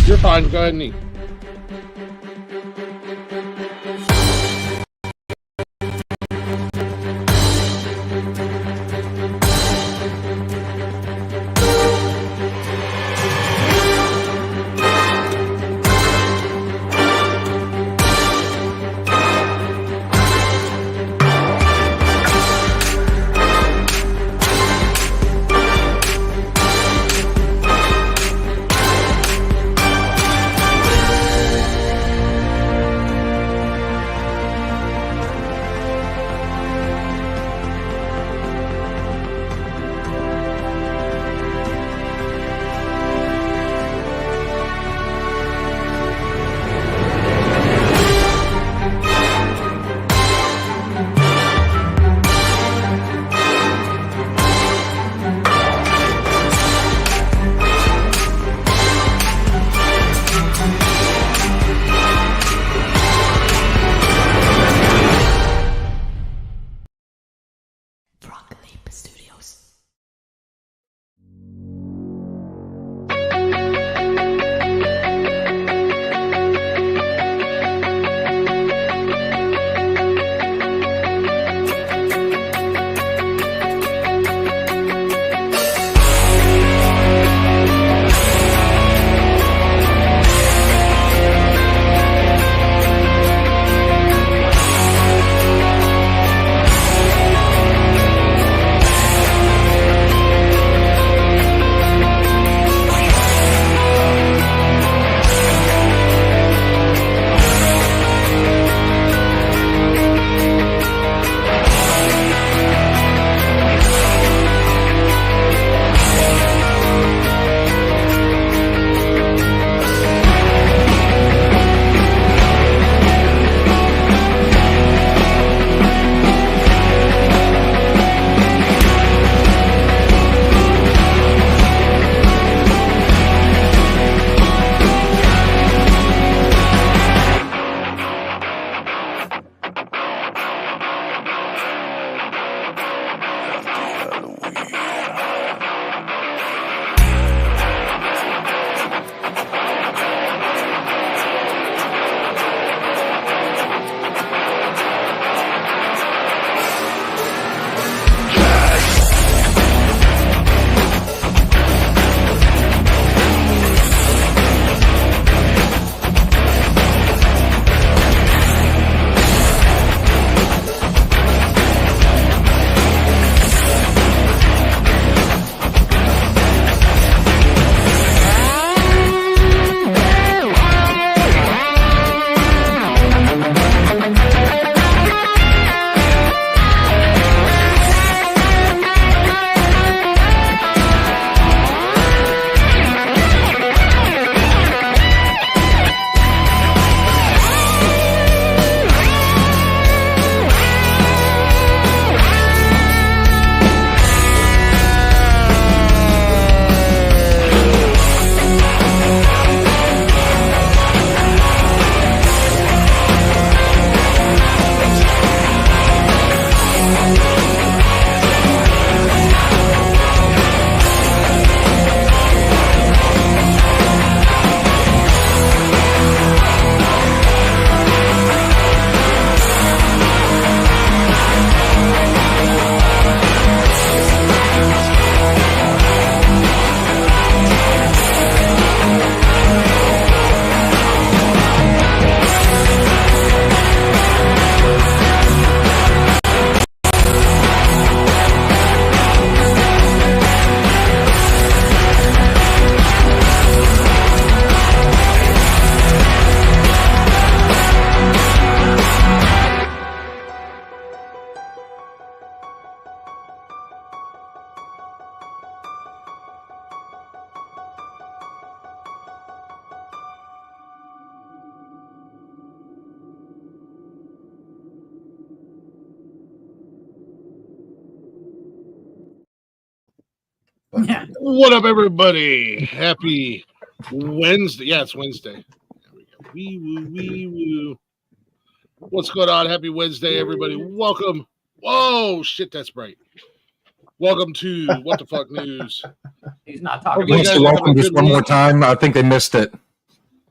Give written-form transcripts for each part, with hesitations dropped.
You're fine. Go ahead and eat. Yeah. What up, everybody? Happy Wednesday. Yeah, it's Wednesday. There we go. Wee woo, wee woo. What's going on? Happy Wednesday, everybody. Welcome. Whoa, shit, that's bright. Welcome to What the Fuck News. He's not talking Hopefully about you guys are having Welcome a just good one more week. time. I think they missed it.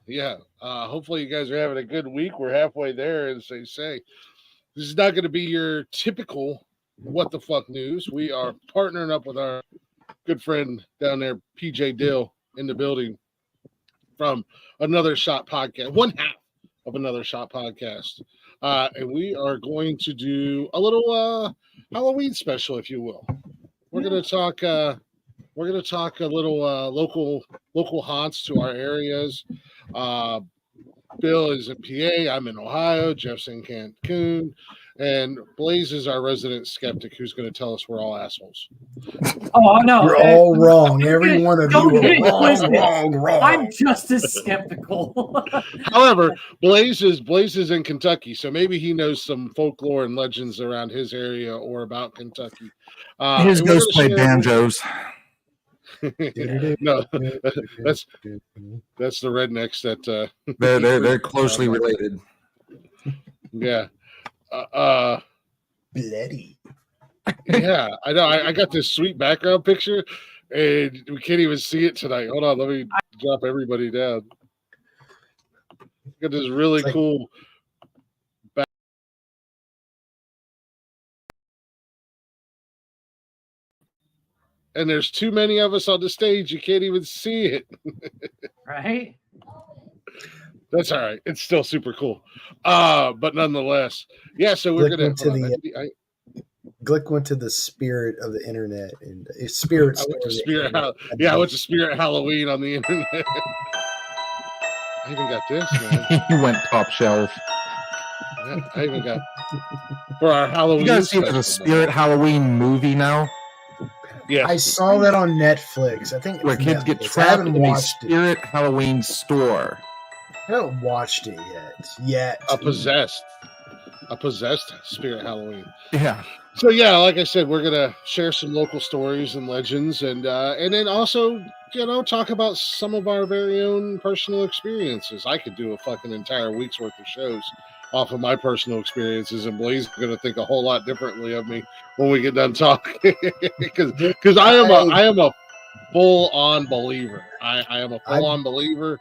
Yeah. Hopefully you guys are having a good week. We're halfway there, as they say. This is not going to be your typical What the Fuck News. We are partnering up with our good friend down there, PJ Dill, in the building from Another Shot Podcast, one half of Another Shot Podcast. And we are going to do a little Halloween special, if you will. We're going to talk a little local haunts to our areas. Bill is in PA. I'm in Ohio. Jeff's in Cancun. And Blaze is our resident skeptic who's going to tell us we're all assholes. Oh, no. You're all wrong. Every get- one of don't you get it are twisted. wrong. I'm just as skeptical. However, Blaze is in Kentucky, so maybe he knows some folklore and legends around his area or about Kentucky. His and we're ghost gonna played share- banjos. No, that's the rednecks that They're closely related. yeah. Bloody. Yeah, I know. I got this sweet background picture, and we can't even see it tonight. Hold on, let me drop everybody down. Got this really It's like- cool. And there's too many of us on the stage. You can't even see it. Right? That's all right. It's still super cool. But nonetheless, yeah. So we're Click gonna. into hold on, the- Glick went to the spirit of the internet and spirit. I went to store of the Spirit. internet. Yeah, I went to Spirit Halloween on the internet. I even got this, man. He went top shelf. Yeah, I even got for our Halloween. You guys see there's a special, Spirit Halloween movie now yeah. I saw that on Netflix. I think it's where kids get Netflix. I trapped haven't in a watched it. Spirit Halloween store. I haven't watched it yet. a possessed Spirit Halloween. Yeah. So yeah, like I said, we're gonna share some local stories and legends, and then also talk about some of our very own personal experiences. I could do a fucking entire week's worth of shows off of my personal experiences, and Blaze is gonna think a whole lot differently of me when we get done talking, because I am a full on believer. I am a full on believer.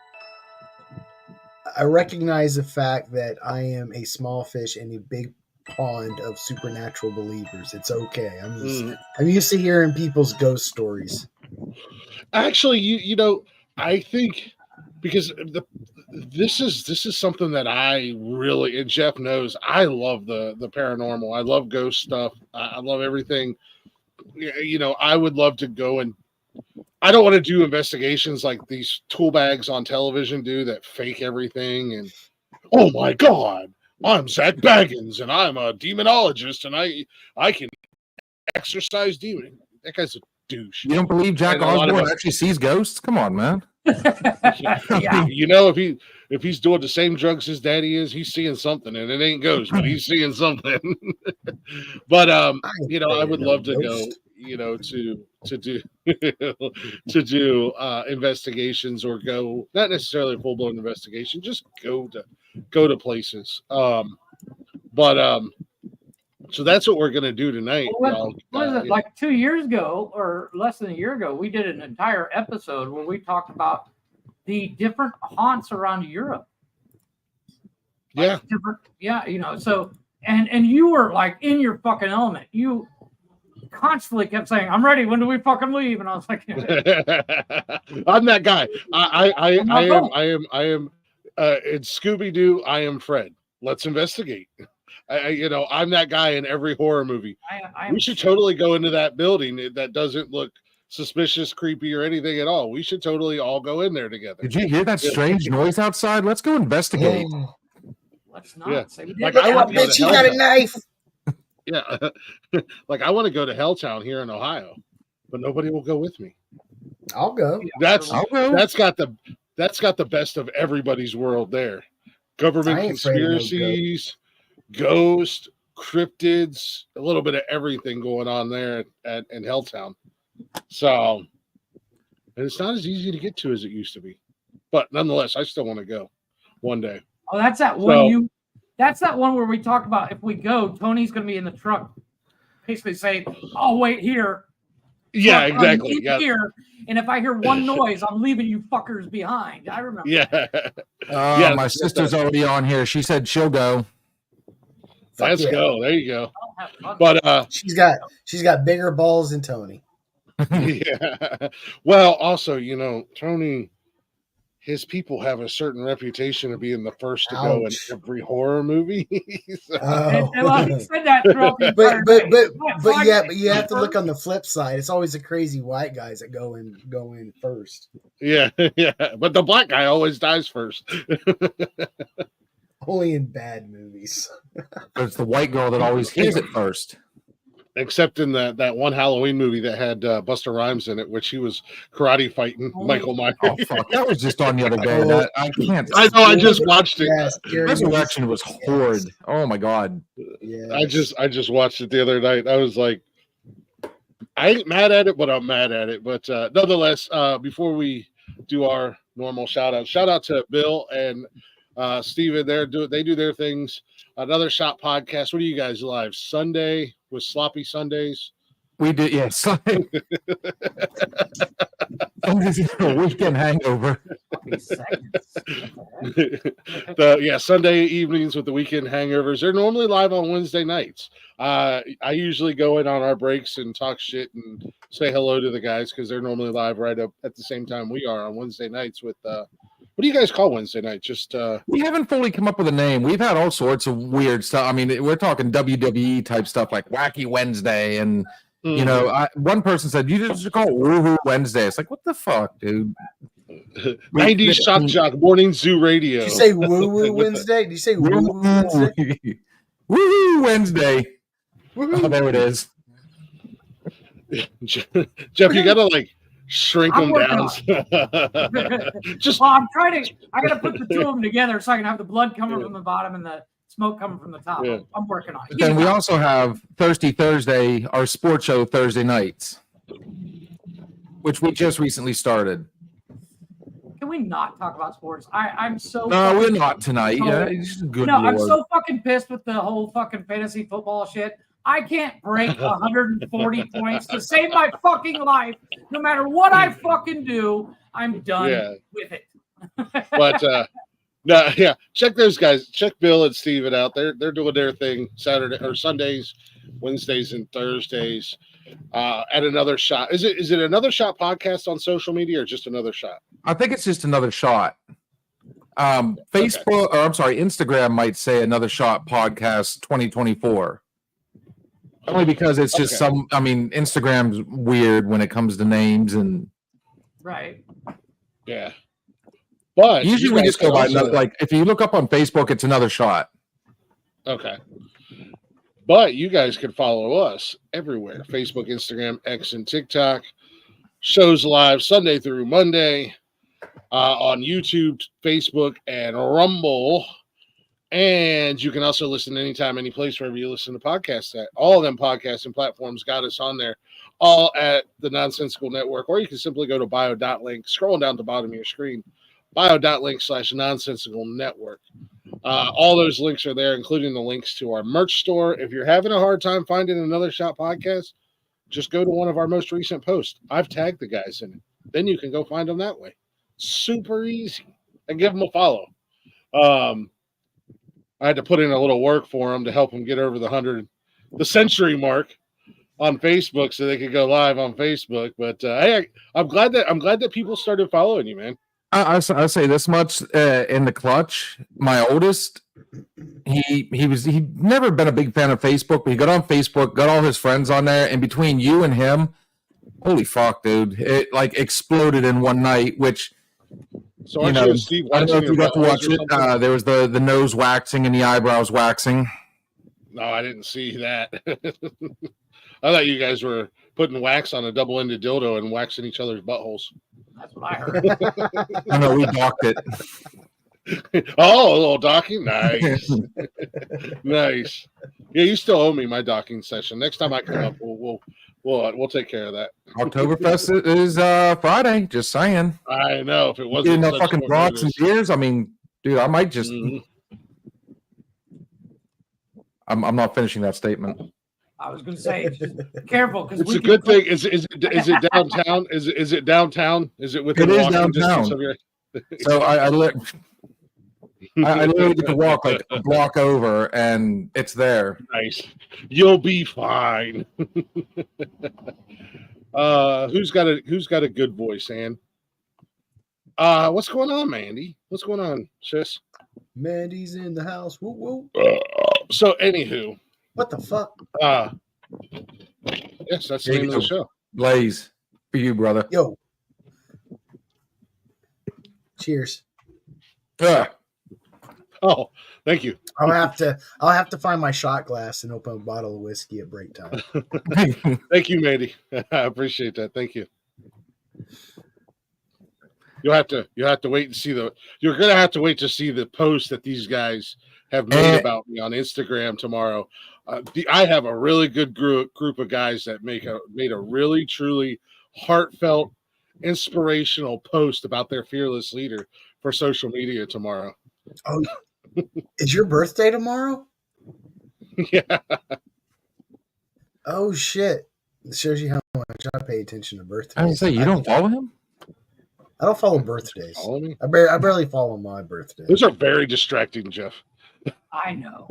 I recognize the fact that I am a small fish in a big pond of supernatural believers. It's okay. I'm used to hearing people's ghost stories. Actually, I think because this is something that I really, and Jeff knows, I love the paranormal. I love ghost stuff. I love everything. I would love to go, and I don't want to do investigations like these tool bags on television do that fake everything. And oh my God, I'm Zach Baggins and I'm a demonologist and I can exorcise demons. That guy's a douche. You don't believe Jack And a lot of Osborne us- actually sees ghosts? Come on, man. Yeah. If he's doing the same drugs his daddy is, he's seeing something, and it ain't ghost, but he's seeing something. But I would love to go, to do to do investigations, or go, not necessarily a full blown investigation, just go to places. So that's what we're gonna do tonight. What was it, like 2 years ago or less than a year ago, we did an entire episode where we talked about the different haunts around Europe. Yeah. So and you were like in your fucking element. You constantly kept saying, "I'm ready. When do we fucking leave?" And I was like, I'm that guy. I am in Scooby-Doo, I am Fred. Let's investigate. I'm that guy in every horror movie. We should totally go into that building that doesn't look suspicious, creepy, or anything at all. We should totally all go in there together. Did you hear that strange noise outside? Let's go investigate. Let's not Yeah. say we Like, did. I want to go bitch, to he got a Helltown. knife. Yeah. Like, I want to go to Helltown here in Ohio, but nobody will go with me. I'll go. That's I'll go. that's got the best of everybody's world there. Government I ain't afraid of no conspiracies, ghosts, cryptids, a little bit of everything going on there in Helltown. So, and it's not as easy to get to as it used to be, but nonetheless, I still want to go one day. Oh, that's that one that's that one where we talk about if we go, Tony's gonna be in the truck, basically saying, "I'll wait here Yeah, truck on exactly. in Yeah. here, and if I hear one noise, I'm leaving you fuckers behind. I remember. Yeah. My that's sister's already on here. She said she'll go. Fuck Let's yeah. go. There you go. I'll have fun. But She's got bigger balls than Tony. yeah. Well, also, Tony, his people have a certain reputation of being the first to go in Ouch. every horror movie. So- and well, he said that throughout the But entire but night. but yeah, but you have to look on the flip side. It's always the crazy white guys that go in first. yeah, yeah. But the black guy always dies first. Only in bad movies. But it's the white girl that always hears it first. Except in that one Halloween movie that had Busta Rhymes in it, which he was karate fighting Michael Myers. Oh fuck, that was just on the other day. I can't. I know. I just watched it. Yes, Resurrection was horrid. Oh my god. Yeah. I just watched it the other night. I was like, I ain't mad at it, but I'm mad at it. But nonetheless, before we do our normal shout out to Bill and Steven. They do their things. Another Shot podcast. What are you guys live? Sunday with Sloppy Sundays. We did, yes. Weekend hangover. Sunday evenings with the weekend hangovers. They're normally live on Wednesday nights. I usually go in on our breaks and talk shit and say hello to the guys because they're normally live right up at the same time we are on Wednesday nights with what do you guys call Wednesday night? Just we haven't fully come up with a name. We've had all sorts of weird stuff. I mean, we're talking WWE type stuff like Wacky Wednesday and you know, one person said you just call it Woohoo Wednesday. It's like, what the fuck, dude? 90s Shock Jock Morning Zoo Radio. Did you say Woo Woo Wednesday? Did you say Woo Woo Wednesday? Woohoo Wednesday. Oh, there it is. Jeff, you gotta like shrink them down. Well, I gotta put the two of them together so I can have the blood coming from the bottom and the smoke coming from the top. Yeah. I'm working on it. Then we also have Thirsty Thursday, our sports show Thursday nights, which we just recently started. Can we not talk about sports? I'm so No, we're not tonight. Yeah, good no, Lord. I'm so fucking pissed with the whole fucking fantasy football shit. I can't break 140 points to save my fucking life. No matter what I fucking do, I'm done with it. But no, yeah, check those guys. Check Bill and Steven out. They're doing their thing Saturday or Sundays, Wednesdays, and Thursdays. At Another Shot. Is it Another Shot podcast on social media or just Another Shot? I think it's just Another Shot. Facebook, or I'm sorry, Instagram might say Another Shot podcast 2024. Only because it's just Instagram's weird when it comes to names and right. Yeah. But usually we just go by like if you look up on Facebook, it's Another Shot. Okay. But you guys can follow us everywhere. Facebook, Instagram, X, and TikTok. Shows live Sunday through Monday on YouTube, Facebook, and Rumble. And you can also listen anytime, any place, wherever you listen to podcasts at. All of them podcasting platforms got us on there, all at the Nonsensical Network. Or you can simply go to bio.link, scrolling down to the bottom of your screen, bio.link/Nonsensical Network. All those links are there, including the links to our merch store. If you're having a hard time finding Another Shot podcast, just go to one of our most recent posts. I've tagged the guys in it. Then you can go find them that way. Super easy. And give them a follow. I had to put in a little work for them to help them get over the century mark on Facebook so they could go live on Facebook. But hey, I'm glad that people started following you, man. I'll say this much in the clutch. My oldest, he'd never been a big fan of Facebook, but he got on Facebook, got all his friends on there, and between you and him, holy fuck, dude, it like exploded in one night. Which, so I don't know if you got to watch it. There was the nose waxing and the eyebrows waxing. No, I didn't see that. I thought you guys were putting wax on a double-ended dildo and waxing each other's buttholes. That's what I heard. I know we docked it. Oh, a little docking, nice, nice. Yeah, you still owe me my docking session. Next time I come up, we'll take care of that. Oktoberfest is Friday. Just saying. I know. If it wasn't no fucking brats and beers, I mean, dude, I might just. I'm not finishing that statement. I was going to say, just careful because it's a good thing. Is it downtown? Is it downtown? Is it within walking distance of your? So I literally get to walk like a block over, and it's there. Nice. You'll be fine. Who's got a good voice, Ann? What's going on, Mandy? What's going on, sis? Mandy's in the house. Woo woo. So, anywho, what the fuck? Yes, that's the name of the show. Blaze for you, brother. Yo. Cheers. Oh, thank you. I'll have to find my shot glass and open a bottle of whiskey at break time. Thank you, Mandy. I appreciate that. Thank you. You'll have to wait and see you're gonna have to wait to see the post that these guys have made about me on Instagram tomorrow. I have a really good group of guys that made a really truly heartfelt, inspirational post about their fearless leader for social media tomorrow. Oh, is your birthday tomorrow? Yeah. Oh shit! It shows you how much I pay attention to birthdays. I was say you don't follow him. I don't follow birthdays. Follow me? I barely follow my birthday. Those are very distracting, Jeff. I know.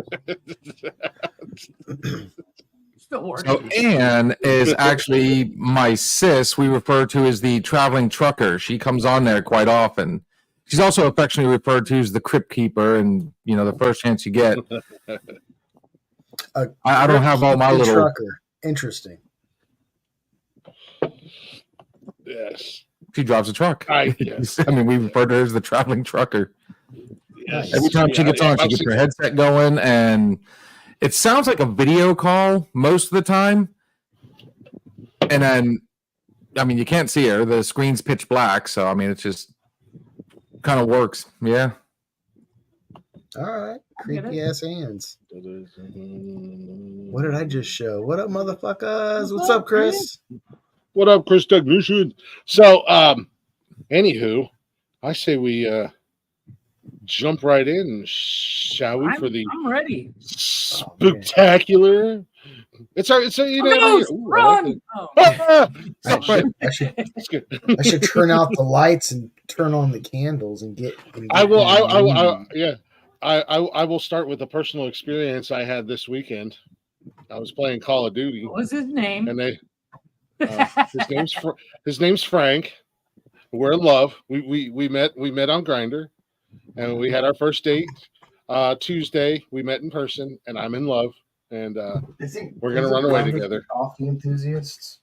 Still working. So Ann is actually my sis. We refer to as the traveling trucker. She comes on there quite often. She's also affectionately referred to as the crypt keeper, and the first chance you get. I don't have all my little trucker. Interesting. Yes. She drives a truck. Yes. I mean, we refer to her as the traveling trucker. Yes. Every time she gets on, she gets her headset going, and it sounds like a video call most of the time. And then, I mean, you can't see her. The screen's pitch black, so I mean, it's just kind of works. Yeah. All right. Creepy ass hands. What did I just show? What up, motherfuckers? What's up, Chris? What up, Chris Technician? So, anywho, I say we jump right in, shall we? I'm ready. Spectacular. It's run. I should turn out the lights and turn on the candles and get. I will start with a personal experience I had this weekend. I was playing Call of Duty. What was his name? And his name's Frank. We're in love. We met on Grindr, and we had our first date Tuesday. We met in person, and I'm in love, and we're gonna run away together. Coffee enthusiasts.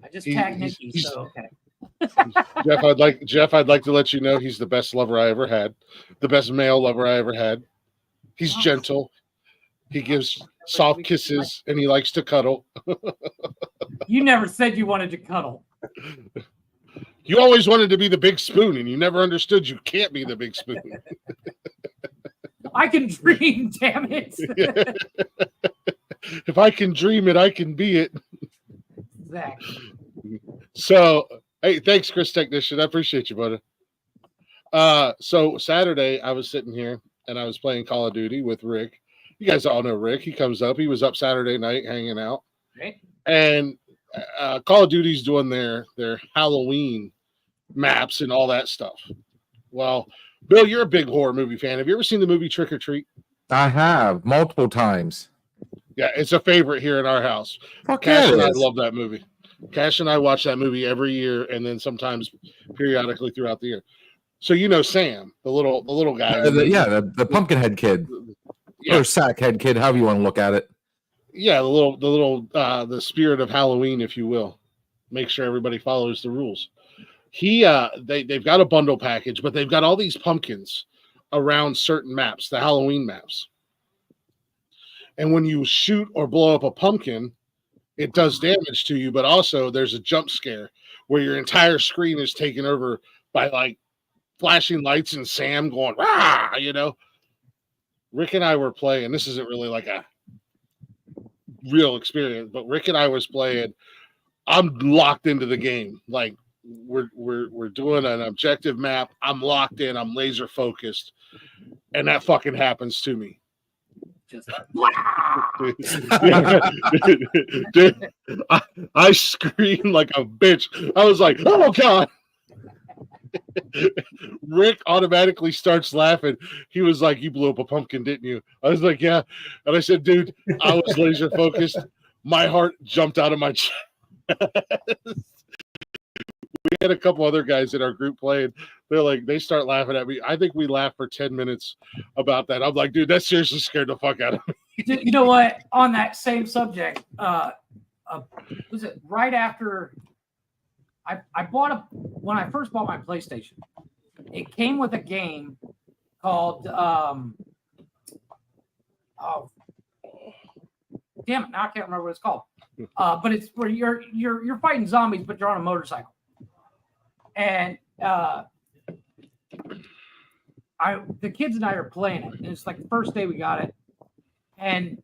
I just tagged Nikki, so okay. Jeff, I'd like to let you know he's the best lover I ever had, the best male lover I ever had. He's gentle. He gives soft kisses, and he likes to cuddle. You never said you wanted to cuddle. You always wanted to be the big spoon, and you never understood you can't be the big spoon. I can dream, damn it. If I can dream it, I can be it. Exactly. So, hey, thanks, Chris Technician. I appreciate you, brother. So Saturday, I was sitting here, and I was playing Call of Duty with Rick. You guys all know Rick. He comes up. He was up Saturday night hanging out. Right. And Call of Duty's doing their Halloween maps and all that stuff. Well, Bill, you're a big horror movie fan. Have you ever seen the movie Trick or Treat? I have multiple times. Yeah, it's a favorite here in our house. Cash and I love that movie. Cash and I watch that movie every year, and then sometimes periodically throughout the year. So Sam, the little guy. The pumpkin head kid. Yeah. Or sack head kid, however you want to look at it. Yeah, the spirit of Halloween, if you will. Make sure everybody follows the rules. They've got a bundle package, but they've got all these pumpkins around certain maps, the Halloween maps. And when you shoot or blow up a pumpkin, it does damage to you, but also there's a jump scare where your entire screen is taken over by like flashing lights and Sam going, rah, Rick and I were playing. This isn't really like a real experience, but Rick and I was playing. I'm locked into the game. Like we're doing an objective map. I'm locked in. I'm laser focused, and that fucking happens to me. Just dude, I screamed like a bitch. I was like, oh God. Rick automatically starts laughing. He was like, you blew up a pumpkin, didn't you? I was like, yeah. And I said, dude, I was laser focused. My heart jumped out of my chest. We had a couple other guys in our group playing. They're like, they start laughing at me. I think we laughed for 10 minutes about that. I'm like, dude, that seriously scared the fuck out of me. You know what? On that same subject, was it right after I when I first bought my PlayStation, it came with a game called oh damn it, now I can't remember what it's called. But it's where you're fighting zombies, but you're on a motorcycle. And the kids and I are playing it, and it's like the first day we got it. And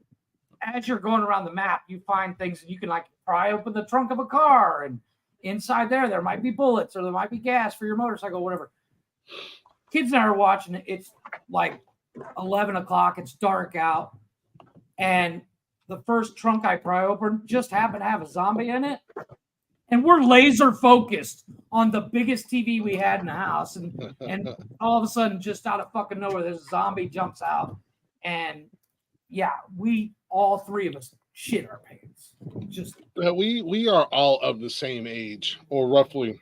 as you're going around the map, you find things, and you can like pry open the trunk of a car, and inside there might be bullets or there might be gas for your motorcycle, or whatever. Kids and I are watching it. It's like 11 o'clock. It's dark out, and the first trunk I pry open just happened to have a zombie in it. And we're laser focused on the biggest TV we had in the house. And all of a sudden, just out of fucking nowhere, this zombie jumps out. And yeah, all three of us shit our pants. Just we are all of the same age, or roughly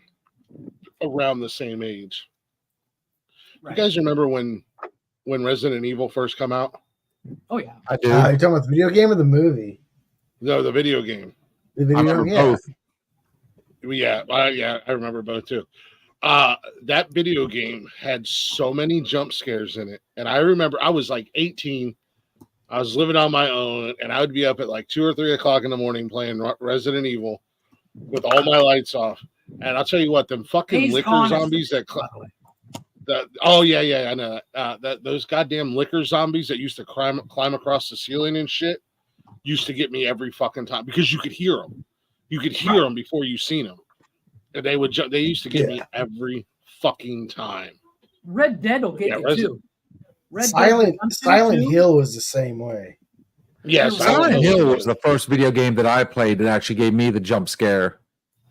around the same age. Right. You guys remember when Resident Evil first come out? Oh yeah, I do. You're talking about the video game or the movie? No, the video game. The video game, yeah. Yeah, I remember both too. That video game had so many jump scares in it, and I remember I was like 18. I was living on my own, and I would be up at like 2 or 3 o'clock in the morning playing Resident Evil with all my lights off. And I'll tell you what, them fucking liquor zombies that. I know that those goddamn liquor zombies that used to climb across the ceiling and shit used to get me every fucking time because you could hear them. You could hear them before you seen them, and they used to get me every fucking time. Red Dead will get you too. Silent Hill was the same way. Yeah, Silent Hill was the first video game that I played that actually gave me the jump scare.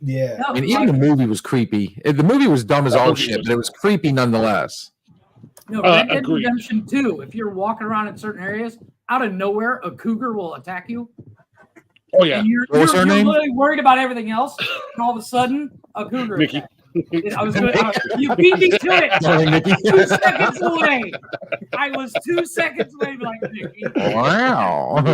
Yeah, and even the movie was creepy. The movie was dumb as all shit, but it was creepy nonetheless. No, Red Dead Redemption 2. If you're walking around in certain areas, out of nowhere, a cougar will attack you. Oh yeah, and you're really worried about everything else, and all of a sudden, a cougar. Mickey. You beat me to it. Sorry, Mickey. 2 seconds away. I was 2 seconds away, like Mickey. Wow.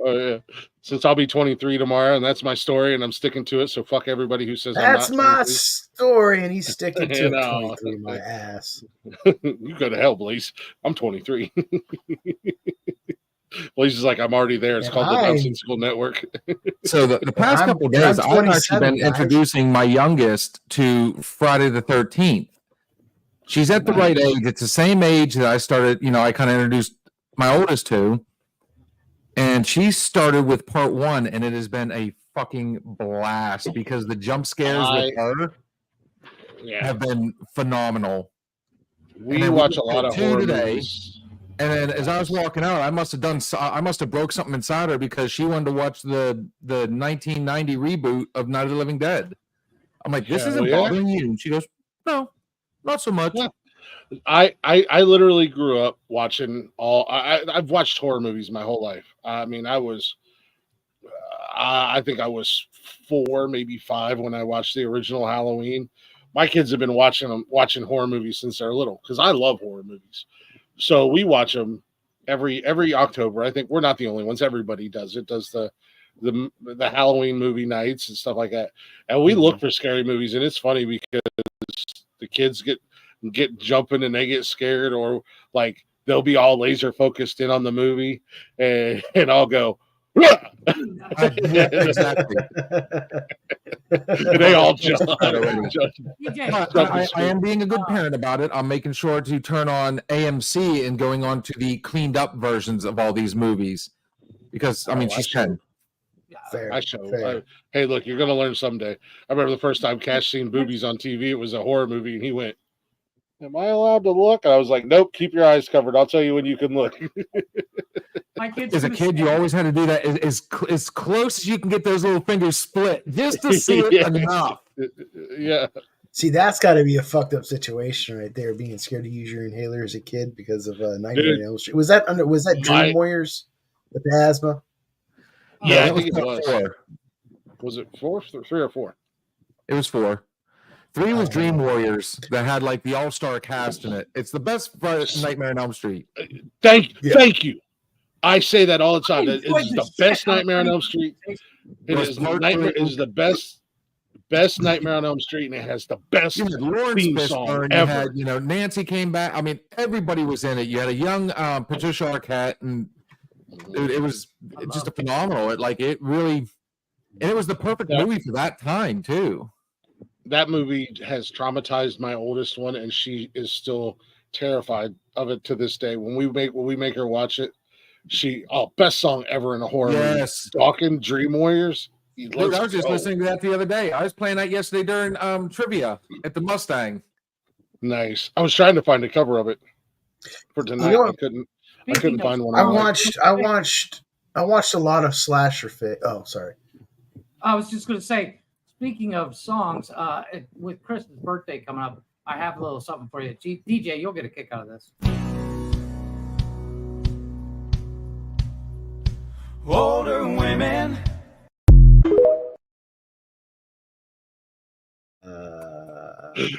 Oh yeah. Since I'll be 23 tomorrow, and that's my story, and I'm sticking to it. So fuck everybody who says that's I'm not my 23. story, and he's sticking to 23. My ass. You go to hell, Blaze. I'm 23. Blaze is like, I'm already there. It's called the Bouncing School Network. So the past couple of days, I've actually been introducing my youngest to Friday the 13th. She's at the right age. It's the same age that I started, I kind of introduced my oldest to. And she started with part 1, and it has been a fucking blast because the jump scares with her have been phenomenal. We watch a lot of horror movies. And then as I was walking out, I must have broke something inside her because she wanted to watch the 1990 reboot of Night of the Living Dead. I'm like, this isn't bothering you? And she goes, no, not so much. Yeah. I literally grew up watching I've watched horror movies my whole life. I mean, I think I was 4, maybe 5 when I watched the original Halloween. My kids have been watching horror movies since they're little because I love horror movies. So we watch them every October. I think we're not the only ones. Everybody does it. Does the Halloween movie nights and stuff like that. And we look for scary movies, and it's funny because the kids get jumping and they get scared, or like they'll be all laser focused in on the movie, and I'll go. Exactly. They all jump. I am being a good parent about it. I'm making sure to turn on AMC and going on to the cleaned up versions of all these movies because she's 10. Fair. Hey, look, you're gonna learn someday. I remember the first time Cash seen boobies on TV. It was a horror movie, and he went, "Am I allowed to look?" And I was like, "Nope, keep your eyes covered. I'll tell you when you can look." My kids As a kid, you always had to do that as close as you can get those little fingers split just to see it enough. Yeah. See, that's got to be a fucked up situation right there, being scared to use your inhaler as a kid because of Nightmare on Elm Street. Was that Dream Warriors with the asthma? Yeah, No, I think it was was. 4. Was it 4, 3 or 4? It was 4. 3 was Dream Warriors that had like the all-star cast in it. It's the best Nightmare on Elm Street. Thank you. I say that all the time. It is the best Nightmare on Elm Street. It is the best Nightmare on Elm Street, and it has the best theme song ever. You had, Nancy came back. I mean, everybody was in it. You had a young Patricia Arquette, and it was just a phenomenal. It was the perfect movie for that time too. That movie has traumatized my oldest one, and she is still terrified of it to this day. When we make her watch it, best song ever in a horror movie. Talking Dream Warriors. Dude, I was just listening to that the other day. I was playing that yesterday during trivia at the Mustang. Nice. I was trying to find a cover of it for tonight. I couldn't find one. I watched a lot of slasher fit. Oh, sorry. I was just going to say, speaking of songs, with Chris's birthday coming up, I have a little something for you. DJ, you'll get a kick out of this. Older women.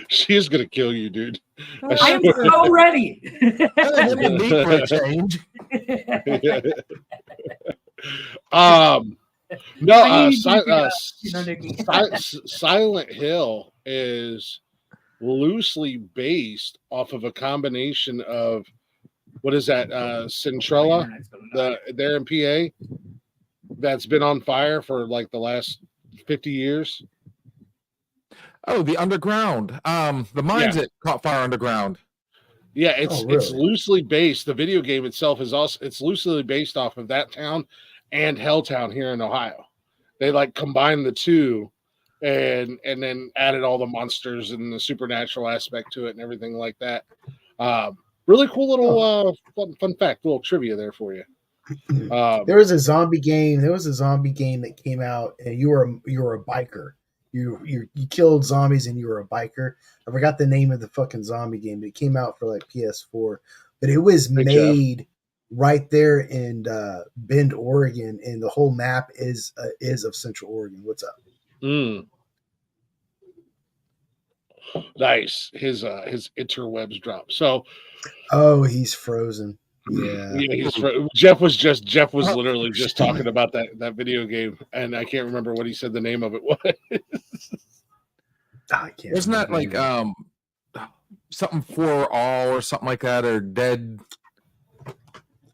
She is gonna kill you, dude. I am so ready. Need for a change. Silent Hill is loosely based off of a combination of what is that? Centrella, there in PA, that's been on fire for like the last 50 years. Oh, the underground. The mines that caught fire underground. Yeah, it's loosely based. The video game itself it's loosely based off of that town and Helltown here in Ohio. They like combined the two and then added all the monsters and the supernatural aspect to it and everything like that. Really cool little fun fact, little trivia there for you. There was a zombie game. That came out, and you were a biker. You killed zombies and you were a biker. I forgot the name of the fucking zombie game. It came out for like PS4, but it was made right there in Bend, Oregon, and the whole map is of Central Oregon. What's up? Nice. His interwebs drop. So, he's frozen. Yeah, Jeff was literally just talking about that video game, and I can't remember what he said the name of it was. I can't. Isn't that like something for all or something like that, or dead?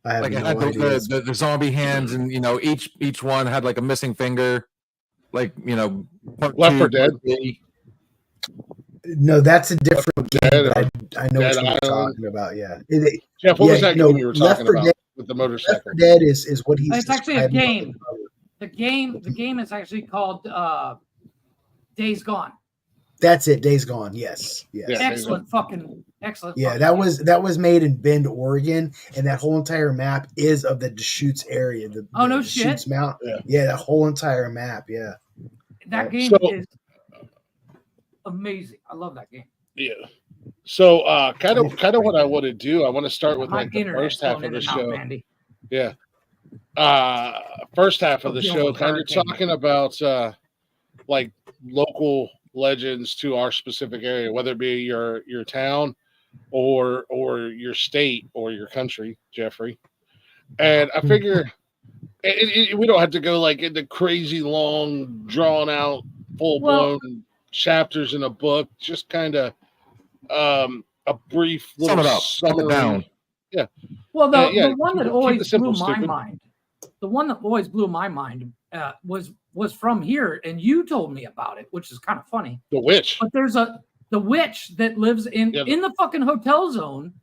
I have like no it had idea. the zombie hands, and each one had like a missing finger, like Left 4 Dead. No, that's a different game. I know what you're talking about. Yeah, Jeff, what was that game you were talking about with the motorcycle? Left 4 Dead is what he's. It's actually a game. The game is actually called Days Gone. That's it. Days Gone. Yes. Yeah, excellent. Yeah, that was made in Bend, Oregon, and that whole entire map is of the Deschutes area. No shit. Deschutes Mount. Yeah, that whole entire map. Yeah. That game is amazing. I love that game. Yeah. So kind of what I want to do, I want to start with like the first half of the show. Yeah. First half of the show, kind of talking about like local legends to our specific area, whether it be your town or your state or your country, Jeffrey. And I figure we don't have to go like into crazy long, drawn out, full blown chapters in a book. Just kind of a brief little sum it down. Yeah. Well, the one that always blew my mind. The one that always blew my mind was from here, and you told me about it, which is kind of funny. The witch. But there's the witch that lives in the fucking hotel zone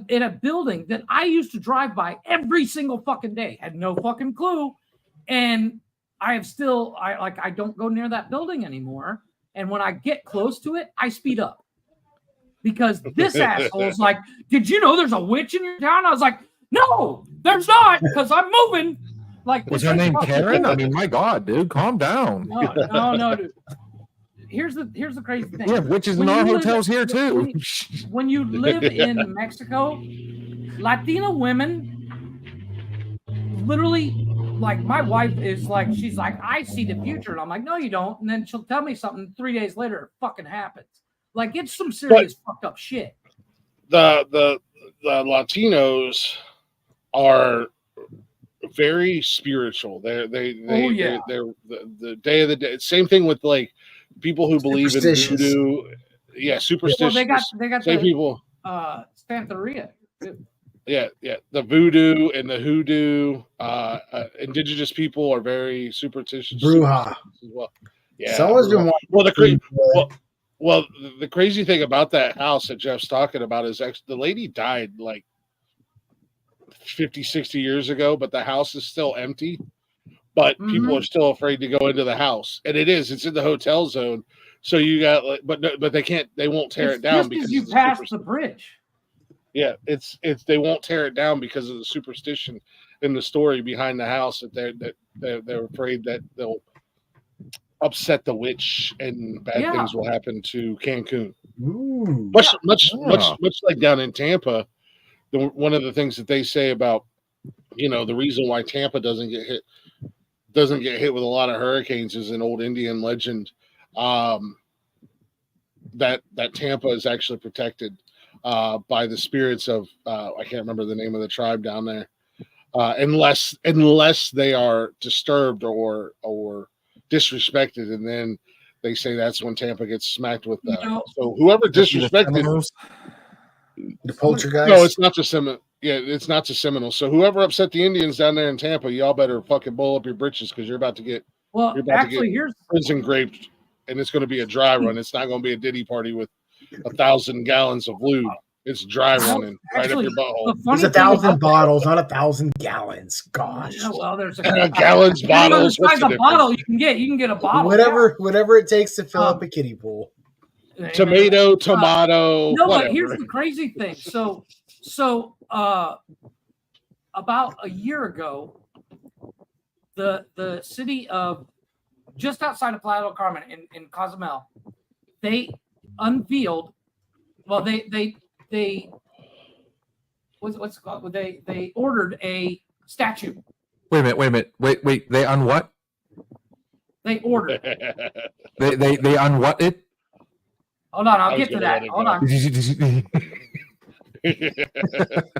in a building that I used to drive by every single fucking day. Had no fucking clue, and I don't go near that building anymore. And when I get close to it, I speed up because this asshole's like, "Did you know there's a witch in your town?" I was like, "No, There's not, because I'm moving. Like, Was her name Karen? I mean, my God, dude, calm down. No, dude. Here's the crazy thing. Yeah, witches in our hotels here too. When you live in Mexico, Latina women literally, like, my wife is like, she's like, I see the future, and I'm like, no, you don't. And then she'll tell me something 3 days later, it fucking happens. Like, it's some serious fucked up shit. The Latinos are very spiritual. They're the day of the day. Same thing with like people who believe in voodoo. Yeah, superstitious. Well, they got same the, people. Santeria. Yeah. The voodoo and the hoodoo. Indigenous people are very superstitious. Bruja. As well. Yeah. Someone's been watching. Well, the crazy thing about that house that Jeff's talking about is the lady died like 50, 60 years ago, but the house is still empty. But people are still afraid to go into the house, and it's in the hotel zone. So you got, but they won't tear it down because you pass the bridge. Yeah, they won't tear it down because of the superstition in the story behind the house that they're afraid that they'll upset the witch and bad things will happen to Cancun. Ooh. Much like down in Tampa. One of the things that they say about, the reason why Tampa doesn't get hit with a lot of hurricanes is an old Indian legend, that Tampa is actually protected by the spirits of I can't remember the name of the tribe down there, unless they are disturbed or disrespected, and then they say that's when Tampa gets smacked with so whoever disrespected the poltergeist. No, it's not the Seminole. Yeah, it's not the Seminole. So whoever upset the Indians down there in Tampa, y'all better fucking blow up your britches because you're about to get here's prison graped, and it's going to be a dry run. It's not going to be a Diddy party with 1,000 gallons of lube. It's dry running right up your butthole. It's 1,000 bottles, not 1,000 gallons. Gosh. Yeah, well, there's gallons, bottles. What's the bottle you can get a bottle. Whatever it takes to fill up a kiddie pool. Tomato. No, whatever. But here's the crazy thing. So about a year ago, the city of just outside of Playa del Carmen in Cozumel, they unveiled. Well, they what's it called? They ordered a statue. Wait a minute. Wait. They on what? They ordered. they on what it? Hold on, I'll get to that. Hold on.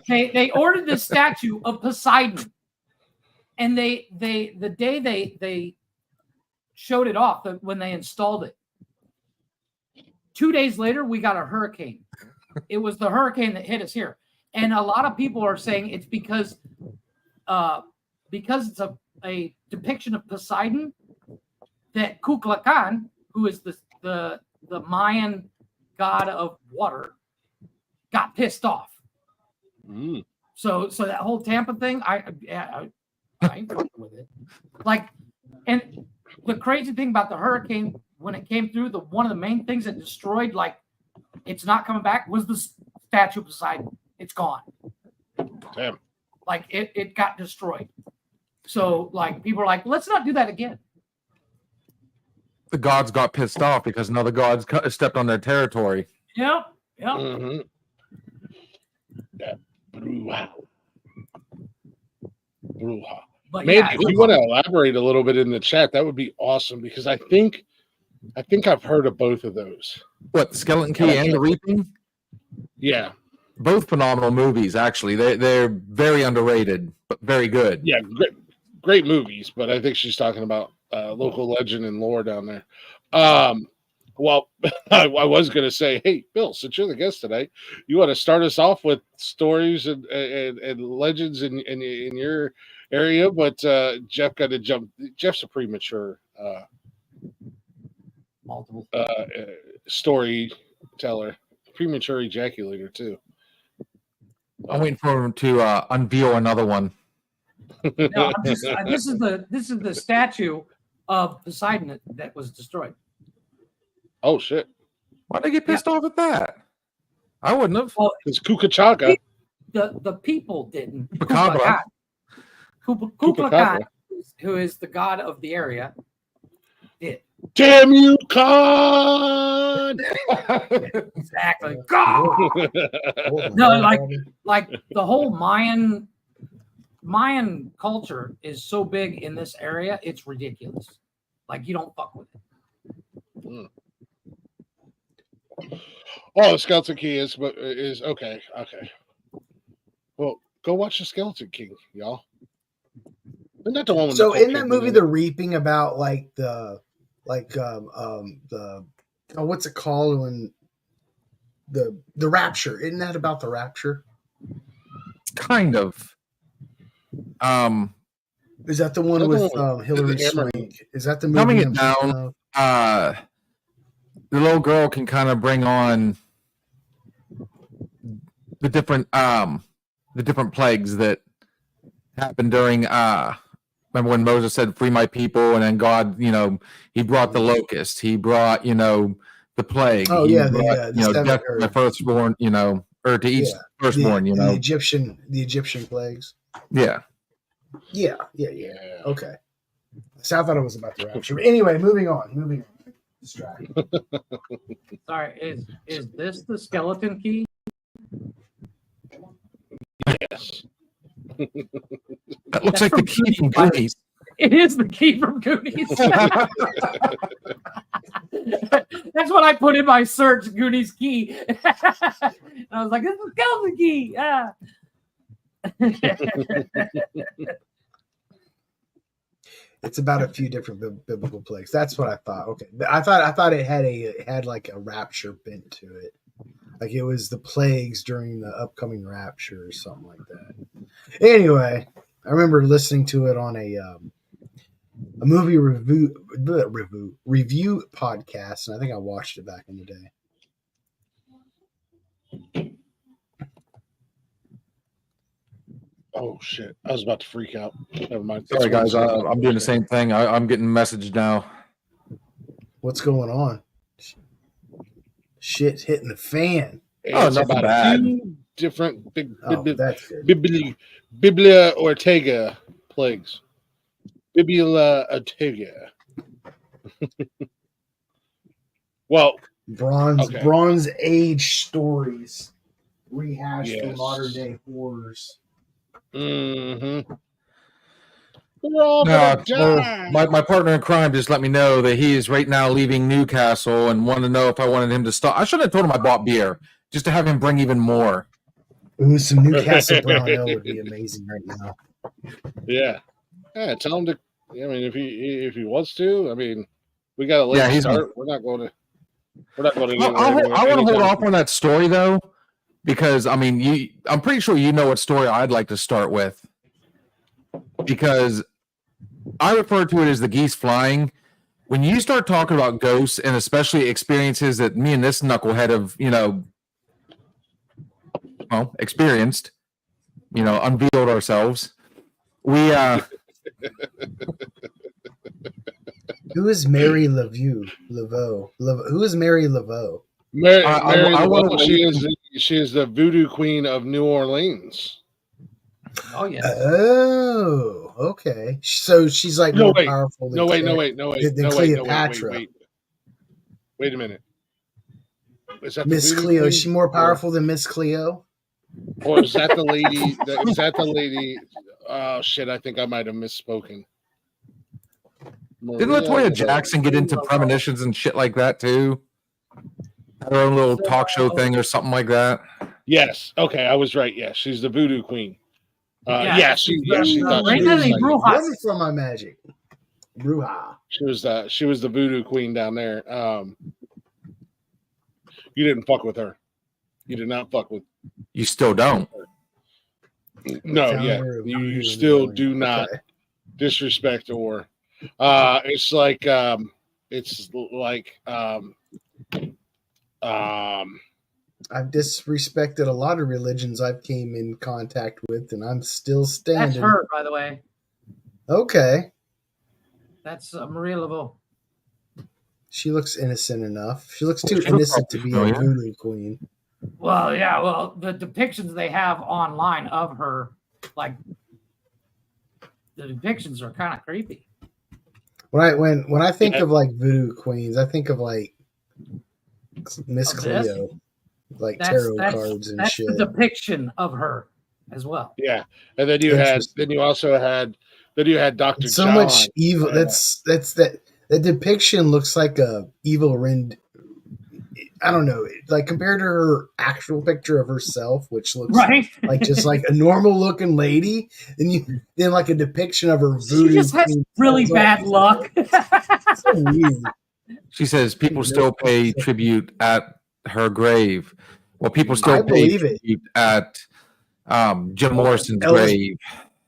They ordered this statue of Poseidon, and the day they showed it off, when they installed it, 2 days later we got a hurricane. It was the hurricane that hit us here, and a lot of people are saying it's because it's a depiction of Poseidon that Kukulkan, who is the Mayan god of water, got pissed off. So that whole Tampa thing, I ain't fucking with it. Like, and the crazy thing about the hurricane, when it came through, one of the main things that destroyed, like, it's not coming back, was the statue of Poseidon. It's gone. Damn. Like, it got destroyed. So, like, people are like, let's not do that again. The gods got pissed off because another gods stepped on their territory. Yep. Mm-hmm. Yeah. Bruja. But man, if you want to elaborate a little bit in the chat, that would be awesome, because I think I've heard of both of those. What, Skeleton Key and The Reaping? Yeah. Both phenomenal movies, actually. They're very underrated, but very good. Yeah, great movies, but I think she's talking about local legend and lore down there. Well, I was going to say, hey, Bill, since you're the guest tonight, you want to start us off with stories and legends in your area, but Jeff got to jump. Jeff's a premature multiple storyteller, premature ejaculator too. I'm waiting for him to unveil another one. No, this is the statue of Poseidon that was destroyed. Oh shit! Why'd they get pissed off at that? I wouldn't have. Well, it's Kukachaka. The people didn't. Kukulkan, who is the god of the area, did. Damn you, Khan! Exactly. God! No, like the whole Mayan culture is so big in this area, it's ridiculous. Like you don't fuck with it. Oh, the Skeleton Key is okay. Okay. Well, go watch the Skeleton King, y'all. Isn't that the one? So in that movie, they're reaping about like the what's it called when the rapture? Isn't that about the rapture? Kind of. Is that the one with Hillary Swank? Is that the movie? Coming it down. The little girl can kind of bring on the different plagues that happened during remember when Moses said free my people, and then God, he brought the locust, he brought the plague, oh he yeah, brought, death to the firstborn, or to each firstborn, the Egyptian plagues. Yeah. Okay, so I thought it was about the rapture, but anyway, moving on. Distracted. Sorry, is this the Skeleton Key? Yes. That looks like the key from Goonies. It is the key from Goonies. That's what I put in my search, Goonies key. And I was like, it's the Skeleton Key. Yeah. It's about a few different biblical plagues. That's what I thought. Okay, I thought it had like a rapture bent to it, like it was the plagues during the upcoming rapture or something like that. Anyway, I remember listening to it on a movie review podcast, and I think I watched it back in the day. Oh shit! I was about to freak out. Never mind. Sorry, guys. I'm doing the same thing. I'm getting messaged now. What's going on? Shit's hitting the fan. It's about a few different Biblia Ortega plagues. Biblia Ortega. Well, Bronze Age stories rehashed for modern day horrors. Mm-hmm. We're all gonna die. My partner in crime just let me know that he is right now leaving Newcastle and wanted to know if I wanted him to stop. I should have told him I bought beer just to have him bring even more. Ooh, some Newcastle Brown Ale would be amazing right now. Yeah. Tell him to. I mean, if he wants to. I mean, we got a late start. We're not going to. I want to hold off on that story though, because I mean, I'm pretty sure you know what story I'd like to start with, because I refer to it as the geese flying. When you start talking about ghosts and especially experiences that me and this knucklehead have, experienced, unveiled ourselves. We Who is Mary Laveau? Who is Mary Laveau? Mary Laveau, she is the voodoo queen of New Orleans. Oh yeah. Oh, okay. So she's like more powerful than Cleopatra. Wait a minute. Is that Miss Cleo? Is she more powerful than Miss Cleo? Or is that the lady? Is that the lady? Oh shit! I think I might have misspoken. Didn't Latoya Jackson get into premonitions and shit like that too? Had her own little talk show thing or something like that. Yes. Okay, I was right. Yes, she's the voodoo queen. She thought she was like, from my magic. Bruja. She was the voodoo queen down there. You didn't fuck with her. You did not fuck with. You still don't. No, yeah, you still do not disrespect or. It's like I've disrespected a lot of religions I've came in contact with, and I'm still standing. That's her, by the way. Okay. That's Maria Laveau. She looks innocent enough. She looks too innocent to be a voodoo queen. Well, yeah. Well, the depictions they have online of her, like, the depictions are kind of creepy. When I think of like voodoo queens, I think of like Miss Of this? Cleo, like tarot cards and that's shit. the depiction of her as well. Yeah, and then you had Dr. So John. much evil. That depiction looks like a evil I don't know, like compared to her actual picture of herself, which looks Right. like just like a normal looking lady, and then like a depiction of her voodoo. She just has really bad luck. So weird. She says people still pay tribute at her grave. Well, people still pay tribute at Jim Morrison's grave.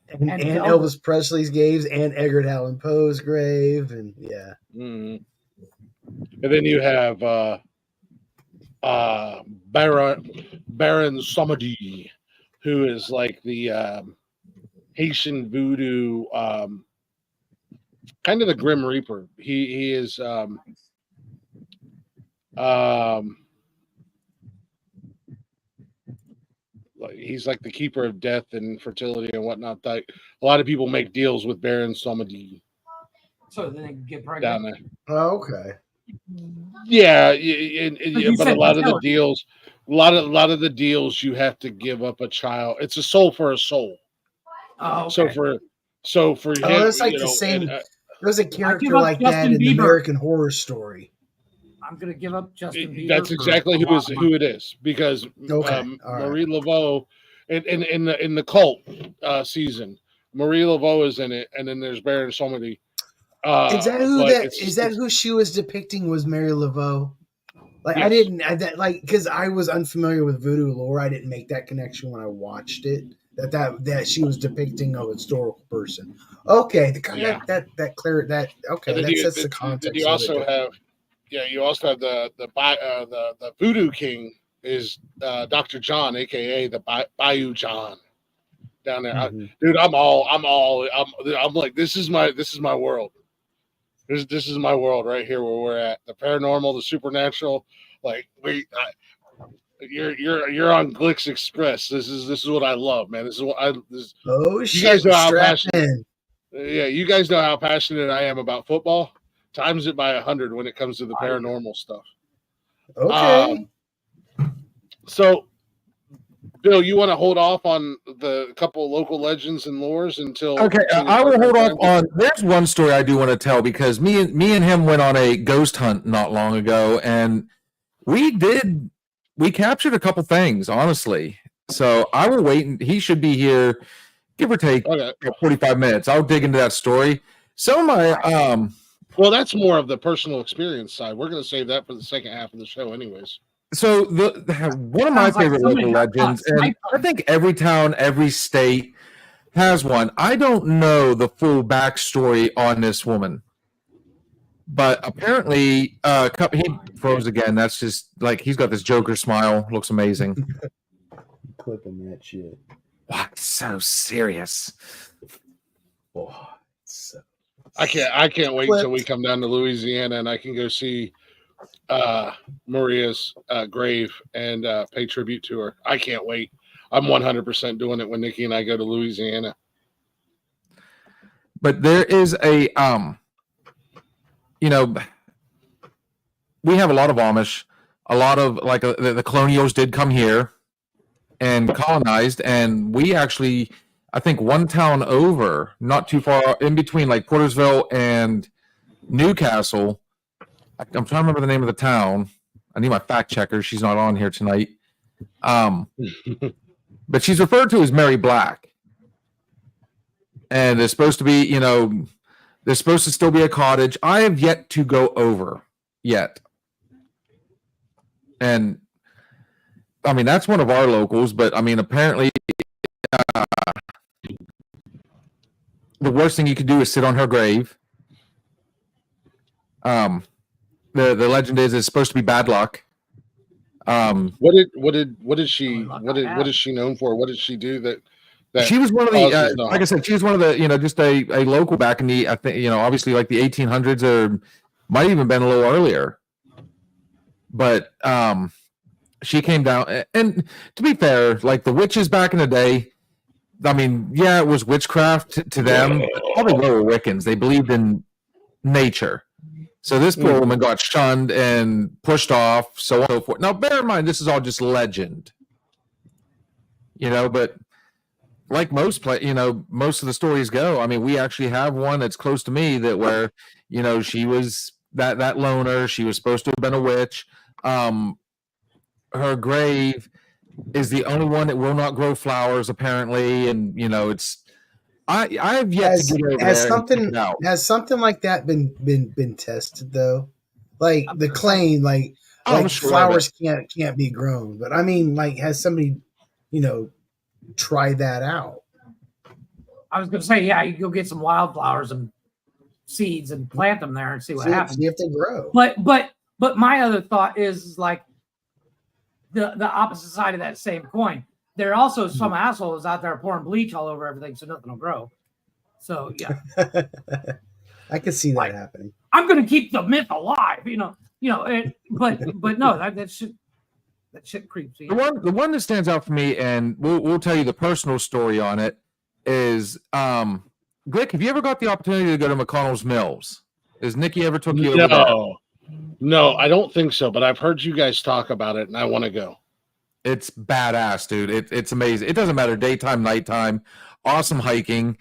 And Elvis Presley's graves and Edgar Allan Poe's grave. And yeah. Mm-hmm. And then you have Baron Samedi, who is like the Haitian voodoo, kind of the Grim Reaper. He is he's like the keeper of death and fertility and whatnot. Like a lot of people make deals with Baron Samedi. So then they can get pregnant down there. Oh, okay. Yeah, but a lot of the deals, a lot of the deals, you have to give up a child. It's a soul for a soul. Oh, okay. So for him, it's like the same. There's a character like that in the American Horror Story. I'm gonna give up Justin Bieber. That's exactly who it is, because Marie Laveau, in the cult season, Marie Laveau is in it, and then there's Baron Samedi. Is that who she was depicting? Was Mary Laveau? Like yes. Because I was unfamiliar with voodoo lore. I didn't make that connection when I watched it. That she was depicting a historical person. Okay, that sets the context. You also have the voodoo king is Dr. John, aka the Bayou John, down there. Mm-hmm. I'm like, this is my world. This is my world right here where we're at. The paranormal, the supernatural. Like you're on Glix Express. This is what I love, man. This is what you guys know how passionate. Yeah, you guys know how passionate I am about football. Times it by 100 when it comes to the paranormal stuff. Okay. So, Bill, you want to hold off on the couple of local legends and lores until? Okay, I will hold off on. There's one story I do want to tell, because me and him went on a ghost hunt not long ago, and we captured a couple things, honestly. So I will wait, and he should be here, give or take 45 minutes. I'll dig into that story. So my well, that's more of the personal experience side. We're going to save that for the second half of the show, anyways. So one of my favorite local legends, and I think every town, every state has one. I don't know the full backstory on this woman, but apparently, he froze again. That's just like he's got this Joker smile. Looks amazing. Clipping that shit. What? So serious. Oh, I can't wait till we come down to Louisiana and I can go see Maria's grave and pay tribute to her. I can't wait. I'm 100% doing it when Nikki and I go to Louisiana. But there is a we have a lot of Amish, a lot of the colonials did come here and colonized, and we actually, I think one town over, not too far in between, like Portersville and Newcastle. I'm trying to remember the name of the town. I need my fact checker. She's not on here tonight. But she's referred to as Mary Black. And there's supposed to be, there's supposed to still be a cottage. I have yet to go over yet. And I mean, that's one of our locals, but I mean, apparently the worst thing you could do is sit on her grave. The legend is it's supposed to be bad luck. What is she known for? What did she do that she was one of the like I said, she was one of the just a local back in the, I think, obviously like the 1800s, or might even been a little earlier. But she came down, and to be fair, like the witches back in the day, I mean, yeah, it was witchcraft to them. All they were Wiccans. They believed in nature. So this poor woman got shunned and pushed off, so on and so forth. Now, bear in mind, this is all just legend, but like most most of the stories go. I mean, we actually have one that's close to me where she was that loner. She was supposed to have been a witch. Her grave is the only one that will not grow flowers, apparently, and it's. I have yet to get over there. Has something like that been tested though? Like the claim, flowers can't be grown, but I mean, has somebody, try that out? I was going to say, yeah, you go get some wildflowers and seeds and plant them there and see what happens. See if they grow. But my other thought is like the opposite side of that same coin. There are also some assholes out there pouring bleach all over everything so nothing will grow. So yeah, I can see that happening. I'm going to keep the myth alive, but no, that shit creeps. The one that stands out for me, and we'll tell you the personal story on it, is Glick, have you ever got the opportunity to go to McConnell's Mills? Has Nikki ever took you over there? No, I don't think so, but I've heard you guys talk about it and I want to go. It's badass, dude. It's amazing. It doesn't matter daytime, nighttime. Awesome hiking.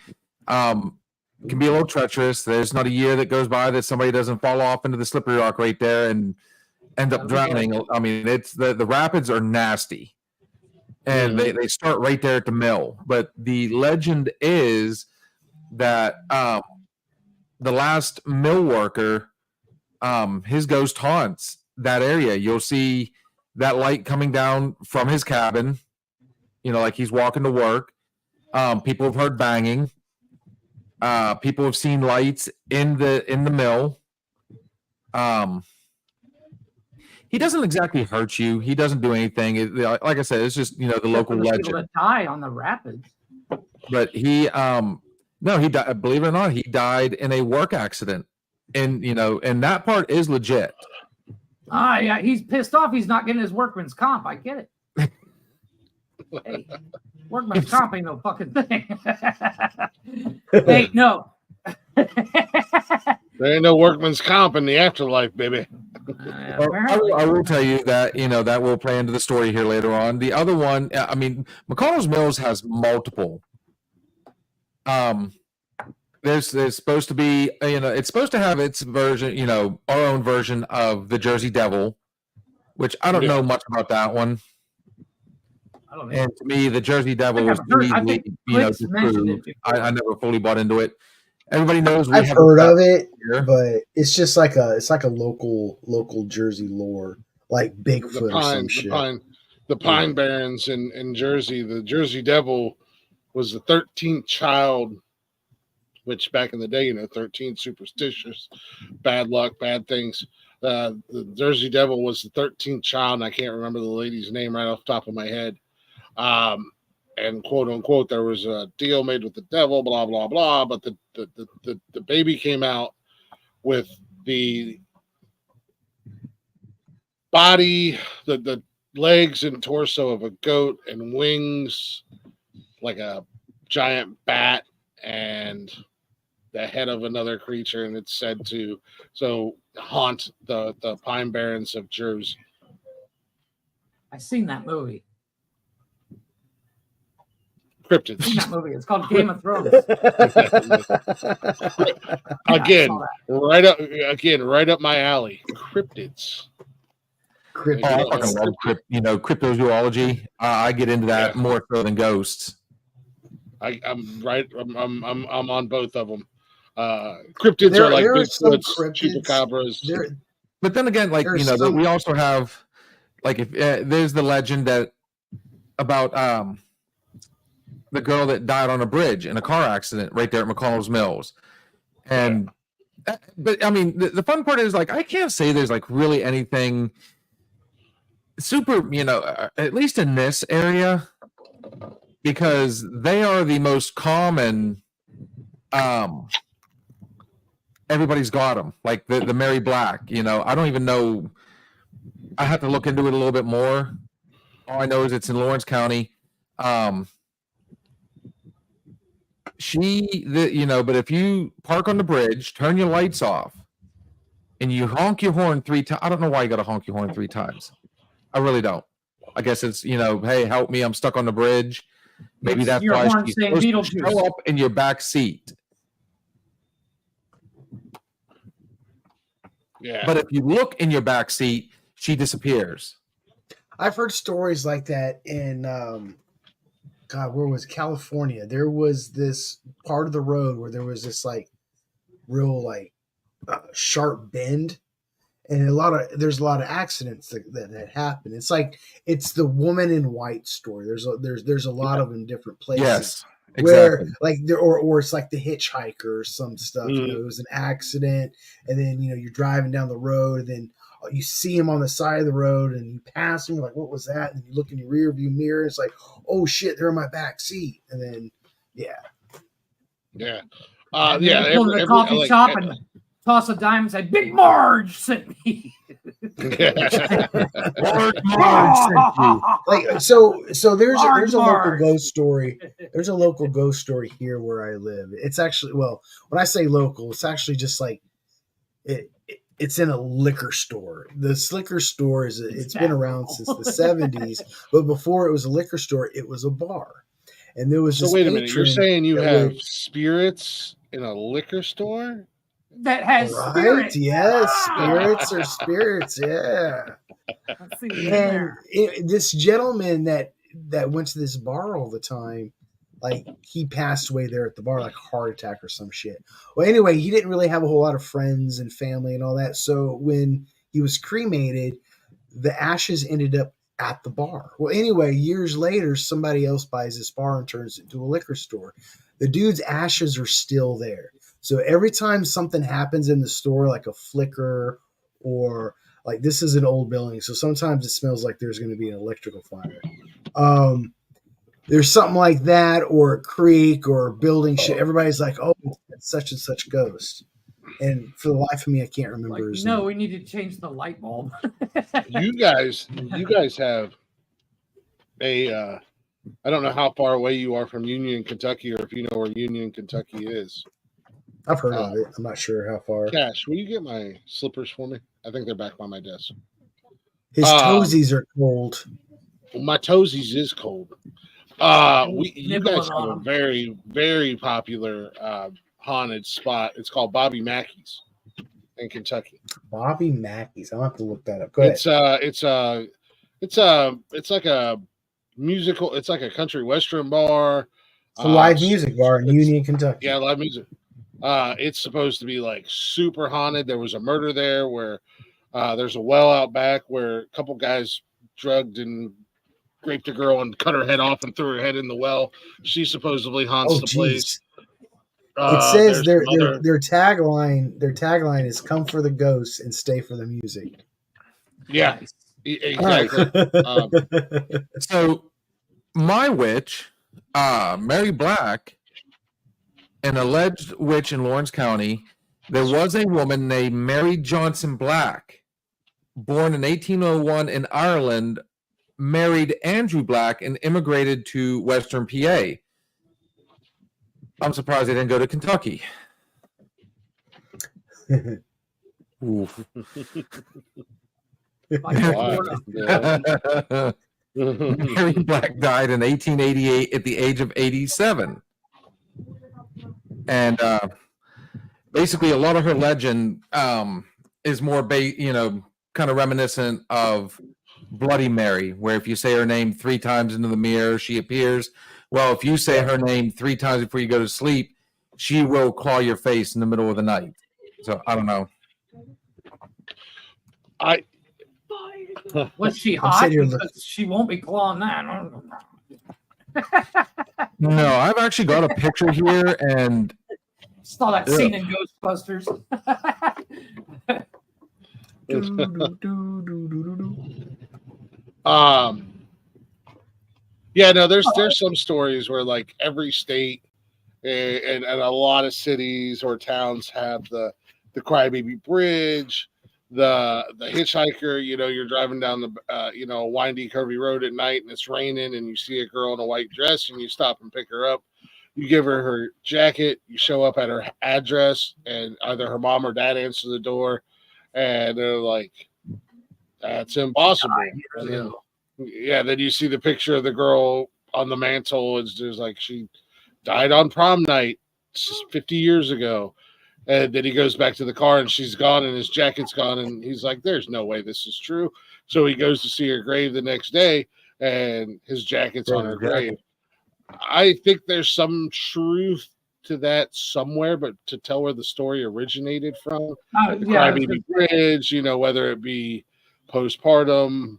Can be a little treacherous. There's not a year that goes by that somebody doesn't fall off into the slippery rock right there and end up drowning. I mean, it's the rapids are nasty, and they start right there at the mill. But the legend is that the last mill worker, his ghost haunts that area. You'll see that light coming down from his cabin, like he's walking to work. People have heard banging. People have seen lights in the mill. He doesn't exactly hurt you. He doesn't do anything. Like I said, it's just the local legend. People that die on the rapids. But he died. Believe it or not, he died in a work accident, and and that part is legit. Yeah, he's pissed off. He's not getting his workman's comp. I get it. Hey, workman's comp ain't no fucking thing. Hey, no. There ain't no workman's comp in the afterlife, baby. I will tell you that that will play into the story here later on. The other one, I mean, McConnell's Mills has multiple. There's supposed to be, it's supposed to have its version, our own version of the Jersey Devil, which I don't know much about that one. I don't know. And to me, the Jersey Devil was easily, I never fully bought into it. Everybody knows I've heard of it, but it's just like a local Jersey lore, like Bigfoot or some shit. The Pine Barrens in Jersey. The Jersey Devil was the 13th child, which back in the day, 13 superstitious, bad luck, bad things. The Jersey Devil was the 13th child, and I can't remember the lady's name right off the top of my head. And quote unquote, there was a deal made with the devil, blah blah blah. But the baby came out with the body, the legs and torso of a goat and wings like a giant bat and the head of another creature, and it's said to haunt the Pine Barrens of Jersey. I've seen that movie. Cryptids. I've seen that movie. It's called Game of Thrones. Right up my alley. Cryptids. I fucking love cryptozoology. I get into that more so than ghosts. I'm on both of them. Cryptids are like Bigfoots, chupacabras. But then again, we also have if there's the legend that about the girl that died on a bridge in a car accident right there at McConnell's Mills, and but I mean the fun part is I can't say there's really anything super at least in this area, because they are the most common. Everybody's got them, like the Mary Black. I don't even know. I have to look into it a little bit more. All I know is it's in Lawrence County. But if you park on the bridge, turn your lights off, and you honk your horn 3 times. I don't know why you got to honk your horn 3 times. I really don't. I guess it's, hey, help me, I'm stuck on the bridge. Maybe that's your why horn she's saying supposed to Beetlejuice. show up in your back seat. Yeah. But if you look in your back seat, she disappears. I've heard stories like that in where was it? California? There was this part of the road where there was this like real like sharp bend, and there's a lot of accidents that happen. It's the woman in white story. There's a lot of them in different places. Yes, where exactly. like there or it's like the hitchhiker or some stuff. Mhm. It was an accident, and then you're driving down the road, and then you see him on the side of the road, and you pass him. You're like, what was that? And you look in your rear view mirror. It's like, oh shit, they're in my back seat. And then Yeah. And Yeah. then you go to the coffee shop and toss a dime and say, Big Marge sent me. Like so there's a local Marge. ghost story. There's a local ghost story here where I live. It's actually, well, when I say local, it's actually just like it's in a liquor store. This liquor store it's been around since the 70s, but before it was a liquor store, it was a bar. And there was So this wait a minute, you're patron saying you that have would- spirits in a liquor store? That has right? spirit. Yes, Ah! spirits are spirits, yeah. Let's see what's in And there. this gentleman that went to this bar all the time, like he passed away there at the bar, like a heart attack or some shit. Well, anyway, he didn't really have a whole lot of friends and family and all that. So when he was cremated, the ashes ended up at the bar. Well, anyway, years later, somebody else buys this bar and turns it into a liquor store. The dude's ashes are still there. So every time something happens in the store, like a flicker or like this is an old building, so sometimes it smells like there's going to be an electrical fire. There's something like that, or a creak, or a building shit. Everybody's like, "Oh, it's such and such ghost," and for the life of me, I can't remember his name. We need to change the light bulb. You guys have a I don't know how far away you are from Union, Kentucky, or if you know where Union, Kentucky is. I've heard of it. I'm not sure how far. Cash, will you get my slippers for me? I think they're back by my desk. His toesies are cold. My toesies is cold. You Nibbling guys have on a them. very, very popular haunted spot. It's called Bobby Mackey's in Kentucky. Bobby Mackey's. I'll have to look that up. Go ahead. It's like a musical. It's like a country western bar. It's a live music bar in Union, Kentucky. Yeah, live music. It's supposed to be like super haunted. There was a murder there where there's a well out back where a couple guys drugged and raped a girl and cut her head off and threw her head in the well. She supposedly haunts the place. It says their tagline is "Come for the ghosts and stay for the music." Yeah, exactly. So my witch, Mary Black, an alleged witch in Lawrence County, there was a woman named Mary Johnson Black, born in 1801 in Ireland, married Andrew Black and immigrated to Western PA. I'm surprised they didn't go to Kentucky. Oof. Mary Black died in 1888 at the age of 87. And basically, a lot of her legend is more, kind of reminiscent of Bloody Mary, where if you say her name 3 times into the mirror, she appears. Well, if you say her name 3 times before you go to sleep, she will claw your face in the middle of the night. So I don't know. Was she hot? Because she won't be clawing that. No, I've actually got a picture here, and saw that scene in Ghostbusters. Yeah, no, there's some stories where like every state and a lot of cities or towns have the Crybaby Bridge, the hitchhiker. You're driving down the windy, curvy road at night and it's raining and you see a girl in a white dress and you stop and pick her up. You give her jacket, you show up at her address, and either her mom or dad answer the door, and they're like, "That's impossible." And then, then you see the picture of the girl on the mantle. It's just like she died on prom night 50 years ago. And then he goes back to the car and she's gone and his jacket's gone. And he's like, there's no way this is true. So he goes to see her grave the next day and his jacket's on her grave. I think there's some truth to that somewhere, but to tell where the story originated from, the Crybaby Bridge, whether it be postpartum,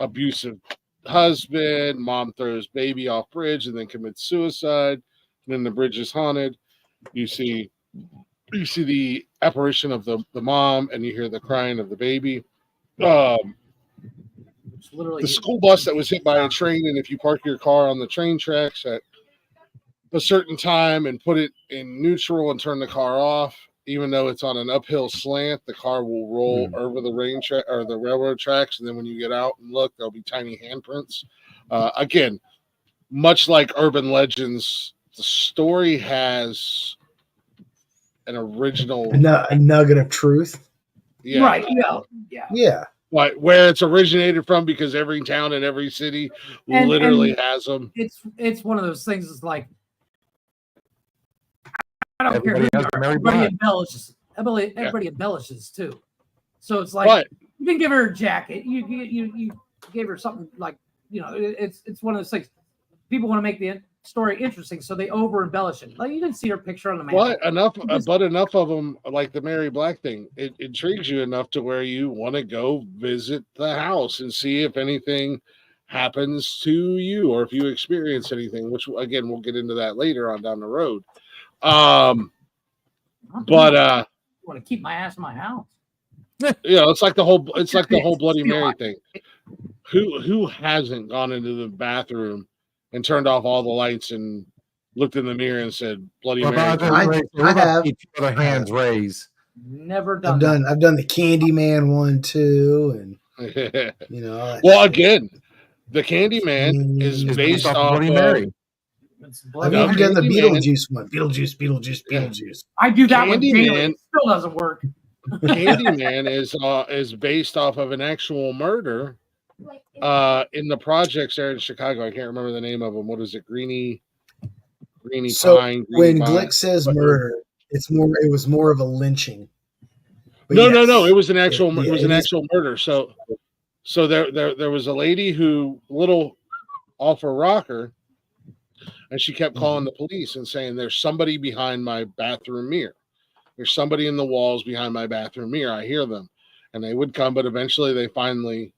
abusive husband, mom throws baby off bridge and then commits suicide, and then the bridge is haunted. You see the apparition of the mom, and you hear the crying of the baby. The school bus that was hit by a train, and if you park your car on the train tracks at a certain time and put it in neutral and turn the car off, even though it's on an uphill slant, the car will roll over the the railroad tracks, and then when you get out and look, there'll be tiny handprints. Again, much like urban legends, the story has an original a nugget of truth. Yeah. Right. Yeah. Like where it's originated from, because every town and every city literally has them. It's one of those things. It's like I don't care. Everybody embellishes. Everybody embellishes too. So it's like you didn't give her a jacket. You gave her something like it's one of those things. People want to make the story interesting, so they over embellish it. Like you didn't see her picture on the mantle. But enough of them, like the Mary Black thing, it intrigues you enough to where you want to go visit the house and see if anything happens to you or if you experience anything. Which again, we'll get into that later on down the road. I want to keep my ass in my house. It's like the whole Bloody Mary thing. Who hasn't gone into the bathroom and turned off all the lights and looked in the mirror and said Bloody Mary? I have. Each other hands raised. Never done. I've done the Candyman one too, and Well, again, the Candyman is based off Bloody Mary. I've even done the Beetlejuice one. Beetlejuice. I do that one daily. It still doesn't work. Candyman is based off of an actual murder in the projects there in Chicago. I can't remember the name of them. What is it? Greeny Pine. When Glick says murder, it was more of a lynching. But no. It was an actual murder. So there was a lady who little off her rocker, and she kept calling the police and saying, "There's somebody behind my bathroom mirror. There's somebody in the walls behind my bathroom mirror. I hear them." And they would come, but eventually they finally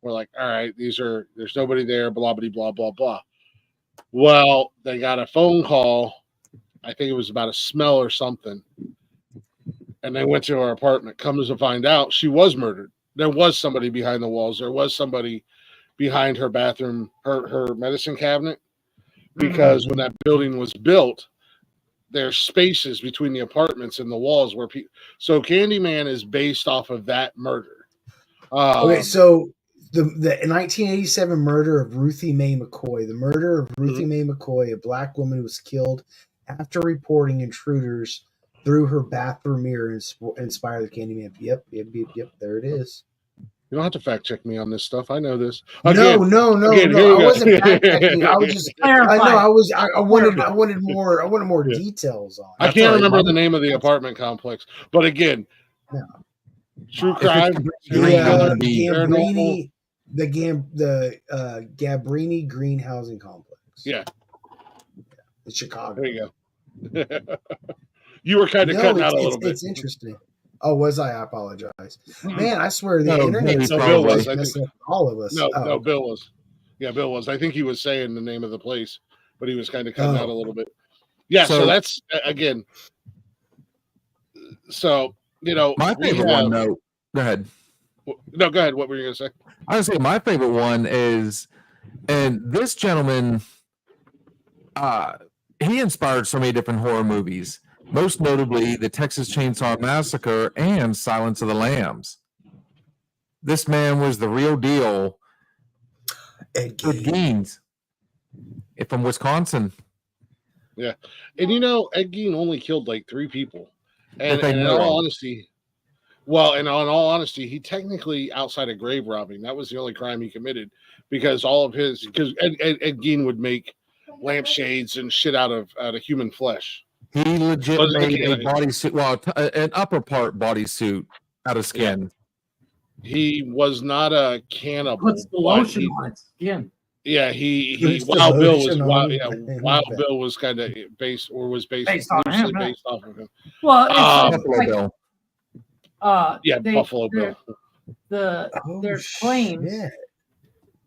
were like, all right, there's nobody there, blah, blah, blah, blah, blah. Well, they got a phone call. I think it was about a smell or something. And they went to her apartment. Comes to find out, she was murdered. There was somebody behind the walls. There was somebody behind her bathroom, her medicine cabinet. Because when that building was built, there's spaces between the apartments and the walls where people. So Candyman is based off of that murder. Okay, so the 1987 murder of Ruthie Mae McCoy. The murder of Ruthie Mae McCoy, a black woman who was killed after reporting intruders through her bathroom mirror, inspired the Candyman. Yep. There it is. You don't have to fact check me on this stuff. I know this. No. I wasn't fact checking. I was just. I wanted more details on it. I can't remember the name of the apartment complex, but again, true crime. The Gabrini Green Housing Complex. Yeah, in Chicago. There you go. You were kind of cutting out a little bit. It's interesting. Oh, was I? I apologize. Man, I swear the internet. Bill was. I think all of us. No, Bill was. Yeah, Bill was. I think he was saying the name of the place, but he was kind of cutting out a little bit. Yeah, so that's again. So my favorite one. No, go ahead. No, go ahead. What were you going to say? I was saying my favorite one is, and this gentleman, he inspired so many different horror movies. Most notably, the Texas Chainsaw Massacre and Silence of the Lambs. This man was the real deal. Ed Gein. from Wisconsin. Yeah, and you know, Ed Gein only killed like 3 people, and, That they and in know all of. honesty, well, and in all honesty, he technically outside of grave robbing, that was the only crime he committed because all of his because Ed Gein would make lampshades and shit out of human flesh. He legit Was- made okay, a bodysuit, well, an upper part bodysuit out of skin. He was not a cannibal. Puts the but lotion he- on its skin. Yeah, he Puts the Wild Bill was lotion Wild, on yeah, him. Wild Bill was kind of based Based on loosely him, yeah. based off of him. Well, it's Buffalo like, Bill. Yeah, they- Buffalo Bill. Oh, there's claims. shit.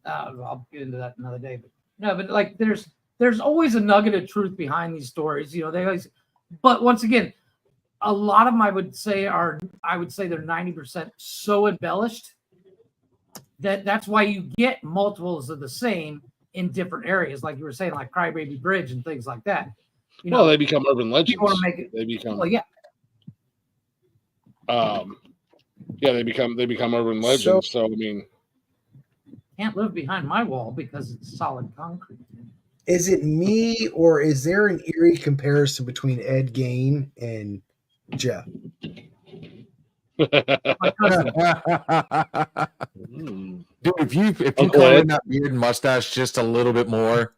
I'll get into that another day. But no, but like there's always a nugget of truth behind these stories. You know, they always. But once again, a lot of them I would say they're 90% so embellished that's why you get multiples of the same in different areas, like you were saying, like Crybaby Bridge and things like that. You know, Well, they become urban legends. people want to make it. They become Well, yeah, they become urban legends. So I mean, can't live behind my wall because it's solid concrete. Is it me, or is there an eerie comparison between Ed Gein and Jeff? My cousin, Dude, if you Uncle color Ed. in that beard and mustache just a little bit more,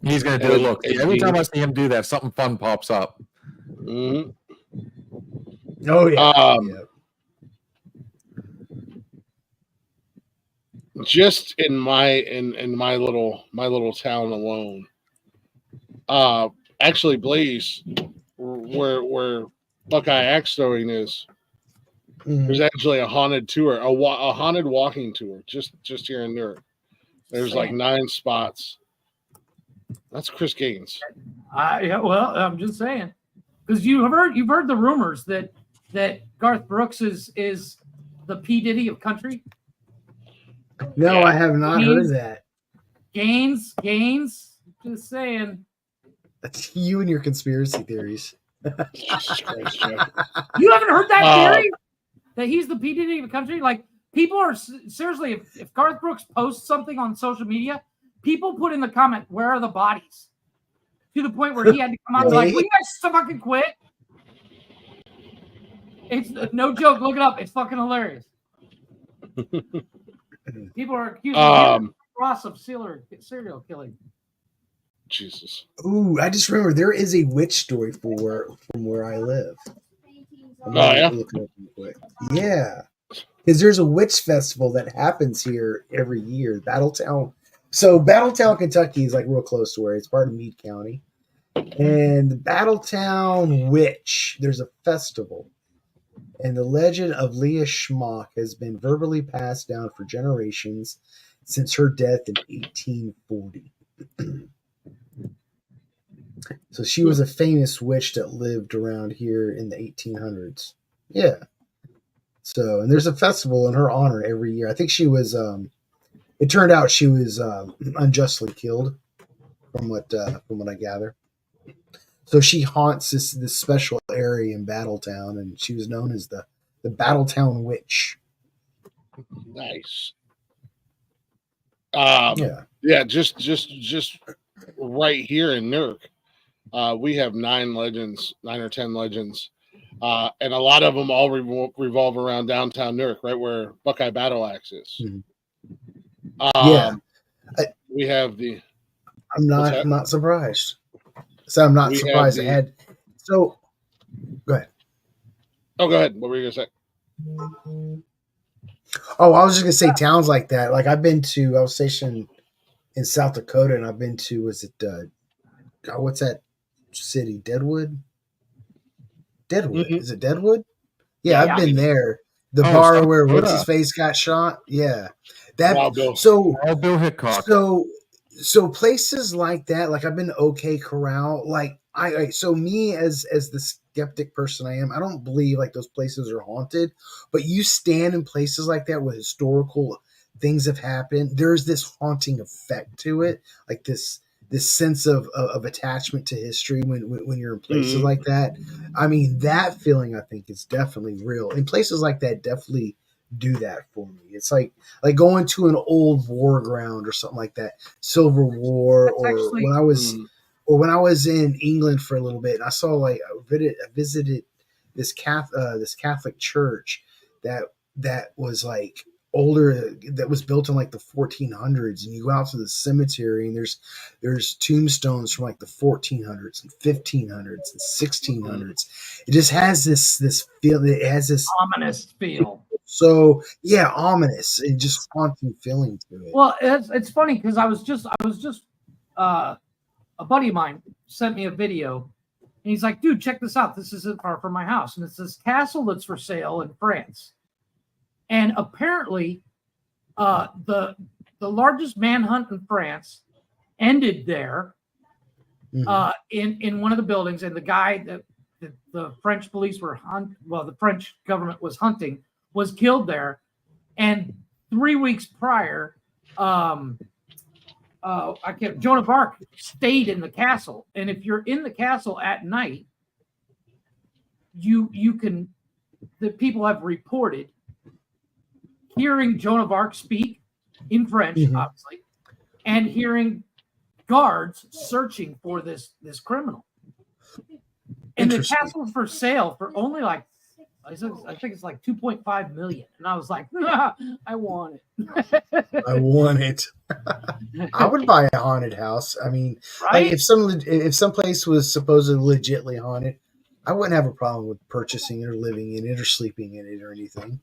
he's gonna do it. Look, every time I see him do that, something fun pops up. Mhm. Oh yeah. Um, Just in my little town alone, actually, Blaze, where Buckeye Axe Throwing is, Mhm. there's actually a haunted tour, a haunted walking tour, just here in Newark. There's like 9 spots. That's Chris Gaines. well, I'm just saying, because you've heard the rumors that Garth Brooks is the P. Diddy of country. No, Yeah. I have not heard that. Gaines. Just saying. That's you and your conspiracy theories. Jesus Christ, Jeff. You haven't heard that theory that he's the P. Diddy of the country? Like, people are seriously, if Garth Brooks posts something on social media, people put in the comment, "Where are the bodies?" To the point where he had to come out and be like, "Will you guys fucking quit?" It's no joke. Look it up. It's fucking hilarious. People are accusing Ross of serial killing. Jesus. Ooh, I just remember there is a witch story from where I live. Yeah? Look it up real quick. Yeah. Because there's a witch festival that happens here every year, Battletown. So Battletown, Kentucky is like real close to where it's part of Meade County. And the Battletown Witch, there's a festival. And the legend of Leah Schmock has been verbally passed down for generations since her death in 1840. So she was a famous witch that lived around here in the 1800s. Yeah. So, and there's a festival in her honor every year. I think she was, it turned out she was unjustly killed from what I gather. So she haunts this special area in Battletown, and she was known as the Battletown Witch. Nice. Yeah. Just right here in Newark, we have 9 or 10 legends, and a lot of them all revolve around downtown Newark, right where Buckeye Battle Axe is. Yeah. We have the. I'm not surprised. So I'm not We surprised. have I had. So, go ahead. Oh, go ahead. What were you gonna say? Oh, I was just gonna say towns like that. Like I was stationed in South Dakota, and I've been to, what's that city? Deadwood? Mhm. Is it Deadwood? Yeah, I've been there. The Oh, bar South where Dakota. what's his face got shot. Yeah, that. Wild Bill. So Bill Hickok. So places like that, like I've been to OK Corral. Like so me as the skeptic person I am, I don't believe like those places are haunted. But you stand in places like that where historical things have happened. There's this haunting effect to it, like this sense of attachment to history when you're in places like that. I mean, that feeling I think is definitely real. And places like that definitely do that for me. It's like going to an old war ground or something like that, Civil War, That's or actually- when I was in England for a little bit. And I saw I visited this Catholic church that was like older, that was built in like the 1400s, and you go out to the cemetery and there's tombstones from like the 1400s and 1500s and 1600s. It just has this feel. It has this ominous feel. So yeah, ominous and just haunting feeling to it. Well, it's funny because I was just a buddy of mine sent me a video, and he's like, "Dude, check this out. This isn't far from my house, and it's this castle that's for sale in France." And apparently, the largest manhunt in France ended there, in one of the buildings, and the guy that the French police the French government was hunting was killed there. And 3 weeks prior, Joan of Arc stayed in the castle, and if you're in the castle at night, the people have reported hearing Joan of Arc speak in French, obviously, and hearing guards searching for this criminal. And the castle's for sale for only like, I think it's like 2.5 million. And I was like, I want it. I want it. I would buy a haunted house. I mean, right? Like if some place was supposedly legitly haunted, I wouldn't have a problem with purchasing it or living in it or sleeping in it or anything.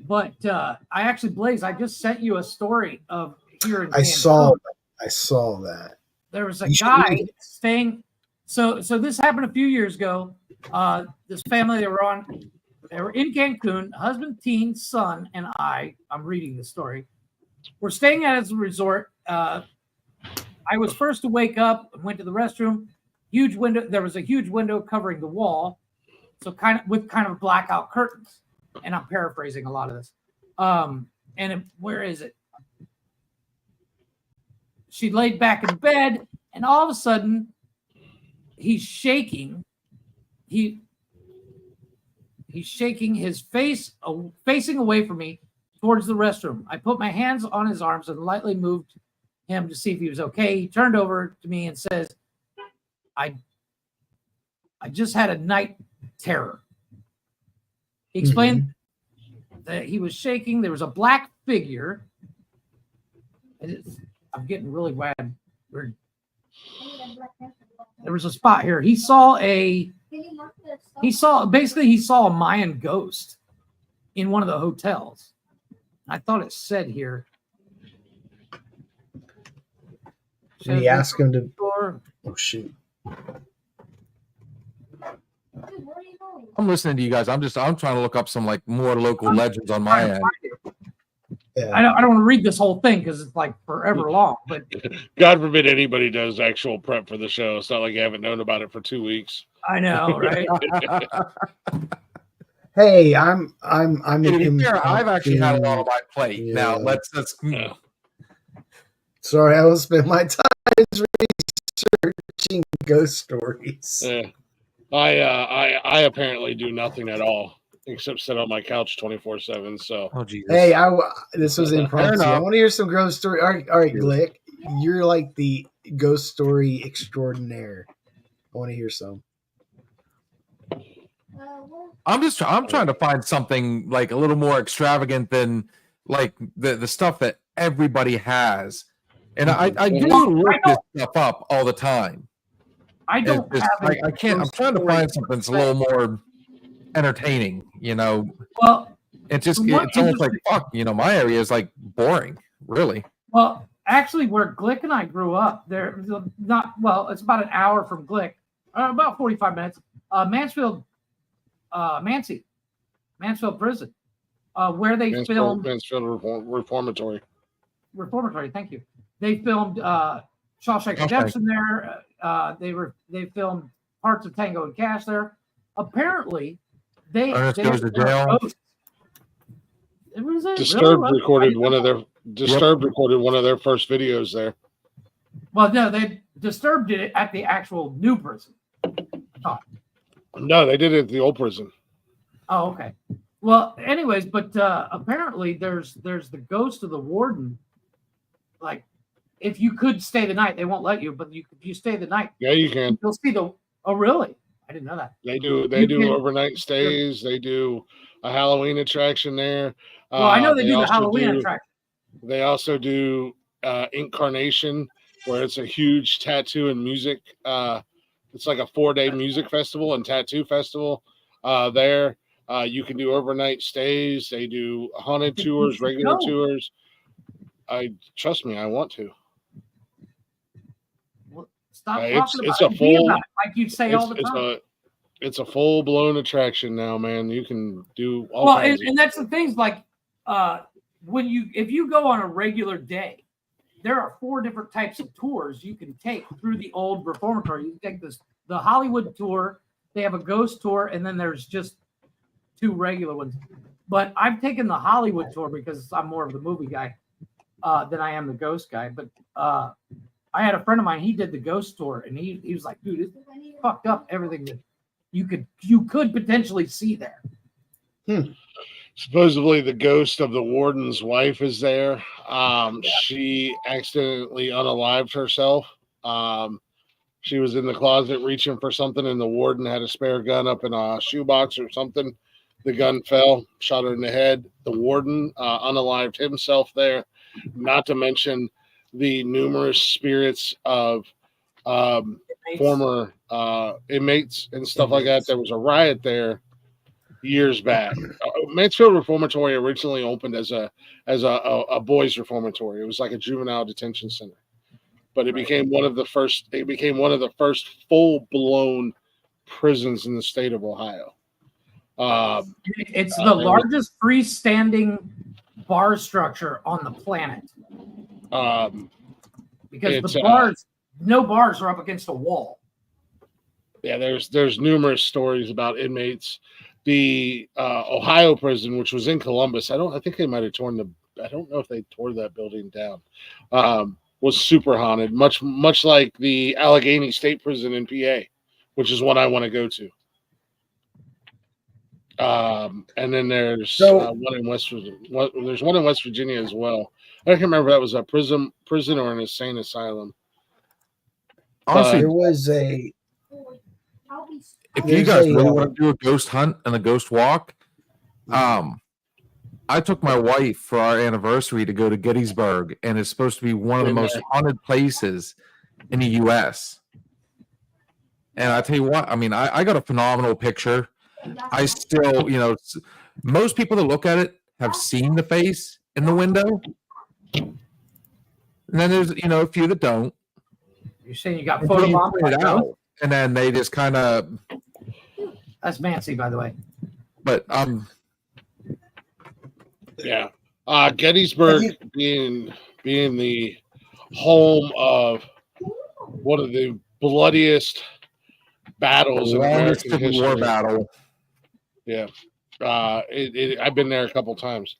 But I actually, Blaze, I just sent you a story of here in Cancun. I saw that. There was a guy staying. So this happened a few years ago. This family, they were in Cancun, husband, teen, son, and I'm reading the story. We're staying at his resort. I was first to wake up, went to the restroom. Huge window. There was a huge window covering the wall, so kind of blackout curtains. And I'm paraphrasing a lot of this. Where is it? She laid back in bed, and all of a sudden, he's shaking. He's shaking, his face facing away from me towards the restroom. I put my hands on his arms and lightly moved him to see if he was okay. He turned over to me and says, I just had a night terror. He explained that he was shaking. There was a black figure. I'm getting really bad. There was a spot here. He saw a Mayan ghost in one of the hotels. I thought it said here. Did he ask him to? Oh shoot! I'm listening to you guys. I'm trying to look up some like more local legends on my end. Yeah. I don't want to read this whole thing because it's like forever long. But God forbid anybody does actual prep for the show. It's not like you haven't known about it for 2 weeks. I know, right? Hey, I've actually had a lot on my plate. Yeah. Now let's. Sorry, I will spend my time researching ghost stories. Yeah. I apparently do nothing at all except sit on my couch 24/7. So, Jesus. Hey, this was impromptu. I want to hear some ghost story. All right, Glick, you're like the ghost story extraordinaire. I want to hear some. I'm trying to find something like a little more extravagant than like the stuff that everybody has, and I do look this stuff up all the time. I don't. I can't. I'm trying to find something that's a little more entertaining. Well, it's almost like fuck. My area is like boring, really. Well, actually, where Glick and I grew up, it's about an hour from Glick, about 45 minutes. Mansfield Prison, where they filmed Mansfield Reformatory. Thank you. They filmed Shawshank Redemption there. They filmed parts of Tango and Cash there. Apparently, Ernest Goes to Jail. Disturbed recorded one of their first videos there. Well, no, they Disturbed it at the actual new prison. No, they did it at the old prison. Oh, okay. Well, anyways, but apparently there's the ghost of the warden. Like, if you could stay the night, they won't let you. But if you stay the night, Yeah, you can. you'll see the. Oh, really? I didn't know that. They do You can- overnight stays. They do a Halloween attraction there. Well, I know they do the also Halloween attraction. They also do Incarnation, where it's a huge tattoo and music. It's like a 4-day music festival and tattoo festival there. You can do overnight stays. They do haunted tours, regular tours. Trust me, I want to. Well, stop It's talking a about it. Be full about it, like you say all the time. It's a full blown attraction now, man. You can do all Well, kinds and that's the things like if you go on a regular day, there are 4 different types of tours you can take through the old reformatory. You can take the Hollywood tour, they have a ghost tour, and then there's just 2 regular ones. But I've taken the Hollywood tour because I'm more of the movie guy than I am the ghost guy. But I had a friend of mine, he did the ghost tour, and he was like, dude, it's fucked up everything that you could potentially see there. Supposedly the ghost of the warden's wife is there. She accidentally unalived herself. She was in the closet reaching for something, and the warden had a spare gun up in a shoebox or something. The gun fell, shot her in the head. The warden unalived himself there. Not to mention the numerous spirits of former inmates and stuff like that. There was a riot there years back. Mansfield Reformatory originally opened as a boys' reformatory. It was like a juvenile detention center, but it became one of the first. It became one of the first full-blown prisons in the state of Ohio. It's the largest freestanding bar structure on the planet. Because the bars, no bars are up against a wall. Yeah, there's numerous stories about inmates. The Ohio prison, which was in Columbus, I think they might have I don't know if they tore that building down. Was super haunted, much like the Allegheny State Prison in PA, which is one I want to go to. And then there's one in West Virginia. There's one in West Virginia as well. I can't remember if that was a prison or an insane asylum. Honestly, there was a. If you guys really want to do a ghost hunt and a ghost walk, I took my wife for our anniversary to go to Gettysburg, and it's supposed to be one of the most haunted places in the U.S. And I tell you what, I mean, I got a phenomenal picture. I still, most people that look at it have seen the face in the window. And then there's, a few that don't. You're saying you got photobombed it out, and then they just kind of. That's Mancy, by the way. But yeah, Gettysburg being the home of one of the bloodiest battles in American history. War battle. Yeah, I've been there a couple times.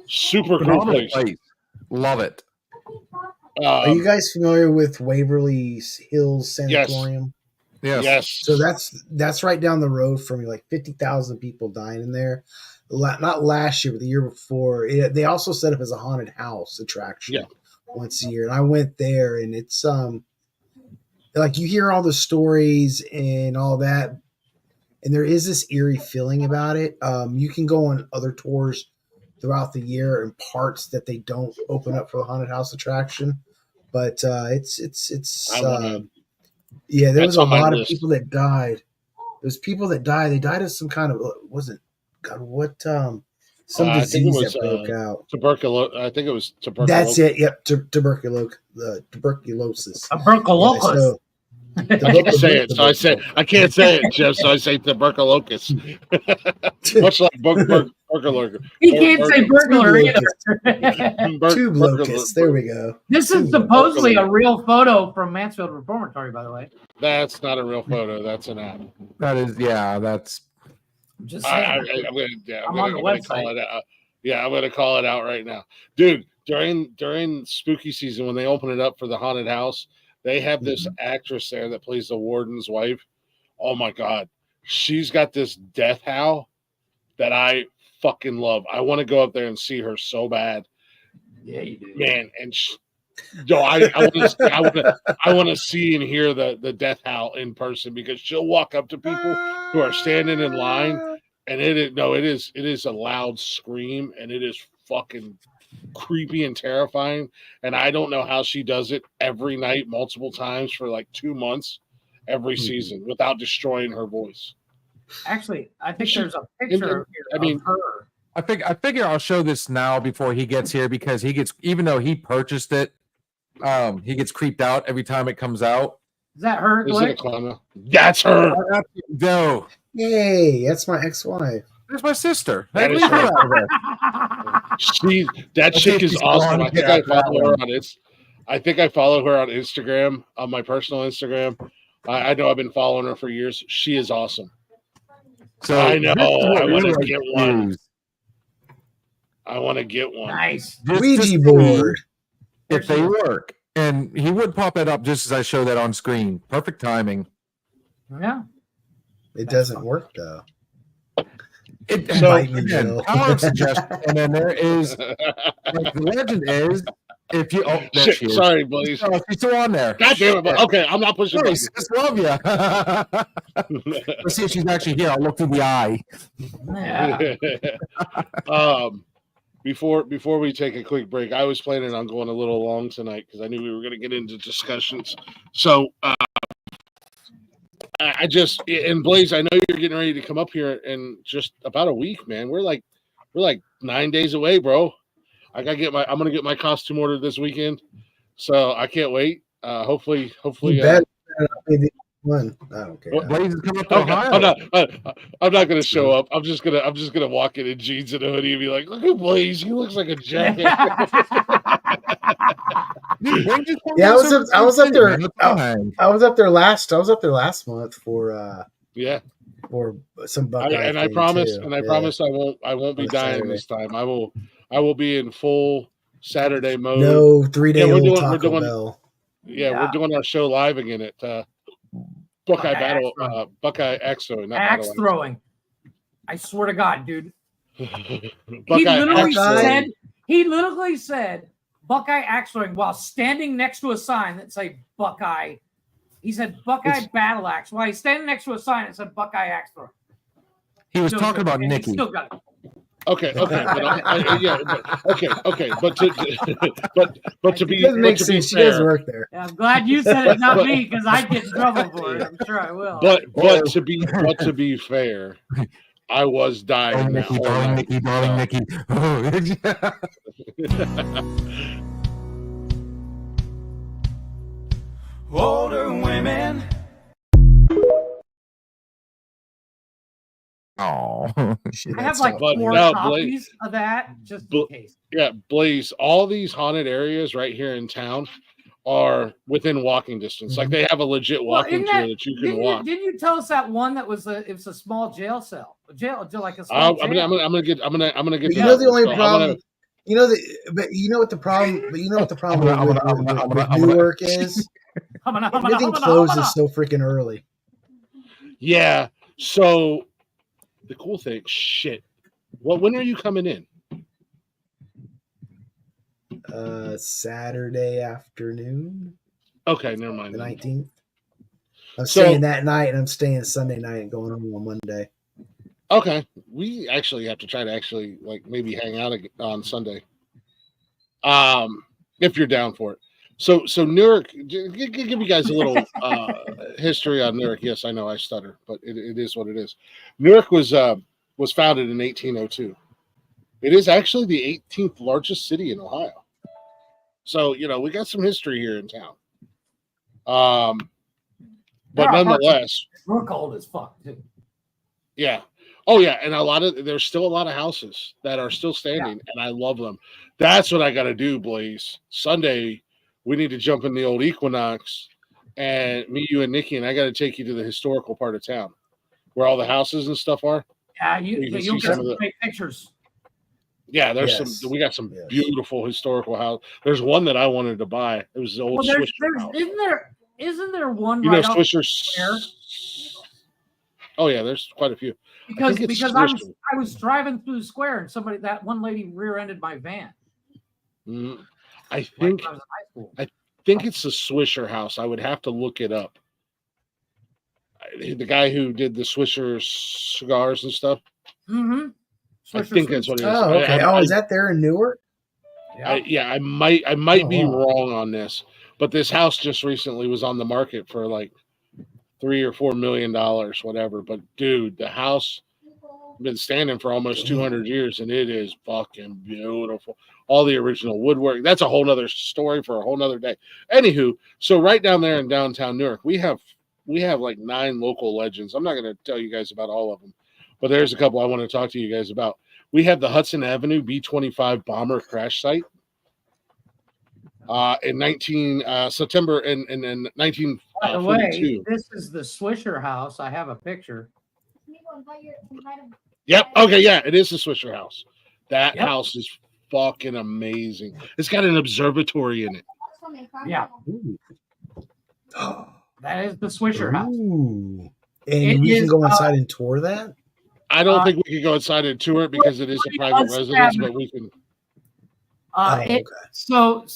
Super cool place. Love it. Are you guys familiar with Waverly Hills Sanatorium? Yes. So that's right down the road from me. Like 50,000 people dying in there. Not last year, but the year before. They also set up as a haunted house attraction once a year, and I went there, and it's like you hear all the stories and all that, and there is this eerie feeling about it. You can go on other tours throughout the year and parts that they don't open up for the haunted house attraction, but there was a lot of people that died. There's people that died. They died of some kind of some disease that broke out. I think it was tuberculosis. That's it. Yep, tuberculosis. Tuberculosis. Tuberculosis. I can't say it, so I can't say it, Jeff. So I say tuberculosis. Much like burglar. He can't say burglar either. Tube locust. There we go. This is supposedly a real photo from Mansfield Reformatory, by the way. That's not a real photo. That's an app. That is, that's. Just saying. I'm on the website. Call it out. Yeah, I'm going to call it out right now, dude. During spooky season, when they open it up for the haunted house, they have this actress there that plays the warden's wife. Oh my God. She's got this death howl that I fucking love. I want to go up there and see her so bad. Yeah, you do, man. And I want to see and hear the death howl in person, because she'll walk up to people who are standing in line, and it is a loud scream, and it is fucking creepy and terrifying. And I don't know how she does it every night, multiple times for like 2 months, every season, without destroying her voice. Actually, I think there's a picture of her. I figure I'll show this now before he gets here, because even though he purchased it, he gets creeped out every time it comes out. Is that her? Is it a clown? That's her. No. Hey, that's my ex-wife. That's my sister. That is her. That chick is awesome. I think I follow her on Instagram, on my personal Instagram. I know I've been following her for years. She is awesome. So I know. I want to get one. I want to get one. Nice. Ouija board. If they work. And he would pop it up just as I show that on screen. Perfect timing. Yeah. It doesn't work though. Again, power of suggestion. And then there is, like, the legend is, if you shit, sorry, buddy. She's still on there. God damn it. Okay, I'm not pushing. I just love you. Let's see if she's actually here. I'll look through the eye. Yeah. Before we take a quick break, I was planning on going a little long tonight because I knew we were going to get into discussions. So I just, and Blaze, I know you're getting ready to come up here in just about a week, man. We're like 9 days away, bro. I'm gonna get my costume ordered this weekend, so I can't wait. Hopefully. One. I don't care. Blaze is coming up to Ohio. I'm not gonna show up. I'm just gonna walk in jeans and a hoodie and be like, "Look at Blaze. He looks like a jacket." Yeah, I was up there. I was up there last month for some Buckeye. I promise I won't be dying Saturday. This time. I will be in full Saturday mode. No 3-day-old Taco Bell. Yeah, we're doing our show live again at Buckeye Battle, Buckeye Axe Throwing. Axe Throwing. I swear to God, dude. He literally said Buckeye Axe Throwing while standing next to a sign that said Buckeye. He said Buckeye Battle Axe while he's standing next to a sign that said Buckeye Axe Throwing. He was talking about Nikki. Still got it. Okay, but to be she does work there. Yeah, I'm glad you said it, not me, because I'd get in trouble for it. I'm sure I will. But to be fair, I was dying. Darling Nikki. Older women. Oh, I have like 4 copies of that just in case. Yeah, Blaze, all these haunted areas right here in town are within walking distance. Like they have a legit walking tour that you can walk. Didn't you tell us that one that was it was a small jail cell? Like a small jail. I'm gonna get. You know the only problem. You know what the problem with Newark is. Everything closes so freaking early. Yeah. So the cool thing, shit. When are you coming in? Saturday afternoon. Okay, never mind. The 19th. I'm staying that night, and I'm staying Sunday night and going home on Monday. Okay, we actually have to try to like maybe hang out on Sunday. If you're down for it. So Newark, give you guys a little history on Newark. Yes, I know I stutter, but it is what it is. Newark was founded in 1802. It is actually the 18th largest city in Ohio. So, we got some history here in town. But nonetheless, we're cold as fuck too. Yeah. Oh yeah, and there's still a lot of houses that are still standing, and I love them. That's what I got to do, Blaze. Sunday, we need to jump in the old Equinox and meet you and Nikki, and I got to take you to the historical part of town where all the houses and stuff are. Yeah, you'll get some great pictures. Yeah, we got some beautiful historical house. There's one that I wanted to buy. It was the old Swisher house. Isn't there one Swisher? Oh yeah, there's quite a few. because it's I was driving through the square and that one lady rear-ended my van. I think I was in high school. I think it's the Swisher House. I would have to look it up. The guy who did the Swisher cigars and stuff. Mm-hmm. I think that's what it is. Oh, okay. Is that there in Newark? I might be wrong on this, but this house just recently was on the market for like $3 or $4 million, whatever. But dude, the house been standing for almost 200 years, and it is fucking beautiful. All the original woodwork. That's a whole nother story for a whole nother day. Anywho, so right down there in downtown Newark, we have like 9 local legends. I'm not going to tell you guys about all of them, but there's a couple I want to talk to you guys about. We have the Hudson Avenue B-25 bomber crash site in September in 1942. By the way, this is the Swisher House. I have a picture. Yep. Okay. Yeah, it is the Swisher House. That house is fucking amazing. It's got an observatory in it. Yeah. That is the Swisher House. And we can go inside and tour that? I don't think we can go inside and tour it because it is a private residence, but we can. Okay. So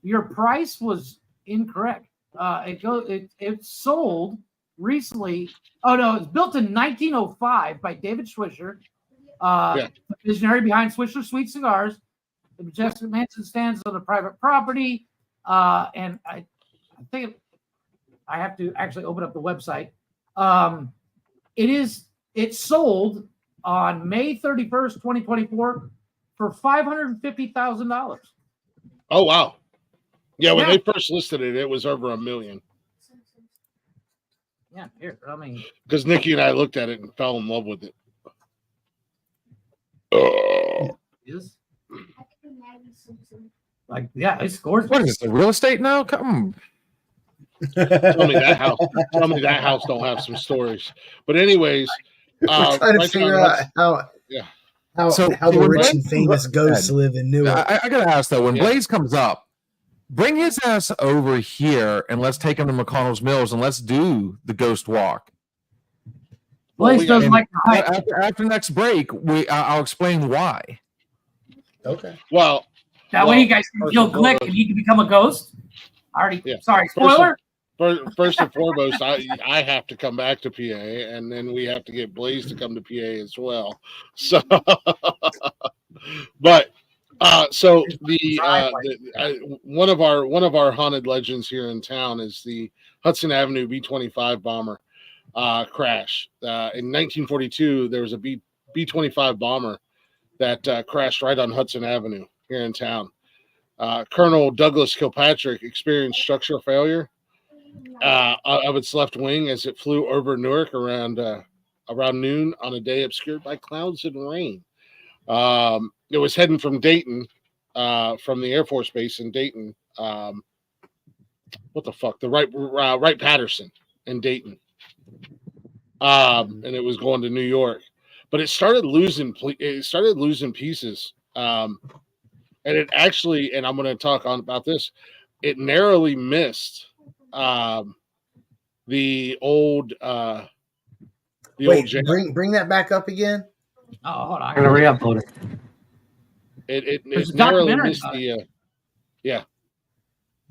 your price was incorrect. It sold recently. Oh no, it was built in 1905 by David Swisher, the visionary behind Swisher Sweet Cigars. The majestic mansion stands on the private property, and I think I have to actually open up the website. It sold on May 31st, 2024 for $550,000. Oh, wow. Yeah, when they first listed it, it was over $1 million. Yeah, here, I mean. Because Nikki and I looked at it and fell in love with it. Yes. Like, yeah, it's gorgeous. What is this, real estate now? Come. Tell me that house don't have some stories. But anyways, we're trying to figure out how the rich and famous ghosts live in Newark. I gotta ask though, when Blaze comes up, bring his ass over here and let's take him to McConnell's Mills and let's do the ghost walk. Blaze doesn't like the hype. After next break, I'll explain why. Okay. Well, that way you guys can kill Glick and he can become a ghost. Sorry, spoiler. First and foremost, I have to come back to PA, and then we have to get Blaze to come to PA as well. So, but so one of our haunted legends here in town is the Hudson Avenue B-25 bomber crash. In 1942, there was a B-25 bomber that crashed right on Hudson Avenue here in town. Colonel Douglas Kilpatrick experienced structural failure of its left wing as it flew over Newark around noon on a day obscured by clouds and rain. It was heading from Dayton, from the Air Force Base in Dayton. The Wright-Patterson in Dayton, and it was going to New York, but it started losing pieces. And it actually, and I'm going to talk about this, it narrowly missed the old old jail. Bring that back up again. Oh, hold on, I'm going to re-upload it. It narrowly missed the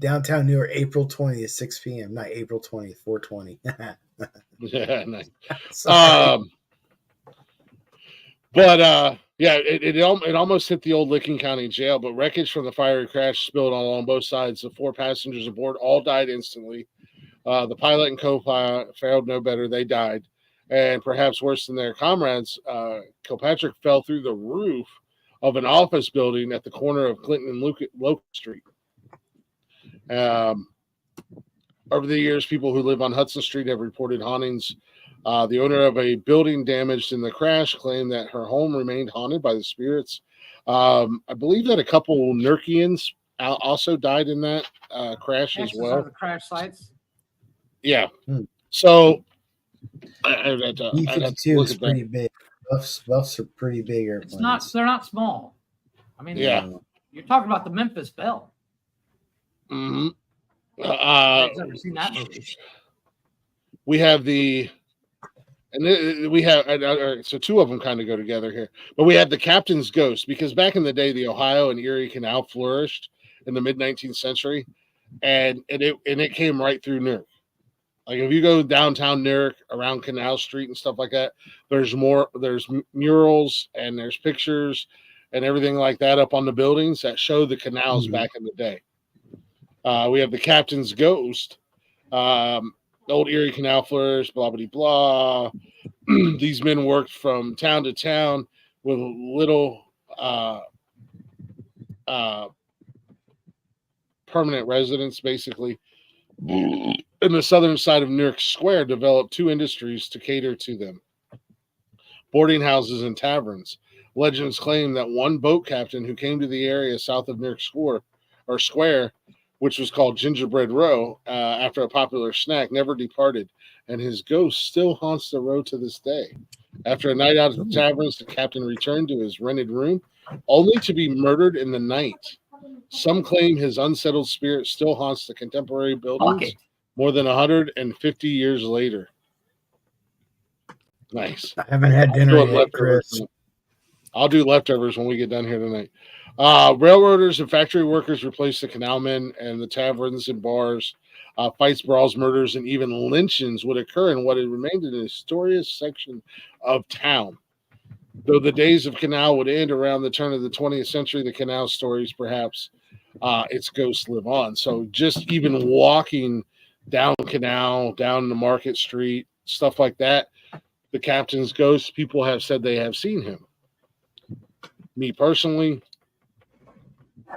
downtown Newark, April 20th, 6 p.m. Not April 20th, 420. Yeah, nice. But it almost hit the old Licking County Jail, but wreckage from the fiery crash spilled along both sides. The 4 passengers aboard all died instantly. The pilot and co-pilot fared no better. They died. And perhaps worse than their comrades, Kilpatrick fell through the roof of an office building at the corner of Clinton and Locust Street. Over the years, people who live on Hudson Street have reported hauntings. The owner of a building damaged in the crash claimed that her home remained haunted by the spirits. I believe that a couple Nurkians also died in that crash as well. The crash sites. Yeah. So B-52 is pretty big. Buffs are pretty big airplanes. They're not small. I mean, you're talking about the Memphis Belle. Mm-hmm. I've never seen that movie. We have the And we have so two of them kind of go together here. But we had the captain's ghost because back in the day, the Ohio and Erie Canal flourished in the mid 19th century, and it came right through Newark. Like if you go downtown Newark around Canal Street and stuff like that, there's murals and there's pictures and everything like that up on the buildings that show the canals back in the day. We have the captain's ghost. Old Erie Canal flourished, blah, blah, blah. These men worked from town to town with little permanent residents, basically. In the southern side of Newark Square, developed two industries to cater to them: boarding houses and taverns. Legends claim that one boat captain who came to the area south of Newark Square, which was called Gingerbread Row, after a popular snack, never departed, and his ghost still haunts the row to this day. After a night out at the taverns, the captain returned to his rented room, only to be murdered in the night. Some claim his unsettled spirit still haunts the contemporary buildings more than 150 years later. Nice. I haven't had dinner yet, Chris. I'll do leftovers when we get done here tonight. Railroaders and factory workers replaced the canalmen, and the taverns and bars. Fights, brawls, murders, and even lynchings would occur in what had remained an historic section of town. Though the days of canal would end around the turn of the 20th century, the canal stories, perhaps, its ghosts live on. So just even walking down canal, down the Market Street, stuff like that, the captain's ghost, people have said they have seen him. Me personally,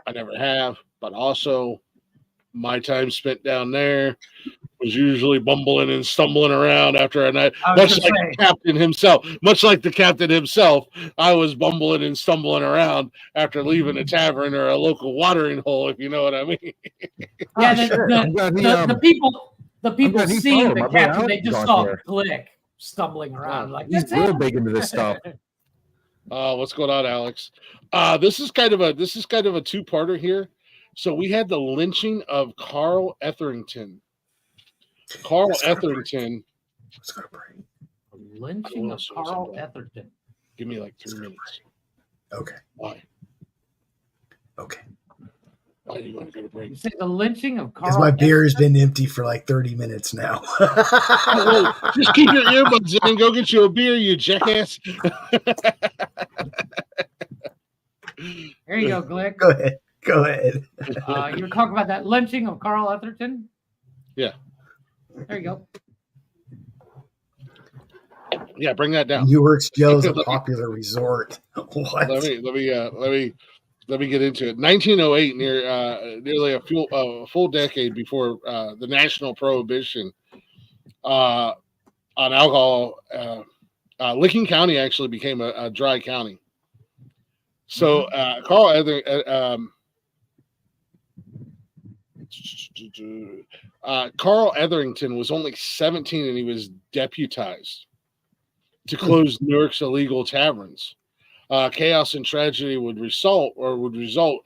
I never have, but also my time spent down there was usually bumbling and stumbling around after a night, much like the captain himself. I was bumbling and stumbling around after leaving a tavern or a local watering hole, if you know what I mean. Yeah, the people seeing the captain, they just saw him click, stumbling around. Like, he's real big into this stuff. What's going on, Alex? This is kind of a two-parter here. So we had the lynching of Carl Etherington. Carl Etherington. Lynching of Carl Etherington. Give me like 3 minutes. Okay. Why? Okay. Why do you want to go to break? You say the lynching of Carl? Because my beer has been empty for like 30 minutes now. Just keep your earbuds in and go get you a beer, you jackass. There you go, Glick. Go ahead. You were talking about that lynching of Carl Etherington? Yeah. There you go. Yeah, bring that down. Newark's jail is a popular resort. What? Let me get into it. 1908, nearly a full decade before the national prohibition on alcohol, Licking County actually became a dry county. So Carl Etherington was only 17, and he was deputized to close Newark's illegal taverns. Chaos and tragedy would result.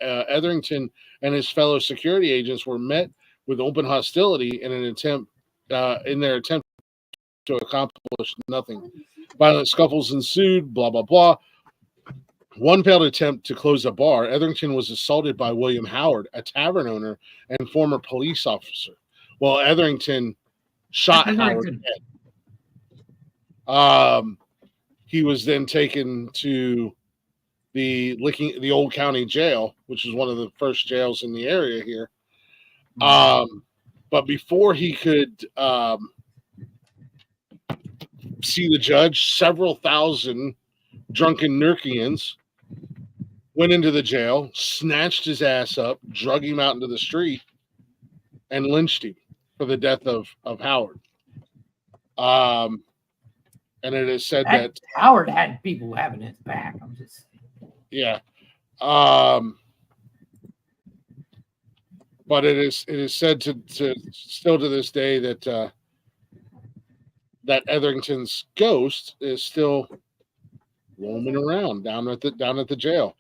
Etherington and his fellow security agents were met with open hostility in their attempt to accomplish nothing. Violent scuffles ensued. Blah blah blah. One failed attempt to close a bar. Etherington was assaulted by William Howard, a tavern owner and former police officer. Well, Etherington shot Howard dead. He was then taken to the old county jail, which is one of the first jails in the area here. But before he could see the judge, several thousand drunken Newarkians went into the jail, snatched his ass up, drug him out into the street, and lynched him for the death of Howard. And it is said that Howard had people having his back. I'm just saying. Yeah. But it is said to still to this day that that Etherington's ghost is still roaming around down at the jail.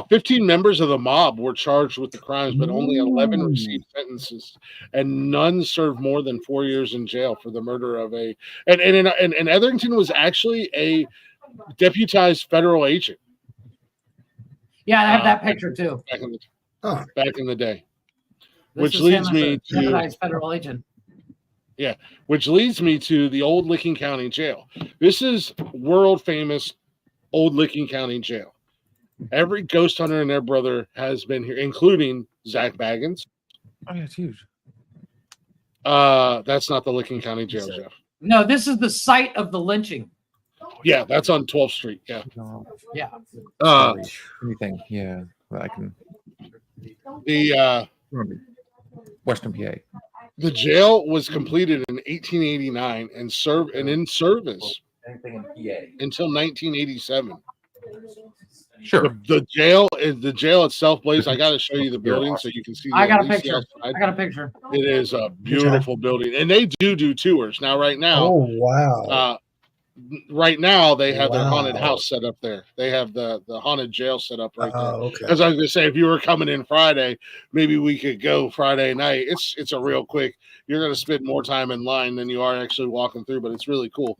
15 members of the mob were charged with the crimes, but only 11 received sentences, and none served more than 4 years in jail for the murder of a. And Etherington was actually a deputized federal agent. Yeah, I have that picture too. Back in the day. Which leads me to deputized federal agent. Yeah, which leads me to the old Licking County Jail. This is world famous old Licking County Jail. Every ghost hunter and their brother has been here, including Zach Baggins. Oh, yeah, it's huge. That's not the Licking County Jail, Jeff. No, this is the site of the lynching. Yeah, that's on 12th Street. Yeah. Yeah. Anything? Yeah, I can. The Western PA. The jail was completed in 1889 and served and in service until 1987. Sure. The jail itself, Blaze. I got to show you the building so you can see. I got a picture. It is a beautiful building, and they do tours now. Right now. Oh wow. Right now they have their haunted house set up there. They have the haunted jail set up right there. Okay. As I was gonna say, if you were coming in Friday, maybe we could go Friday night. It's a real quick. You're gonna spend more time in line than you are actually walking through, but it's really cool.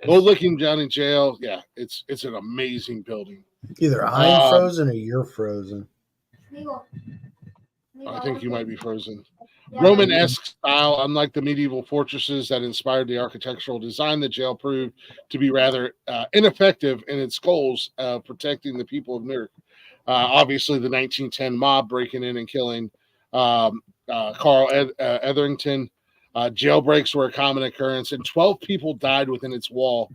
Old Licking County Jail, yeah, it's an amazing building. Either I'm frozen or you're frozen. I think you might be frozen. Roman-esque style, unlike the medieval fortresses that inspired the architectural design, the jail proved to be rather ineffective in its goals of protecting the people of Newark. Obviously, the 1910 mob breaking in and killing Carl Etherington. Jailbreaks were a common occurrence, and 12 people died within its wall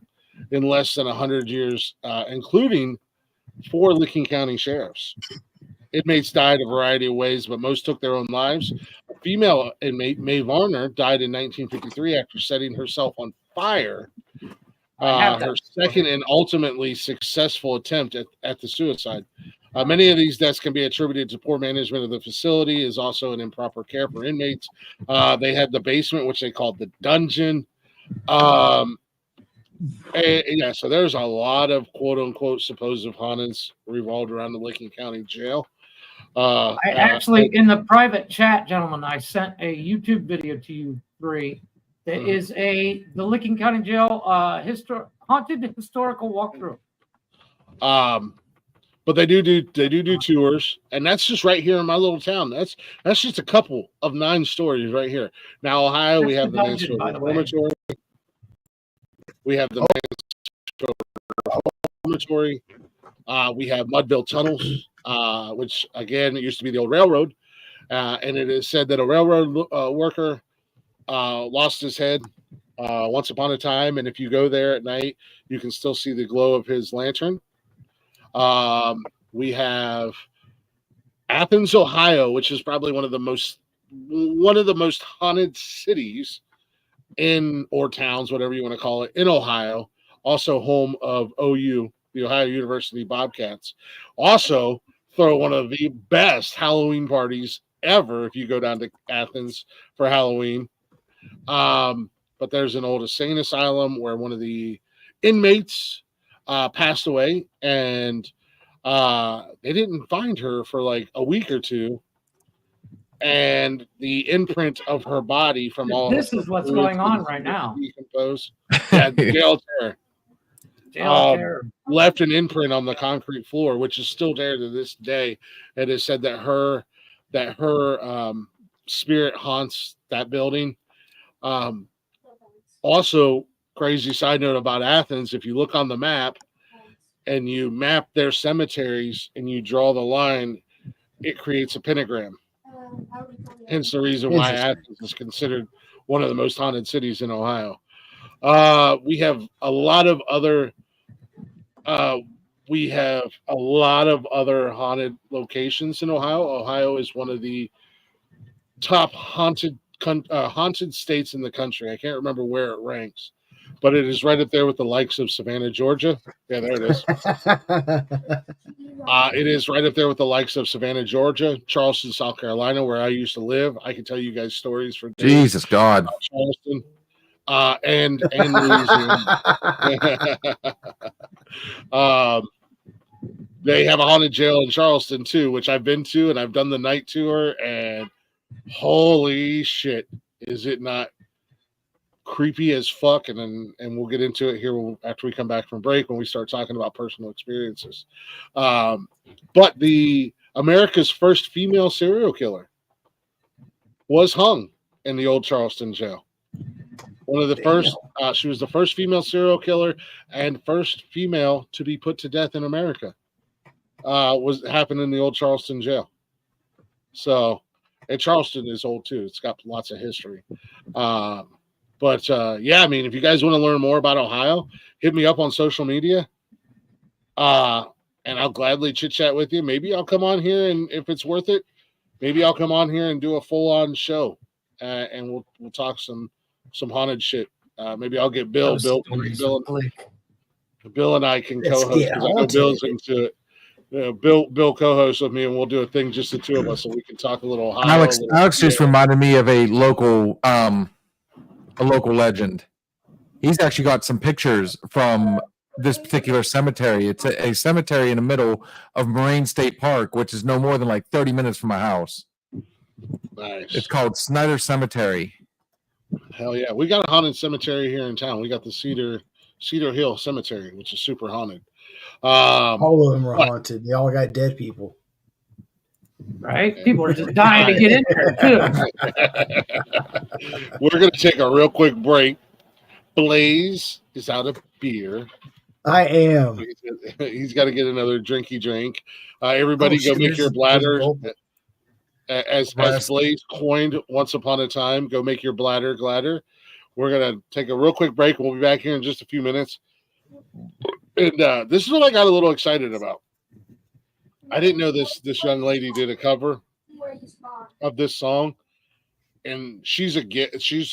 in less than 100 years, including 4 Licking County sheriffs. Inmates died a variety of ways, but most took their own lives. A female inmate, Mae Varner, died in 1953 after setting herself on fire. Her second and ultimately successful attempt at the suicide. Many of these deaths can be attributed to poor management of the facility, is also an improper care for inmates. They had the basement, which they called the dungeon. Yeah, so there's a lot of quote-unquote supposed hauntings revolved around the Licking County Jail. I actually, in the private chat, gentlemen, I sent a YouTube video to you three. That is the Licking County Jail haunted historical walkthrough. But they do tours, and that's just right here in my little town. That's just a couple of 9 stories right here. Now, Ohio, we have the Mansfield Reformatory. We have the Mansfield Reformatory. We have Mudville Tunnels, which again it used to be the old railroad, and it is said that a railroad worker lost his head once upon a time, and if you go there at night, you can still see the glow of his lantern. We have Athens, Ohio, which is probably one of the most haunted cities or towns, whatever you want to call it, in Ohio. Also home of OU, the Ohio University Bobcats. Also throw one of the best Halloween parties ever if you go down to Athens for Halloween. But there's an old insane asylum where one of the inmates passed away, and they didn't find her for like a week or two, and the imprint of her body from all this is what's going on right now. Decompose. Yeah, jail terror. Left an imprint on the concrete floor, which is still there to this day. It is said that her spirit haunts that building. Also, crazy side note about Athens, if you look on the map and you map their cemeteries and you draw the line, it creates a pentagram. Hence the reason why Athens is considered one of the most haunted cities in Ohio. We have a lot of other haunted locations in Ohio. Ohio is one of the top haunted states in the country. I can't remember where it ranks, but it is right up there with the likes of Savannah, Georgia. Yeah, there it is. It is right up there with the likes of Savannah, Georgia, Charleston, South Carolina, where I used to live. I can tell you guys stories for days. Jesus God. Charleston, and Louisiana. They have a haunted jail in Charleston too, which I've been to, and I've done the night tour, and holy shit, is it not creepy as fuck? And we'll get into it here after we come back from break when we start talking about personal experiences. But the America's first female serial killer was hung in the old Charleston jail. One of the first, she was the first female serial killer and first female to be put to death in America. Was happened in the old Charleston jail. So, and Charleston is old too. It's got lots of history. But yeah, I mean, if you guys want to learn more about Ohio, hit me up on social media. And I'll gladly chit chat with you. Maybe I'll come on here, and if it's worth it, maybe I'll come on here and do a full on show, and we'll talk some haunted shit. Maybe I'll get Bill. Bill and I can co-host because I know Bill's into it. Bill co-hosts with me, and we'll do a thing just the two of us, so we can talk a little. Ohio, Alex just reminded me of a local legend. He's actually got some pictures from this particular cemetery. It's a cemetery in the middle of Moraine State Park, which is no more than like 30 minutes from my house. Nice. It's called Snyder Cemetery. Hell yeah. We got a haunted cemetery here in town. We got the Cedar Hill Cemetery, which is super haunted. All of them are haunted. They all got dead people. Right? People are just dying to get in there, too. We're going to take a real quick break. Blaze is out of beer. I am. He's got to get another drinky drink. Everybody go make your bladder. As Blaze coined once upon a time, go make your bladder gladder. We're going to take a real quick break. We'll be back here in just a few minutes. And this is what I got a little excited about. I didn't know this young lady did a cover of this song, and she's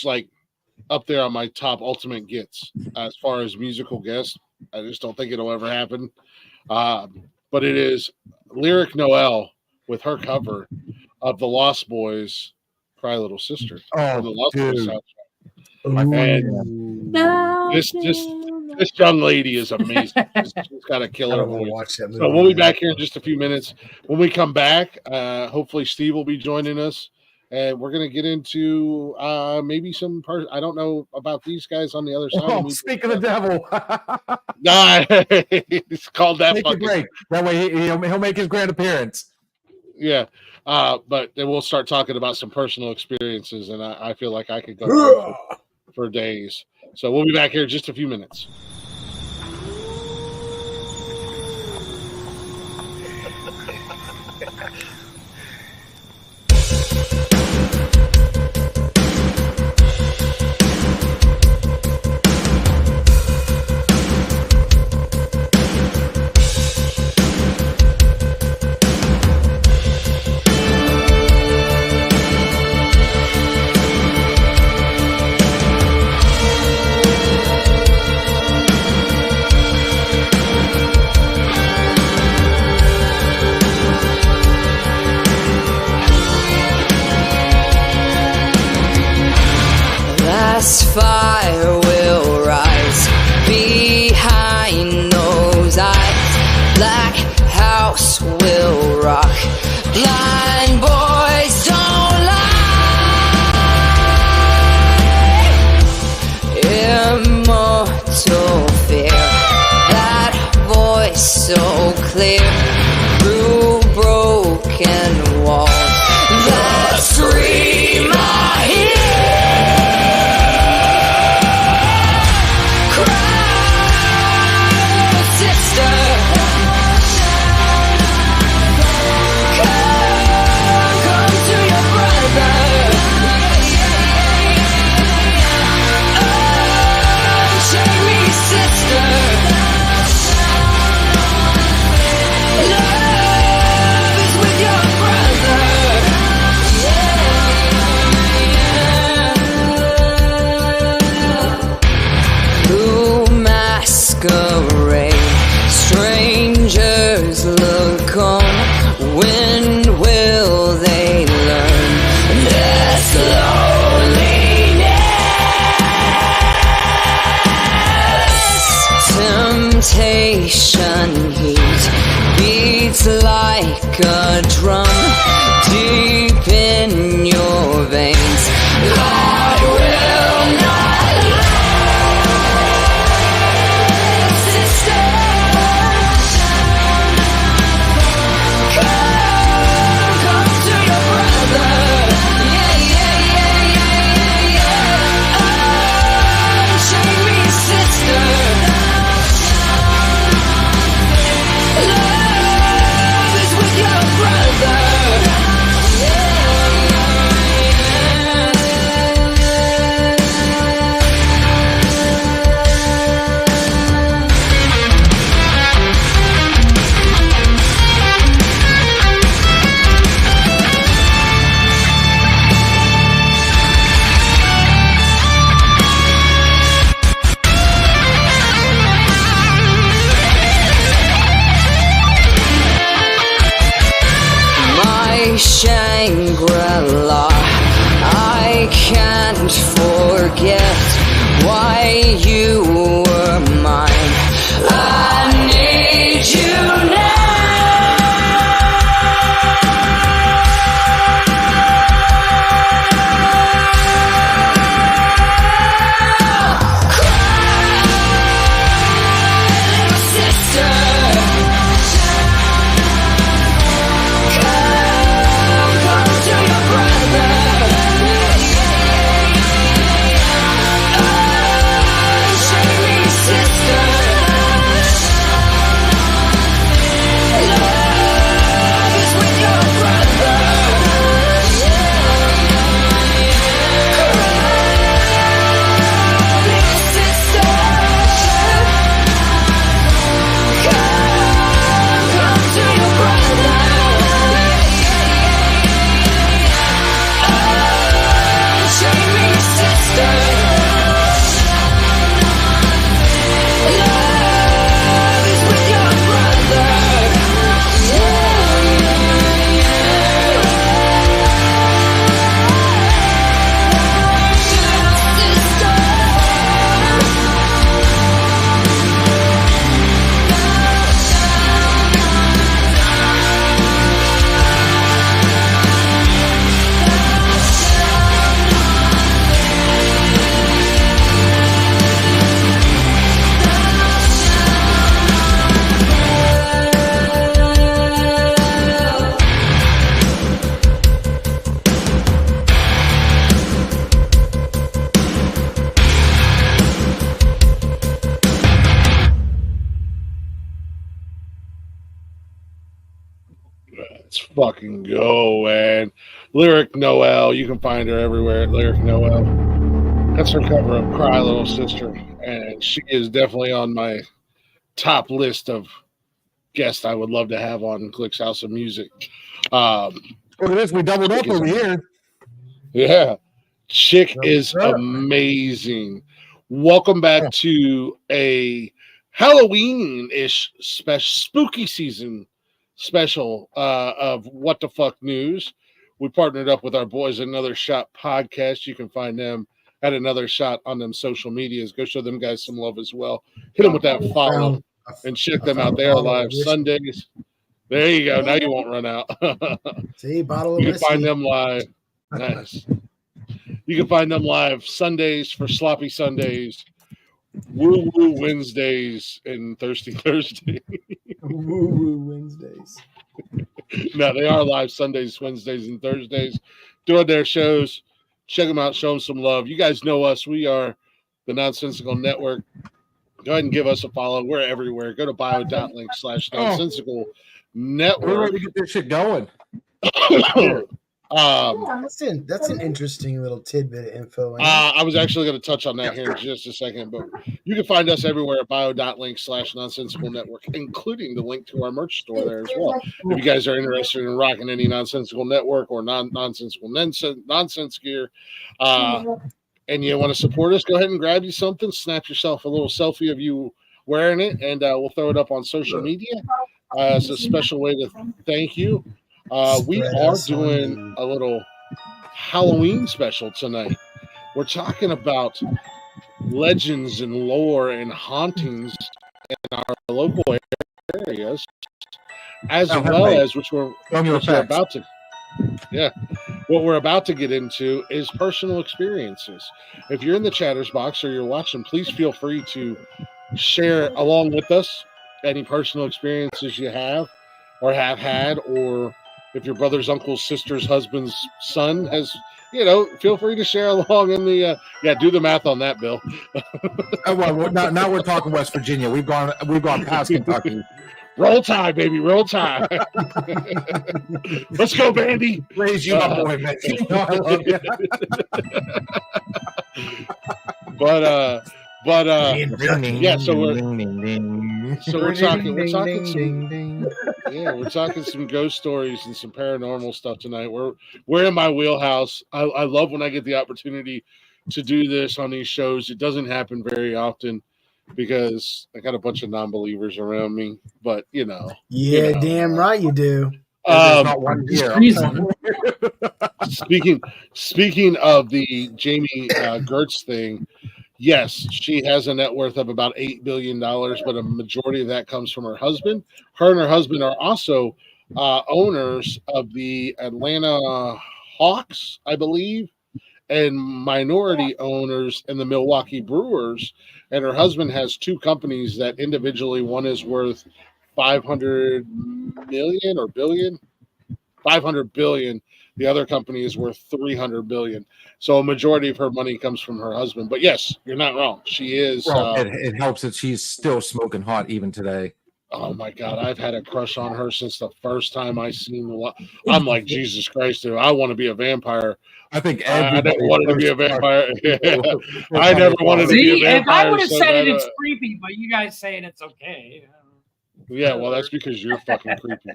like up there on my top ultimate gets as far as musical guests. I just don't think it'll ever happen. But it is Lyric Noel with her cover of the Lost Boys' "Cry Little Sister." Oh, the Lost dude. Boys and this young lady is amazing. She's got a killer voice. So we'll be back here in just a few minutes. When we come back, hopefully Steve will be joining us, and we're going to get into maybe some part. I don't know about these guys on the other side. Oh, speak of the devil. Nah, it's called that. Take a break. That way he'll make his grand appearance. Yeah. But then we'll start talking about some personal experiences, and I feel like I could go for days. So we'll be back here in just a few minutes. Fire will rise behind those eyes. Black house will rock. Blind boys don't lie. Immortal fear. That voice so clear through broken walls. That scream I hear. Strangers look on. When will they learn this loneliness? Temptation heat. like a drum deep in your veins. I will not let sister come to your brother. Yeah, yeah, yeah, yeah, yeah, yeah. Unchain me, sister. Love is with your brother. My Shangri-La, I can't forget why you were mine. I need you now. Cry, sister. Come to your brother. Unchain me, sister. Love is with your brother. Cry, sister. Come to your brother. Unchain me, sister. Love is with your brother. Let's fucking go, man. Lyric Noel. You can find her everywhere at Lyric Noel. That's her cover of Cry Little Sister. And she is definitely on my top list of guests I would love to have on Click's House of Music. Look at this. We doubled up over here. Yeah. Chick Yes, is sir. amazing. Welcome back to a Halloween-ish spooky season special of What the Fuck News. We partnered up with our boys at Another Shot podcast. You can find them at Another Shot on them social medias. Go show them guys some love as well. Hit them with that follow and check them out. They are live Sundays. There you go. Now you won't run out. See, bottle of You can whiskey. find them live. Nice. You can find them live Sundays for Sloppy Sundays, Woo Woo Wednesdays, and Thirsty Thursday. Woo Woo Wednesdays. No, they are live Sundays, Wednesdays, and Thursdays doing their shows. Check them out. Show them some love. You guys know us. We are the Nonsensical Network. Go ahead and give us a follow. We're everywhere. Go to bio.link/nonsensical network. We're ready to get this shit going. That's an interesting little tidbit of info. I was actually going to touch on that here in just a second, but you can find us everywhere at bio.link/nonsensical network, including the link to our merch store there as well. If you guys are interested in rocking any Nonsensical Network or nonsensical nonsense gear, and you want to support us, go ahead and grab you something, snap yourself a little selfie of you wearing it, and we'll throw it up on social media. It's a special way to thank you. We are doing a little Halloween special tonight. We're talking about legends and lore and hauntings in our local areas. as Oh, well hey. as which we're about to. Yeah. What we're about to get into is personal experiences. If you're in the chatters box or you're watching, please feel free to share along with us any personal experiences you have or have had, or if your brother's uncle's sister's husband's son has, feel free to share along in the do the math on that, Bill. Well, now we're talking West Virginia. We've gone past Kentucky. Roll Tide, baby, roll Tide. Let's go, Bandy. Raise you up, boy, man. I love you. But yeah, so we're talking some ghost stories and some paranormal stuff tonight. We're in my wheelhouse. I love when I get the opportunity to do this on these shows. It doesn't happen very often because I got a bunch of non-believers around me, but damn right you do. Not one here. Speaking of the Jamie Gertz thing, yes, she has a net worth of about $8 billion, but a majority of that comes from her husband. Her and her husband are also owners of the Atlanta Hawks, I believe, and minority owners in the Milwaukee Brewers. And her husband has two companies that individually, one is worth 500 million or billion, 500 billion. The other company is worth 300 billion. So a majority of her money comes from her husband. But yes, you're not wrong. She is. Well, it helps that she's still smoking hot even today. Oh my God, I've had a crush on her since the first time I seen the. I'm like, Jesus Christ, dude, I want to be a vampire. I think I never wanted to be a vampire. I never wanted to be a vampire. If I would have said it's creepy, but you guys saying it's okay. Yeah, well, that's because you're fucking creepy.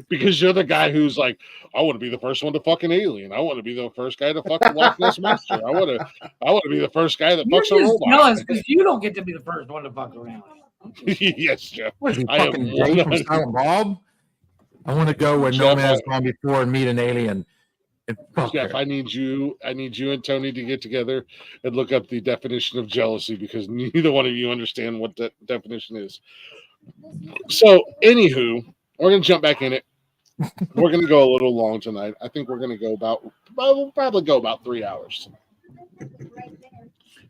Because you're the guy who's like, I want to be the first one to fuck an alien. I want to be the first guy to fuck a Loch Ness monster. I want to be the first guy that fucks a robot. You're jealous because you don't get to be the first one to fuck around. Yes, Jeff. What is he, fucking Dave from Silent Bob? I want to go where no man has gone before and meet an alien. Jeff, I need you and Tony to get together and look up the definition of jealousy, because neither one of you understand what that definition is. So, anywho, we're going to jump back in it. We're going to go a little long tonight. I think we're going to go we'll probably go about 3 hours.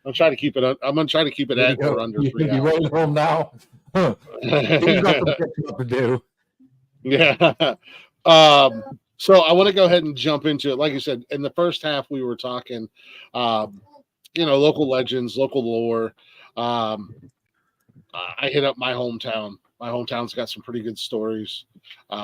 I'm trying to keep it. I'm going to try to keep it at or under 3 hours. You rolling home now? Huh. You got some catching up to do. Yeah. So I want to go ahead and jump into it. Like I said, in the first half, we were talking, local legends, local lore. I hit up my hometown. My hometown's got some pretty good stories.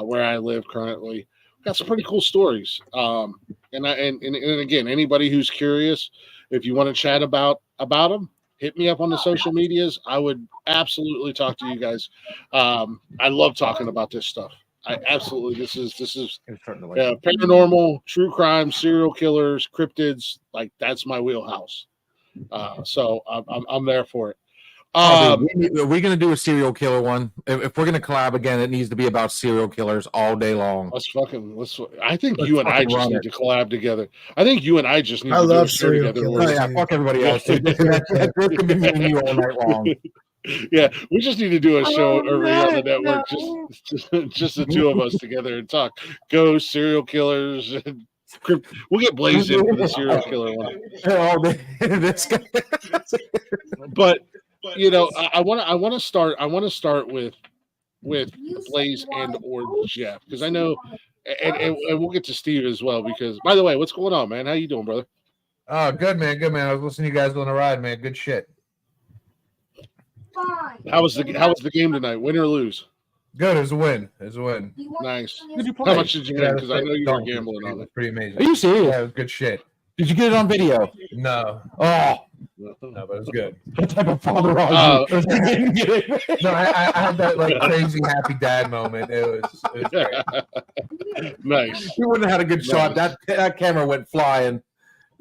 Where I live currently, got some pretty cool stories. And again, anybody who's curious, if you want to chat about them, hit me up on the social medias. I would absolutely talk to you guys. I love talking about this stuff. I absolutely. This is paranormal, true crime, serial killers, cryptids. Like, that's my wheelhouse. So I'm there for it. Are we going to do a serial killer one? If we're going to collab again, it needs to be about serial killers all day long. I think you and I just need to collab together. I think you and I just need to do a show together. Oh, yeah, fuck everybody else. This could be me and you all night long. Yeah, we just need to do a show every other network, just the two of us together and talk ghosts, serial killers. We'll get Blaze in for the serial killer one. This guy. But I want to start with Blaze and or Jeff, because I know, and we'll get to Steve as well. Because, by the way, what's going on, man? How you doing, brother? Oh, good, man. Good, man. I was listening to you guys on the ride, man. Good shit. How was the game tonight? Win or lose? Good. It was a win. Nice. Did you play? How much did you win? Because I know you were gambling on it. Pretty amazing. Are you serious? Yeah, it was good shit. Did you get it on video? No. Oh. No, but it was good. What type of father are you? No, I had that like crazy happy dad moment. It was great. Nice. We wouldn't have had a good shot. That camera went flying.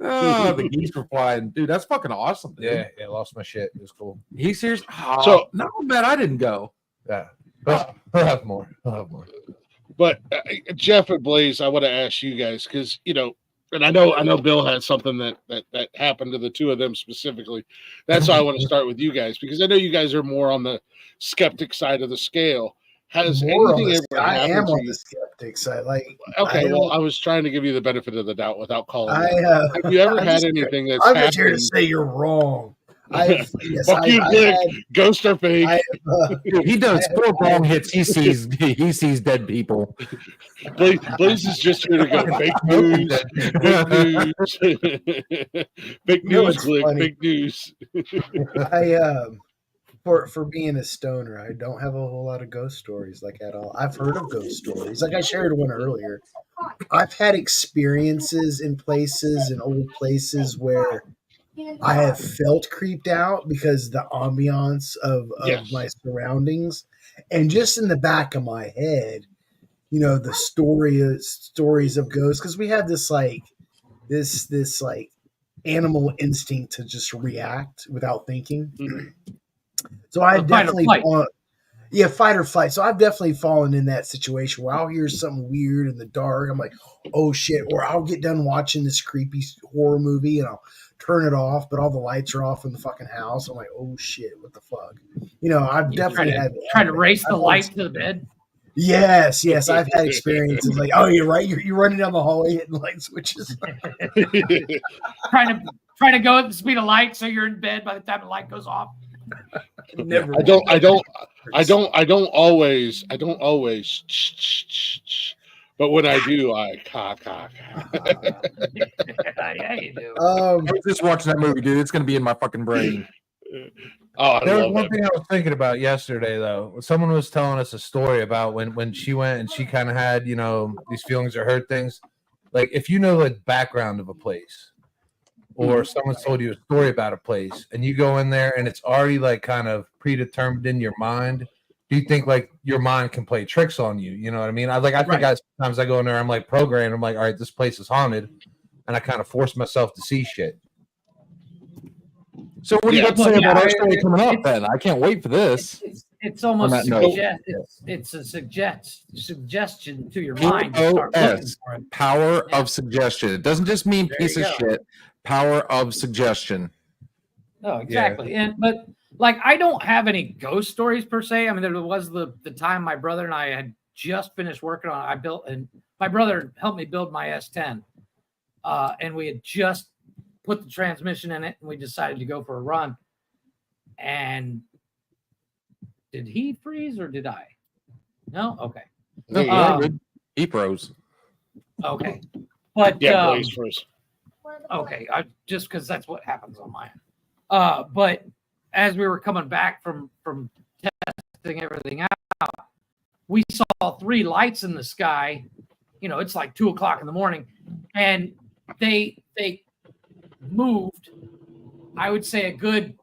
Oh, the geese were flying. Dude, that's fucking awesome. Dude. Yeah, I lost my shit. It was cool. He's serious? Oh, so, not bad. I didn't go. Yeah. I'll have more. But Jeff and Blaze, I want to ask you guys, because, and I know Bill had something that happened to the two of them specifically. That's why I want to start with you guys, because I know you guys are more on the skeptic side of the scale. Has More on anything the, ever I am happened to on you? the skeptic side. Like, Okay, well, don't- I was trying to give you the benefit of the doubt without calling I, you. Have you ever had anything that's I'm just here to happened? say you're wrong. Yes, Fuck you, Dick. Ghost or fake? Dude, he does I- 4 bong hits. He sees dead people. Blaze is just here to go. Fake news. Fake news. Fake You know news, what's Blick. funny? Fake news. For being a stoner, I don't have a whole lot of ghost stories like at all. I've heard of ghost stories. Like I shared one earlier. I've had experiences in places, in old places where I have felt creeped out because the ambiance of Yes. my surroundings, and just in the back of my head, the stories of ghosts, because we have this like this like animal instinct to just react without thinking. So I definitely fight or flight. So I've definitely fallen in that situation where I'll hear something weird in the dark. I'm like, oh shit, or I'll get done watching this creepy horror movie and I'll turn it off, but all the lights are off in the fucking house. I'm like, oh shit, what the fuck? I've definitely trying to race the light to the bed. Yes, I've had experiences like, oh, you're right. You're running down the hallway hitting light switches. trying to go at the speed of light so you're in bed by the time the light goes off. Never. I don't always. But when I do, I cock. Yeah, you do. I was just watching that movie, dude. It's gonna be in my fucking brain. Oh, I There was love one that. thing I was thinking about yesterday, though. Someone was telling us a story about when she went and she kind of had, these feelings or heard things. Like, if you know the background of a place, or someone's told you a story about a place, and you go in there and it's already like kind of predetermined in your mind, do you think like your mind can play tricks on you? You know what I mean? I think sometimes I go in there, I'm like programmed. I'm like, all right, this place is haunted, and I kind of force myself to see shit. So what do you got to say about our story coming up then? I can't wait for this. It's almost On that note. it's a suggestion to your mind. To start POS, looking for it. power of suggestion. It doesn't just mean There piece you of go. shit. Power of suggestion. No, exactly. But like I don't have any ghost stories per se. I mean, there was the time my brother and I had just finished working on it. And my brother helped me build my S10. And we had just put the transmission in it and we decided to go for a run. And did he freeze or did I? No? Okay. He froze. Okay. But Yeah, Blaze first. okay, just because that's what happens on mine. But as we were coming back from testing everything out, we saw 3 lights in the sky. It's like 2:00 in the morning, and they moved. I would say a good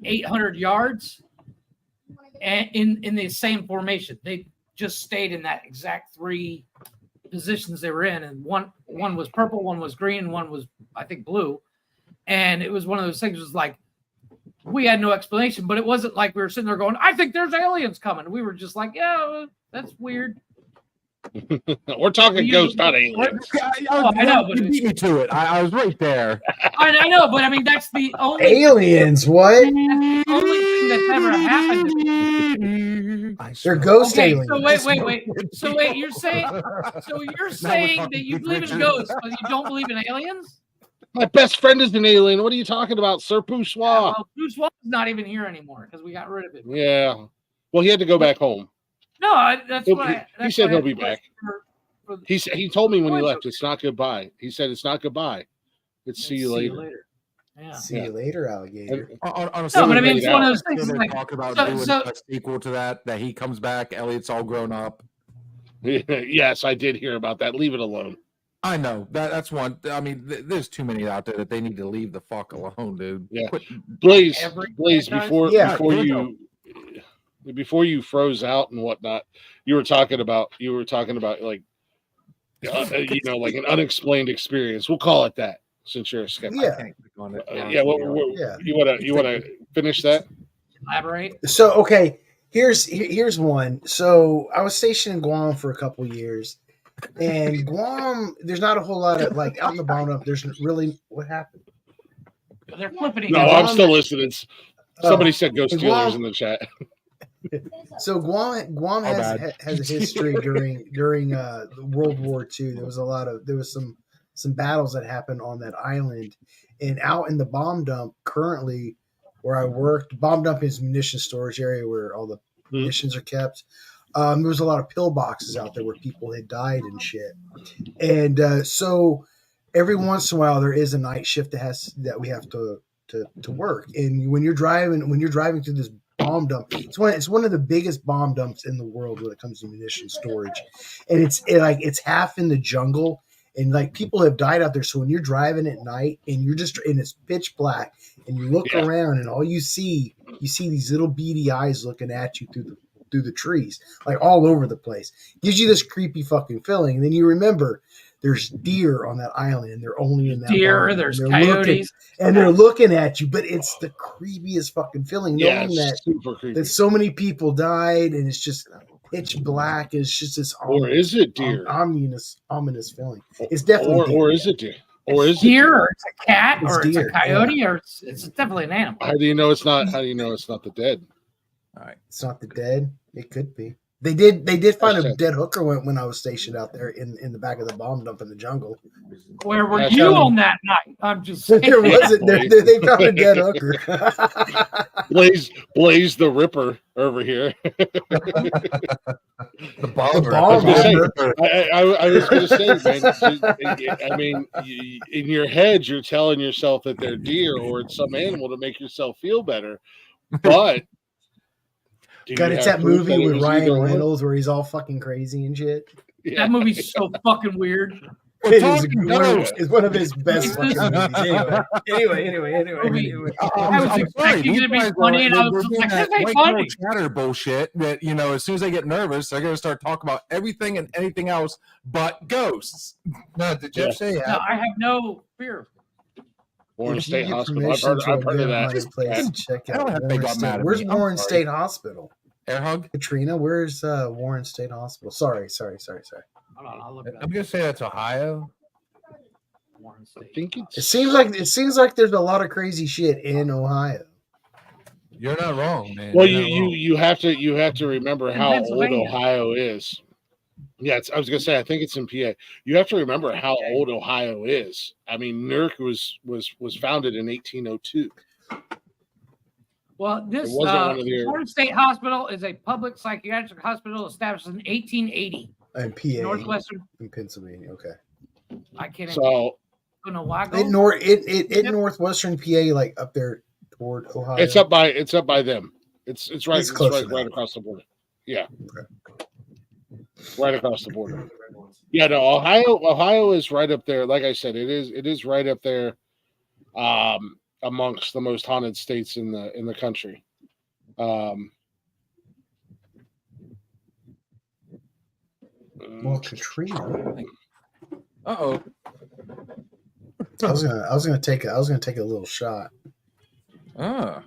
800 yards, and in the same formation. They just stayed in that exact 3 positions they were in, and one was purple, one was green, and one was I think blue. And it was one of those things. Was like we had no explanation, but it wasn't like we were sitting there going, "I think there's aliens coming." We were just like, "Yeah, that's weird." We're talking ghosts, not aliens. I know, but you beat me to it. I was right there. I know, but I mean that's the only Aliens, what? That's the only thing that's ever happened to me. They're ghost Okay, aliens. so wait. So wait, you're saying that you believe in ghosts, but you don't believe in aliens? My best friend is an alien. What are you talking about, Sir Poussoir? Well, Bruce Wallace is not even here anymore because we got rid of him. Yeah. Well, he had to go back home. No, that's He why said I he'll be back. He told me when he left, it's not goodbye. He said it's not goodbye. It's see you later. Yeah. See you later, alligator. On a No, but I mean, it's one of those So things. they're Like, talking about so- doing so- a sequel to that he comes back. Elliot's all grown up. Yes, I did hear about that. Leave it alone. I know that's one. I mean, there's too many out there that they need to leave the fuck alone, dude. Yeah. Quit. Blaze, Every Blaze, franchise? before you froze out and whatnot, you were talking about like like an unexplained experience. We'll call it that since you're a skeptic. Yeah. Can't click on it. Yeah. You wanna finish that? elaborate. So okay, here's one. So I was stationed in Guam for a couple years, and Guam, there's not a whole lot of like out in the bottom. There's really what happened. They're flipping. No, each I'm other. still listening. Somebody said ghost in stealers Guam- in the chat. So Guam has a history during World War II. There was some battles that happened on that island, and out in the bomb dump currently where I worked. Bomb dump is munition storage area where all the munitions are kept. There was a lot of pillboxes out there where people had died and shit, and so every once in a while there is a night shift that we have to work. And when you're driving through this bomb dump, it's one of the biggest bomb dumps in the world when it comes to munition storage, and it's half in the jungle, and like people have died out there. So when you're driving at night and it's pitch black and you look around and all you see these little beady eyes looking at you through the trees, like all over the place. Gives you this creepy fucking feeling. And then you remember there's deer on that island, and they're only in that deer. barn, There's coyotes, and they're looking at you. But it's the creepiest fucking feeling, knowing that so many people died, and it's just pitch black. It's just this, or is it deer? Ominous feeling. It's definitely deer. Or is it deer? Or is deer, it or it's a cat, it's or deer, it's a coyote, or it's definitely an animal. How do you know it's not? How do you know it's not the dead? All right, it's not the dead. It could be. They did find a dead hooker when I was stationed out there in the back of the bomb dump in the jungle. Where were you on that night? I'm just saying. There wasn't. They found a dead hooker. Blaze the Ripper over here. The bomb Ripper. I was going to say, man. I mean, in your head, you're telling yourself that they're deer or it's some animal to make yourself feel better, but. God, it's that movie with Ryan Reynolds where he's all fucking crazy and shit. Yeah. That movie's so fucking weird. It's one of his best fucking movies. Anyway. I was expecting it to be funny, and I was just like, "This ain't funny." Chatter bullshit that as soon as they get nervous, they're going to start talking about everything and anything else but ghosts. No, did Jeff say? No, I have no fear. Warren State Hospital. I've heard of that. Check out Where's Warren State Hospital? Air hug? Katrina, where's Warren State Hospital? Sorry. Hold on, I'll look it up. I'm gonna say that's Ohio. Warren State. I think it seems like there's a lot of crazy shit in Ohio. You're not wrong, man. Well, you have to remember how old Ohio is. Yeah, I was gonna say I think it's in PA. You have to remember how old Ohio is. I mean, NERC was founded in 1802. Well, this Warren State Hospital is a public psychiatric hospital established in 1880 in PA, Northwestern, in Pennsylvania. Okay, I can't. So in Northwestern PA, like up there toward Ohio. It's up by them. It's right across the border. Yeah. Okay. Right across the border. Yeah, no, Ohio is right up there. Like I said, it is right up there amongst the most haunted states in the country. Well, Katrina. Uh-oh. I was gonna take a little shot. Ah.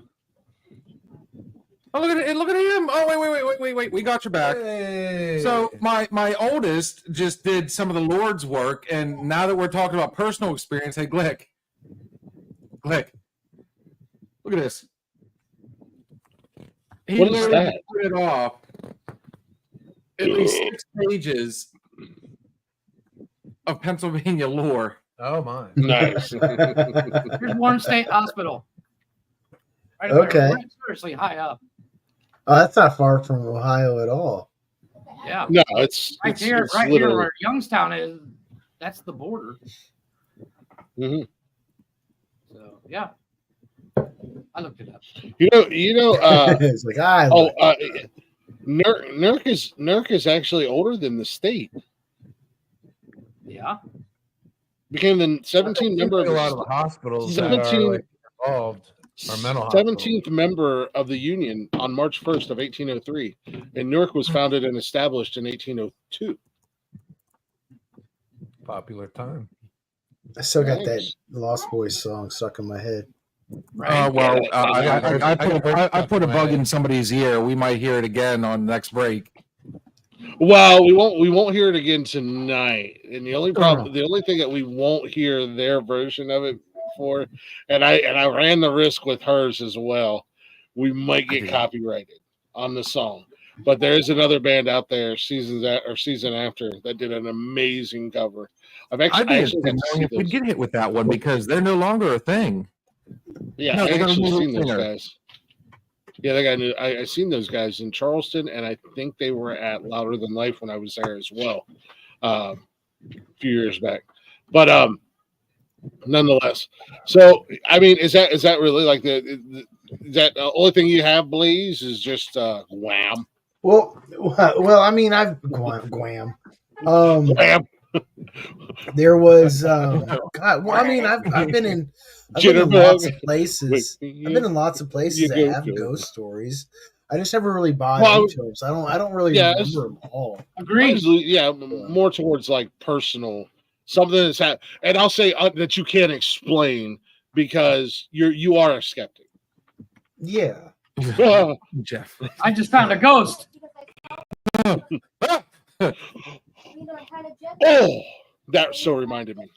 Oh, look at him! Oh, wait! We got your back. Hey. So my oldest just did some of the Lord's work, and now that we're talking about personal experience, hey, Glick, look at this. He what is that? Put it off at least 6 pages of Pennsylvania lore. Oh my! Nice. Here's Warren State Hospital. Right okay. Seriously high up. Oh, that's not far from Ohio at all. Yeah. No, it's here where Youngstown is. That's the border. Mm-hmm. So yeah, I looked it up. It's like NERC is actually older than the state. Yeah. Became the 17th member of a lot of the hospitals 17 involved. Our mental 17th member of the Union on March 1st of 1803, and NERC was founded and established in 1802. Popular time. I still got that Lost Boys song stuck in my head. Right. I put a bug in somebody's ear. We might hear it again on next break. Well, we won't hear it again tonight. And the only thing that we won't hear their version of it for, and I ran the risk with hers as well. We might get copyrighted. on the song. But there is another band out there, season after, that did an amazing cover. I'd be interested in knowing if we'd get hit with that one because they're no longer a thing. Yeah, No, I they got a actually new seen those singer. guys. Yeah, they got new. I seen those guys in Charleston, and I think they were at Louder Than Life when I was there as well, a few years back. But nonetheless, so I mean, is that really like is that the only thing you have, Blaze? Is just wham, Well, I mean, I've Guam. wham, There was God. Well, I mean, I've been in lots of places. I've been in lots of places that have ghost stories. I just never really bought into them, so I don't really remember them all. Agreed. Yeah, more towards like personal something that's happened, and I'll say that you can't explain because you are a skeptic. Yeah. Jeff. I just found a ghost. Oh, that so reminded me.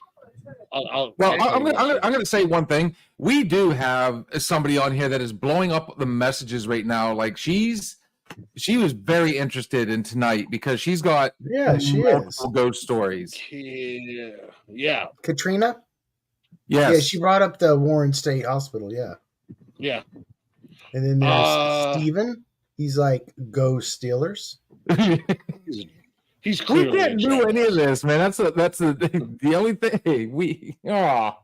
I'm going to say one thing. We do have somebody on here that is blowing up the messages right now. Like she was very interested in tonight because she's got multiple ghost stories. Yeah. Katrina? Yes. Yeah, she brought up the Warren State Hospital. Yeah. Yeah. And then there's Steven. He's like ghost Steelers. He's we clearly can't do any of this, man. That's the only thing we. Oh.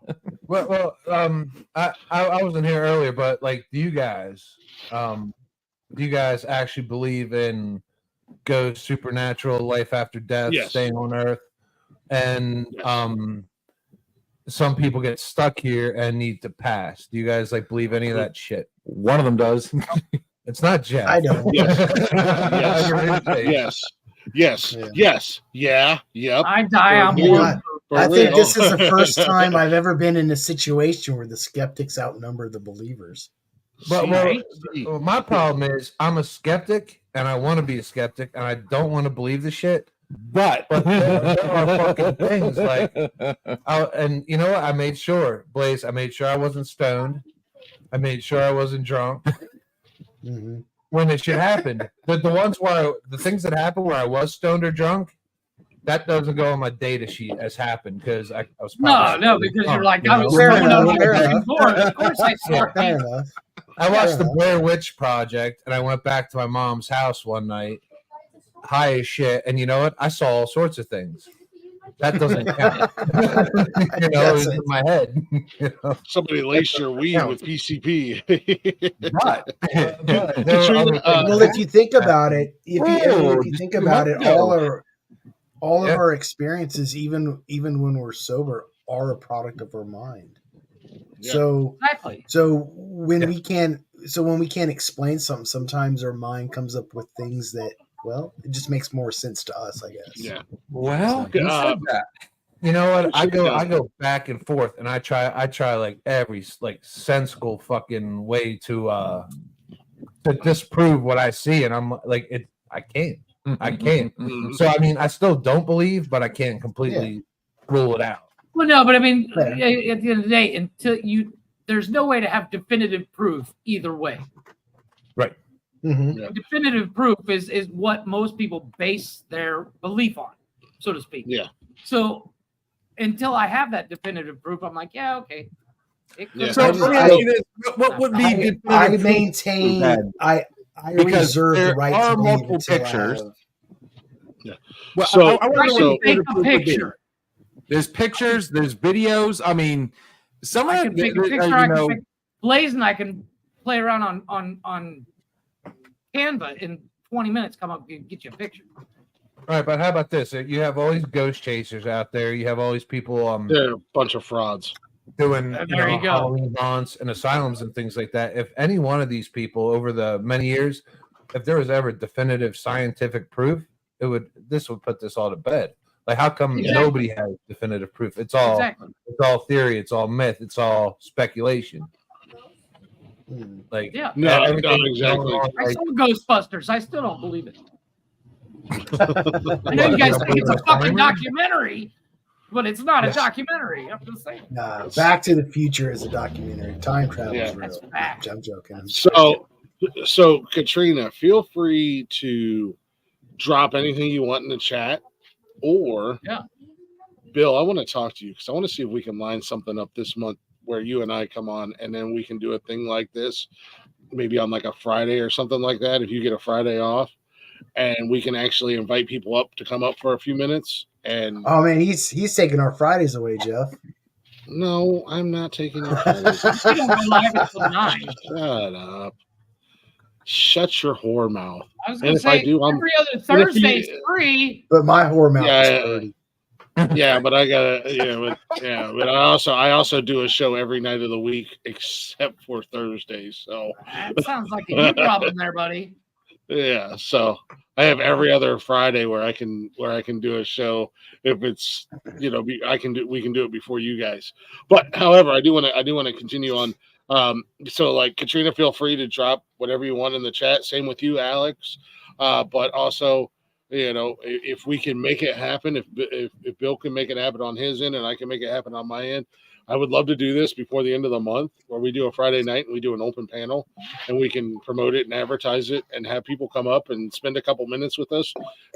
Well, I wasn't here earlier, but like, do you guys actually believe in ghosts, supernatural, life after death, staying on Earth, and some people get stuck here and need to pass? Do you guys like believe any of that shit? One of them does. It's not Jeff. I don't. Yes. Yeah. Yep. I die on board. I think this is the first time I've ever been in a situation where the skeptics outnumber the believers. But well, my problem is I'm a skeptic and I want to be a skeptic and I don't want to believe the shit. But there are fucking things like, and you know what? I made sure, Blaze. I made sure I wasn't stoned. I made sure I wasn't drunk. Mm-hmm. When the shit happened, the ones where the things that happened where I was stoned or drunk, that doesn't go on my data sheet as happened because I was no, because you're like, I was fair stoned on my enough. fucking board. Of course I saw Fair it. enough. I watched the Blair Witch Project and I went back to my mom's house one night, high as shit, and you know what? I saw all sorts of things. That doesn't count. You know, it was in my head. You know? Somebody laced your weed with PCP. But Well, if you think about it, if you think about it, all of our experiences, even when we're sober, are a product of our mind. Yeah. So when we can't explain something, sometimes our mind comes up with things that, well, it just makes more sense to us, I guess. Yeah. Well, who said that? You know what? I go back and forth, and I try like every like sensible fucking way to disprove what I see, and I'm like, I can't. So I mean, I still don't believe, but I can't completely rule it out. Well, no, but I mean, at the end of the day, there's no way to have definitive proof either way. Right. Mm-hmm. Yeah. Definitive proof is what most people base their belief on, so to speak. Yeah. So until I have that definitive proof, I'm like, yeah, okay. So what would be? I maintain. I reserve the right to believe multiple until pictures. Yeah. Well, So- I want So, to take a picture. There's pictures. There's videos. I mean, some I of can take a picture. I can pick Blaze and I can play around on Canva in 20 minutes. Come up and get you a picture. All right, but how about this? You have all these ghost chasers out there. You have all these people They're a bunch of frauds. doing There you go. Halloween haunts and asylums and things like that. If any one of these people over the many years, if there was ever definitive scientific proof, this would put this all to bed. Like, how come nobody has definitive proof? It's all theory. It's all myth. It's all speculation. Like, No, exactly. I saw Ghostbusters. I still don't believe it. I know you guys think it's a fucking documentary, but it's not a documentary. I'm just saying. Nah, Back to the Future is a documentary. Time travel is real. That's fact. I'm joking. So So, Katrina, feel free to drop anything you want in the chat, or Yeah. Bill, I want to talk to you because I want to see if we can line something up this month where you and I come on, and then we can do a thing like this, maybe on like a Friday or something like that. If you get a Friday off, and we can actually invite people up to come up for a few minutes. And Oh man, he's taking our Fridays away, Jeff. no, I'm not taking your Fridays. We don't go live until 9. Shut up. Shut your whore mouth. I was And going to if I say, do, I'm every other Thursday's free. But my whore mouth Yeah. is 30. Yeah, but I gotta, but I also do a show every night of the week except for Thursdays. So That sounds like a you problem there, buddy. yeah, so I have every other Friday where I can do a show if it's we can do it before you guys. But however, I do want to continue on. So like Katrina, feel free to drop whatever you want in the chat. Same with you, Alex. But also, if we can make it happen, if Bill can make it happen on his end and I can make it happen on my end, I would love to do this before the end of the month where we do a Friday night and we do an open panel and we can promote it and advertise it and have people come up and spend a couple minutes with us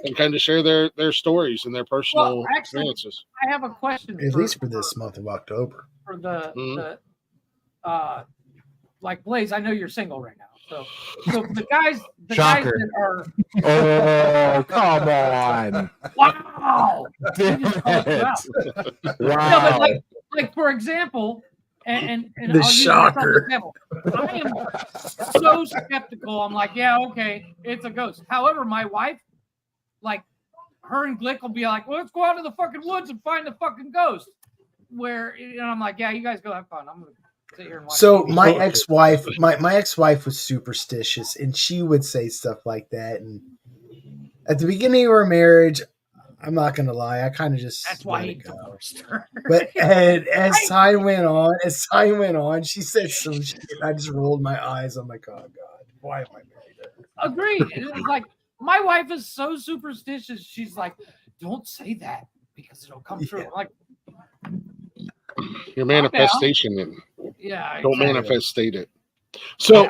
and kind of share their stories and their personal experiences. I have a question. At least for this month of October. For the like Blaze, I know you're single right now. So the guys Shocker. that are Oh, come on. wow. Damn You just called it it. out. Wow. No, but like for example, and The I'll use myself as an shocker. example. I am so skeptical. I'm like, yeah, okay, it's a ghost. However, my wife, like, her and Glick will be like, well, let's go out to the fucking woods and find the fucking ghost. Where I'm like, yeah, you guys go have fun. I'm gonna sit here and watch. So TV. my ex-wife, my ex-wife was superstitious, and she would say stuff like that. And at the beginning of our marriage, I'm not gonna lie, I kind of just That's why let he it go. divorced her. But as time went on, she said some shit. I just rolled my eyes. I'm like, oh god, why am I married to her? Agreed. And it was like, my wife is so superstitious. She's like, don't say that because it'll come true. Yeah. I'm like, Your manifestation and yeah, don't exactly. manifestate it. So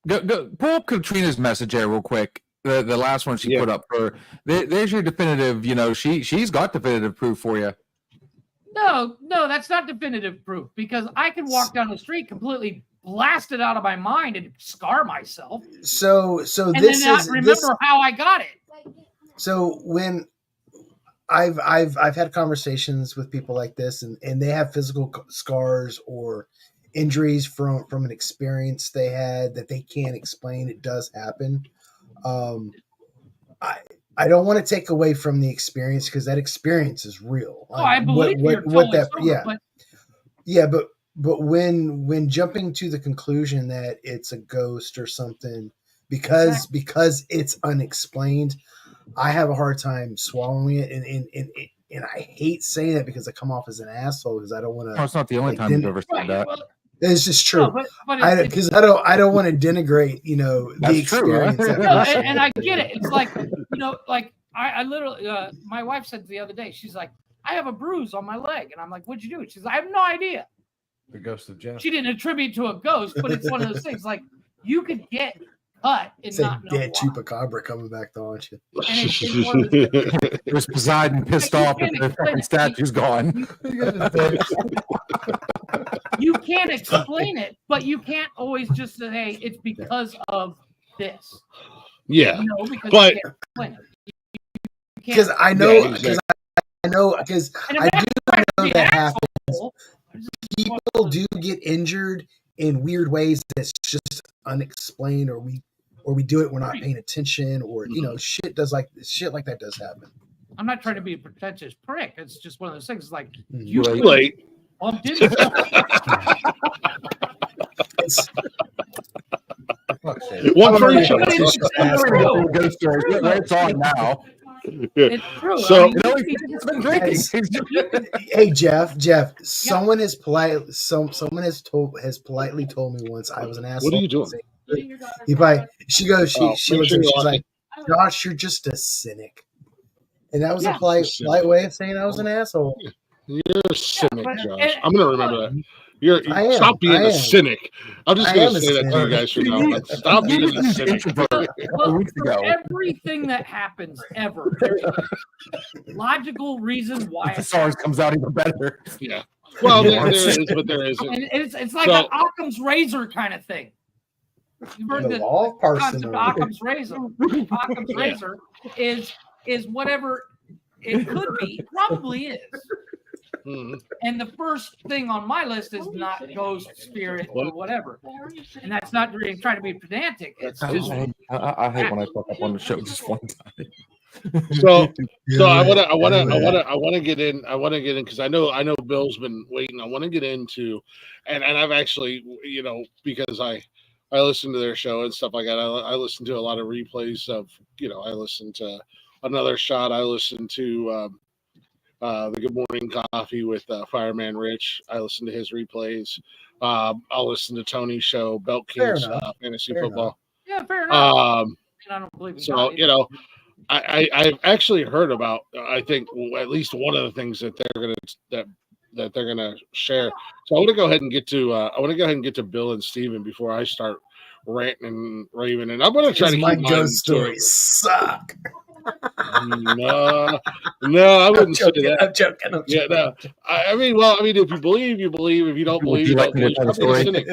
Go pull up Katrina's message there real quick. The last one she Yeah. put up for there's your definitive, she's got definitive proof for you. No, that's not definitive proof because I can walk down the street completely blasted out of my mind and scar myself So and this then not is remember this. how I got it. So when I've had conversations with people like this, and they have physical scars or injuries from an experience they had that they can't explain. It does happen. I don't want to take away from the experience because that experience is real. Oh, I believe you're totally sober, but Yeah, but when jumping to the conclusion that it's a ghost or something because it's unexplained, I have a hard time swallowing it, and I hate saying it because I come off as an asshole because I don't want to. No, it's not the only time you've ever said that. well, It's just true. no, but Because I don't want to denigrate the That's true, huh? experience. that no, person and I had. get it. It's like like I literally my wife said the other day, she's like, I have a bruise on my leg, and I'm like, what'd you do? She's like, I have no idea. The ghost of Jeff. She didn't attribute to a ghost, but it's one of those things like you could get cut and It's a not know dead why. chupacabra coming back to haunt you. And it's one of those things. It was Poseidon pissed You off can't that the explain fucking it. statue's gone. You can't explain it, but you can't always just say, hey, it's because of this. yeah, No, because But- you can't explain it. You can't- Because I know, Yeah, because I know, because And if I that's do right, know the that happens. asshole, People do get injured in weird ways that's just unexplained, or we do it, we're not paying attention, or shit like that does happen. I'm not trying to be a pretentious prick. It's just one of those things. Like Mhm. you Right. could late. bumped into It's- Fuck's sake. One for each of But us. it's true. Ghost story. It's on now. It's true. So- He's been drinking. Hey Jeff, someone has politely told me once I was an asshole. What are you doing? She goes, Oh, she make looks sure at me, you're she's on like, Josh, you're just a cynic. And that was Yeah. a polite Cynic. way of saying I was an asshole. You're a cynic, but- Josh. and- I'm gonna remember that. Stop being a cynic. I'm just going to say that to you cynic. guys from now on. Stop being a cynic. For everything that happens ever, logical reason why The SARS comes out even better. Yeah. Well, there is, but there isn't. And it's like an Occam's razor kind of thing. You've heard The the law of concept of parsimony. Occam's razor. Occam's razor is whatever it could be, probably is. Mhm. And the first thing on my list is not ghost, spirit, or whatever. And that's not really trying to be pedantic. It's just I hate when I fuck up on the show just one time. So I want to get in because I know Bill's been waiting. I want to get into, and I've actually, because I listen to their show and stuff like that. I listen to a lot of replays of, I listen to Another Shot. I listen to the Good Morning Coffee with Fireman Rich. I listen to his replays. I'll listen to Tony's show, Belt Kings Fantasy Football. Yeah, fair enough. I don't believe in So God either. I've actually heard about, I think, at least one of the things that they're gonna share. So I want to go ahead and get to Bill and Steven before I start ranting and raving. And I'm gonna try to keep my mine ghost to- stories suck. No, I wouldn't say that. I'm joking. Yeah, no. I mean, if you believe, you believe. If you don't believe, you don't believe. Stop being a cynic.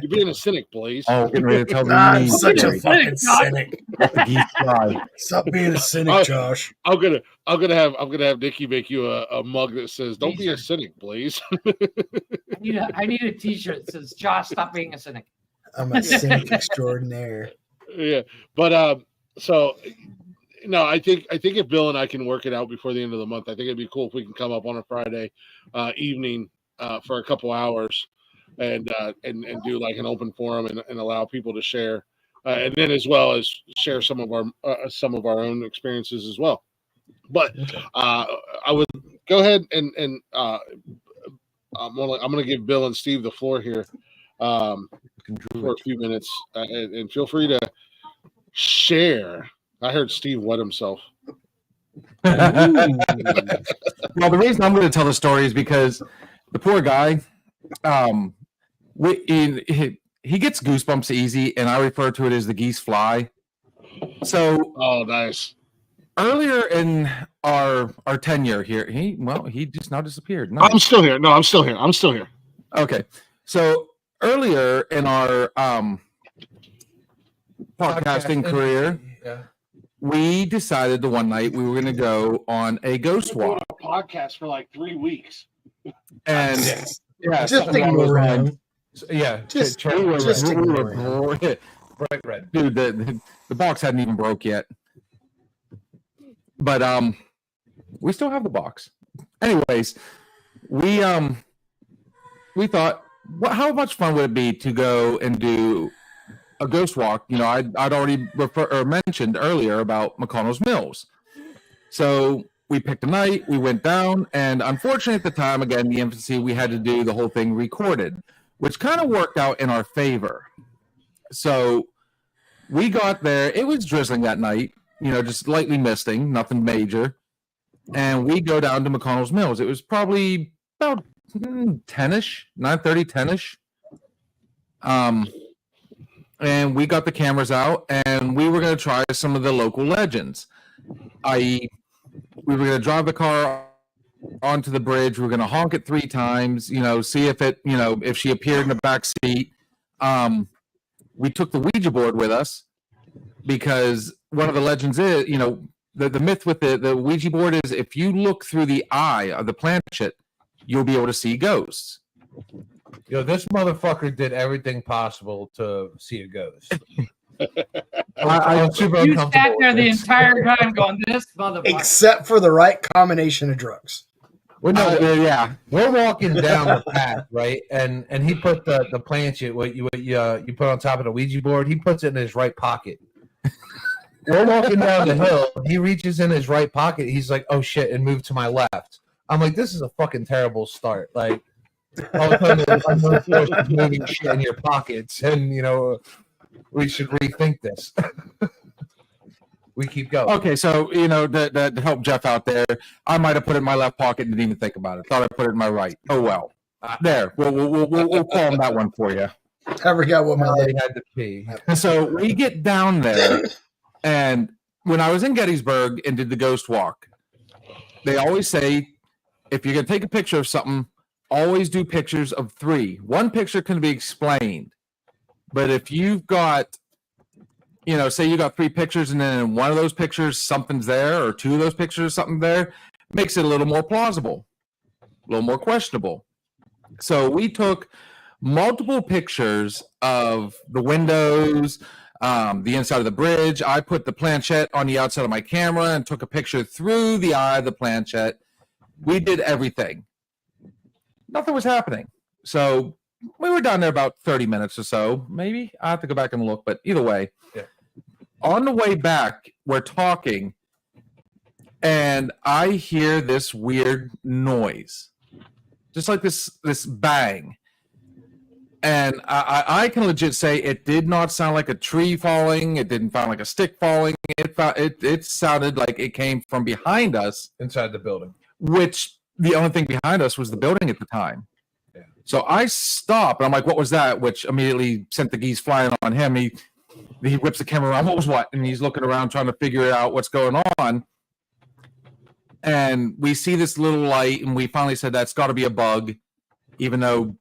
You're being a cynic, Blaze. Oh, getting ready to tell me. I'm such a Cynic, fucking Josh. cynic. geek guy. Stop being a cynic, Josh. I'm gonna have Nikki make you a mug that says, "Don't be a cynic, Blaze." I need a T-shirt that says, "Josh, stop being a cynic." I'm a cynic extraordinaire. Yeah, but so. No, I think if Bill and I can work it out before the end of the month, I think it'd be cool if we can come up on a Friday evening for a couple hours and do like an open forum and allow people to share, and then as well as share some of our own experiences as well. But I would go ahead and I'm gonna give Bill and Steve the floor here for a few minutes, and feel free to share. I heard Steve wet himself. Well, the reason I'm going to tell the story is because the poor guy, he gets goosebumps easy, and I refer to it as the geese fly. So, oh, nice. Earlier in our tenure here, he just now disappeared. No. I'm still here. No, I'm still here. Okay, so earlier in our podcasting career. Yeah. We decided the one night we were going to go on a ghost walk. Podcast for like 3 weeks. And just ignore him. Yeah, Just ignore him. bright red. Dude, the box hadn't even broke yet. But we still have the box. Anyways, we thought, how much fun would it be to go and do a ghost walk? I'd already mentioned earlier about McConnell's Mills. So we picked a night, we went down, and unfortunately at the time, again, the infancy, we had to do the whole thing recorded, which kind of worked out in our favor. So we got there, it was drizzling that night, just lightly misting, nothing major. And we go down to McConnell's Mills. It was probably about 10-ish, 9:30, 10-ish. And we got the cameras out, and we were going to try some of the local legends. I.e., we were going to drive the car onto the bridge. We were going to honk it 3 times, see if it, if she appeared in the back seat. We took the Ouija board with us because one of the legends is, the myth with the Ouija board is if you look through the eye of the planchette, you'll be able to see ghosts. This motherfucker did everything possible to see a ghost. I'm super uncomfortable. You sat there the entire time going, this motherfucker. Except for the right combination of drugs. Well, no, we're walking down the path, right? And he put the planchette, what you put on top of the Ouija board, he puts it in his right pocket. We're walking down the hill. He reaches in his right pocket. He's like, "Oh shit!" and moved to my left. I'm like, "This is a fucking terrible start." Like, all of a sudden, moving shit in your pockets, and we should rethink this. We keep going. Okay, so to help Jeff out there, I might have put it in my left pocket and didn't even think about it. Thought I put it in my right. Oh well. There, we'll call him that one for you. I forgot what my I leg. had to pee. So we get down there, and when I was in Gettysburg and did the ghost walk, they always say, if you're going to take a picture of something, always do pictures of 3. One picture can be explained, but if you've got, say you got 3 pictures and then in one of those pictures something's there, or 2 of those pictures something there, makes it a little more plausible, a little more questionable. So we took multiple pictures of the windows, the inside of the bridge. I put the planchette on the outside of my camera and took a picture through the eye of the planchette. We did everything. Nothing was happening. So we were down there about 30 minutes or so, maybe. I have to go back and look, but either way. Yeah. On the way back, we're talking, and I hear this weird noise. Just like this bang. And I can legit say it did not sound like a tree falling. It didn't sound like a stick falling. It sounded like it came from behind us. Inside the building. Which the only thing behind us was the building at the time. Yeah. So I stop and I'm like, what was that? Which immediately sent the geese flying on him. He whips the camera around. What was what? And he's looking around trying to figure out what's going on. And we see this little light, and we finally said that's got to be a bug, even though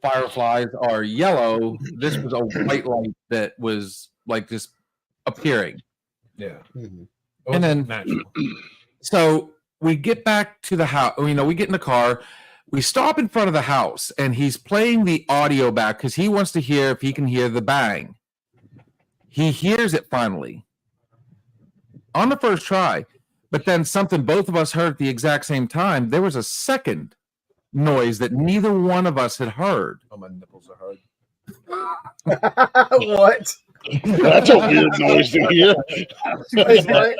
fireflies are yellow. This was a white light that was like just appearing. Yeah. Mm-hmm. And then, natural. So we get back to the house. We get in the car. We stop in front of the house, and he's playing the audio back because he wants to hear if he can hear the bang. He hears it finally on the first try. But then something both of us heard at the exact same time. There was a second noise that neither one of us had heard. Oh, my nipples are hard. What? That's a weird noise to hear. Wait, what?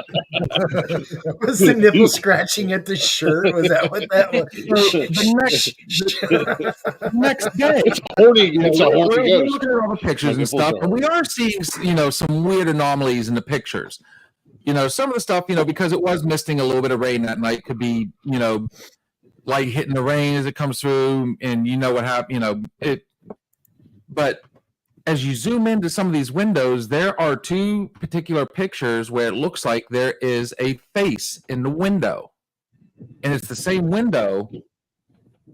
Was the nipple scratching at the shirt? Was that what that was? The next day, It's horny. It's a horny we're ghost. looking at all the pictures and stuff, and we are seeing, some weird anomalies in the pictures. Some of the stuff, because it was misting a little bit of rain that night, could be, light hitting the rain as it comes through, and what happened, But as you zoom into some of these windows, there are 2 particular pictures where it looks like there is a face in the window, and it's the same window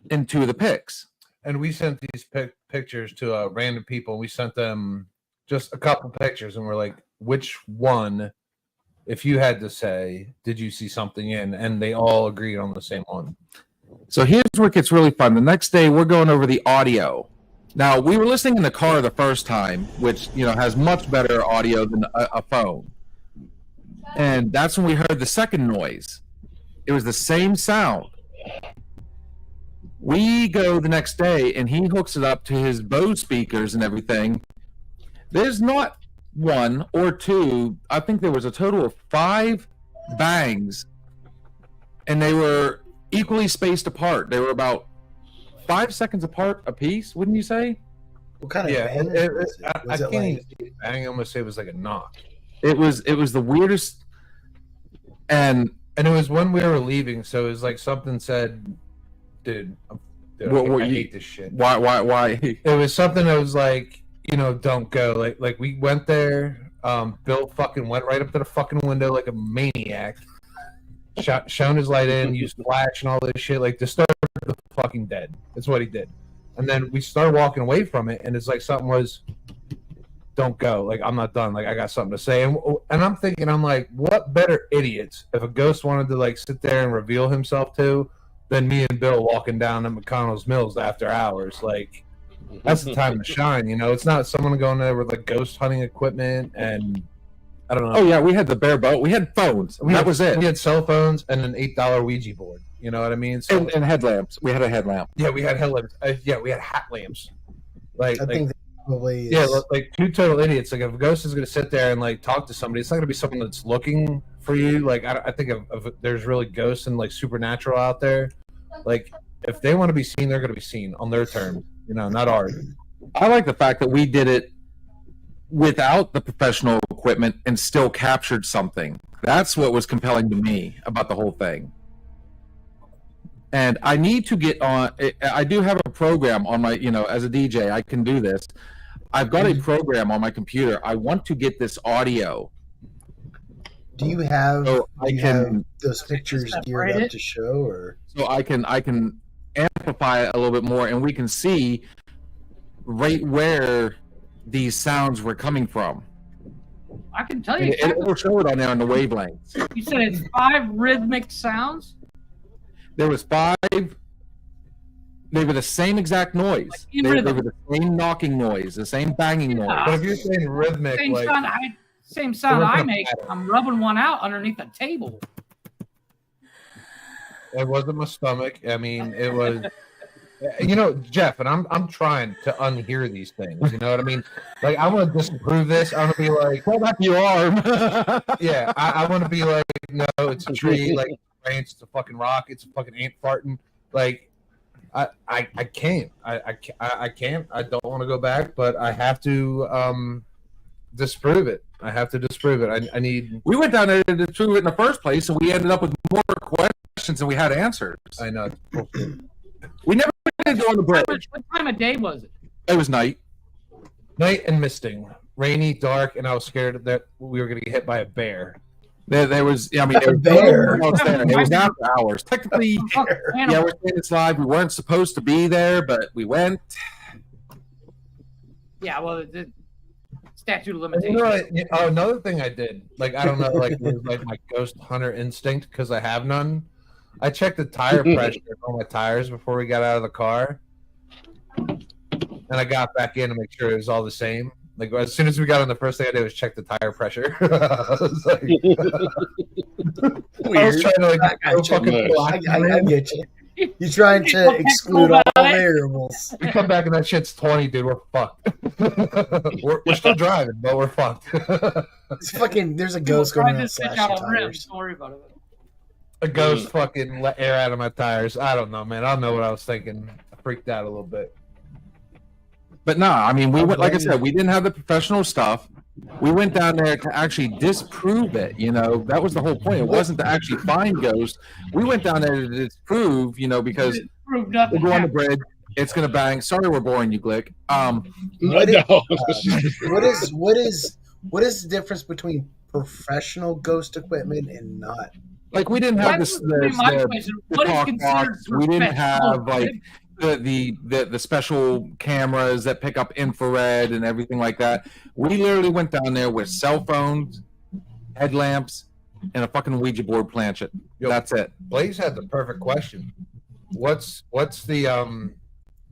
in 2 of the pics. And we sent these pictures to random people. We sent them just a couple pictures, and we're like, which one, if you had to say, did you see something in? And they all agreed on the same one. So here's where it gets really fun. The next day, we're going over the audio. Now, we were listening in the car the first time, which, has much better audio than a phone. And that's when we heard the second noise. It was the same sound. We go the next day, and he hooks it up to his Bose speakers and everything. There's not 1 or 2. I think there was a total of 5 bangs, and they were equally spaced apart. They were about 5 seconds apart a piece, wouldn't you say? What kind of Yeah, bang was it? I Was can't it like, even say bang. I almost say it was like a knock. It was the weirdest, and it was when we were leaving, so it was like something said, dude, I hate this shit. Why? It was something that was like, don't go. Like we went there, Bill fucking went right up to the fucking window like a maniac, shone his light in, used flash and all this shit, like disturbed the fucking dead. That's what he did. And then we started walking away from it, and it's like something was, don't go. Like, I'm not done. Like, I got something to say. And I'm thinking, I'm like, what better idiots if a ghost wanted to like sit there and reveal himself to than me and Bill walking down at McConnell's Mills after hours. Like, that's the time to shine. It's not someone going there with like ghost hunting equipment and I don't know. Oh yeah, we had the bare boat. We had phones. That was it. We had cell phones and an $8 Ouija board. You know what I mean? So, and headlamps. We had a headlamp. Yeah, we had headlamps. We had hat lamps. I think that probably is. Yeah, like 2 total idiots. Like if a ghost is going to sit there and like talk to somebody, it's not going to be someone that's looking for you. Like I think of there's really ghosts and like supernatural out there. Like if they want to be seen, they're going to be seen on their terms. Not ours. I like the fact that we did it without the professional equipment and still captured something. That's what was compelling to me about the whole thing. and I need to get on. I do have a program on my, as a DJ, I can do this. I've got a program on my computer. I want to get this audio. Do you have, So have those pictures geared up to show, or so I can amplify it a little bit more, and we can see right where these sounds were coming from. I can tell you. It will show it on there on the wavelengths. You said it's 5 rhythmic sounds? There was 5. They were the same exact noise. They were the same knocking noise, the same banging noise. But if you're saying rhythmic, same sound I make, I'm rubbing one out underneath the table. It wasn't my stomach. I mean, it was, Jeff, and I'm trying to unhear these things. You know what I mean? Like, I want to disprove this. I want to be like, hold up your arm. Yeah, I want to be like, no, it's a tree. Like, it's a fucking rock. It's a fucking ant farting. Like, I can't. I can't. I don't want to go back, but I have to disprove it. I have to disprove it. I need. We went down there to disprove it in the first place, and we ended up with more questions than we had answers. I know. We never did go on the bridge. What time of day was it? It was night. Night and misting, rainy, dark, and I was scared that we were going to get hit by a bear. There was, there was a bear. It was after hours. Technically, we're saying it's live. We weren't supposed to be there, but we went. Yeah, well, the statute of limitations. Another thing I did, like, I don't know, like, it was like my ghost hunter instinct, because I have none. I checked the tire pressure on my tires before we got out of the car, and I got back in to make sure it was all the same. Like, as soon as we got on, the first thing I did was check the tire pressure. I was like, I was trying to, I get you. You're trying to exclude all variables. We come back and that shit's 20, dude. We're fucked. we're still driving, but we're fucked. It's fucking. There's a ghost going around slashing tires. Don't worry about it. A ghost fucking let air out of my tires. I don't know, man. I don't know what I was thinking. I freaked out a little bit. But no, I mean, we went, like I said, we didn't have the professional stuff. We went down there to actually disprove it. That was the whole point. It wasn't to actually find ghosts. We went down there to disprove, because we'll go on the bridge. It's gonna bang. Sorry, we're boring you, Glick. What is the difference between professional ghost equipment and not? Like, we didn't have What is considered we didn't have like the special cameras that pick up infrared and everything like that. We literally went down there with cell phones, headlamps, and a fucking Ouija board planchette. That's it. Blaze had the perfect question. What's the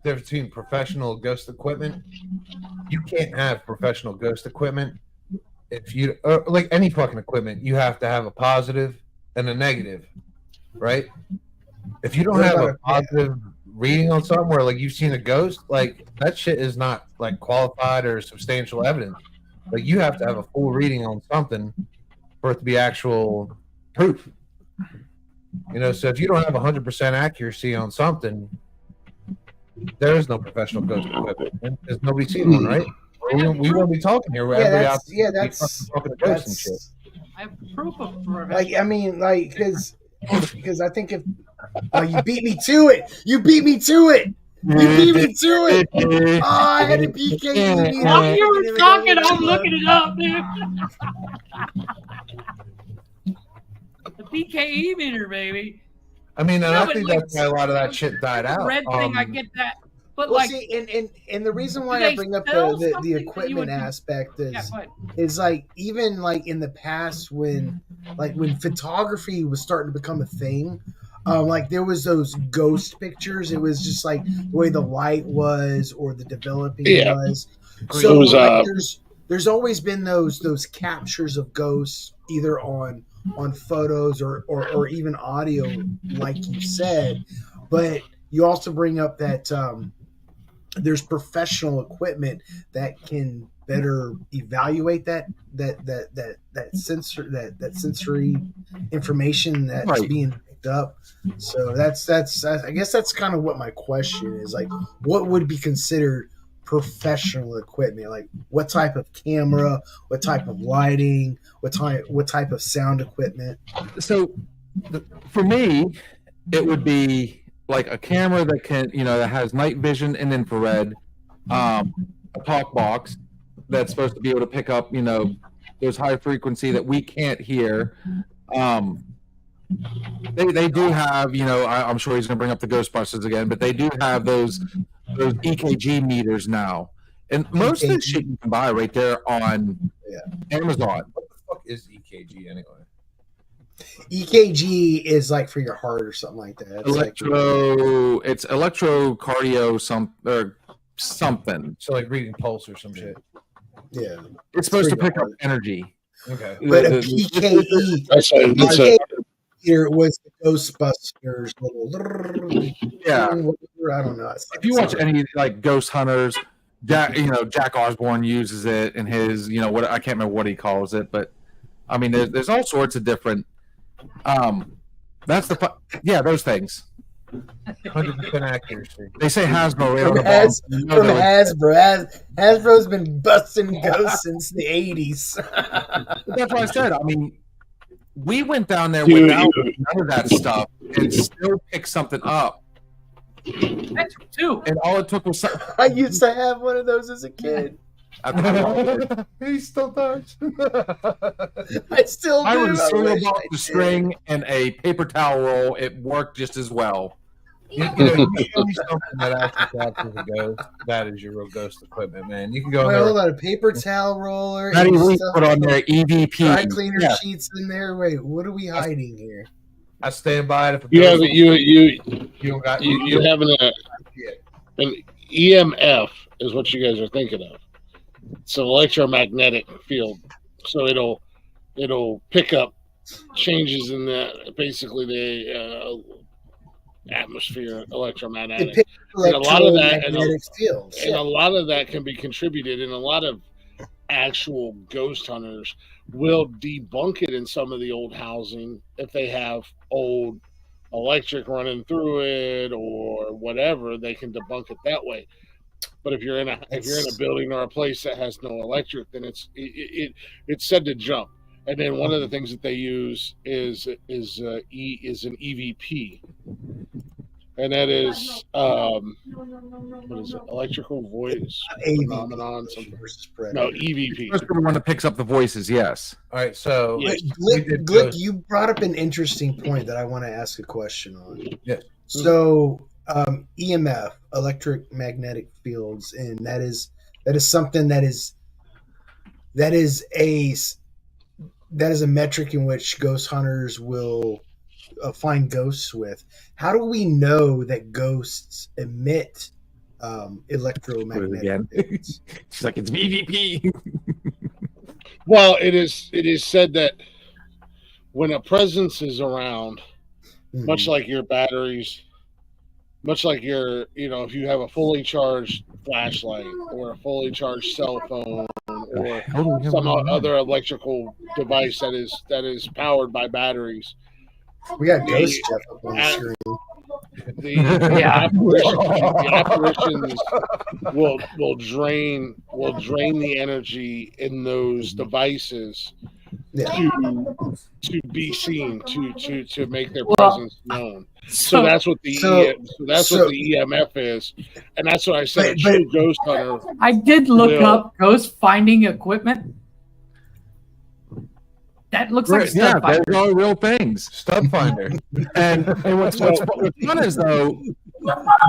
difference between professional ghost equipment? You can't have professional ghost equipment if you like any fucking equipment. You have to have a positive and a negative, right? If you don't have a positive reading on somewhere, like you've seen a ghost, like that shit is not like qualified or substantial evidence. Like, you have to have a full reading on something for it to be actual proof. So if you don't have 100% accuracy on something, there is no professional ghost equipment. There's nobody seen one, right? We won't be talking here. That's talking to ghosts and shit. I have proof of because I think if you beat me to it, you beat me to it. I had a PKE. While you were talking, I'm looking it up, dude. The PKE meter, baby. I mean, and I think that's why a lot of that shit died out. Red thing, I get that. But and the reason why I bring up the equipment aspect is like, even like in the past when photography was starting to become a thing, like there was those ghost pictures. It was just like the way the light was or the developing was. So there's always been those captures of ghosts either on photos or even audio, like you said. But you also bring up that there's professional equipment that can better evaluate that sensory information that's being picked up. So that's I guess that's kind of what my question is, like, what would be considered professional equipment? Like, what type of camera, what type of lighting, what type of sound equipment? So for me, it would be like a camera that can, that has night vision and infrared, a talk box that's supposed to be able to pick up, those high frequency that we can't hear. They do have, I'm sure he's going to bring up the Ghostbusters again, but they do have those EKG meters now, and most of the shit you can buy right there on Amazon. What the fuck is EKG anyway? EKG is like for your heart or something like that. It's electrocardio something. So like reading pulse or some shit. Yeah, it's supposed to pick up energy. Okay, but a PKE. Here was the Ghostbusters little. Yeah, I don't know. If you watch any like Ghost Hunters, Jack Osborne uses it in his, what I can't remember what he calls it, but I mean, there's all sorts of different. Those things. 100% accuracy. They say Hasbro right on the bottom. Hasbro's been busting ghosts since the 80s. That's what I said. I mean, we went down there without none of that stuff and still picked something up. That's too. And all it took was. I used to have one of those as a kid. He still does. I still do. I was cereal box, the string, and a paper towel roll. It worked just as well. You show me something that actually captures a ghost. That is your real ghost equipment, man. You can go. Hold on, a paper towel roller. How do you put on there EVP? Dry cleaner sheets in there. Wait, what are we hiding here? I stand by it. If you have an EMF is what you guys are thinking of. It's an electromagnetic field, so it'll pick up changes in the atmosphere, electromagnetic. And a lot of that, and a lot of that can be contributed, and a lot of actual ghost hunters will debunk it in some of the old housing if they have old electric running through it or whatever. They can debunk it that way. But if you're in a building or a place that has no electric, then it's said to jump. And then one of the things that they use is an EVP, and that is what is it? Electrical voice phenomenon. No, EVP. First one that picks up the voices. Yes. All right. So, Glick, you brought up an interesting point that I want to ask a question on. Yeah. So, EMF, electromagnetic fields, and that is something that is a metric in which ghost hunters will find ghosts with. How do we know that ghosts emit electromagnetic fields? She's like, it's EVP. Well, it is said that when a presence is around, much like your batteries, much like your, if you have a fully charged flashlight or a fully charged cell phone or some other electrical device that is powered by batteries. We got Ghost Jeff up on the screen. The apparitions will drain the energy in those devices to be seen, to make their presence known. So that's what the EMF is, and that's what I said. A true ghost hunter. I did look up ghost finding equipment. That looks like stud finder. Those are real things. Stud finder. and what's fun is though,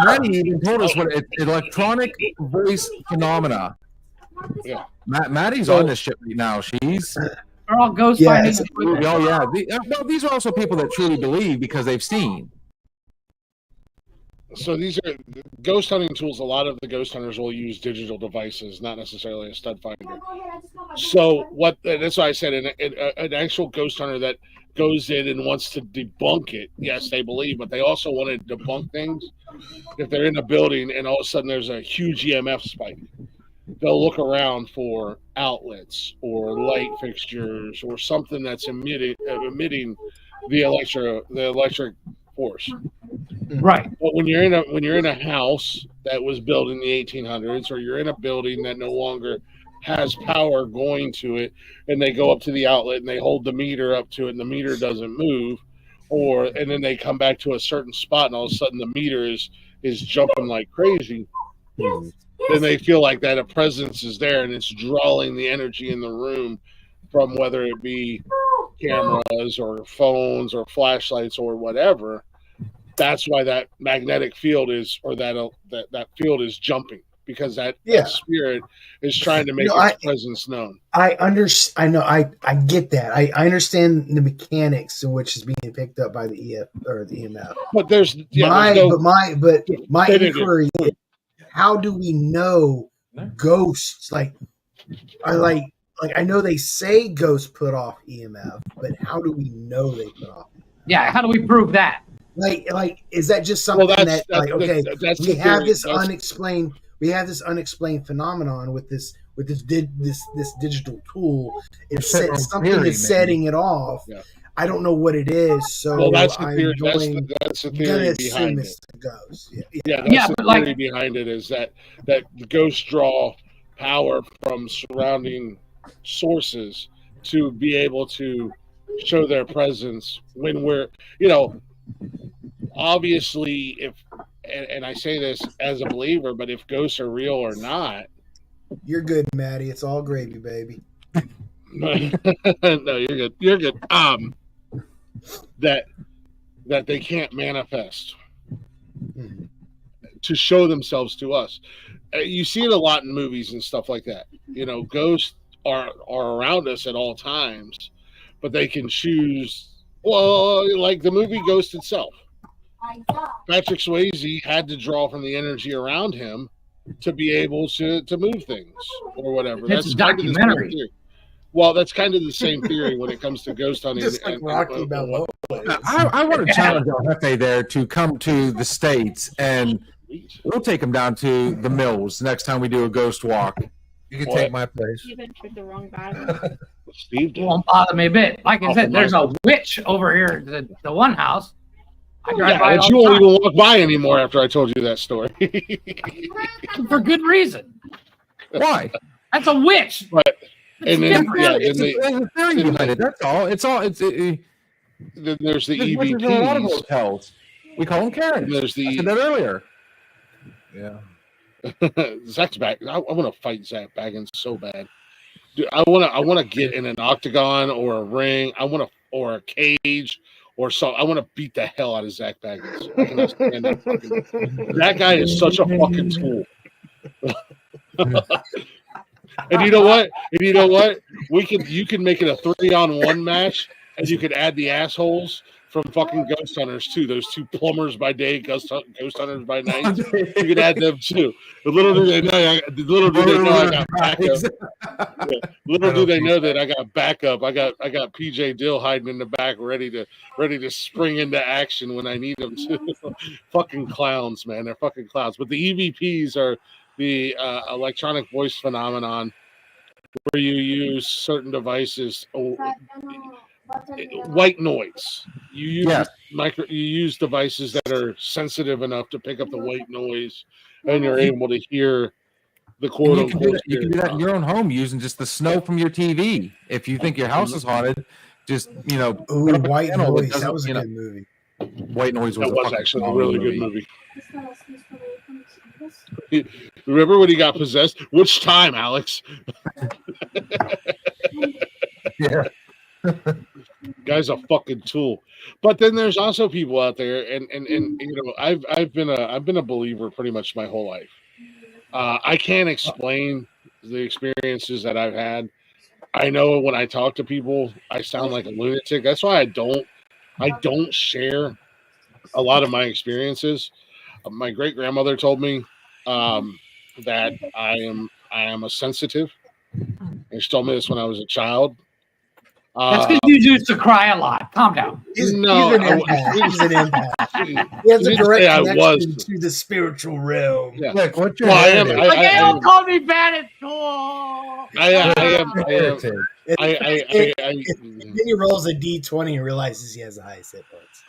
Maddie even told us what electronic voice phenomena. Yeah, Maddie's on this shit right now. She's. They're all ghost finding equipment. Oh yeah. These are also people that truly believe because they've seen. So these are ghost hunting tools. A lot of the ghost hunters will use digital devices, not necessarily a stud finder. So that's why I said an actual ghost hunter that goes in and wants to debunk it. Yes, they believe, but they also want to debunk things. If they're in a building and all of a sudden there's a huge EMF spike, they'll look around for outlets or light fixtures or something that's emitting the electric force. Right. But when you're in a house that was built in the 1800s, or you're in a building that no longer has power going to it, and they go up to the outlet and they hold the meter up to it, and the meter doesn't move, and then they come back to a certain spot, and all of a sudden the meter is jumping like crazy. Then they feel like that a presence is there, and it's drawing the energy in the room from whether it be cameras or phones or flashlights or whatever. That's why that magnetic field is, or that field is jumping, because that spirit is trying to make its presence known. I get that. I understand the mechanics in which is being picked up by the EF or the EMF. But my inquiry is, how do we know ghosts? Like I know they say ghosts put off EMF, but how do we know they put off? Yeah, how do we prove that? Like is that just something we have this unexplained phenomenon with this digital tool. It's something that's setting it off. Yeah. I don't know what it is, so that's the theory. That's the theory behind it. Ghost. The theory behind it is that the ghosts draw power from surrounding sources to be able to show their presence when we're, obviously, if and I say this as a believer, but if ghosts are real or not, you're good, Maddie. It's all gravy, baby. No, you're good. You're good. That they can't manifest to show themselves to us. You see it a lot in movies and stuff like that. Ghosts are around us at all times, but they can choose. Well, like the movie Ghost itself. Patrick Swayze had to draw from the energy around him to be able to move things or whatever. That's a documentary. That's kind of the same theory when it comes to ghost hunting. Just like Rocky Balboa. I want to challenge El Jefe there to come to the States, and we'll take him down to the Mills next time we do a ghost walk. You can take my place. You've entered the wrong bottle. Steve won't bother me a bit. Like I said, there's a witch over here at the one house. But you won't even walk by anymore after I told you that story. For good reason. Why? That's a witch. But and then there's a theory behind it. That's all. Then there's the EVPs. A lot of hotels. We call them Karens. There's I said that earlier. Yeah. Zach's back. I want to fight Zach Baggins so bad. Dude, I want to get in an octagon or a ring. Or a cage or so. I want to beat the hell out of Zach Baggins. I cannot stand that guy is such a fucking tool. And you know what? You can make it a 3-on-1 match, and you could add the assholes from fucking Ghost Hunters too. Those two plumbers by day, Ghost Hunters by night. You could add them too. Little do they know I got backup. Little do they know that I got backup. I got PJ Dill hiding in the back, ready to spring into action when I need them to. Fucking clowns, man. They're fucking clowns. But the EVPs are the electronic voice phenomenon, where you use certain devices. White noise. You use devices that are sensitive enough to pick up the white noise, and you're able to hear the quote unquote. You can do that in your own home using just the snow from your TV. If you think your house is haunted, just White Noise. That was a good movie. White Noise was actually a really good movie. Remember when he got possessed? Which time, Alex? Yeah. Guy's a fucking tool. But then there's also people out there, and I've been a believer pretty much my whole life. I can't explain the experiences that I've had. I know when I talk to people, I sound like a lunatic. That's why I don't share a lot of my experiences. My great grandmother told me that I am a sensitive, and she told me this when I was a child. That's because you used to cry a lot. Calm down. He's an empath. He has a direct connection to the spiritual realm. Yeah. Look, what's your they all call me bad at school. I am. Then he rolls a D20 and realizes he has the highest hit points.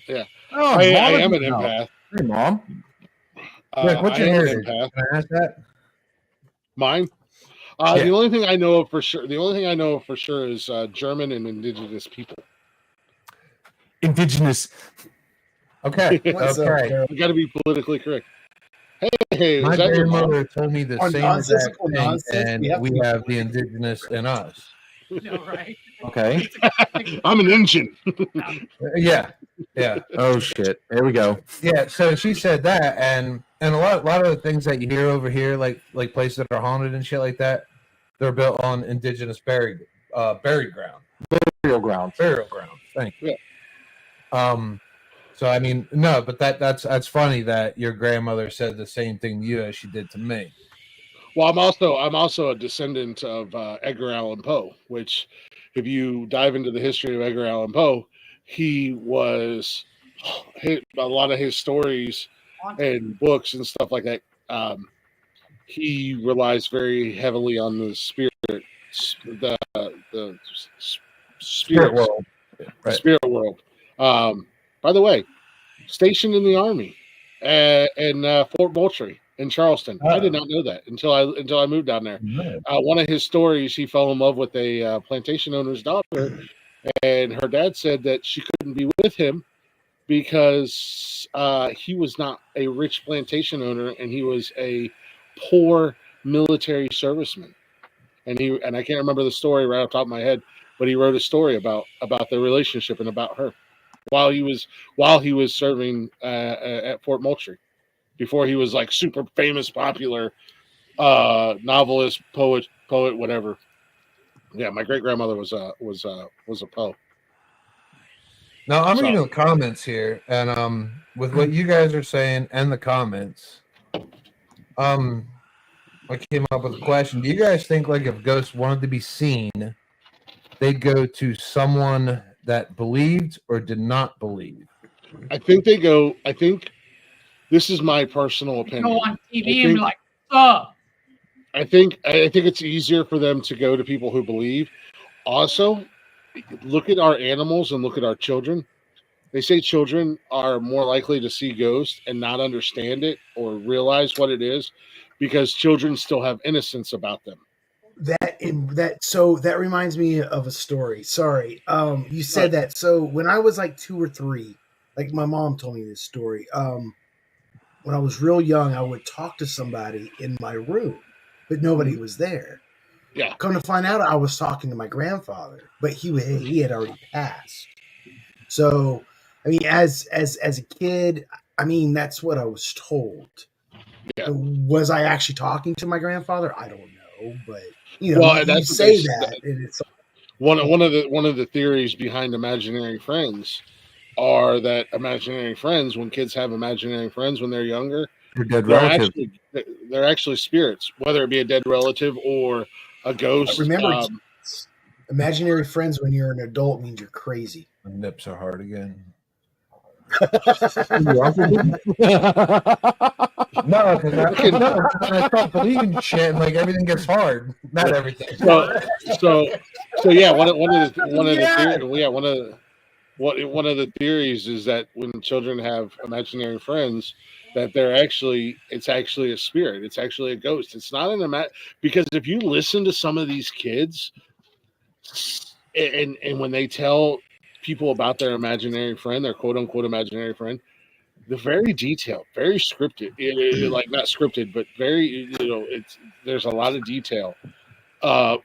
Yeah. I am an empath. Hey, Mom. What's your heritage? Can I ask that? Mine? The only thing I know of for sure is German and indigenous people. indigenous. Okay. What's up, Okay. Carol? We got to be politically correct. Hey, My is that your mom? grandmother told me the On same exact nonsensical thing, nonsense, and we have to we be have the politically indigenous in us. No, right? Okay. I'm an engine. Yeah. Oh shit. Here we go. Yeah. So she said that, and a lot of the things that you hear over here, like places that are haunted and shit like that, they're built on indigenous buried ground. Burial ground. Thank you. So I mean, no, but that's funny that your grandmother said the same thing to you as she did to me. Well, I'm also a descendant of Edgar Allan Poe, which, if you dive into the history of Edgar Allan Poe, he was a lot of his stories and books and stuff like that. He relies very heavily on the spirit, the Spirit world. the spirit world. By the way, stationed in the army in Fort Moultrie in Charleston. I did not know that until I moved down there. One of his stories, he fell in love with a plantation owner's daughter, and her dad said that she couldn't be with him because he was not a rich plantation owner and he was a poor military serviceman. And I can't remember the story right off the top of my head, but he wrote a story about their relationship and about her while he was serving at Fort Moultrie, before he was like super famous, popular novelist, poet, whatever. Yeah, my great grandmother was a Poe. Now I'm reading the comments here, and with what you guys are saying and the comments, I came up with a question. Do you guys think, like, if ghosts wanted to be seen, they'd go to someone that believed or did not believe? I think they go. I think this is my personal opinion. Go on TV and be like, "Oh." I think it's easier for them to go to people who believe. Also, look at our animals and look at our children. They say children are more likely to see ghosts and not understand it or realize what it is because children still have innocence about them. That reminds me of a story. Sorry. You said that. So when I was like 2 or 3, like my mom told me this story. When I was real young, I would talk to somebody in my room, but nobody was there. Yeah. Come to find out, I was talking to my grandfather, but he had already passed. So, I mean, as a kid, I mean, that's what I was told. Yeah. Was I actually talking to my grandfather? I don't know, but you know, Well, you say that, and it's one of the theories behind imaginary friends are that imaginary friends, when kids have imaginary friends when they're younger, they're actually spirits, whether it be a dead relative or a ghost. Remember, imaginary friends when you're an adult means you're crazy. My nips are hard again. No, because I start believing shit and like everything gets hard. Not everything. So yeah, one of the theories is that when children have imaginary friends, that it's actually a spirit. It's actually a ghost. It's not because if you listen to some of these kids, and when they tell people about their imaginary friend, their quote unquote imaginary friend, they're very detailed, very scripted. Like not scripted, but very, there's a lot of detail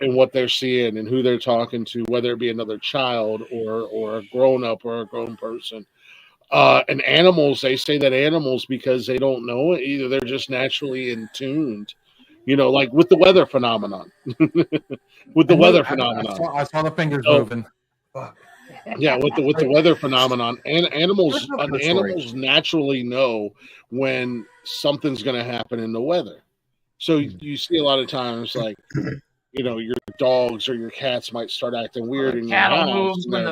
in what they're seeing and who they're talking to, whether it be another child or a grown up or a grown person. And animals, they say that animals, because they don't know it, either they're just naturally in tuned, like with the weather phenomenon. I saw the fingers moving. Yeah, with the weather phenomenon, and animals naturally know when something's going to happen in the weather. So you see a lot of times, like, your dogs or your cats might start acting weird in your house. When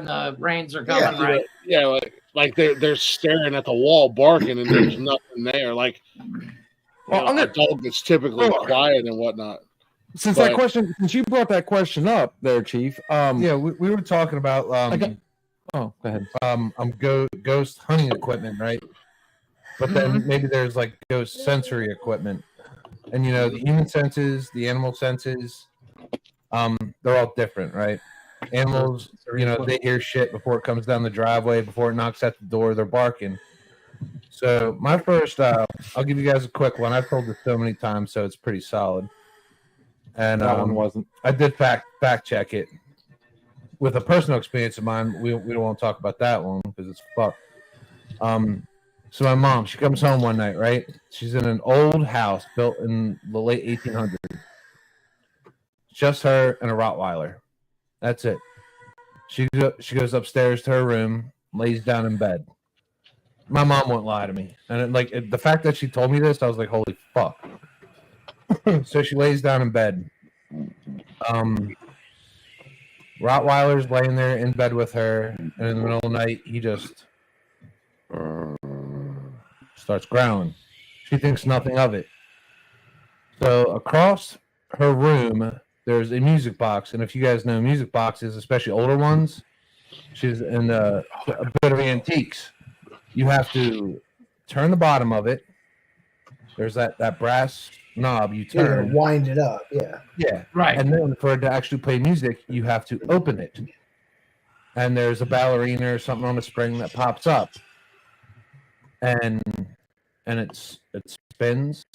the rains are coming, right? Yeah, like they're staring at the wall, barking, and there's nothing there. Like a dog that's typically quiet and whatnot. Since you brought that question up there, Chief. Yeah, we were talking about go ahead. Ghost hunting equipment, right? But then maybe there's like ghost sensory equipment. And the human senses, the animal senses, they're all different, right? Animals, they hear shit before it comes down the driveway, before it knocks at the door. They're barking. So my first, I'll give you guys a quick one. I've told this so many times, so it's pretty solid. And That one wasn't. I did fact check it with a personal experience of mine. We don't want to talk about that one because it's fucked. So my mom, she comes home one night, right? She's in an old house built in the late 1800s. Just her and a Rottweiler. That's it. She goes upstairs to her room, lays down in bed. My mom won't lie to me, and the fact that she told me this, I was like, "Holy fuck!" So she lays down in bed. Rottweiler's laying there in bed with her, and in the middle of the night, he just starts growling. She thinks nothing of it. So across her room, there's a music box, and if you guys know music boxes, especially older ones, she's in a bit of antiques. You have to turn the bottom of it. There's that brass knob you turn. Wind it up. Yeah. Right. And then for it to actually play music, you have to open it. And there's a ballerina or something on a spring that pops up. And it spins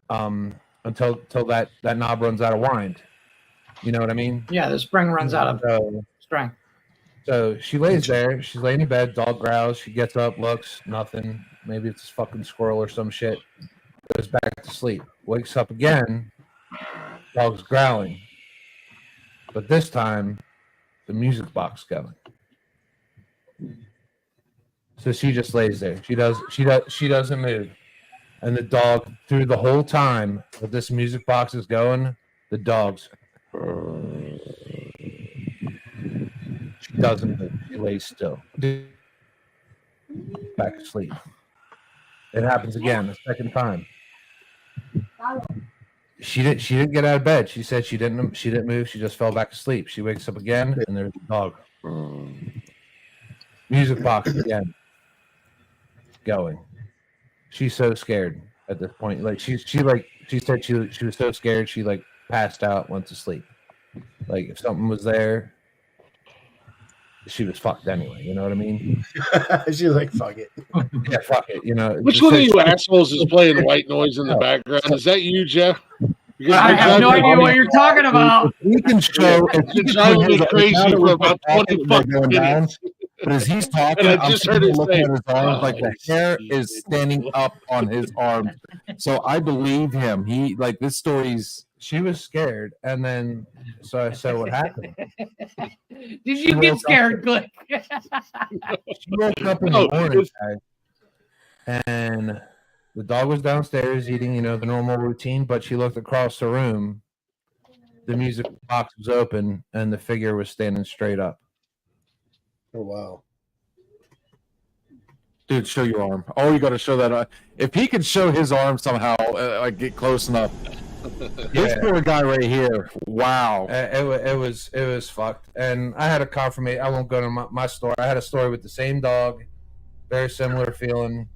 until that knob runs out of wind. You know what I mean? Yeah, the spring runs out of strength. So she lays there. She's laying in bed. Dog growls. She gets up, looks, nothing. Maybe it's a fucking squirrel or some shit. Goes back to sleep. Wakes up again. Dog's growling. But this time, the music box going. So she just lays there. She doesn't move. And the dog, through the whole time that this music box is going, the dog's she doesn't move. She lays still. Back asleep. It happens again, the second time. She didn't get out of bed. She said she didn't move. She just fell back asleep. She wakes up again, and there's a dog. Music box again. Going. She's so scared at this point. Like she said she was so scared she passed out, went to sleep. Like if something was there, she was fucked anyway. You know what I mean? She was like, "Fuck it." Yeah, fuck it. You know. Which one of you assholes is playing white noise in the background? Is that you, Jeff? Because I have no idea what you're talking about. We can show. It's driving me crazy for about 20 fucking minutes. But as he's talking, And I just heard it looking say, at his arms, like the hair Jesus. is standing up on his arms. So I believe him. He this story's. She was scared, and then so I said, "What happened?" Did you get scared, Glick? She woke up in the morning, guys, and the dog was downstairs eating, the normal routine. But she looked across the room. The music box was open, and the figure was standing straight up. Oh wow. Dude, show your arm. Oh, you got to show that. If he could show his arm somehow, get close enough. This poor guy right here. Wow. It was fucked. And I had a confirmation. I won't go to my story. I had a story with the same dog, very similar feeling,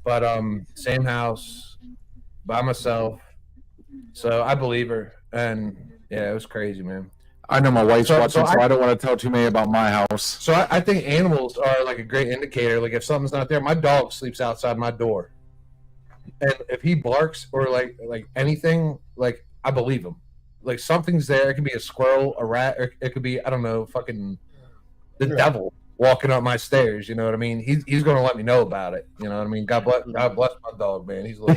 but same house, by myself. So I believe her. And yeah, it was crazy, man. I know my wife's watching, so I don't want to tell too many about my house. So I think animals are like a great indicator. Like if something's not there, my dog sleeps outside my door. And if he barks or like anything, like I believe him. Like something's there. It could be a squirrel, a rat, or it could be, I don't know, fucking the devil walking up my stairs. You know what I mean? He's gonna let me know about it. You know what I mean? God bless my dog, man. He's a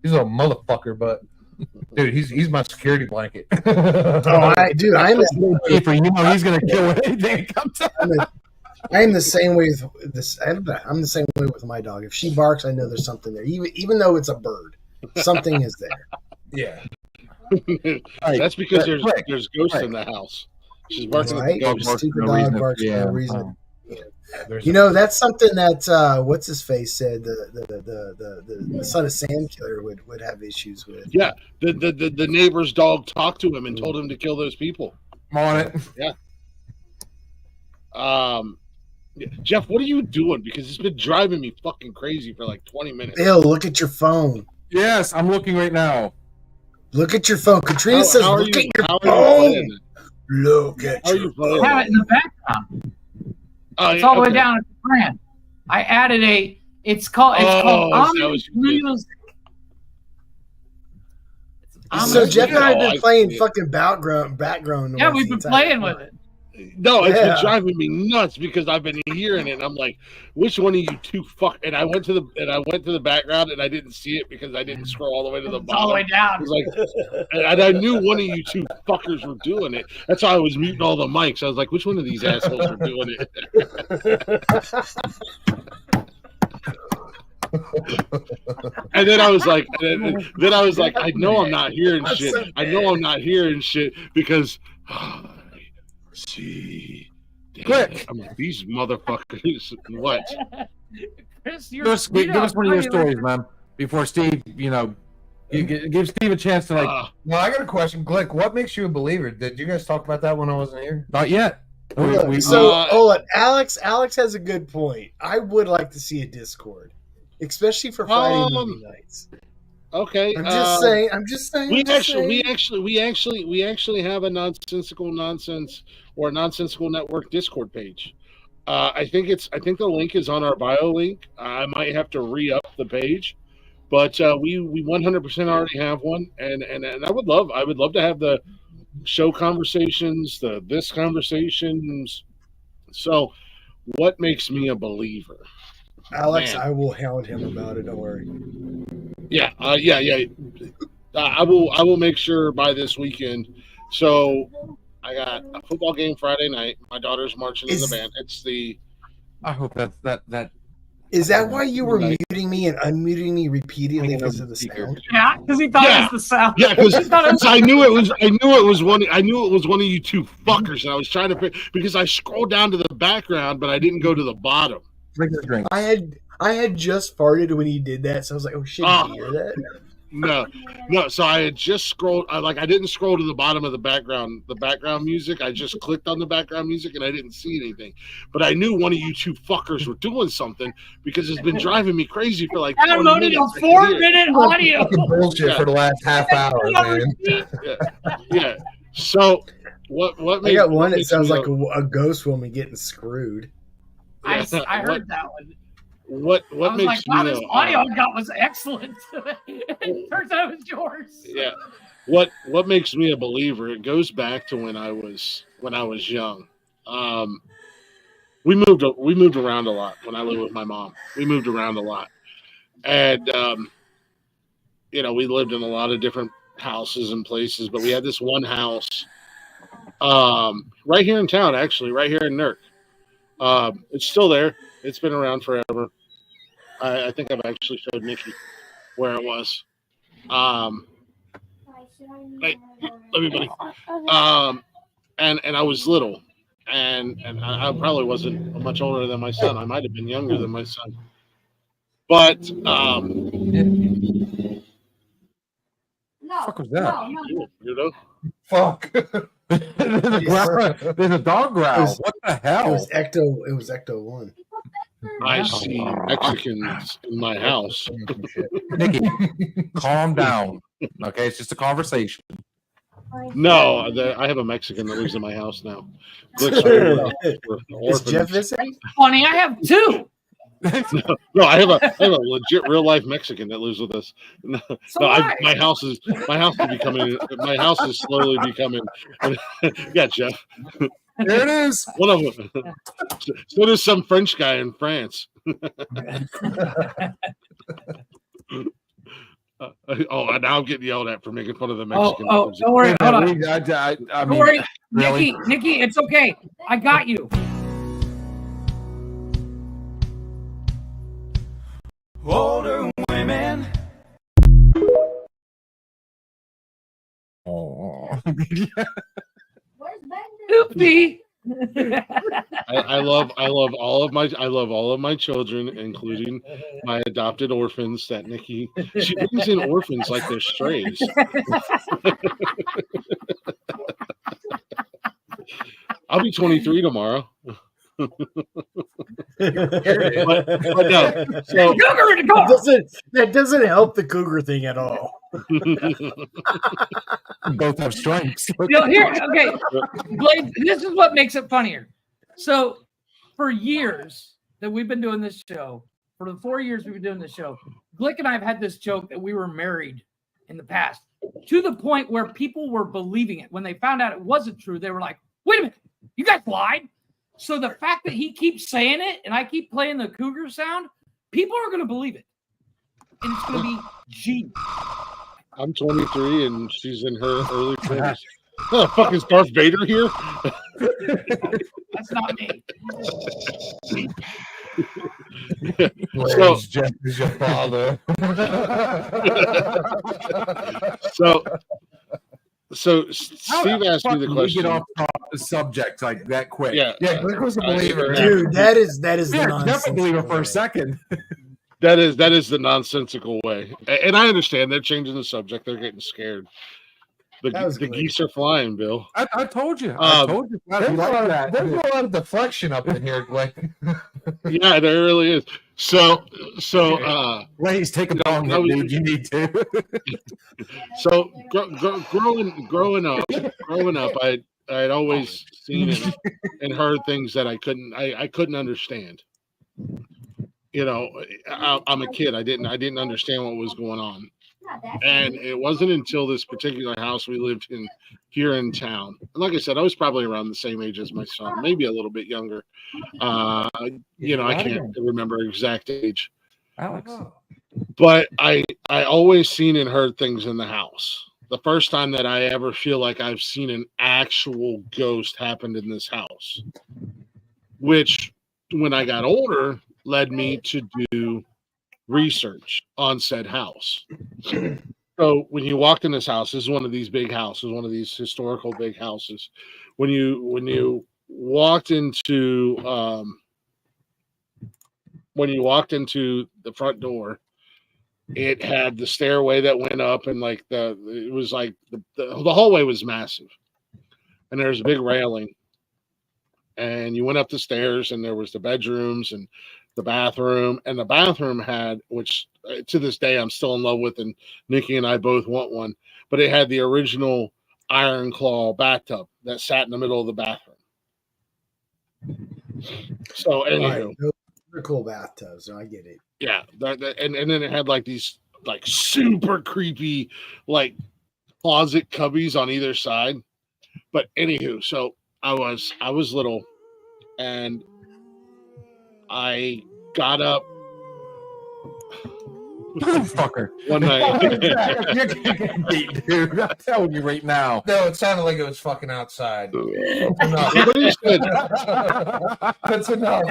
little motherfucker, but dude, he's my security blanket. I'm the For he's gonna kill anything that comes up. I'm the same way with this. I'm the same way with my dog. If she barks, I know there's something there. Even though it's a bird, something is there. Yeah. That's because there's ghosts in the house. She's barking at the ghost. Stupid dog barks for no reason. That's something that what's his face said the son of Sam Killer would have issues with. Yeah, the neighbor's dog talked to him and told him to kill those people. I'm on it. Yeah. Jeff, what are you doing? Because it's been driving me fucking crazy for like 20 minutes. Bill, look at your phone. Yes, I'm looking right now. Look at your phone. Katrina says, How are look you? at your How are you playing phone. it? Look at How are your you playing I have it? it in the background. Oh, It's all the way okay. down at the brand. I added a. It's called Oh, is that Omni what you did? Music. So Jeff and I have Oh, been I playing see it. fucking background noise. Yeah, we've the been entire playing time. with it. No, it's been Yeah. driving me nuts because I've been hearing it. And I'm like, which one of you two fuck? And I went to the background and I didn't see it because I didn't scroll all the way to the It's all the way bottom. down. It was like, and I knew one of you two fuckers were doing it. That's why I was muting all the mics. I was like, which one of these assholes are doing it? And then I was like, I know I'm not hearing That's shit. so I know I'm not hearing shit because see. Quick. I'm like, these motherfuckers. What? Chris, Give us one of your stories, man. Before Steve, you give Steve a chance to Well, I got a question, Glick. What makes you a believer? Did you guys talk about that when I wasn't here? Not yet. Hold on. Alex has a good point. I would like to see a Discord, especially for Friday movie nights. Okay. I'm just saying. We actually have a nonsensical nonsense or nonsensical network Discord page. I think the link is on our bio link. I might have to re-up the page, but we 100% already have one, and I would love to have the show conversations, this conversations. So, what makes me a believer? Alex, Man. I will hound him about it. Don't worry. Yeah. I will make sure by this weekend. So I got a football game Friday night. My daughter's marching in the band. It's the. I hope that. Is that why you were muting me and unmuting me repeatedly because of the sound? Yeah, because he thought it was the sound. Yeah, because I knew it was one of you two fuckers, and I was trying to pick because I scrolled down to the background, but I didn't go to the bottom. Drink. I had just farted when he did that, so I was like, "Oh shit, did you hear that?" No. So I had just scrolled. I didn't scroll to the bottom of the background music. I just clicked on the background music and I didn't see anything. But I knew one of you two fuckers were doing something because it's been driving me crazy for like. I loaded a 4-minute audio. Bullshit for the last half hour, man. Yeah. So what? I got one that sounds like a ghost woman getting screwed. I heard that one. What I was makes like, wow, this me audio I got was excellent. It turns out it was yours. Yeah. What makes me a believer? It goes back to when I was young. We moved around a lot when I lived with my mom. We moved around a lot, and we lived in a lot of different houses and places. But we had this one house, right here in town, actually, right here in Newark. It's still there. It's been around forever. I think I've actually showed Nikki where it was. Hey, love you, buddy. And I was little, and I probably wasn't much older than my son. I might have been younger than my son. But fuck was that? Weirdo. Fuck. There's a dog growl. What the hell? It was Ecto 1. I see Mexicans in my house. Nikki, calm down. Okay, it's just a conversation. No, I have a Mexican that lives in my house now. Is Jeff missing? Funny, I have two. No, I have a legit real life Mexican that lives with us. No, my house is slowly becoming. Yeah, Jeff. There it is. One of them. So does some French guy in France. And now I'm getting yelled at for making fun of the Mexican. Don't worry. Hold on. Don't worry, really? Nikki, it's okay. I got you. Older women. Oh. Oopsie. I love all of my children, including my adopted orphans that Nikki she brings in orphans like they're strays. I'll be 23 tomorrow. But no, so Cougar in the car. That doesn't help the cougar thing at all. Both have strengths. Here, okay, Blade, this is what makes it funnier. So, for years that we've been doing this show, for the 4 years we've been doing this show, Glick and I have had this joke that we were married in the past, to the point where people were believing it. When they found out it wasn't true, they were like, wait a minute, you guys lied? So the fact that he keeps saying it and I keep playing the cougar sound, people are going to believe it. And it's going to be G. I'm 23 and she's in her early 20s. Oh, fuck, is Darth Vader here? That's not me. So, Jeff is your father. so Steve asked me the question. Get off the subject like that quick. Yeah, Glick was a believer. Dude, that is the Yeah, nonsense. definitely believe it for a second. That is the nonsensical way, and I understand they're changing the subject. They're getting scared. The geese are flying, Bill. I told you. I told you. There's a lot of deflection up in here, Glick. Yeah, there really is. So, Ray's take a bong hit, dude. You need to. So growing up, I'd always seen and heard things that I couldn't understand. You know, I'm a kid. I didn't understand what was going on, and it wasn't until this particular house we lived in here in town. And like I said, I was probably around the same age as my son, maybe a little bit younger. You know, I can't remember exact age. Alex. But I always seen and heard things in the house. The first time that I ever feel like I've seen an actual ghost happened in this house, which when I got older led me to do research on said house. So when you walked in this house, this is one of these big houses, one of these historical big houses. When you walked into the front door, it had the stairway that went up, and like it was like the hallway was massive, and there was a big railing, and you went up the stairs, and there was the bedrooms and the bathroom, and the bathroom had, which to this day I'm still in love with, and Nikki and I both want one, but it had the original Iron Claw bathtub that sat in the middle of the bathroom. So anywho, they're cool bathtubs, so I get it. Yeah, and then it had like these like super creepy like closet cubbies on either side. But anywho, so I was little, and I got up Fucker. one night. You're getting beat, dude. I'm telling you right now. No, it sounded like it was fucking outside. Somebody said, That's enough.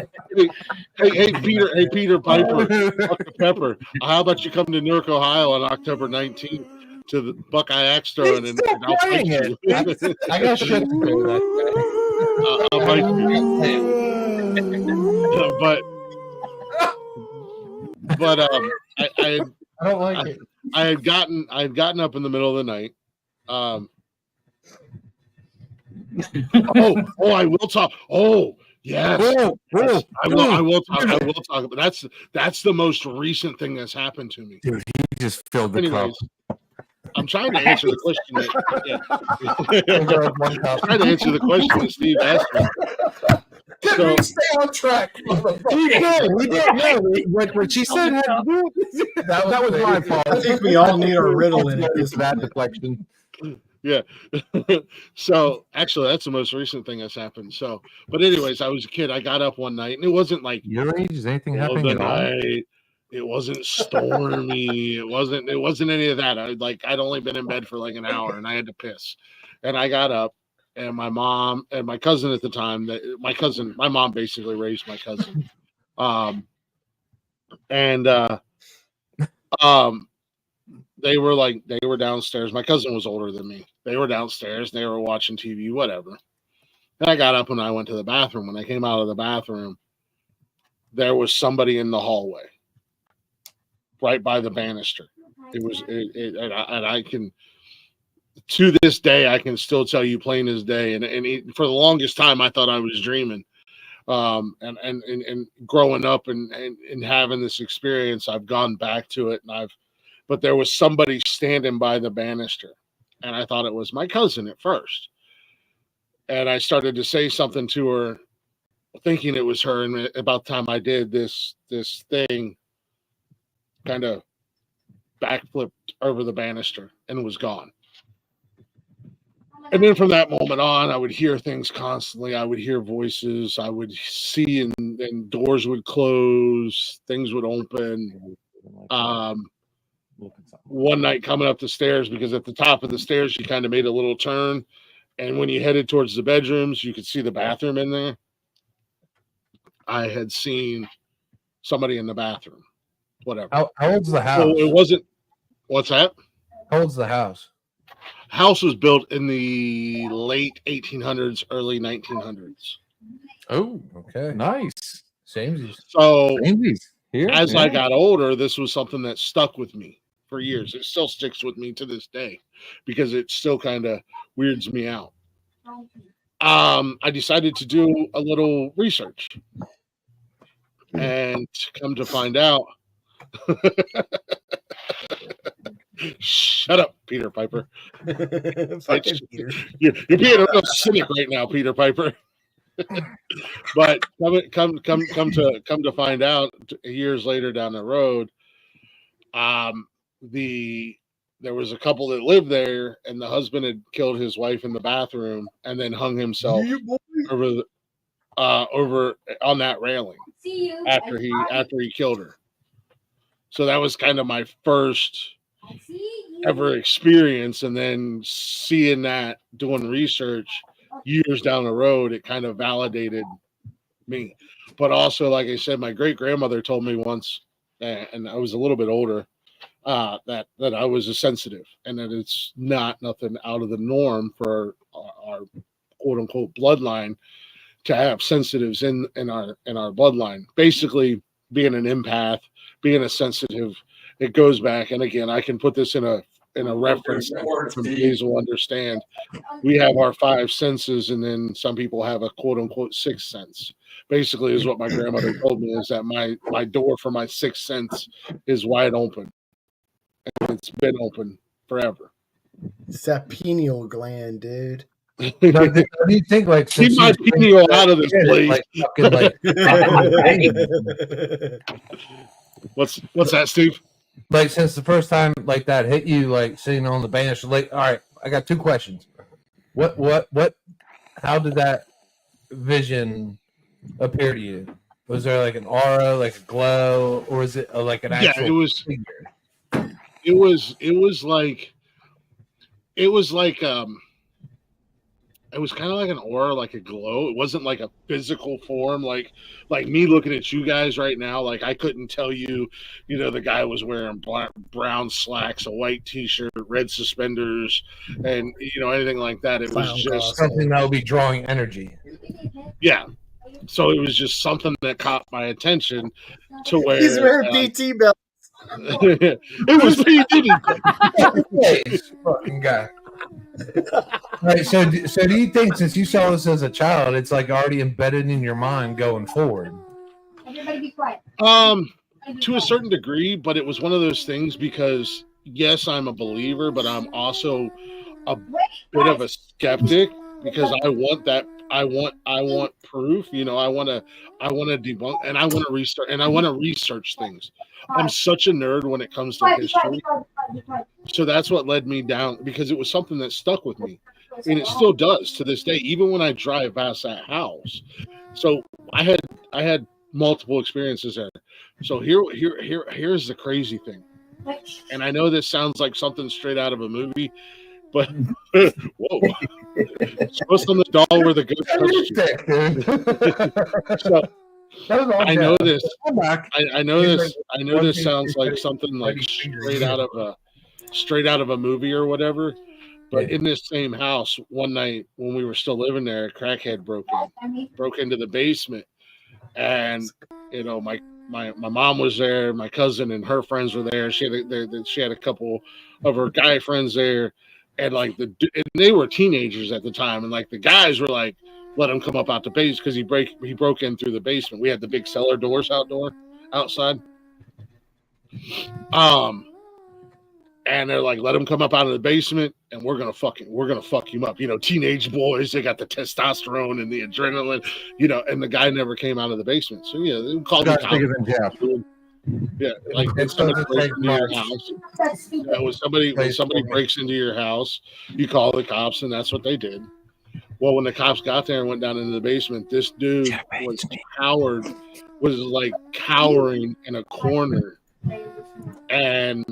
hey Peter Piper, Dr. Pepper, how about you come to Newark, Ohio on October 19th to the Buckeye Axe Throwing, and I'll fight you. I got shit to do that I'll fight you. But I don't like it. I had gotten up in the middle of the night. I will talk. Oh, yes. I will talk. But that's the most recent thing that's happened to me. Dude, he just filled the cup. I'm trying to answer the question. I'm trying to answer the question that Steve asked me. So, stay on track. We did. No, what she said had to do with it. That was my fault. I think we all need a riddle in it. That deflection. Yeah. So actually, that's the most recent thing that's happened. So, but anyways, I was a kid. I got up one night, and it wasn't like Your age? Is anything happening at all? It wasn't stormy. it wasn't any of that. I'd only been in bed for like an hour, and I had to piss, and I got up. And my mom and my cousin at the time, my mom basically raised my cousin. They were downstairs. My cousin was older than me. They were downstairs. They were watching TV, whatever. And I got up and I went to the bathroom. When I came out of the bathroom, there was somebody in the hallway, right by the banister. And I can. To this day, I can still tell you plain as day. And for the longest time, I thought I was dreaming. And growing up and having this experience, I've gone back to it, but there was somebody standing by the banister, and I thought it was my cousin at first. And I started to say something to her, thinking it was her. And about the time I did, this thing kind of backflipped over the banister and was gone. And then from that moment on, I would hear things constantly. I would hear voices. I would see, and doors would close. Things would open. One night coming up the stairs, because at the top of the stairs, you kind of made a little turn. And when you headed towards the bedrooms, you could see the bathroom in there. I had seen somebody in the bathroom. Whatever. How old's the house? So it wasn't. What's that? How old's the house? House was built in the late 1800s, early 1900s. Oh, Okay. nice. Samesies. So Here, as I got older, this was something that stuck with me for years. It still sticks with me to this day because it still kind of weirds me out. I decided to do a little research, and come to find out. Shut up, Peter Piper. Fucking Peter. You're being a real cynic right now, Peter Piper. But come to find out, years later down the road, there was a couple that lived there, and the husband had killed his wife in the bathroom and then hung himself over on that railing after he killed her. So that was kind of my first ever experience, and then seeing that, doing research years down the road, it kind of validated me. But also, like I said, my great grandmother told me once, and I was a little bit older, that I was a sensitive, and that it's not nothing out of the norm for our quote unquote bloodline to have sensitives in our bloodline. Basically, being an empath, being a sensitive, it goes back. And again, I can put this in a reference that please will understand. We have our 5 senses, and then some people have a quote unquote 6th sense. Basically, is what my grandmother told me, is that my door for my 6th sense is wide open, and it's been open forever. It's that pineal gland, dude. Now, do you think like Keep my pineal out of this, please. What's that, Steve? Like, since the first time like that hit you, like sitting on the bench, like, all right, I got 2 questions. What how did that vision appear to you? Was there like an aura, like a glow, or is it like an actual figure? It was kind of like an aura, like a glow. It wasn't like a physical form, like me looking at you guys right now. Like, I couldn't tell you, the guy was wearing brown slacks, a white t-shirt, red suspenders, and anything like that. It was just something that would be drawing energy. Yeah. So it was just something that caught my attention to where he's wearing PT belts. It was PT. Fucking guy. Right, so do you think, since you saw this as a child, it's like already embedded in your mind going forward? Everybody be quiet. To a certain degree, but it was one of those things because yes, I'm a believer, but I'm also a bit of a skeptic because I want proof. I want to debunk, and I want to research things. I'm such a nerd when it comes to history. So that's what led me down, because it was something that stuck with me, and it still does to this day, even when I drive past that house. So I had multiple experiences there. So here's the crazy thing. And I know this sounds like something straight out of a movie, but whoa. Supposed on the doll where the ghost touched you. So I know this. I know this sounds like something like straight out of a movie or whatever. But in this same house, one night when we were still living there, a crackhead broke into the basement, and my mom was there, my cousin and her friends were there. She had a couple of her guy friends there, and and they were teenagers at the time, and like the guys were like, let him come up out the base because he broke in through the basement. We had the big cellar doors outside. And they're like, let him come up out of the basement, and we're gonna fuck him up. You know, teenage boys, they got the testosterone and the adrenaline, you know. And the guy never came out of the basement. So yeah, they called the cops. Bigger than Jeff. Yeah, like when It somebody doesn't breaks take into your much. house, when somebody breaks into your house, you call the cops, and that's what they did. Well, when the cops got there and went down into the basement, this dude was cowering in a corner, and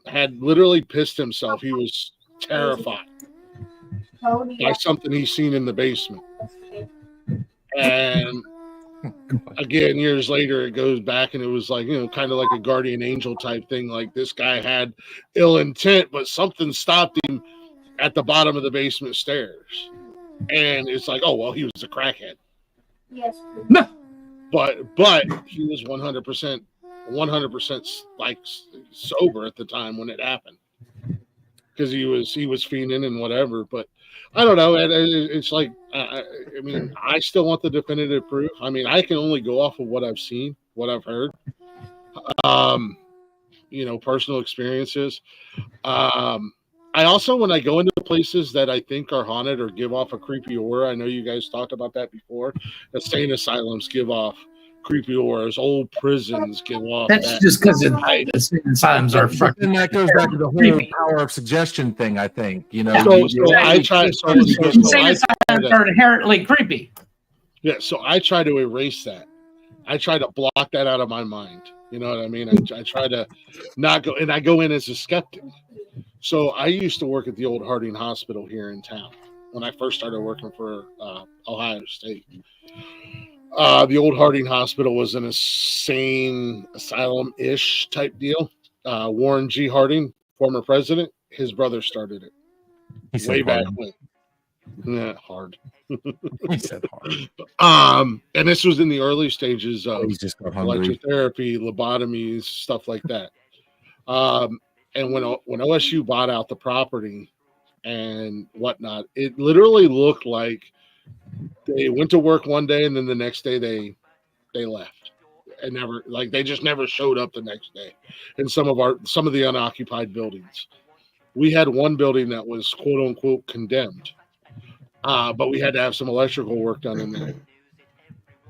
had literally pissed himself. He was terrified by something he's seen in the basement. And again, years later, it goes back, and it was like, you know, kind of like a guardian angel type thing. Like this guy had ill intent, but something stopped him at the bottom of the basement stairs. And it's like, oh, well, he was a crackhead. Yes. But he was 100% like sober at the time when it happened, because he was fiending and whatever. But I don't know. It's like, I mean, I still want the definitive proof. I mean, I can only go off of what I've seen, what I've heard, you know, personal experiences. I also, when I go into places that I think are haunted or give off a creepy aura, I know you guys talked about that before. Insane asylums give off creepy auras. Old prisons give off. That's just because the asylums are fucking. And that goes back to the whole creepy. power of suggestion thing, I think. You know, So I try. Insane asylums are inherently creepy. Yeah, so I try to erase that. I try to block that out of my mind. You know what I mean? I try to not go, and I go in as a skeptic. So I used to work at the old Harding Hospital here in town when I first started working for Ohio State. The old Harding Hospital was an insane asylum-ish type deal. Warren G. Harding, former president, his brother started it. He said way back hard. when. Yeah, hard. He said hard. And this was in the early stages of He's just got hungry. electrotherapy, lobotomies, stuff like that. And when OSU bought out the property and whatnot, it literally looked like they went to work one day and then the next day they left and never, like, they just never showed up the next day. In some of the unoccupied buildings, we had one building that was quote unquote condemned, but we had to have some electrical work done in there.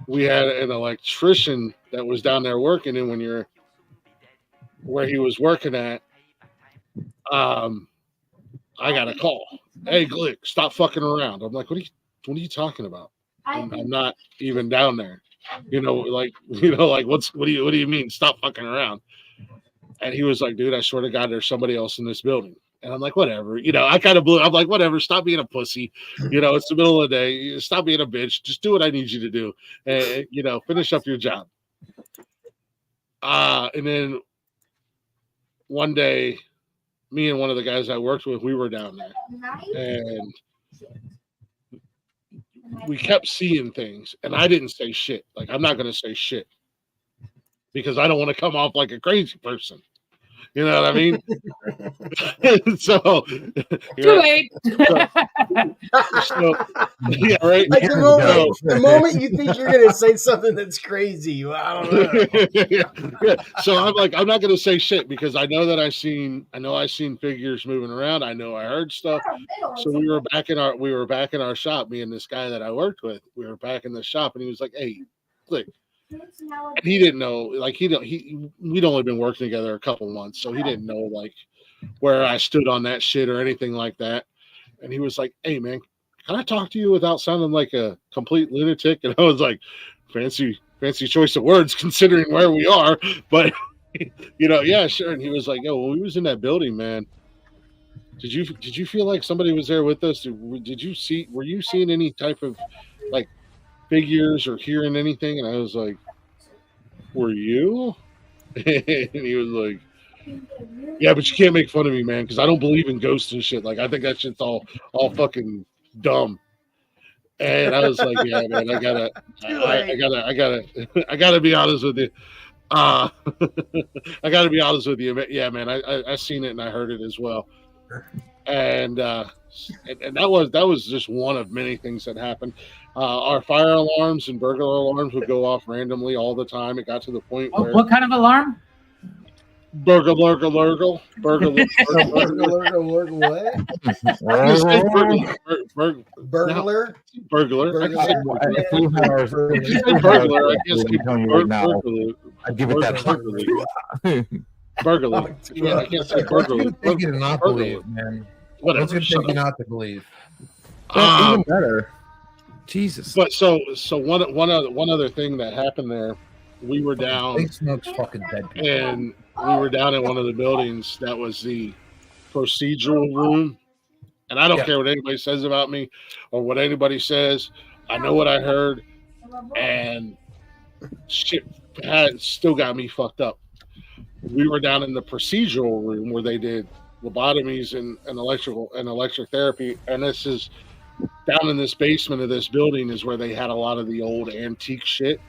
We had an electrician that was down there working, and when you're where he was working at, I got a call. Hey, Glick, stop fucking around. I'm like, what are you talking about? I'm not even down there. What do you mean? Stop fucking around. And he was like, dude, I swear to God, there's somebody else in this building. And I'm like, whatever. I kind of blew. I'm like, whatever. Stop being a pussy. It's the middle of the day. Stop being a bitch. Just do what I need you to do. And, finish up your job. And then one day, me and one of the guys I worked with, we were down there. And we kept seeing things. And I didn't say shit. Like, I'm not going to say shit, because I don't want to come off like a crazy person. You know what I mean? So, Too late. Yeah, right. Like the moment you think you're gonna say something that's crazy, I don't know. Yeah. So I'm like, I'm not gonna say shit, because I know that I seen figures moving around. I know I heard stuff. So we were back in our shop, me and this guy that I worked with. We were back in the shop, and he was like, "Hey, click." And he didn't know, like, we'd only been working together a couple months, so he didn't know, like, where I stood on that shit or anything like that. And he was like, "Hey, man, can I talk to you without sounding like a complete lunatic?" And I was like, fancy choice of words considering where we are, but yeah, sure. And he was like, "Yo, when we was in that building, man, did you feel like somebody was there with us? Were you seeing any type of, like, figures or hearing anything?" And I was like, "Were you?" And he was like, "Yeah, but you can't make fun of me, man, because I don't believe in ghosts and shit. Like, I think that shit's all fucking dumb." And I was like, "Yeah, man, I gotta be honest with you. I gotta be honest with you. Yeah, man, I seen it and I heard it as well." And that was just one of many things that happened. Our fire alarms and burglar alarms would go off randomly all the time. It got to the point where, what kind of alarm? Burgle, lurgle, lurgle, burgle, What? I can say Burglar? burglar. I can say burglar. If we had our- I can say if we had burglar. I our- can't say I'm telling you right now, burglar. I'd give it that. Burglar. Yeah, I can't say What's burglar. gonna take you to not Burglar. believe, man? What's Whatever. gonna shut take you up. not to believe? Even better. Jesus. But so one other thing that happened there, we were down Big Smoke's fucking dead people. and we were down in one of the buildings that was the procedural room. And I don't Yeah. care what anybody says about me or what anybody says. I know what I heard, and shit had still got me fucked up. We were down in the procedural room where they did lobotomies and electric therapy, and this is down in this basement of this building is where they had a lot of the old antique shit.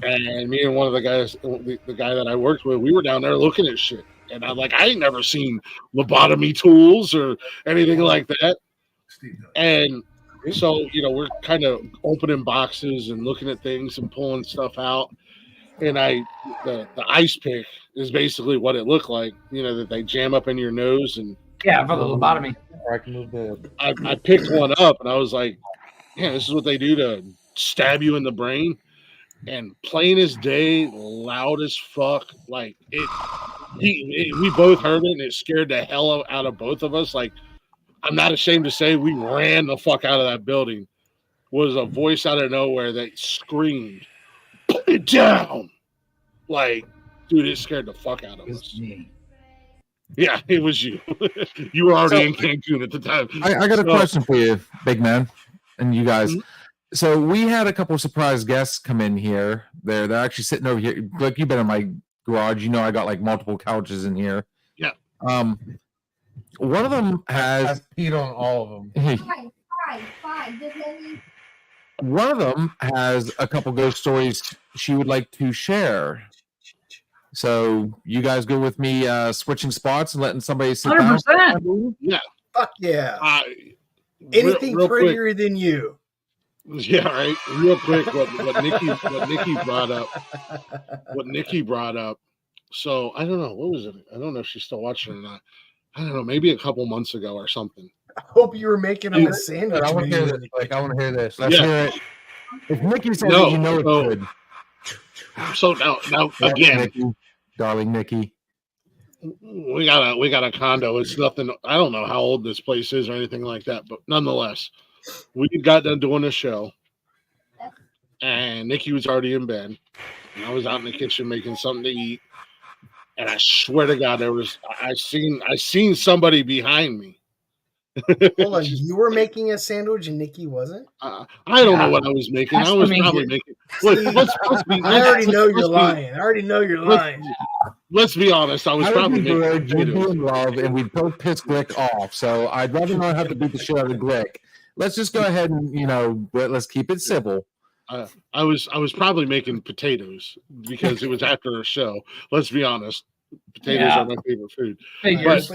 And me and one of the guys, the guy that I worked with, we were down there looking at shit. And I'm like, I ain't never seen lobotomy tools or anything like that. And so, we're kind of opening boxes and looking at things and pulling stuff out. And the ice pick is basically what it looked like, that they jam up in your nose. And Yeah, for the lobotomy. I can move the. I picked one up and I was like, yeah, this is what they do to stab you in the brain. And plain as day, loud as fuck, like we both heard it and it scared the hell out of both of us. Like, I'm not ashamed to say we ran the fuck out of that building. Was a voice out of nowhere that screamed, "Put it down!" Like, dude, it scared the fuck out of us. Yeah, it was you. You were already in Cancun at the time. I got a question for you, big man, and you guys. Mm-hmm. So we had a couple of surprise guests come in here. They're actually sitting over here. Like, you've been in my garage. I got like multiple couches in here. Yeah. One of them has peed on all of them. Fine. Just let me. One of them has a couple ghost stories she would like to share. So you guys go with me switching spots and letting somebody sit 100%. down? Yeah. Fuck yeah. Anything real prettier quick. than you. Yeah, right. Real quick, what Nikki brought up. So I don't know, what was it? I don't know if she's still watching or not. I don't know, maybe a couple months ago or something. I hope you were making him a sandwich. I want to hear this. I want to hear this. Let's hear it. If Nikki says it, it's good. So now again, Nikki, darling Nikki. We got a condo. It's nothing. I don't know how old this place is or anything like that, but nonetheless, we got done doing a show, and Nikki was already in bed, and I was out in the kitchen making something to eat, and I swear to God, I seen somebody behind me. Hold on, you were making a sandwich and Nikki wasn't? I don't know what I was making. I was probably making. Look, I already know you're lying. Let's be honest. I was probably making. We'd be in love, and we'd both piss Glick off. So I'd rather not have to beat the shit out of Glick. Let's just go ahead and let's keep it civil. I was probably making potatoes because it was after a show. Let's be honest. Potatoes are my favorite food. But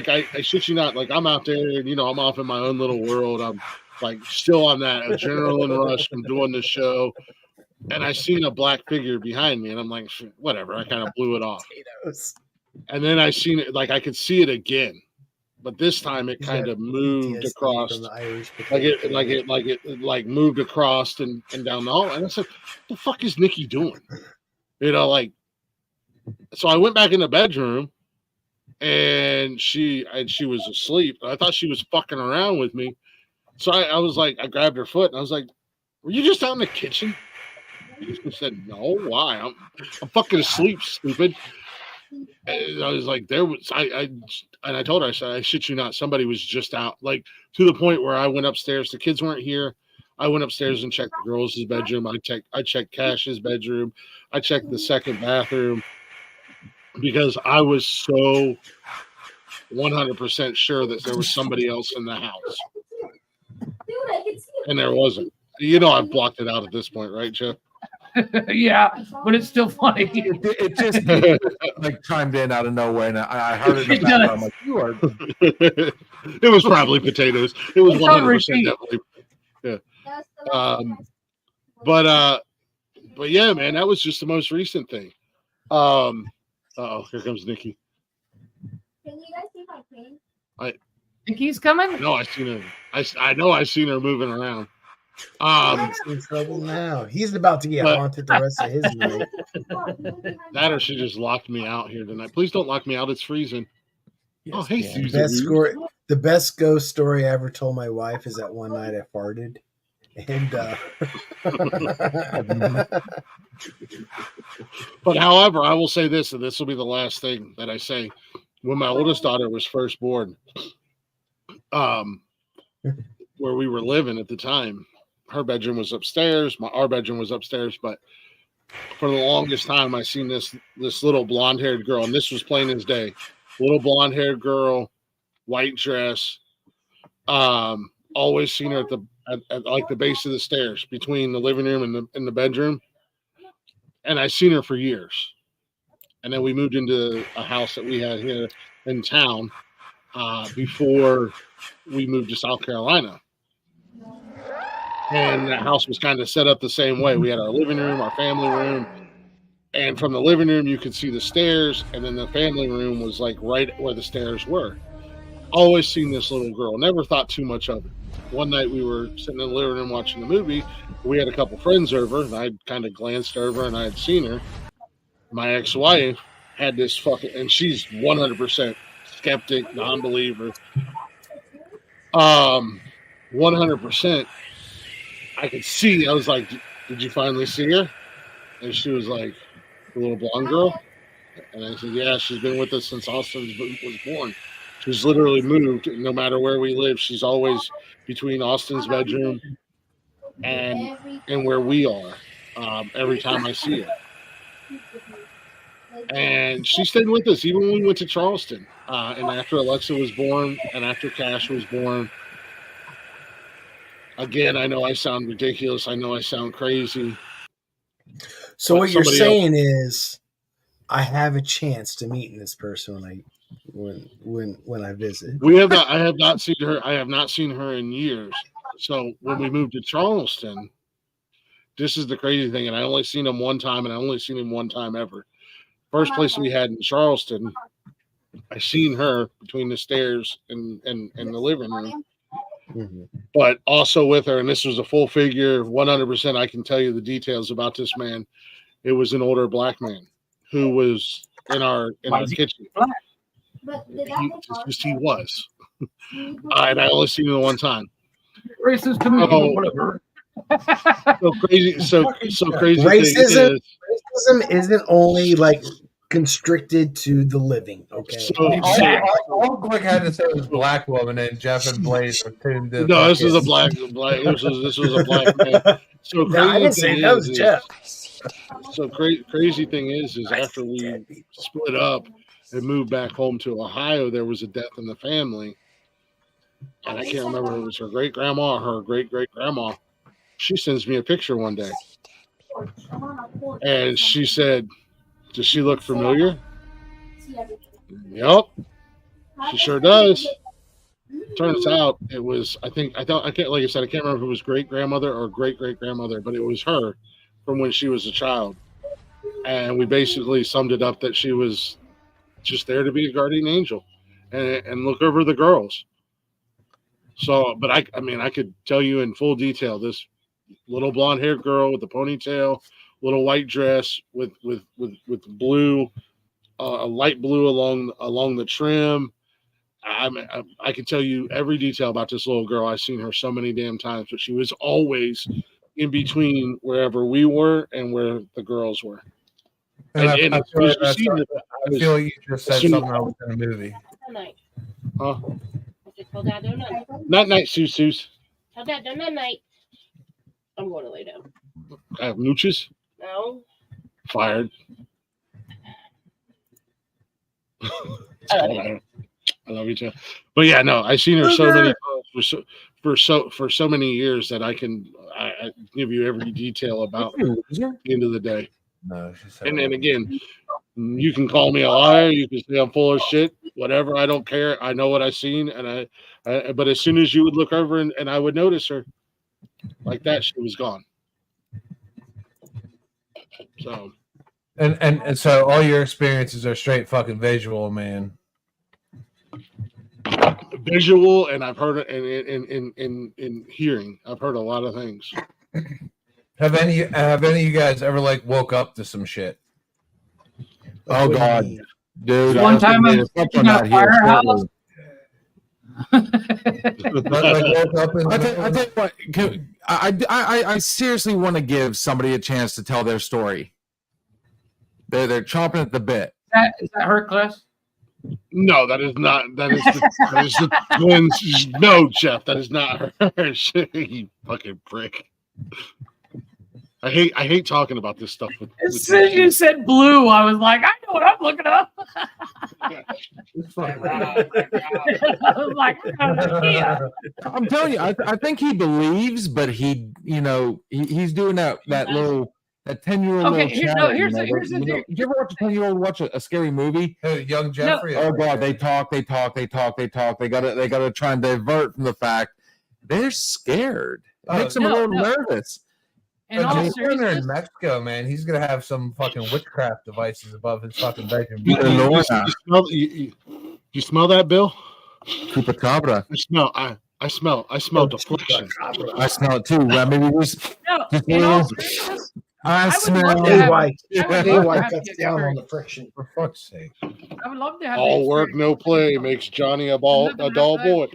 I shit you not, like I'm out there and I'm off in my own little world. I'm like still on that adrenaline rush from doing the show. And I seen a black figure behind me and I'm like, whatever, I kind of blew it off. And then I seen it, like I could see it again. But this time it kind of moved across, like moved across and down the hall. And I said, "What the fuck is Nikki doing?" So I went back in the bedroom, and she was asleep. I thought she was fucking around with me. So I was like, I grabbed her foot and I was like, "Were you just out in the kitchen?" She said, "No, why? I'm fucking asleep, stupid." And I was like, I told her, I said, I shit you not, somebody was just out, like to the point where I went upstairs. The kids weren't here. I went upstairs and checked the girls' bedroom. I checked Cash's bedroom. I checked the second bathroom because I was so 100% sure that there was somebody else in the house. And there wasn't. I've blocked it out at this point, right, Jeff? Yeah, but it's still funny. It just like chimed in out of nowhere, and I heard it in the background. I'm like, you are. It was probably potatoes. It was 100% definitely. Yeah. But yeah, man, that was just the most recent thing. Oh, here comes Nikki. Can you guys see my pin? Think he's coming? No, I seen her. I know I seen her moving around. He's in trouble now. He's about to get But- haunted the rest of his night. That or she just locked me out here tonight. Please don't lock me out. It's freezing. Oh, hey, yeah. Susan. The best ghost story I ever told my wife is that one night I farted. And But however, I will say this, and this will be the last thing that I say. When my oldest daughter was first born, where we were living at the time, her bedroom was upstairs. Our bedroom was upstairs. But for the longest time, I seen this little blonde-haired girl, and this was plain as day. Little blonde-haired girl, white dress. Always seen her at like the base of the stairs between the living room and the bedroom. And I seen her for years. And then we moved into a house that we had here in town before we moved to South Carolina. And that house was kind of set up the same way. We had our living room, our family room. And from the living room, you could see the stairs. And then the family room was like right where the stairs were. Always seen this little girl. Never thought too much of it. One night we were sitting in the living room watching a movie. We had a couple friends over, and I kind of glanced over, and I had seen her. My ex-wife had this and she's 100% skeptic, non-believer. 100%. I could see. I was like, "Did you finally see her?" And she was like, "The little blonde girl." And I said, "Yeah, she's been with us since Austin was born. She's literally moved. No matter where we live, she's always between Austin's bedroom and where we are. Every time I see her." And she stayed with us even when we went to Charleston. And after Alexa was born and after Cash was born. Again, I know I sound ridiculous. I know I sound crazy. So what you're saying is, I have a chance to meet this person when I visit. I have not seen her. I have not seen her in years. So when we moved to Charleston, this is the crazy thing. And I only seen him one time, and I only seen him one time ever. First place we had in Charleston, I seen her between the stairs and the living room. Mm-hmm. But also with her, and this was a full figure, 100%. I can tell you the details about this man. It was an older black man who was in our kitchen. He was, and I only seen him one time. Racist to me, but whatever. So crazy. So crazy. Racism isn't only like constricted to the living. Okay. All Glick had to say was black woman, and Jeff and Blaze were tuned in. No, this was a black. This was a black man. So crazy. I didn't say that was Jeff. So crazy thing is after we split up and moved back home to Ohio, there was a death in the family, and I can't remember if it was her great grandma or her great great grandma. She sends me a picture one day, and she said, "Does she look familiar?" Yep, she sure does. Turns out it was. I can't. Like I said, I can't remember if it was great grandmother or great great grandmother, but it was her from when she was a child. And we basically summed it up that she was just there to be a guardian angel and look over the girls. So, but I mean, I could tell you in full detail this little blonde haired girl with the ponytail, little white dress with blue, a light blue along the trim. I can tell you every detail about this little girl. I've seen her so many damn times, but she was always in between wherever we were and where the girls were. I feel like you just said something else in a movie. Huh? Tell Dad no night. Not night, Seuss. Tell Dad no night. I'm going to lay down. I have mooches. No. Fired. I love you too. But yeah, no, I've seen her so many times for so many years that I give you every detail about the end of the day. No, she said. And then again, you can call me a liar. You can say I'm full of shit. Whatever. I don't care. I know what I've seen, and but as soon as you would look over and I would notice her like that, she was gone. So And so all your experiences are straight fucking visual, man. Visual, and I've heard it in hearing. I've heard a lot of things. Have any of you guys ever like woke up to some shit? Oh God, dude! One time I was in a firehouse. I tell you what, I seriously want to give somebody a chance to tell their story. They're chomping at the bit. Is that her, Chris? No, that is not. That is the twins. No, Jeff, that is not her. You fucking prick. I hate talking about this stuff. As soon as you said blue, I was like, I know what I'm looking up. I was like, yeah. I'm telling you, I think he believes, but he's doing that little. That 10-year-old. Okay, here's the deal. Did you ever watch a 10-year-old watch a scary movie? Young Jeffrey. No. Oh God, they talk. They gotta try and divert from the fact they're scared. It makes them a little nervous. And all seriousness, in Mexico, man, he's gonna have some fucking witchcraft devices above his fucking bedroom. You smell that, Bill? Chupacabra. I smell deflection. I smell it too. Maybe I smell. AY cuts down on the friction. For fuck's sake! I would love to have all work, no play makes Johnny a dull boy.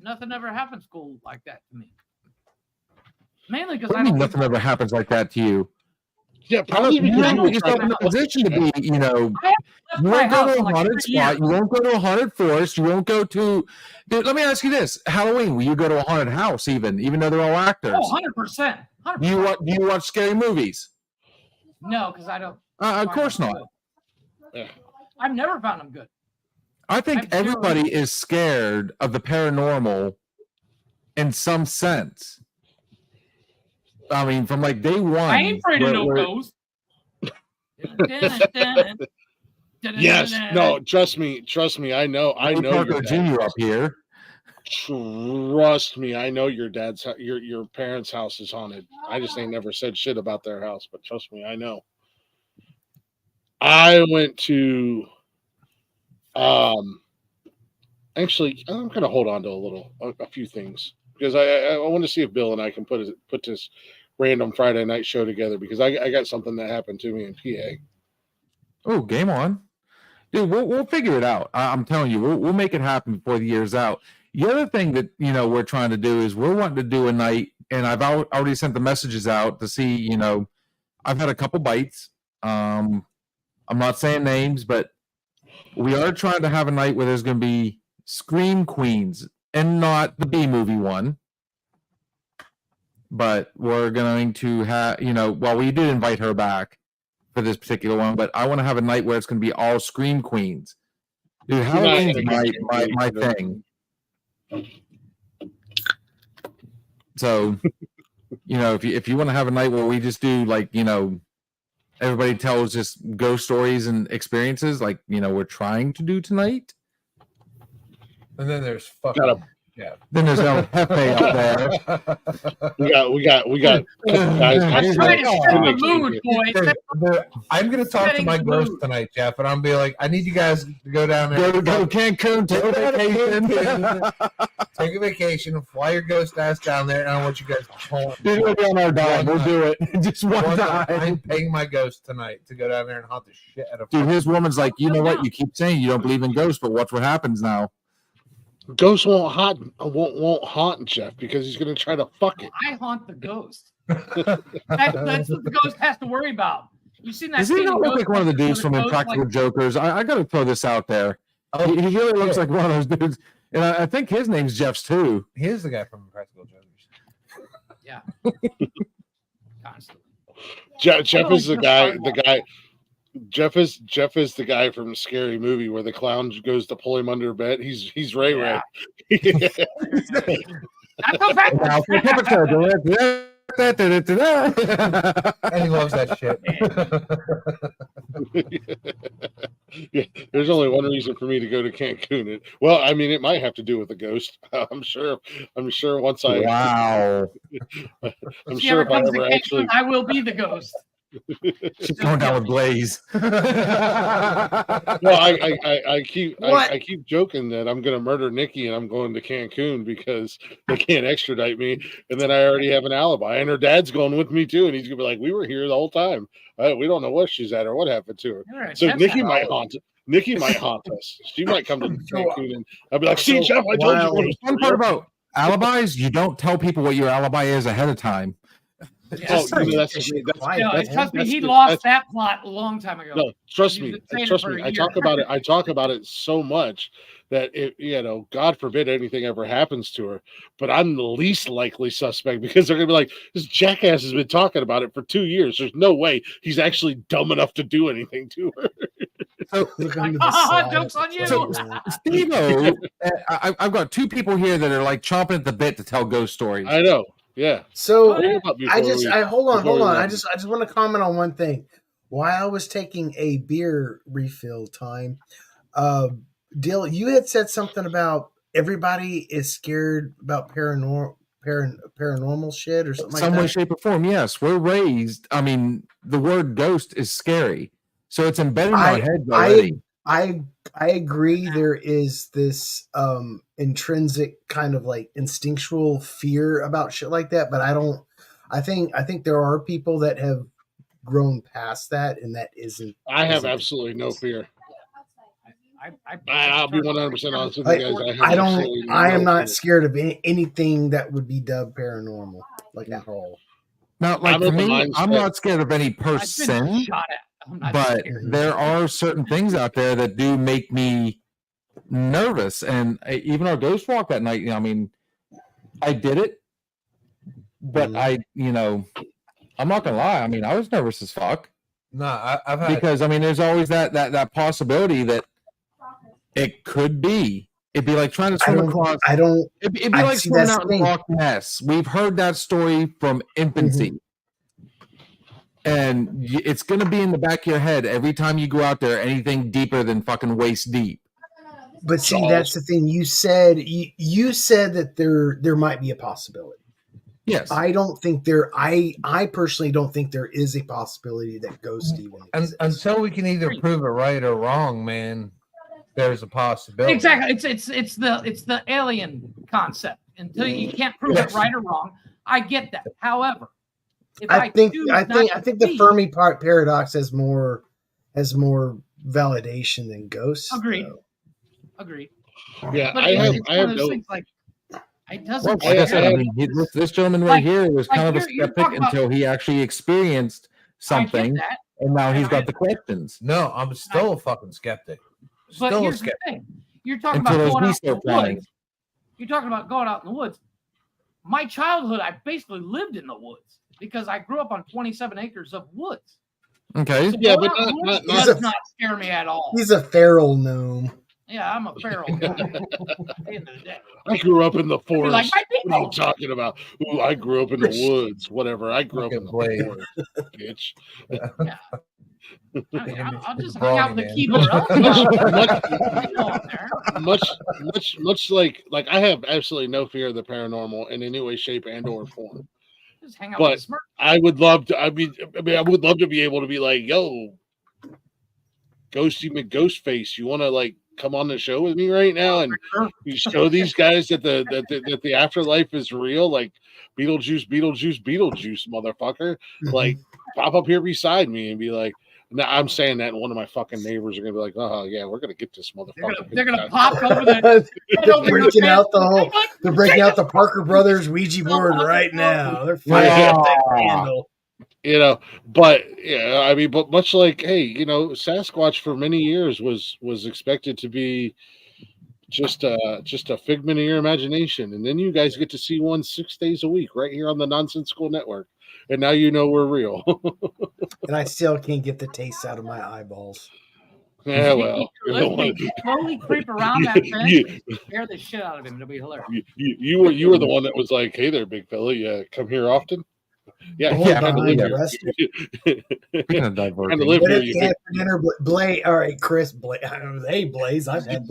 Nothing ever happens cool like that to me. Mainly because nothing ever happens like that to you. Yeah, probably because you put yourself in a position to be, you won't go to a haunted spot, you won't go to a haunted forest, you won't go to. Dude, let me ask you this: Halloween, will you go to a haunted house, even though they're all actors? Oh, 100%. Do you watch scary movies? No, because I don't. Of course not. I've never found them good. I think everybody is scared of the paranormal in some sense. I mean, from like day one. I ain't afraid of no ghosts. Yes, no, trust me. I know. Parker Jr. up here. Trust me, I know your parents' house is haunted. I just ain't never said shit about their house, but trust me, I know. I went to, actually, I'm gonna hold on to a few things because I want to see if Bill and I can put this random Friday night show together because I got something that happened to me in PA. Oh, game on, dude. We'll figure it out. I'm telling you, we'll make it happen before the year's out. The other thing that we're trying to do is we're wanting to do a night, and I've already sent the messages out to see. I've had a couple bites. I'm not saying names, but we are trying to have a night where there's going to be scream queens and not the B movie one. But we're going to have, well, we did invite her back for this particular one, but I want to have a night where it's going to be all scream queens. Dude, Halloween's my thing. So, if you want to have a night where we just do everybody tells just ghost stories and experiences like we're trying to do tonight. And then there's fucking Then there's El Jefe up there. We got guys. I'm trying to set the mood, boys. I'm gonna talk to my ghost tonight, Jeff, and I'm be like, I need you guys to go down there. Go Cancun, take a vacation. Take a vacation, fly your ghost ass down there, and I want you guys to haunt. Dude, we'll be on our dime. We'll do it. Just one time. I'm paying my ghost tonight to go down there and haunt the shit out of. Dude, his woman's like, you know what? You keep saying you don't believe in ghosts, but watch what happens now. Ghosts won't haunt Jeff because he's going to try to fuck it. I haunt the ghost. That's what the ghost has to worry about. You seen that? Does he not look like one of the dudes from Impractical Jokers? I got to throw this out there. He really looks like one of those dudes, and I think his name's Jeff's too. He is the guy from Impractical Jokers. Yeah. Constantly. Jeff is the guy. Jeff is the guy from Scary Movie where the clown goes to pull him under bed. He's Ray Ray. And he loves that shit. Yeah, there's only one reason for me to go to Cancun. Well, I mean, it might have to do with the ghost. I'm sure once I. Wow. I'm sure if I ever actually. I will be the ghost. She's going down with Blaze. Well, I keep joking that I'm gonna murder Nikki and I'm going to Cancun because they can't extradite me, and then I already have an alibi, and her dad's going with me too, and he's gonna be like, "We were here the whole time. We don't know what she's at or what happened to her." Right, So that's Nikki not might all. haunt. Nikki might haunt us. She might come to Cancun, and I'll be like, "See, Jeff, I told While- you." The fun part about alibis, you don't tell people what your alibi is ahead of time. Oh, you know, that's quiet. No, That's trust me, that's he the- lost that plot a long time ago. No, trust You've me. been saying it Trust for me. a I year. talk about it. I talk about it so much that God forbid anything ever happens to her. But I'm the least likely suspect because they're gonna be like, this jackass has been talking about it for 2 years. There's no way he's actually dumb enough to do anything to her. Look under the slide. Joke's on you. Steve-O, I've got two people here that are like chomping at the bit to tell ghost stories. I know. Yeah. So Bring him up before hold on. before we I wrap. just want to comment on one thing. While I was taking a beer refill time, Dill, you had said something about everybody is scared about paranormal shit or something Some like way, that. shape, or form. Yes, we're raised. I mean, the word ghost is scary, so it's embedded in our heads already. I agree. There is this intrinsic kind of like instinctual fear about shit like that, but I think there are people that have grown past that, and that isn't. I have isn't- absolutely no fear. I I'll be 100% honest with you guys. I am not scared of anything that would be dubbed paranormal, like at all. Now, like I'm for of the me, I'm mindset- not scared of any I've been person, shot at. I'm not but scared. there are certain things out there that do make me nervous. And even our ghost walk that night, I mean, I did it, but I'm not gonna lie. I mean, I was nervous as fuck. No, I've had Because I mean, there's always that possibility that it could be. It'd be like trying to swim across. It'd be like see, swimming that's out the in thing. Loch Ness. We've heard that story from infancy, and it's going to be in the back of your head every time you go out there. Anything deeper than fucking waist deep. But see, that's the thing. You said that there might be a possibility. Yes. I don't think I personally don't think there is a possibility that ghosts even exist. Until we can either prove it right or wrong, man, there's a possibility. Exactly. It's the alien concept. Until you can't prove it right or wrong, I get that. However, I think the Fermi paradox has more validation than ghosts. Agreed. though. Agreed. Yeah, But I have it's one of those no. things like it Well, doesn't. like I said, I scare mean, me. this gentleman right Like- here was like kind of a you're skeptic talking about- until he actually experienced I get something, that. and now he's I- got the questions. No, I'm still a fucking skeptic. But Still a here's the skeptic. thing: you're talking Until about those going out beasts in the start flying. woods. You're talking about going out in the woods. My childhood, I basically lived in the woods because I grew up on 27 acres of woods. Okay. So Yeah, going but out in the woods not- does not scare me at all. He's a feral gnome. Yeah, I'm a feral guy. At the end of the day, I grew up in the Be forest. like my What are you people. talking about? Ooh, I grew up in the woods. Whatever. I grew up in the Blade. forest, bitch. I mean, I'll just Brawny, hang out with the man. keyboard. Much like I have absolutely no fear of the paranormal in any way, shape, and or form. Just hang out But with the Smurf. I would love to. I would love to be able to be like, yo, Ghosty McGhostface, you want to like come on the show with me right now and you show these guys that the afterlife is real, like Beetlejuice, motherfucker. Like pop up here beside me and be like, now I'm saying that, and one of my fucking neighbors are gonna be like, oh yeah, we're gonna get this motherfucker. They're gonna pop over the. They're breaking out the whole. They're breaking out the Parker Brothers Ouija board right now. They're fighting up that candle. But yeah, I mean, but much like, hey, Sasquatch for many years was expected to be just a figment of your imagination, and then you guys get to see one 6 days a week right here on the Nonsensical Network, and now we're real. And I still can't get the taste out of my eyeballs. Yeah, well, slowly creep around that fence, scare the shit out of him. It'll be hilarious. You were the one that was like, "Hey there, big fella, you come here often." Yeah, kind of live here. Kind of diverting. Kind of live What here. if you had for dinner, Blaze? All right, Chris. Hey, Blaze. I've had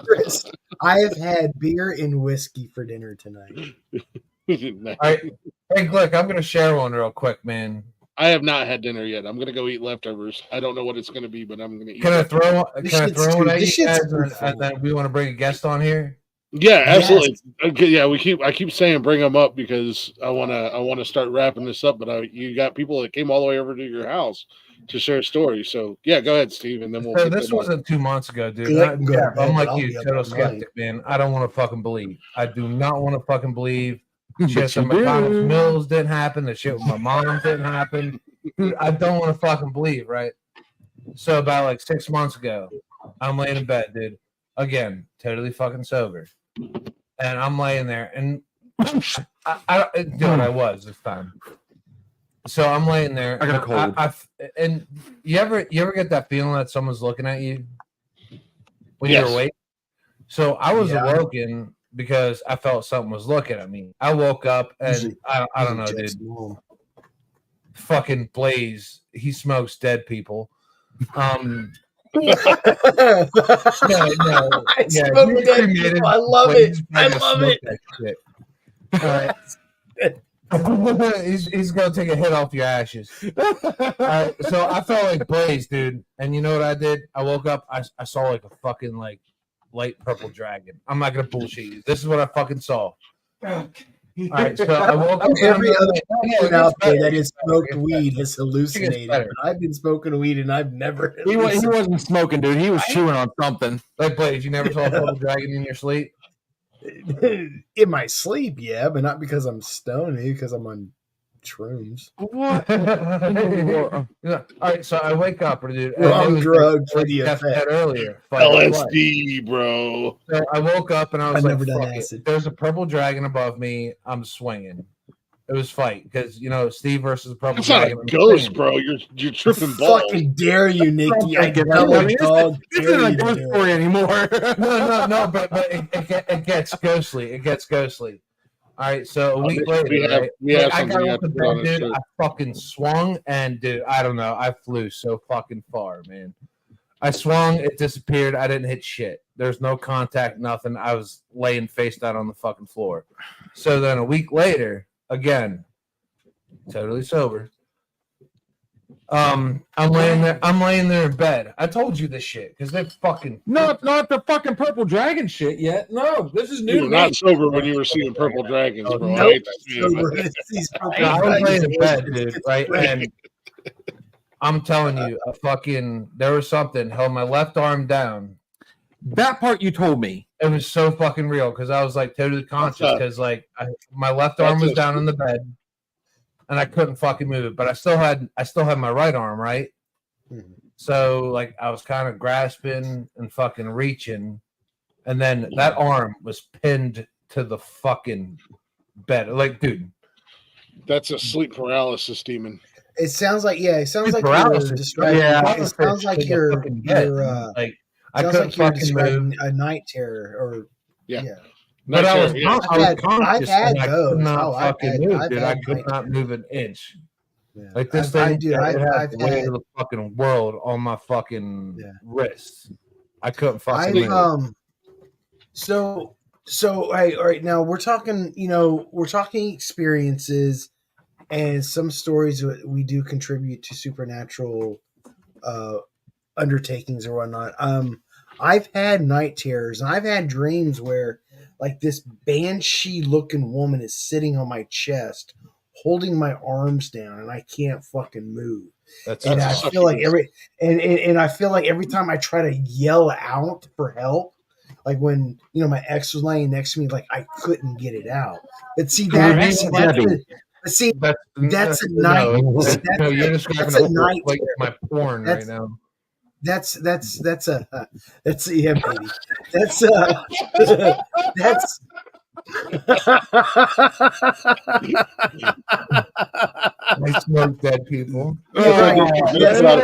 Chris. I have had beer and whiskey for dinner tonight. All right. Hey, Glick, I'm going to share one real quick, man. I have not had dinner yet. I'm gonna go eat leftovers. I don't know what it's gonna be, but I'm gonna eat. Can I throw? This Can I shit's throw too- it at this you shit's guys? too And funny. then we want to bring a guest on here. Yeah, absolutely. Yes. Okay, yeah, I keep saying bring them up because I wanna start wrapping this up. But you got people that came all the way over to your house to share stories. So yeah, go ahead, Steve, and then we'll. So get this them on. wasn't 2 months ago, dude. Because I can go to bed, I'm but like I'll you, be up total all night. skeptic, man. I don't want to fucking believe. I do not want to fucking believe. But Shit, the you McDonald's do. Mills didn't happen. The shit with my mom didn't happen. Dude, I don't want to fucking believe, right? So about like 6 months ago, I'm laying in bed, dude. Again, totally fucking sober. And I'm laying there, and I was this time. So I'm laying there. I got a and cold. And you ever get that feeling that someone's looking at you when Yes. you're awake? So I was Yeah. awoken because I felt something was looking at me. I woke up and Usually- I don't know, Jeff's dude. mom. Fucking Blaze, he smokes dead people. No, I yeah, smoke he was dead cremated, people. I love but it. he's I gonna love smoke it. that shit. All right. he's gonna take a hit off your ashes. All right, so I felt like Blaze, dude, and you know what I did? I woke up, I saw like a fucking like light purple dragon. I'm not gonna bullshit you. This is what I fucking saw. All right, so I woke up. Every and I'm other like, "Yeah, it person gets out there better, that it has gets better, smoked it gets weed better." has hallucinated. better. But I've been smoking weed and I've never. He wasn't smoking, dude. He was chewing on something. Like Blaze, you never saw a purple dragon in your sleep? In my sleep, yeah, but not because I'm stoned, maybe because I'm on shrooms. What? Yeah. All right, so I wake up, dude. and Wrong it was drug for like the Jeff effect. said earlier. Fight or flight. LSD, bro. So I woke up and I was I've like, never done "Fuck it. acid." There's a purple dragon above me. I'm swinging." It was fight because Steve versus the purple That's not dragon. a I'm ghost, swinging. bro. You're tripping balls. Fucking dare you, Nikki! I This double dog isn't dare a you to ghost do story it. anymore. No, but it gets ghostly. It gets ghostly. All right, so a week later, right? we have I something got we off have the to put on bed, the dude. shirt. I fucking swung, and dude, I don't know. I flew so fucking far, man. I swung, it disappeared. I didn't hit shit. There's no contact, nothing. I was laying face down on the fucking floor. So then a week later, again, totally sober. I'm laying there in bed. I told you this shit because they fucking not the fucking purple dragon shit yet. No, this is new You to were me. not sober when you were seeing purple dragons, Oh, bro. I Nope. hate to see it, but- These purple I was dragons laying in bed, is dude, right? And I'm telling you, there was something held my left arm down. That part you told me. It was so fucking real because I was like totally conscious up? because like my left arm was What's down up? in the bed and I couldn't fucking move it, but I still had my right arm, right? Mhm. So like I was kind of grasping and fucking reaching, and then that arm was pinned to the fucking bed. Like, dude, That's a sleep paralysis demon. It sounds like it sounds like paralysis. you're describing. Yeah. It sounds like you're like I sounds couldn't like you're fucking move. describing a night terror or Yeah. But I was, Yeah. I've conscious had and I those. could not Oh, I've fucking had- move, I've dude. I had could night not move an inch. Yeah. Like this I've thing, had the weight of the fucking world on my fucking wrist. I couldn't fucking move. So all right, now we're talking, we're talking experiences and some stories that we do contribute to supernatural undertakings or whatnot. I've had night terrors and I've had dreams where like this banshee looking woman is sitting on my chest holding my arms down and I can't fucking move. And I feel like I feel like every time I try to yell out for help, like when my ex was laying next to me, like I couldn't get it out. But see that's a night. No, you're describing a night like my porn right now. That's yeah, baby. That's I smoke dead people. That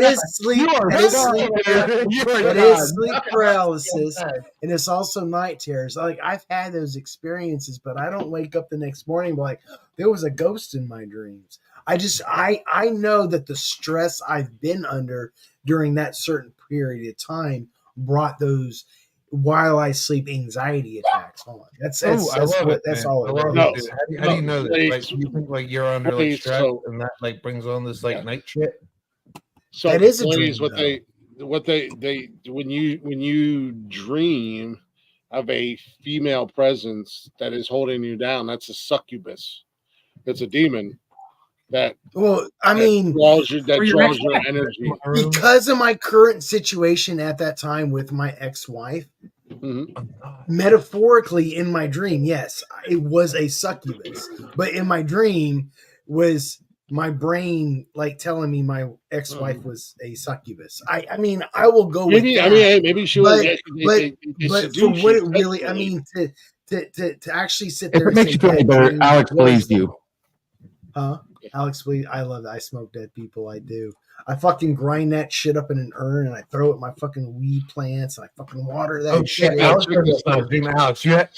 is sleep. That is sleep paralysis, and it's also night terrors. Like I've had those experiences, but I don't wake up the next morning like there was a ghost in my dreams. I know that the stress I've been under during that certain period of time brought those while I sleep anxiety attacks on. That's all it is. How do you know that? Like, you think like you're under like stress and that like brings on this like night shit? So that is a dream, dream. What they when you dream of a female presence that is holding you down, that's a succubus. It's a demon that. Well, I mean, draws your energy because of my current situation at that time with my ex-wife. Metaphorically, in my dream, yes, it was a succubus, but in my dream was my brain like telling me my ex-wife was a succubus. I mean, I will go with that. Maybe she was. But for what it really, I mean, to actually sit there and say, better, Alex believes you. Huh? Alex, please. I love that. I smoke dead people. I do. I fucking grind that shit up in an urn and I throw it in my fucking weed plants and I fucking water that shit. Alex,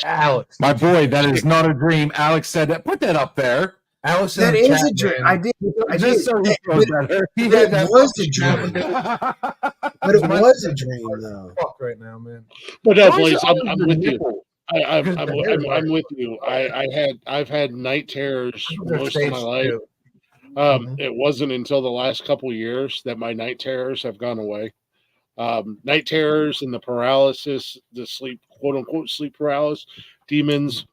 Alex, my boy, that is not a dream. Alex said that. Put that up there. Alex, that is a dream. I did. Just so that was a dream. But it was a dream, though. Fuck right now, man. But no, please, I'm with you. I'm with you. I've had night terrors most of my life. It wasn't until the last couple of years that my night terrors have gone away. Night terrors and the paralysis, the sleep, quote unquote, sleep paralysis, demons,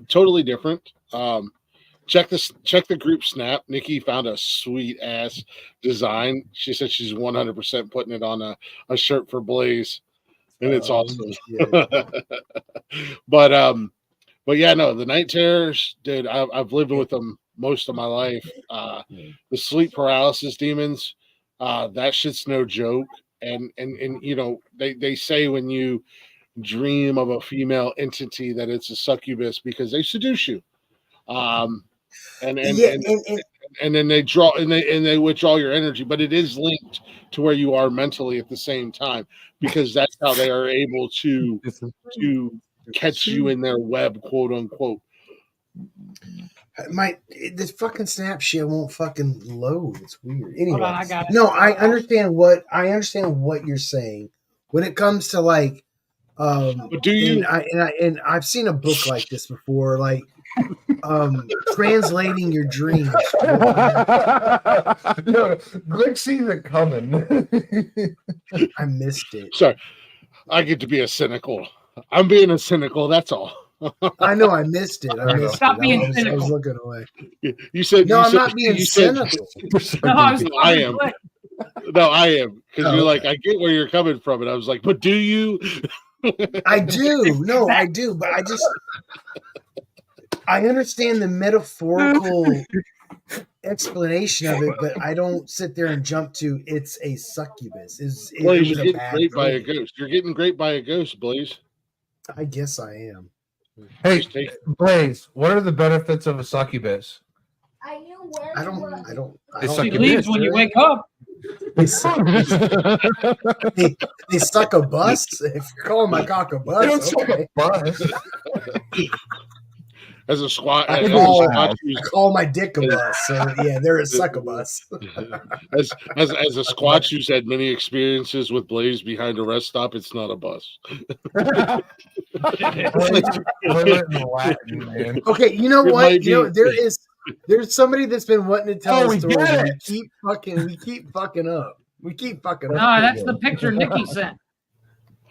totally different. Check the group snap. Nikki found a sweet ass design. She said she's 100% putting it on a shirt for Blaze. And it's awesome. But yeah, no, the night terrors, dude, I've lived with them most of my life. The sleep paralysis demons, that shit's no joke. And you know, they say when you dream of a female entity that it's a succubus because they seduce you. And then they draw and they withdraw your energy, but it is linked to where you are mentally at the same time, because that's how they are able to catch you in their web, quote unquote. This fucking snap shit won't fucking load. It's weird. Anyway, hold on, I got it. No, I understand what you're saying when it comes to like. But do you? And I've seen a book like this before, like translating your dreams. Glick sees it coming. I missed it. Sorry, I get to be a cynical. I'm being a cynical. That's all. I know. I missed it. Stop being cynical. I was looking away. You said no. You I'm said, not being cynical. I am. No, I am, because you're like, I get where you're coming from, and I was like, but do you? I do. No, I do. But I understand the metaphorical explanation of it, but I don't sit there and jump to it's a succubus. Well, you're getting raped by a ghost. You're getting raped by a ghost, Blaze. I guess I am. Hey, Blaze, what are the benefits of a succubus? I don't. She leaves when you wake up. They suck a bus. If you're calling my cock a bus, okay. As a squat, I call my dick a bus. So yeah, there is succubus. as a squatch who's had many experiences with Blaze behind a rest stop, it's not a bus. Okay, you know what? You know there's somebody that's been wanting to tell a story. We keep fucking up. No, that's the picture Nikki sent.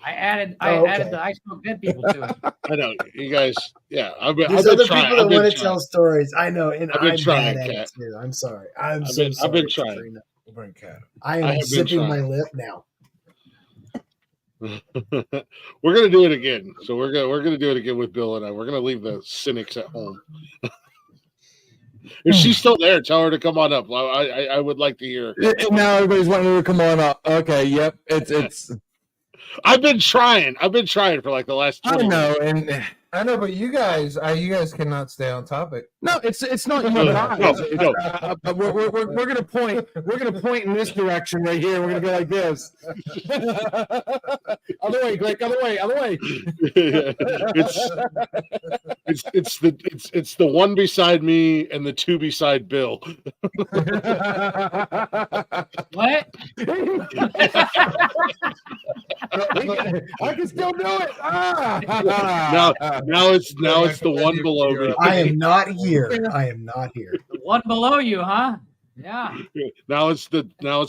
I added the I Smoke Dead people to it. I know, you guys. Yeah, there's other people that want to tell stories. I know, and I'm bad at it too. I'm sorry. I've been trying. I am zipping my lip now. We're gonna do it again. So we're gonna do it again with Bill and I. We're gonna leave the cynics at home. If she's still there, tell her to come on up. I would like to hear. Now everybody's wanting her to come on up. Okay, yep. It's. I've been trying for like the last 20 minutes. I know, but you guys cannot stay on topic. No, it's not you and I. No. We're gonna point. We're gonna point in this direction right here. We're gonna go like this. Other way, Glick. Other way. It's the one beside me and the two beside Bill. What? I can still do it. Now it's the one below me. I am not here. I am not here. The one below you, huh? Yeah. Now it's the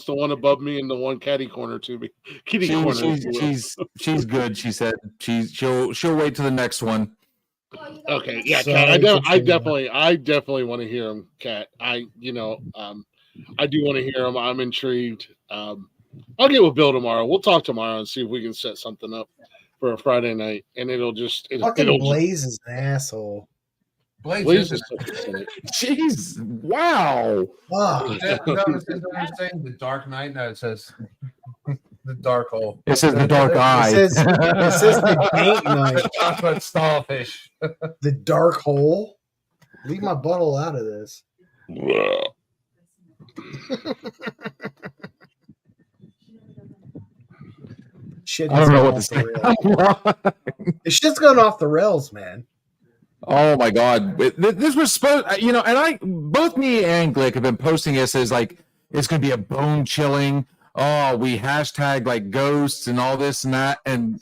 one above me and the one catty corner to me. Kitty corner. She's good. She said she'll wait to the next one. Okay, yeah, So, Kat, I continue. definitely want to hear him, Kat. I do want to hear him. I'm intrigued. I'll get with Bill tomorrow. We'll talk tomorrow and see if we can set something up for a Friday night, and Fucking Blaze is an asshole. Blaze is Jeez, wow. Fuck. The Dark Knight. No, it says the Dark Hole. It says the Dark Eye. It says the Paint Knight. Chocolate Starfish. The Dark Hole. Leave my butthole out of this. Shit, I don't know what to say. It's just going off the rails, man. Oh my God! This was supposed, and both me and Glick have been posting this as like it's going to be a bone chilling. Oh, we hashtag like ghosts and all this and that, and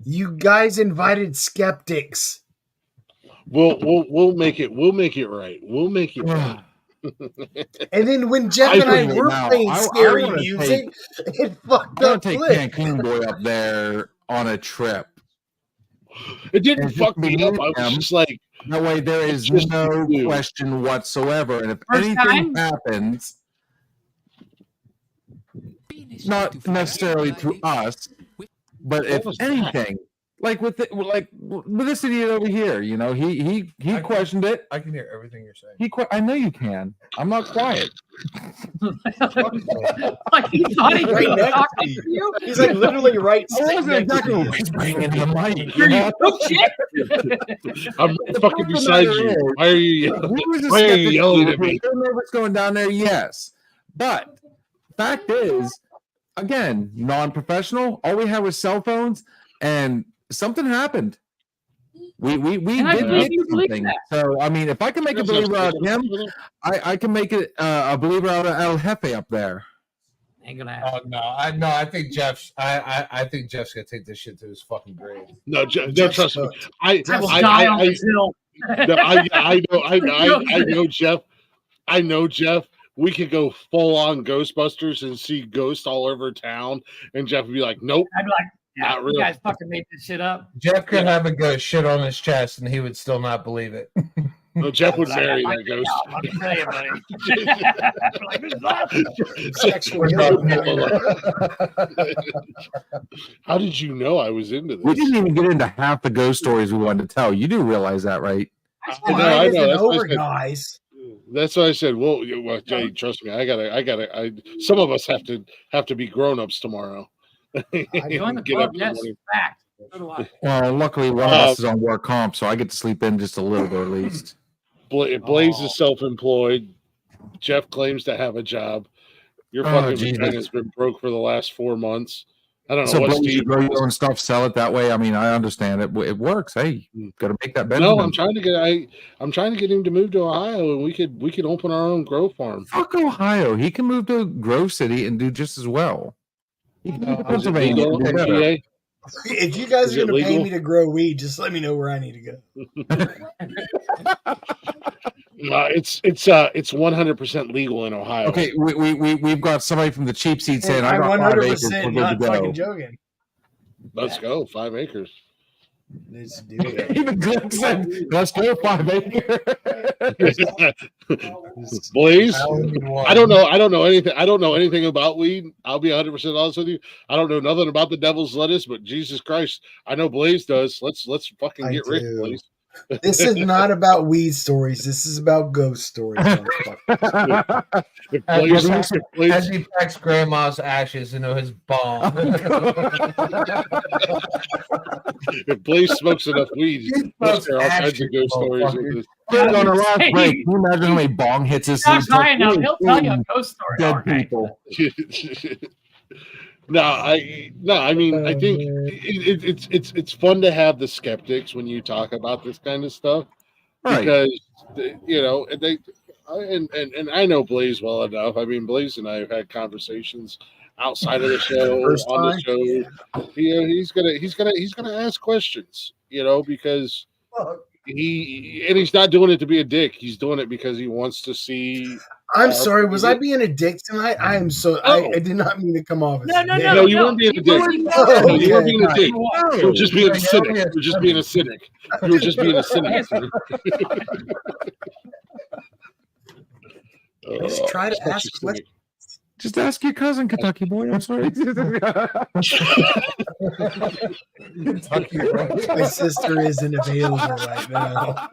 you guys invited skeptics. We'll make it right. We'll make it right. And then when Jeff and I were playing scary music, it fucked up. Take Cancun boy up there on a trip. It didn't fuck me up. I was just like, that way there is no question whatsoever. And if anything happens, not necessarily to us, but if anything, like with this idiot over here, you know, he questioned it. I can hear everything you're saying. I know you can. I'm not quiet. Like he thought he right next to you. He's like literally right. I wasn't exactly whispering into the mic. I'm fucking beside you. Why are you yelling at me? What's going down there? Yes, but fact is, again, non-professional. All we had was cell phones, and something happened. We did something. So I mean, if I can make a believer out of him, I can make it a believer out of El Jefe up there. Ain't gonna happen. Oh no, I think Jeff's. I think Jeff's gonna take this shit to his fucking grave. No, trust me. I know Jeff. I know Jeff. We could go full on Ghostbusters and see ghosts all over town, and Jeff would be like, "Nope." I'd be like, not real. You guys fucking made this shit up. Jeff could have a ghost shit on his chest, and he would still not believe it. No, Jeff would marry that ghost. Let me tell you, buddy. How did you know I was into this? We didn't even get into half the ghost stories we wanted to tell. You do realize that, right? I know. Guys. That's what I said. Well, Jay, trust me. I gotta. Some of us have to be grown-ups tomorrow. I joined the club. Yes, fact. So do I. Well, luckily one of us is on work comp, so I get to sleep in just a little bit at least. Blaze is self-employed. Jeff claims to have a job. Your fucking vagina has been broke for the last 4 months. I don't know. So you grow your own stuff, sell it that way. I mean, I understand it. It works. Hey, got to make that better. No, I'm trying to get him to move to Ohio, and we could open our own grow farm. Fuck Ohio. He can move to Grow City and do just as well. He can move to Pennsylvania. If you guys are going to pay me to grow weed, just let me know where I need to go. It's 100% legal in Ohio. Okay, we've got somebody from the cheap seat saying I'm I got 5 acres. not fucking joking. Let's go 5 acres. Let's do it. Even Glenn said, "Let's go 5 acres." Blaze, I don't know anything. I don't know anything about weed. I'll be 100% honest with you. I don't know nothing about the devil's lettuce, but Jesus Christ, I know Blaze does. Let's fucking get rich, Blaze. This is not about weed stories. This is about ghost stories. As he packs grandma's ashes into his bomb. If Blaze smokes enough weed, there's all kinds of ghost stories. On our last break, can you imagine how many bong hits this? He'll tell you a ghost story. Dead people. I mean, I think it's fun to have the skeptics when you talk about this kind of stuff, because you know and I know Blaze well enough. I mean, Blaze and I have had conversations outside of the show, First on the time? show. Yeah. He's gonna ask questions, because he's not doing it to be a dick. He's doing it because he wants to see. I'm sorry, was I being a dick tonight? I am so I did not mean to come off as a dick. No, you weren't being a dick. Oh, No, you weren't okay. being a dick. You were just being a cynic. You were just being a cynic. You were just being a cynic. Just try to ask questions. Just ask your cousin, Kentucky boy. I'm sorry. My sister isn't available right now.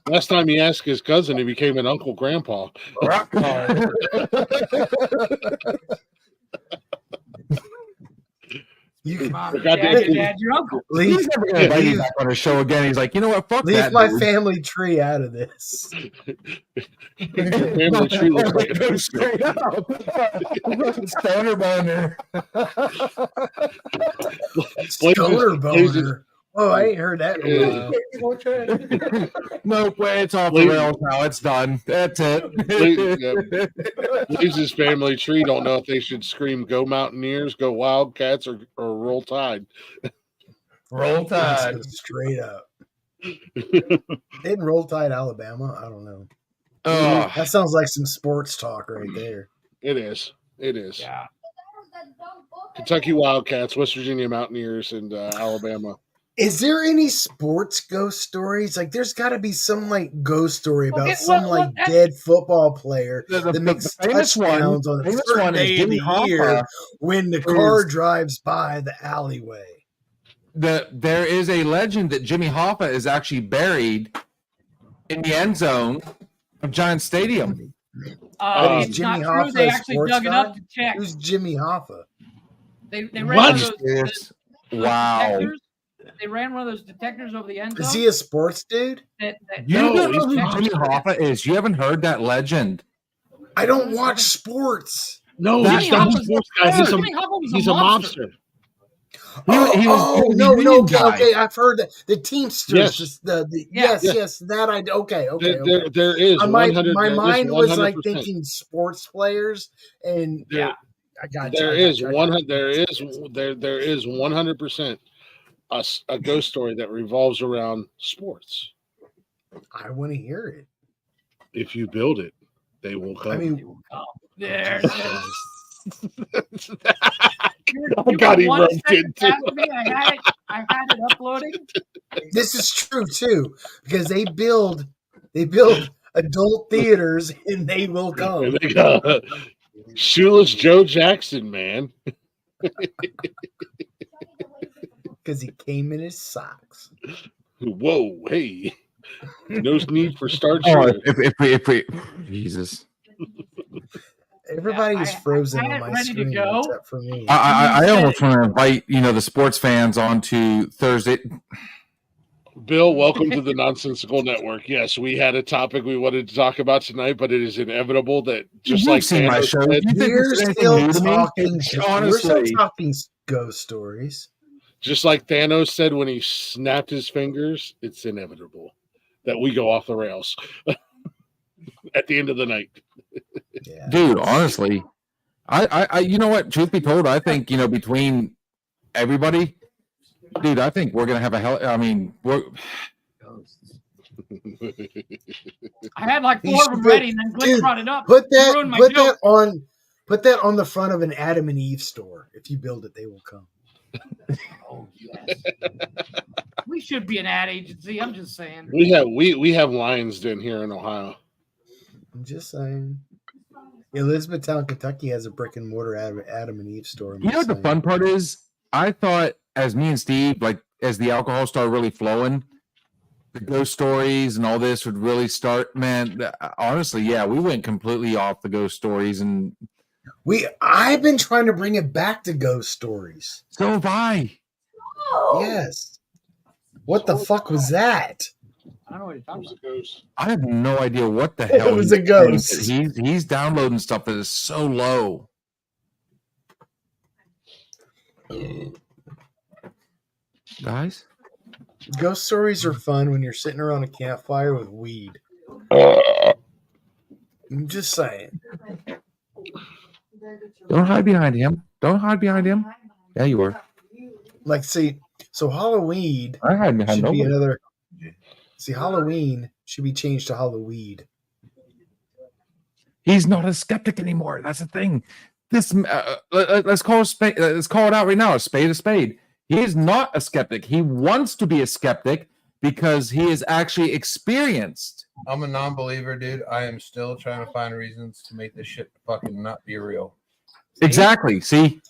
Last time he asked his cousin, he became an uncle grandpa. Rock hard. You can Dad, your uncle. He's never going to invite you back on our show again. He's like, you know what? Fuck leave that. my dude. family tree out of this. Family tree looks like a Go straight up. Stoner boner. Stoner boner. Oh, I ain't heard that in a while. Nope, it's off the rails now. It's done. That's it. Blaze's family tree don't know if they should scream "Go Mountaineers," "Go Wildcats," or "Roll Tide." Roll Tide. That's straight up. Isn't Roll Tide Alabama? I don't know. That sounds like some sports talk right there. It is. It is. Yeah. Kentucky Wildcats, West Virginia Mountaineers, and Alabama. Is there any sports ghost stories? Like, there's got to be some like ghost story about dead football player that makes touchdowns on a certain day of the year when the car drives by the alleyway. There is a legend that Jimmy Hoffa is actually buried in the end zone of Giant Stadium. It's not true. They actually dug it up to check. Who's Jimmy Hoffa? They ran one of those, wow. detectors. They ran one of those detectors over the end zone. Is he a sports dude? You don't know who Jimmy Hoffa is. You haven't heard that legend. I don't watch sports. No, he's not a sports guy. He's a mobster. Okay. I've heard that the Teamsters. Yes. Yes. That I okay. There is. My mind was like thinking sports players, and I got There is 100% a ghost story that revolves around sports. I want to hear it. If you build it, they will come. I mean, there. I got him roped in too. I had it uploading. This is true too, because they build adult theaters and they will come. Shoeless Joe Jackson, man. Because he came in his socks. Whoa, hey. No need for starch. If we Jesus. Everybody's frozen on my screen except for me. I almost want to invite the sports fans onto Thursday. Bill, welcome to the Nonsensical Network. Yes, we had a topic we wanted to talk about tonight, but it is inevitable that just like my show, we're still talking ghost stories. Just like Thanos said when he snapped his fingers, it's inevitable that we go off the rails at the end of the night. Yeah. Dude, honestly, I you know what? Truth be told, I think between everybody, dude, I think we're gonna have we're. I had like 4 of them ready, and then Glick brought it up. Put that on the front of an Adam and Eve store. If you build it, they will come. Oh yes. We should be an ad agency. I'm just saying. We have Lions Den here in Ohio. I'm just saying. Elizabethtown, Kentucky has a brick and mortar Adam and Eve store. You know what the fun part is? I thought as me and Steve, like as the alcohol started really flowing, the ghost stories and all this would really start. Man, honestly, yeah, we went completely off the ghost stories, and I've been trying to bring it back to ghost stories. So have I. Yes. What the fuck was that? I don't know what you're talking about. I have no idea what the hell it was a ghost. He's downloading stuff that is so low. Guys? Ghost stories are fun when you're sitting around a campfire with weed. I'm just saying. Don't hide behind him. Don't hide behind him. Yeah, you are. Like, see, so Halloween I hide behind should be nobody. another. See, Halloween should be changed to Halloween. He's not a skeptic anymore. That's the thing. This let's call a spade. Let's call it out right now. A spade, a spade. He is not a skeptic. He wants to be a skeptic because he is actually experienced. I'm a non-believer, dude. I am still trying to find reasons to make this shit fucking not be real. Exactly. See,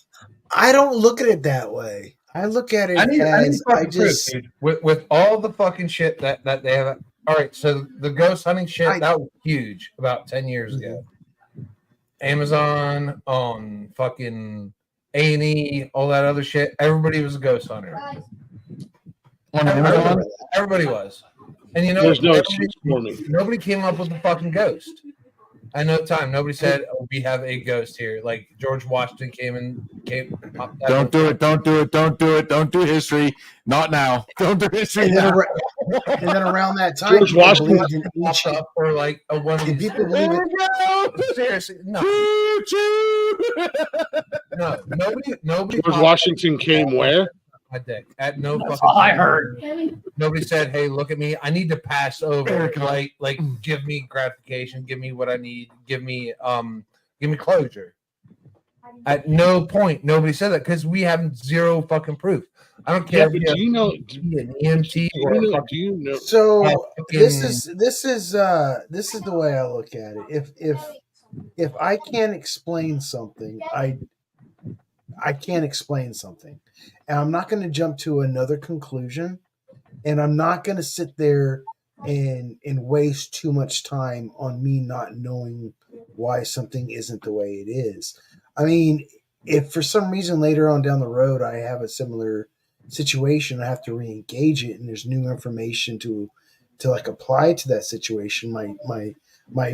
I don't look at it that way. I look at it I need as I fucking just. proof, dude. With all the fucking shit that they have. All right, so the ghost hunting shit that was huge about 10 years ago. Amazon, on fucking A&E, all that other shit. Everybody was a ghost hunter. on Amazon, Everybody was. And you know, There's no excuse for me. nobody came up with the fucking ghost. At no time, nobody said, "Oh, we have a ghost here." Like George Washington came. don't do it. Don't do it. Don't do it. Don't do history. Not now. Don't do history And now. then around that time, George people Washington believed in Popped ancient. up for like a one of Did these. people believe it? Seriously, no, Choo-choo. no, nobody. George popped Washington came where? my dick at no That's fucking all I time. heard. Nobody said, "Hey, look at me. I need to pass over. Erica. Like, give me gratification. Give me what I need. Give me closure." At no point, nobody said that because we have zero fucking proof. I don't Yeah, care but if do you know? you have an EMT or a Do fucking you know? So fucking- this is the way I look at it. If I can't explain something, I can't explain something, and I'm not going to jump to another conclusion, and I'm not going to sit there and waste too much time on me not knowing why something isn't the way it is. I mean, if for some reason later on down the road I have a similar situation, I have to re-engage it, and there's new information to like apply to that situation, my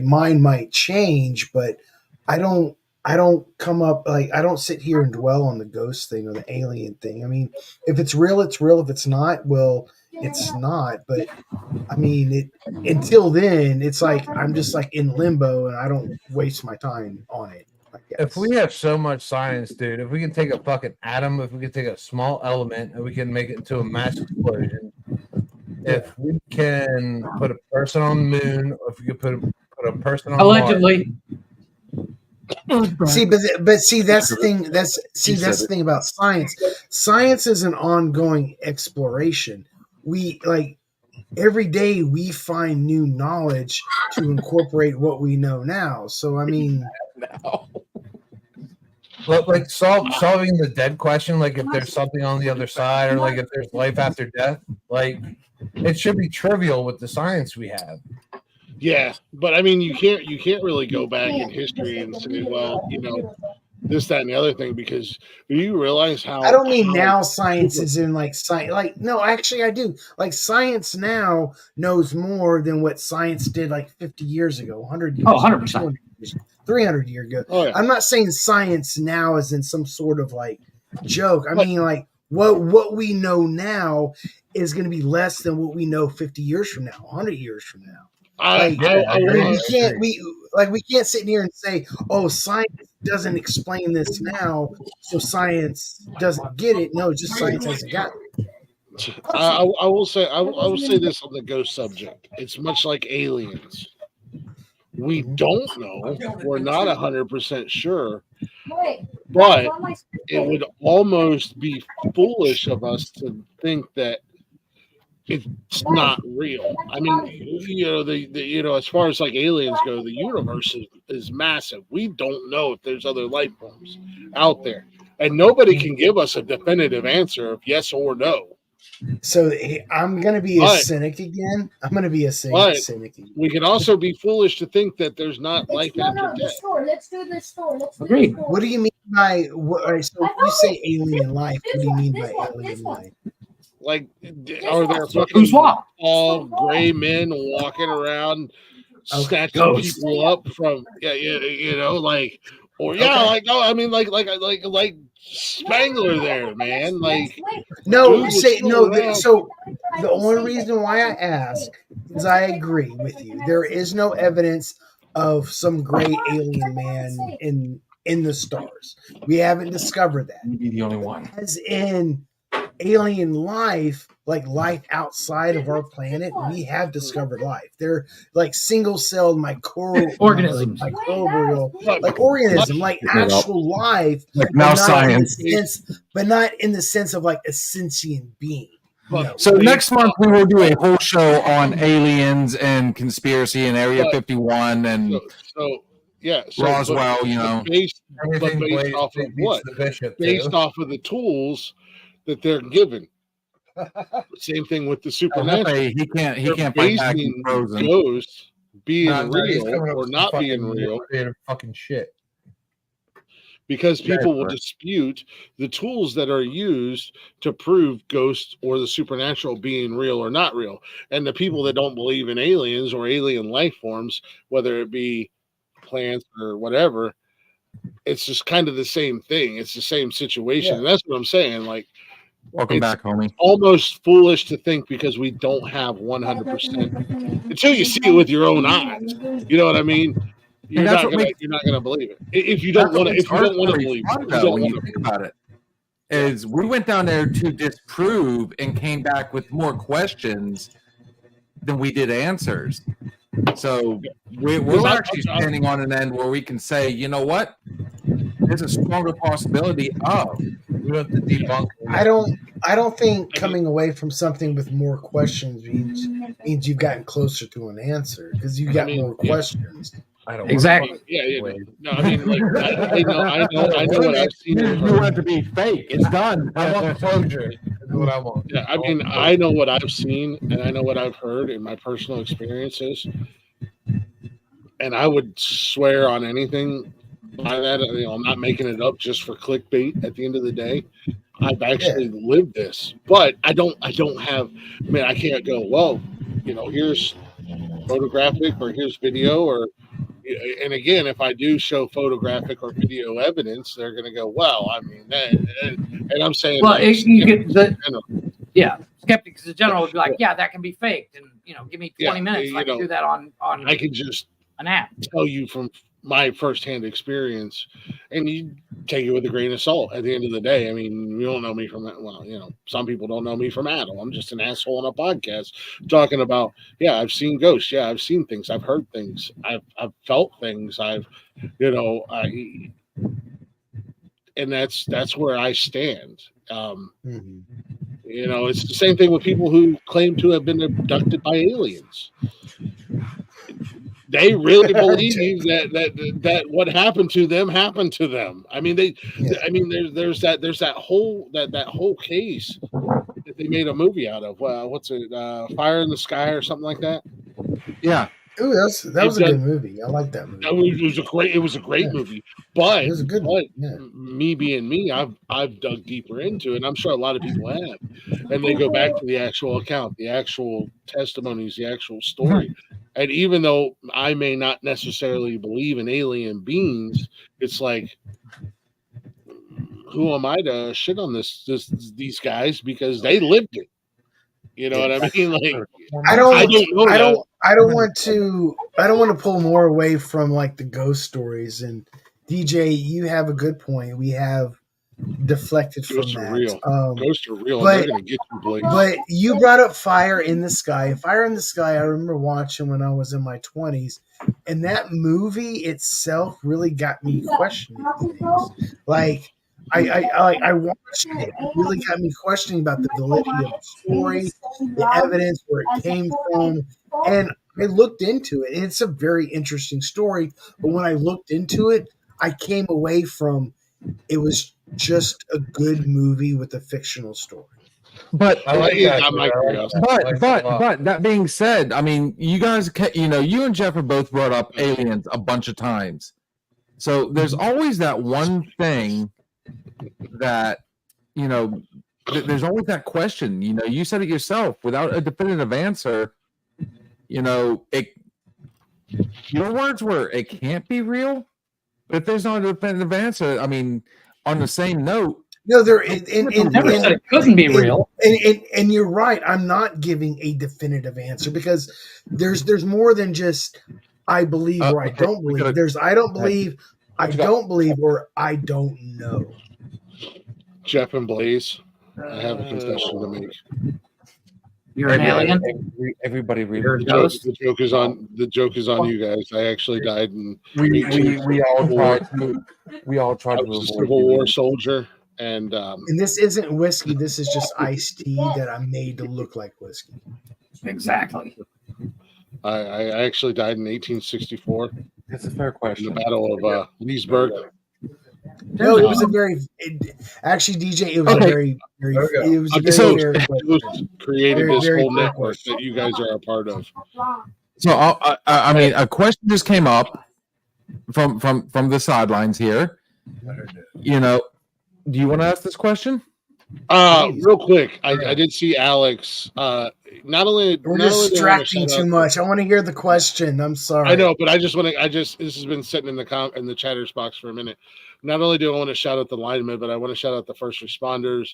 mind might change, but I don't come up, like, I don't sit here and dwell on the ghost thing or the alien thing. I mean, if it's real, it's real. If it's not, well, it's not. But I mean, until then, it's like I'm just like in limbo, and I don't waste my time on it, I guess. If we have so much science, dude, if we can take a fucking atom, if we can take a small element and we can make it into a mass explosion, if we can put a person on the moon, or if we could put a person on Allegedly. See, but see, that's the thing. That's the thing about science. Science is an ongoing exploration. We like every day we find new knowledge to incorporate what we know now. So I mean, like solving the dead question, like if there's something on the other side, or like if there's life after death, like it should be trivial with the science we have. Yeah, but I mean, you can't really go back in history and say, well, you know, this, that, and the other thing, because do you realize how? I don't mean now science is in like science. Like, no, actually, I do. Like, science now knows more than what science did like 50 years ago, 100 years Oh, ago, 100%. 200 years ago, 300 years ago. Oh, yeah. I'm not saying science now is in some sort of like joke. I mean, like, what we know now is going to be less than what we know 50 years from now, 100 years from now. I mean, we can't sit here and say, "Oh, science doesn't explain this now, so science doesn't get it." No, just science hasn't got it. I will say this on the ghost subject. It's much like aliens. We don't know. We're not 100% sure, but it would almost be foolish of us to think that it's not real. I mean, you know, as far as like aliens go, the universe is massive. We don't know if there's other life forms out there, and nobody can give us a definitive answer of yes or no. So I'm going to be a cynic again. I'm going to be a cynic again. We can also be foolish to think that there's not life after death. Let's do the store. Agreed. What do you mean by what? So you say alien life. What do you mean by alien life? Like, are there fucking Who's what? all gray men walking around snatching ghosts. people up from you know, like, or like, no, I mean, like Spangler there, man, like, no, dude, say what's no. going on? So the only reason why I ask is I agree with you. There is no evidence of some gray alien man in in the stars. We haven't discovered that. You'd be the only one. As in alien life, like life outside of our planet, we have discovered life. They're like single-celled Organisms. microbial, like organism, like actual life, like now science, but not in the sense of like a sentient being. So next month we will do a whole show on aliens and conspiracy and Area 51 and Roswell. Based off of what? Based off of the tools that they're given. Same thing with the supernatural. He can't fight back in Frozen. Ghosts being real or not being real. Fucking shit. Because people will dispute the tools that are used to prove ghosts or the supernatural being real or not real. And the people that don't believe in aliens or alien life forms, whether it be plants or whatever, it's just kind of the same thing. It's the same situation. Yeah. And that's what I'm saying. Like, welcome back, homie. Almost foolish to think because we don't have 100% until you see it with your own eyes. You know what I mean? You're not gonna believe it if you don't want to. If you don't want to believe it, when you think about it, is we went down there to disprove and came back with more questions than we did answers. So we're actually standing on an end where we can say, you know what, there's a stronger possibility of. We have to debunk. I don't think coming away from something with more questions means you've gotten closer to an answer because you got more questions. I don't exactly. No, I mean, like, I know what I've seen. You want it to be fake. It's done. I want closure. That's what I want. Yeah, I mean, I know what I've seen and I know what I've heard in my personal experiences, and I would swear on anything by that. I'm not making it up just for clickbait. At the end of the day, I've actually lived this, but I don't have. I mean, I can't go. Well, here's photographic or here's video or. And again, if I do show photographic or video evidence, they're going to go, well, I mean, and I'm saying, well, skeptics in general would be like, yeah, that can be faked. And, give me 20 minutes. I can do that on I can just an app. Tell you from my firsthand experience, and you take it with a grain of salt at the end of the day. I mean, you don't know me from that. Well, some people don't know me from Adam. I'm just an asshole on a podcast talking about, I've seen ghosts. Yeah, I've seen things. I've heard things. I've felt things. And that's where I stand. It's the same thing with people who claim to have been abducted by aliens. They really believe that what happened to them happened to them. I mean, there's that whole case that they made a movie out of. What's it? Fire in the Sky or something like that. Yeah. Ooh, that was a good movie. I like that movie. It was a great movie. But it was a good one. Me being me, I've dug deeper into it, and I'm sure a lot of people have. And they go back to the actual account, the actual testimonies, the actual story. And even though I may not necessarily believe in alien beings, it's like, who am I to shit on these guys because they lived it? You know what I mean? Like, I don't want to pull more away from like the ghost stories. And DJ, you have a good point. We have deflected ghosts from that. Real. Ghosts are real. But, and they're going to get you, Blake. But you brought up Fire in the Sky. Fire in the Sky, I remember watching when I was in my 20s. And that movie itself really got me questioning things. Like, I watched it. It really got me questioning about the validity of the story, the evidence, where it came from. And I looked into it. And it's a very interesting story. But when I looked into it, I came away from it was just a good movie with a fictional story. But I like that. But that being said, I mean, you guys, you and Jeff have both brought up aliens a bunch of times. So there's always that one thing that, there's always that question. You said it yourself. Without a definitive answer, your words were, it can't be real. But if there's not a definitive answer, I mean, on the same note, no, never said it couldn't be real. And you're right. I'm not giving a definitive answer because there's more than just I believe or I don't believe. There's I don't believe, I don't believe or I don't know. Jeff and Blaze, I have a confession to make. You're an alien. Everybody read You're a The ghost. joke is on. The joke is on you guys. I actually died in. we all 1864. tried to I was a Civil War soldier, and And this isn't whiskey. This is just iced tea that I made to look like whiskey. Exactly. I actually died in 1864 That's a fair in question. the Battle of Leesburg. No, it was a very actually DJ. It was a very it was a very So fair it was question. created Very, this very whole fair network question. that you guys are a part of. So I mean, a question just came up from the sidelines here. You know, do you want to ask this question? Real quick, I did see Alex. Not only We're not only do I wanna distracting shout too out- much. I want to hear the question. I'm sorry. I know, but I just want to. This has been sitting in the chatters box for a minute. Not only do I want to shout out the linemen, but I want to shout out the first responders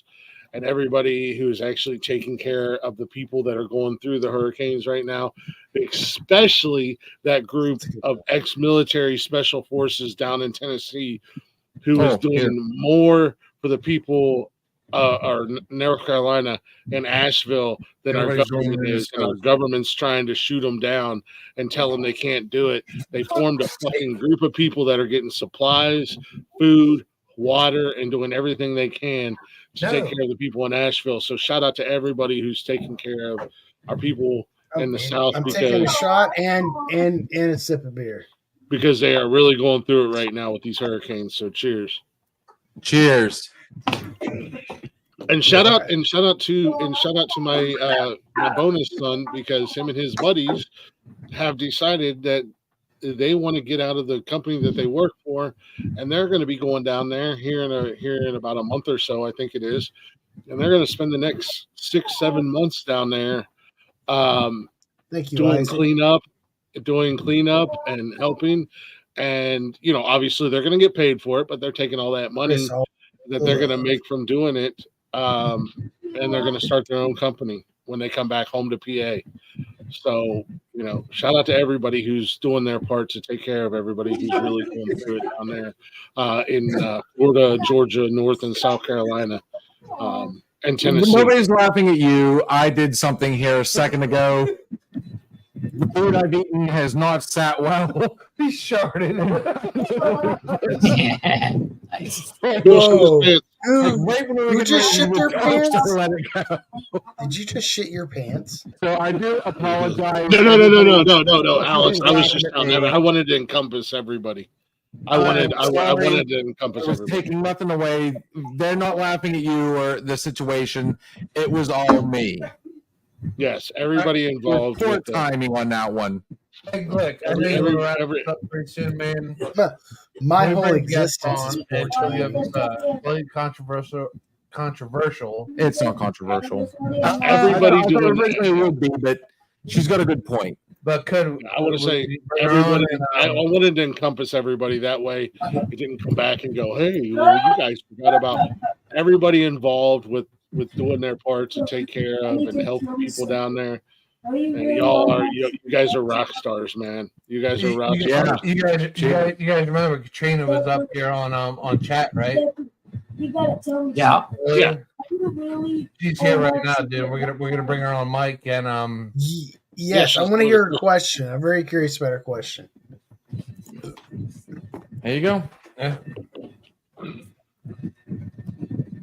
and everybody who's actually taking care of the people that are going through the hurricanes right now, especially that group of ex-military special forces down in Tennessee who is doing more for the people or North Carolina and Asheville than our government is, and our government's trying to shoot them down and tell them they can't do it. They formed a fucking group of people that are getting supplies, food, water, and doing everything they can to take care of the people in Asheville. So shout out to everybody who's taking care of our people in the South, I'm because taking a shot and a sip of beer. because they are really going through it right now with these hurricanes. So cheers. Cheers. And shout out to my my bonus son, because him and his buddies have decided that they want to get out of the company that they work for, and they're going to be going down there here in about a month or so, I think it is, and they're going to spend the next 6-7 months down there, Thank you, doing Isaac. cleanup and helping, and obviously they're going to get paid for it, but they're taking all that money Chris, I'll- that they're going to make from doing it, and they're going to start their own company when they come back home to PA. So, shout out to everybody who's doing their part to take care of everybody who's really going through it down there in Florida, Georgia, North and South Carolina, and Tennessee. Nobody's laughing at you. I did something here a second ago. The food I've eaten has not sat well. He sharded. Whoa. Nice. Dude, Right when we were you getting just ready shit to your coach pants? to let it go. Did you just shit your pants? So I do apologize. No, Alex. I was just telling them. I wanted to encompass everybody. I wanted to encompass I was everybody. taking nothing away. They're not laughing at you or the situation. It was all me. Yes, everybody involved. Poor With timing on that one. Hey, look, I Every- think every- we're wrapping every- up pretty soon, man. My Let me whole bring guests existence is on poor and tell you timing. this slightly controversial. It's not controversial. Everybody I thought doing originally it would be, but she's got a good point. But I want to say everybody. I wanted to encompass everybody that way. It didn't come back and go, "Hey, well, you guys forgot about everybody involved with doing their part to take care of and help people down there." And you guys are rock stars, man. You guys are rock stars. You guys remember Katrina was up here on chat, right? Yeah. Yeah. She's here right now, dude. We're gonna bring her on mic and Yes, I want to hear her question. I'm very curious about her question. There you go. yeah.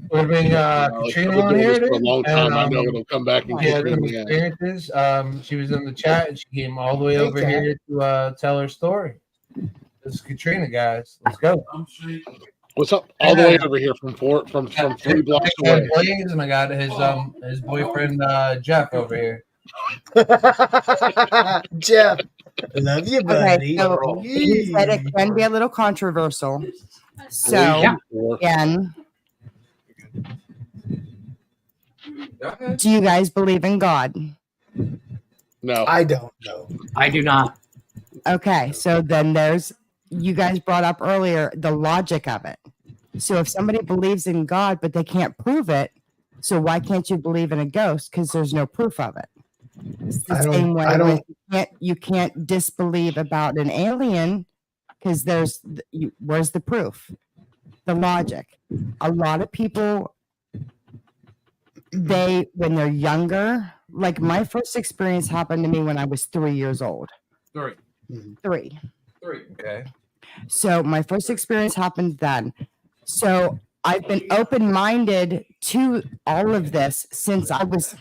We're gonna bring Katrina on here, for a dude. long time. I know And, it'll come back and yeah, kick me in them the ass. experiences. She was in the chat and she came all the way Hey, over Kat. here to tell her story. This is Katrina, guys. Let's go. What's up? All the way over here from 3 blocks I got away. Blaze and I got his boyfriend Jeff over here. Jeff, love you, buddy. Okay, so you said it can be a little controversial. So, Yeah. again, do you guys believe in God? No. I don't know. I do not. Okay, so then you guys brought up earlier the logic of it. So if somebody believes in God, but they can't prove it, so why can't you believe in a ghost? Because there's no proof of it. It's the I don't- same way I don't- you can't disbelieve about an alien because where's the proof? The logic. A lot of people, when they're younger, like my first experience happened to me when I was 3 years old. Three. Okay. So my first experience happened then. So I've been open-minded to all of this since I was.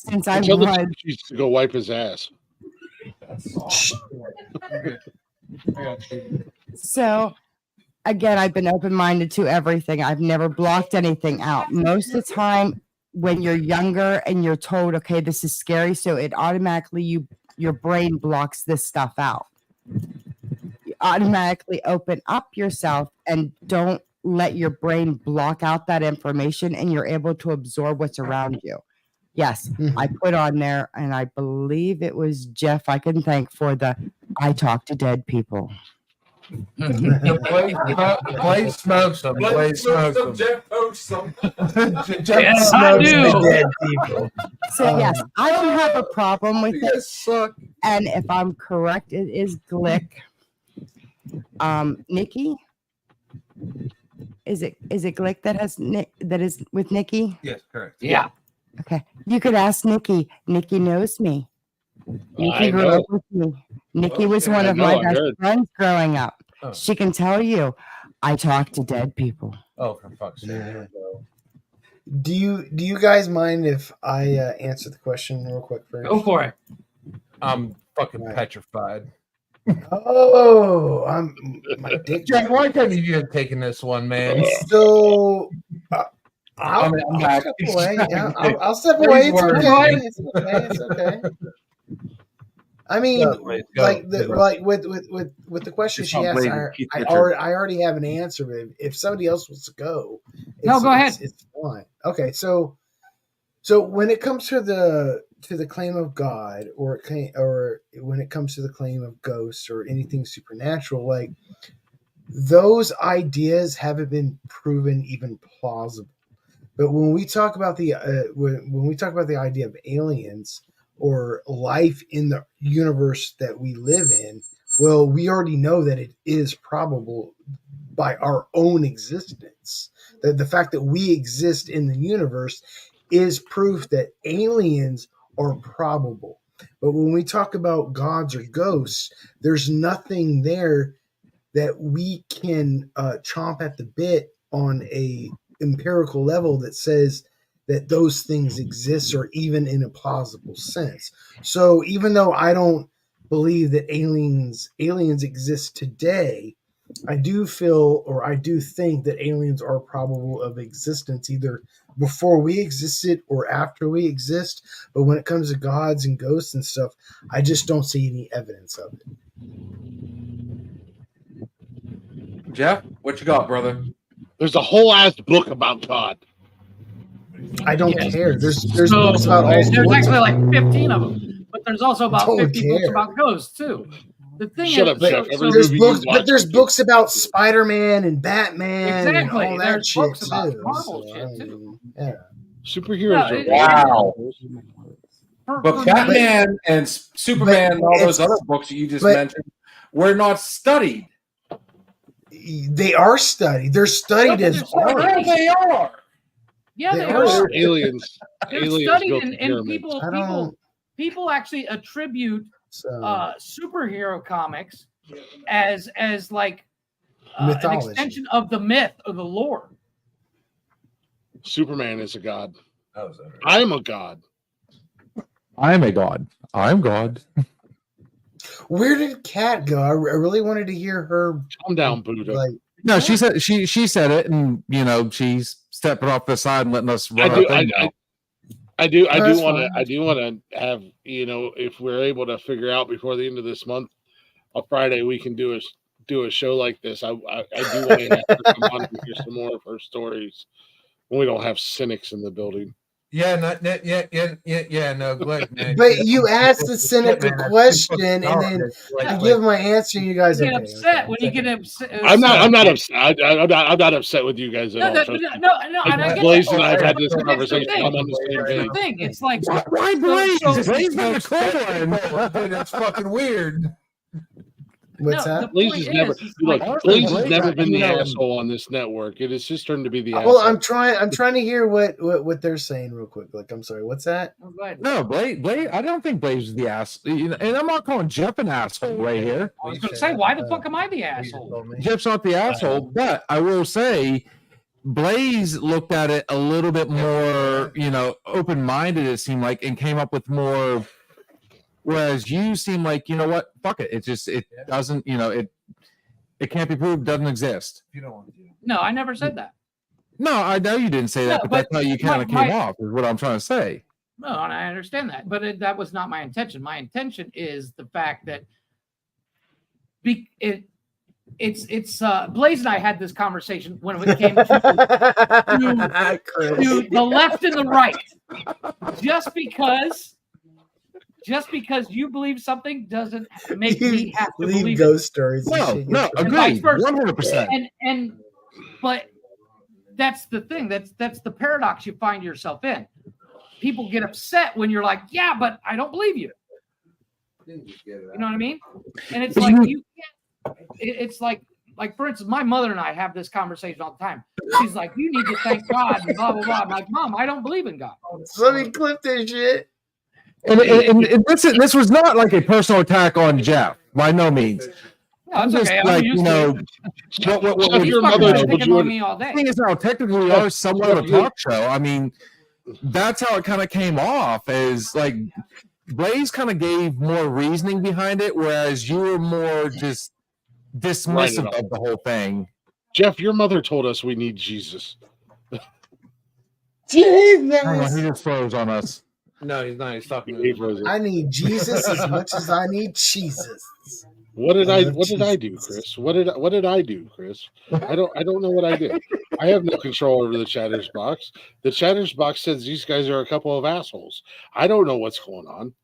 Until the chief used to go wipe his ass. So again, I've been open-minded to everything. I've never blocked anything out. Most of the time, when you're younger and you're told, okay, this is scary, so it automatically your brain blocks this stuff out. You automatically open up yourself and don't let your brain block out that information, and you're able to absorb what's around you. Yes, I put on there, and I believe it was Jeff I can thank for the I talk to dead people. Play smoke some. Play smoke some. Jeff post some. Jeff smokes the dead people. So yes, I don't have a problem with it. And if I'm correct, it is Glick. Nikki? Is it Glick that is with Nikki? Yes, correct. Yeah. Okay. You could ask Nikki. Nikki knows me. Nikki grew up with me. Nikki was one of my best friends growing up. Oh. She can tell you, I talk to dead people. Oh, for fuck's sake. Yeah. Do you guys mind if I answer the question real quick first? Go for it. I'm fucking petrified. Oh, my dick. Jack, why couldn't you have taken this one, man? So I'll step away. Yeah, I'll step away. It's okay. It's okay. I mean, with the question she asked, I already have an answer. But if somebody else wants to go, go ahead. It's fine. Okay, so when it comes to the claim of God, or when it comes to the claim of ghosts or anything supernatural, like those ideas haven't been proven even plausible. But when we talk about the idea of aliens or life in the universe that we live in, well, we already know that it is probable by our own existence. The fact that we exist in the universe is proof that aliens are probable. But when we talk about gods or ghosts, there's nothing there that we can chomp at the bit on a empirical level that says that those things exist, or even in a plausible sense. So even though I don't believe that aliens exist today, I do think that aliens are probable of existence either before we existed or after we exist. But when it comes to gods and ghosts and stuff, I just don't see any evidence of it. Jeff, what you got, brother? There's a whole ass book about God. I don't care. There's books about all There's sorts actually of like 15 of them, but there's also about 50 books about ghosts too. The thing Shut is, up, Jeff. there's books about Spider-Man and Batman exactly. and all there's that books shit about too. Marvel shit too. Yeah. Superheroes Wow. But Batman and Superman and all those other books that you just mentioned were not studied. They are studied. They're studied as art. They are. Yeah, they are. are. Aliens. They're aliens studied, built and pyramids. people actually attribute superhero comics as like an extension of the myth or the lore. Superman is a god. I am a god. I'm a god. I'm God. Where did Kat go? I really wanted to hear her. Calm down, Buddha. Like, No, she said she said it, and she's stepping off the side and letting us run. I do want to have, if we're able to figure out before the end of this month, a Friday we can do a show like this. I do want to have her come on and hear some more of her stories when we don't have cynics in the building. Yeah, no, Glenn, man. But you asked the cynical question, and then I give my answer. You guys get upset when you get upset. I'm not upset. I'm not upset with you guys at all. No. Blaze and I've had this conversation. I'm on the same page. The thing, it's like why Blaze? Blaze not a cool one. That's fucking weird. What's No, that? the Blaze point has never is look. like, Blaze has Blaze, never been you the know- asshole on this network. It has just turned to be the Well, asshole. I'm trying to hear what they're saying real quick. Like, I'm sorry, what's that? oh, go ahead. No, Blaze. I don't think Blaze is the ass. And I'm not calling Jeff an asshole right here. I was going to say, why the fuck am I the asshole? Jeff's not the asshole, but I will say Blaze looked at it a little bit more, open-minded, it seemed like, and came up with more. Whereas you seem like, you know what, fuck it. It doesn't, it can't be proved, doesn't exist. You don't want to. No, I never said that. No, I know you didn't say that, No, but that's but how you kind of my- came off, is what I'm trying to say. No, and I understand that, but that was not my intention. My intention is the fact that it's Blaze and I had this conversation when it came to the left and the right. Just because you believe something doesn't make me have to leave believe ghost stories. and No, shit. no, And vice agreed, versa. 100%. But that's the thing. That's the paradox you find yourself in. People get upset when you're like, yeah, but I don't believe you. You know what I mean? And it's like you can't. It's like for instance, my mother and I have this conversation all the time. She's like, you need to thank God and blah blah blah. I'm like, Mom, I don't believe in God. Let me clip this shit. And this was not like a personal attack on Jeff, by no means. No, it's okay. I'm like, used to it. Jeff, He's your fucking mother been told picking you on me all The day. thing is now technically we are somewhat of a talk show. I mean, that's how it kind of came off, is like Blaze kind of gave more reasoning behind it, whereas you were more just dismissive of the whole thing. Jeff, your mother told us we need Jesus. I don't know, he just froze on us. No, he's not. He's talking. He froze it. I need Jesus as much as I need Jesus. What did I I love what did I do, Jesus. Chris? What did I do, Chris? I don't know what I did. I have no control over the chatters box. The chatters box says these guys are a couple of assholes. I don't know what's going on.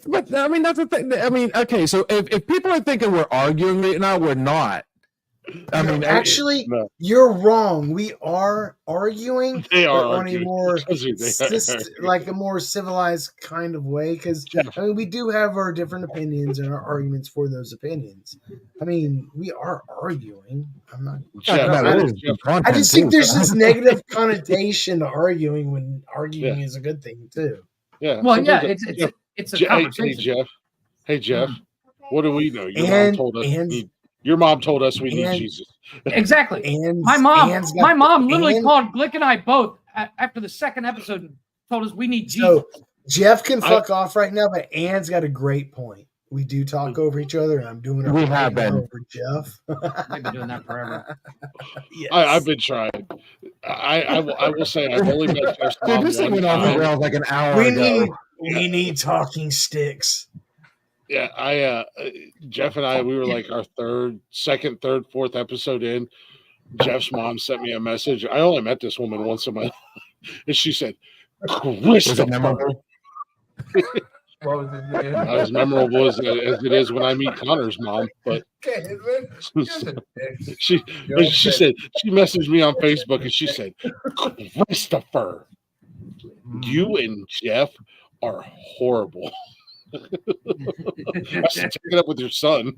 But I mean, that's the thing. I mean, okay, so if people are thinking we're arguing right now, we're not. I mean, Actually, no. you're wrong. We are arguing, They are but on arguing. a more They are. like a more civilized kind of way. Because I mean, we do have our different opinions and our arguments for those opinions. I mean, we are arguing. I'm not. Jeff, I just think there's this negative connotation to arguing when arguing is a good thing too. Yeah. Well, yeah, Sometimes- it's a Hey, conversation. Hey, Jeff. What do we know? And Your mom told us we need and- Jesus. Exactly. And My mom literally called Glick and I both after the second episode and told us we need Jesus. So Jeff can fuck off right now, but Ann's got a great point. We do talk over each other, and I'm doing it right now over Jeff. I've been doing that forever. Yes. I've been trying. I will say I've only met Jeff's mom this thing one went off the time. rails like an hour We ago. need talking sticks. Yeah, Jeff and I, we were like our second, third, fourth episode in. Jeff's mom sent me a message. I only met this woman once in my life, and she said, "Christopher." What was his name? Not as memorable as it is when I meet Connor's mom, but she said she messaged me on Facebook and she said, "Christopher, you and Jeff are horrible." I said, "Take it up with your son."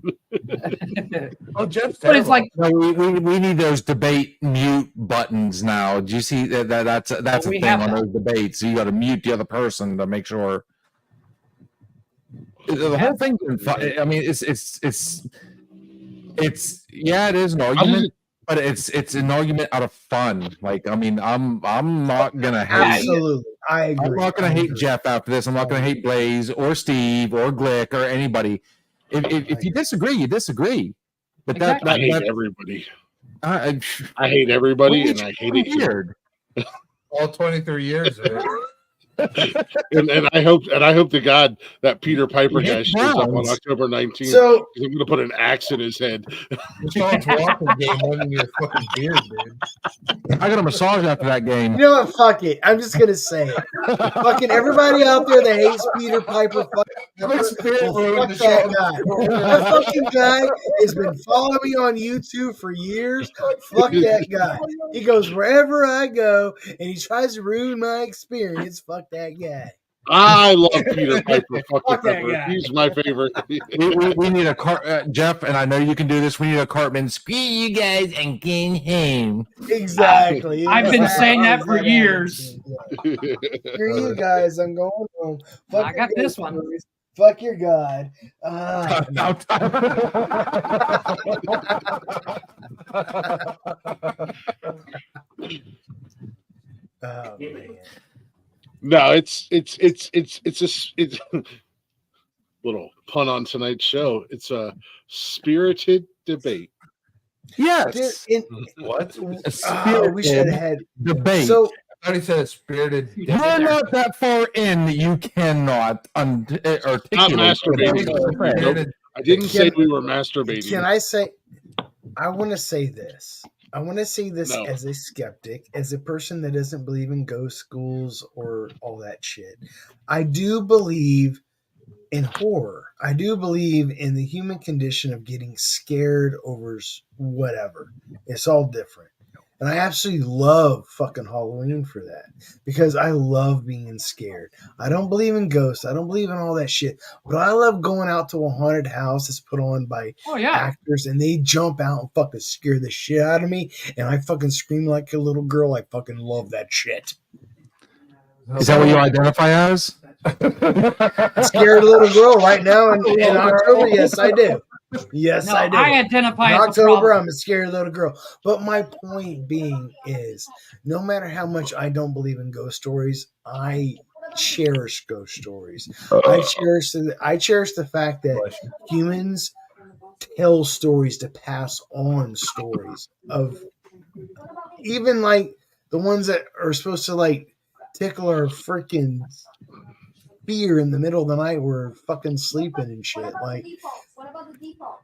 Oh, Jeff's But it's like No, we need those debate mute buttons now. Do you see that's a we thing have on that. those debates? So you got to mute the other person to make sure. The whole thing. I mean, it's yeah, it is an argument, but it's an argument out of fun. Like, I mean, I'm not gonna hate. Absolutely, I agree. I'm not gonna hate Jeff after this. I'm not gonna hate Blaze or Steve or Glick or anybody. If you disagree, you disagree. But Exactly. I hate everybody. I I hate everybody, and I hate it here. weird. all 23 years. Of it. And I hope to God that Peter Piper You guy hate shows up on Browns. October 19th. So I'm going to put an axe in his head. Sean's walking game winning your fucking beard, dude. I got a massage after that game. you know what? Fuck it. I'm just gonna say it. Fucking everybody out there that hates Peter Piper, fuck that guy. That fucking guy has been following me on YouTube for years. Fuck that guy. He goes wherever I go, and he tries to ruin my experience. Fuck that guy. I love Peter Piper. Fuck that Pepper. guy. He's my favorite. we need a cart, Jeff, and I know you can do this. We need a Cartman. Screw you guys and get him. Exactly. I've been saying that for years. Screw you guys. I'm going home. Fuck I got your this ghost one. stories. Fuck your God. Oh man. No, it's little pun on tonight's show. It's a spirited debate. Yes. What? We should have had debate. So I thought he said it's spirited. You're not that far in that you cannot articulate. Not masturbating. Nope. I didn't say we were masturbating. Can I say? I want to say this. I want to say this No. as a skeptic, as a person that doesn't believe in ghost schools or all that shit. I do believe in horror. I do believe in the human condition of getting scared over whatever. It's all different. And I absolutely love fucking Halloween for that because I love being scared. I don't believe in ghosts. I don't believe in all that shit. But I love going out to a haunted house that's put on by actors and they jump out and fucking scare the shit out of me. And I fucking scream like a little girl. I fucking love that shit. Is that what you identify as? Scared little girl right now in October. Yes, I do. Yes, No, I do. I identify in as a October. problem. I'm a scary little girl. But my point being is, no matter how much I don't believe in ghost stories, I cherish ghost stories. I cherish the fact that humans tell stories to pass on stories of even like the ones that are supposed to like tickle our freaking fear in the middle of the night. We're fucking sleeping and shit. Like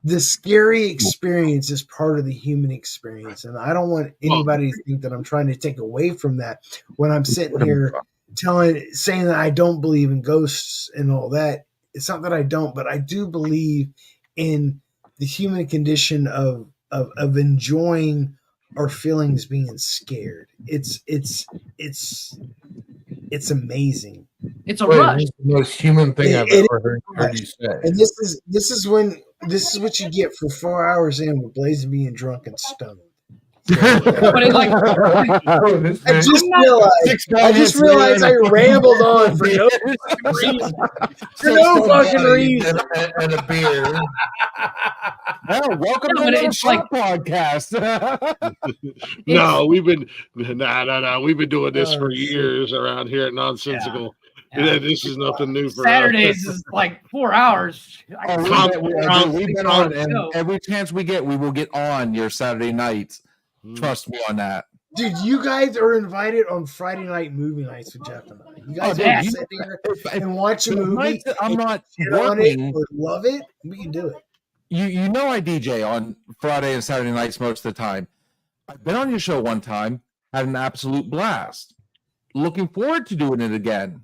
the scary experience is part of the human experience, and I don't want anybody to think that I'm trying to take away from that when I'm sitting here saying that I don't believe in ghosts and all that. It's not that I don't, but I do believe in the human condition of enjoying our feelings being scared. It's amazing. It's a rush. It's the most human thing I've ever heard you say. And this is what you get for 4 hours in with Blaze being drunk and stoned. But it's like, I just realized I rambled on for no fucking reason. For no fucking reason. And a beer. Well, welcome to the Shot Podcast. No, we've been We've been doing this for years around here at Nonsensical. Yeah, this is nothing new for Saturdays us. is like 4 hours. We've been on, and every chance we get, we will get on your Saturday nights. Trust me on that. Dude, you guys are invited on Friday night movie nights with Jeff and I. You guys want to sit here and watch a movie. I'm not on it working. or love it. We can do it. You know I DJ on Friday and Saturday nights most of the time. I've been on your show one time, had an absolute blast. Looking forward to doing it again.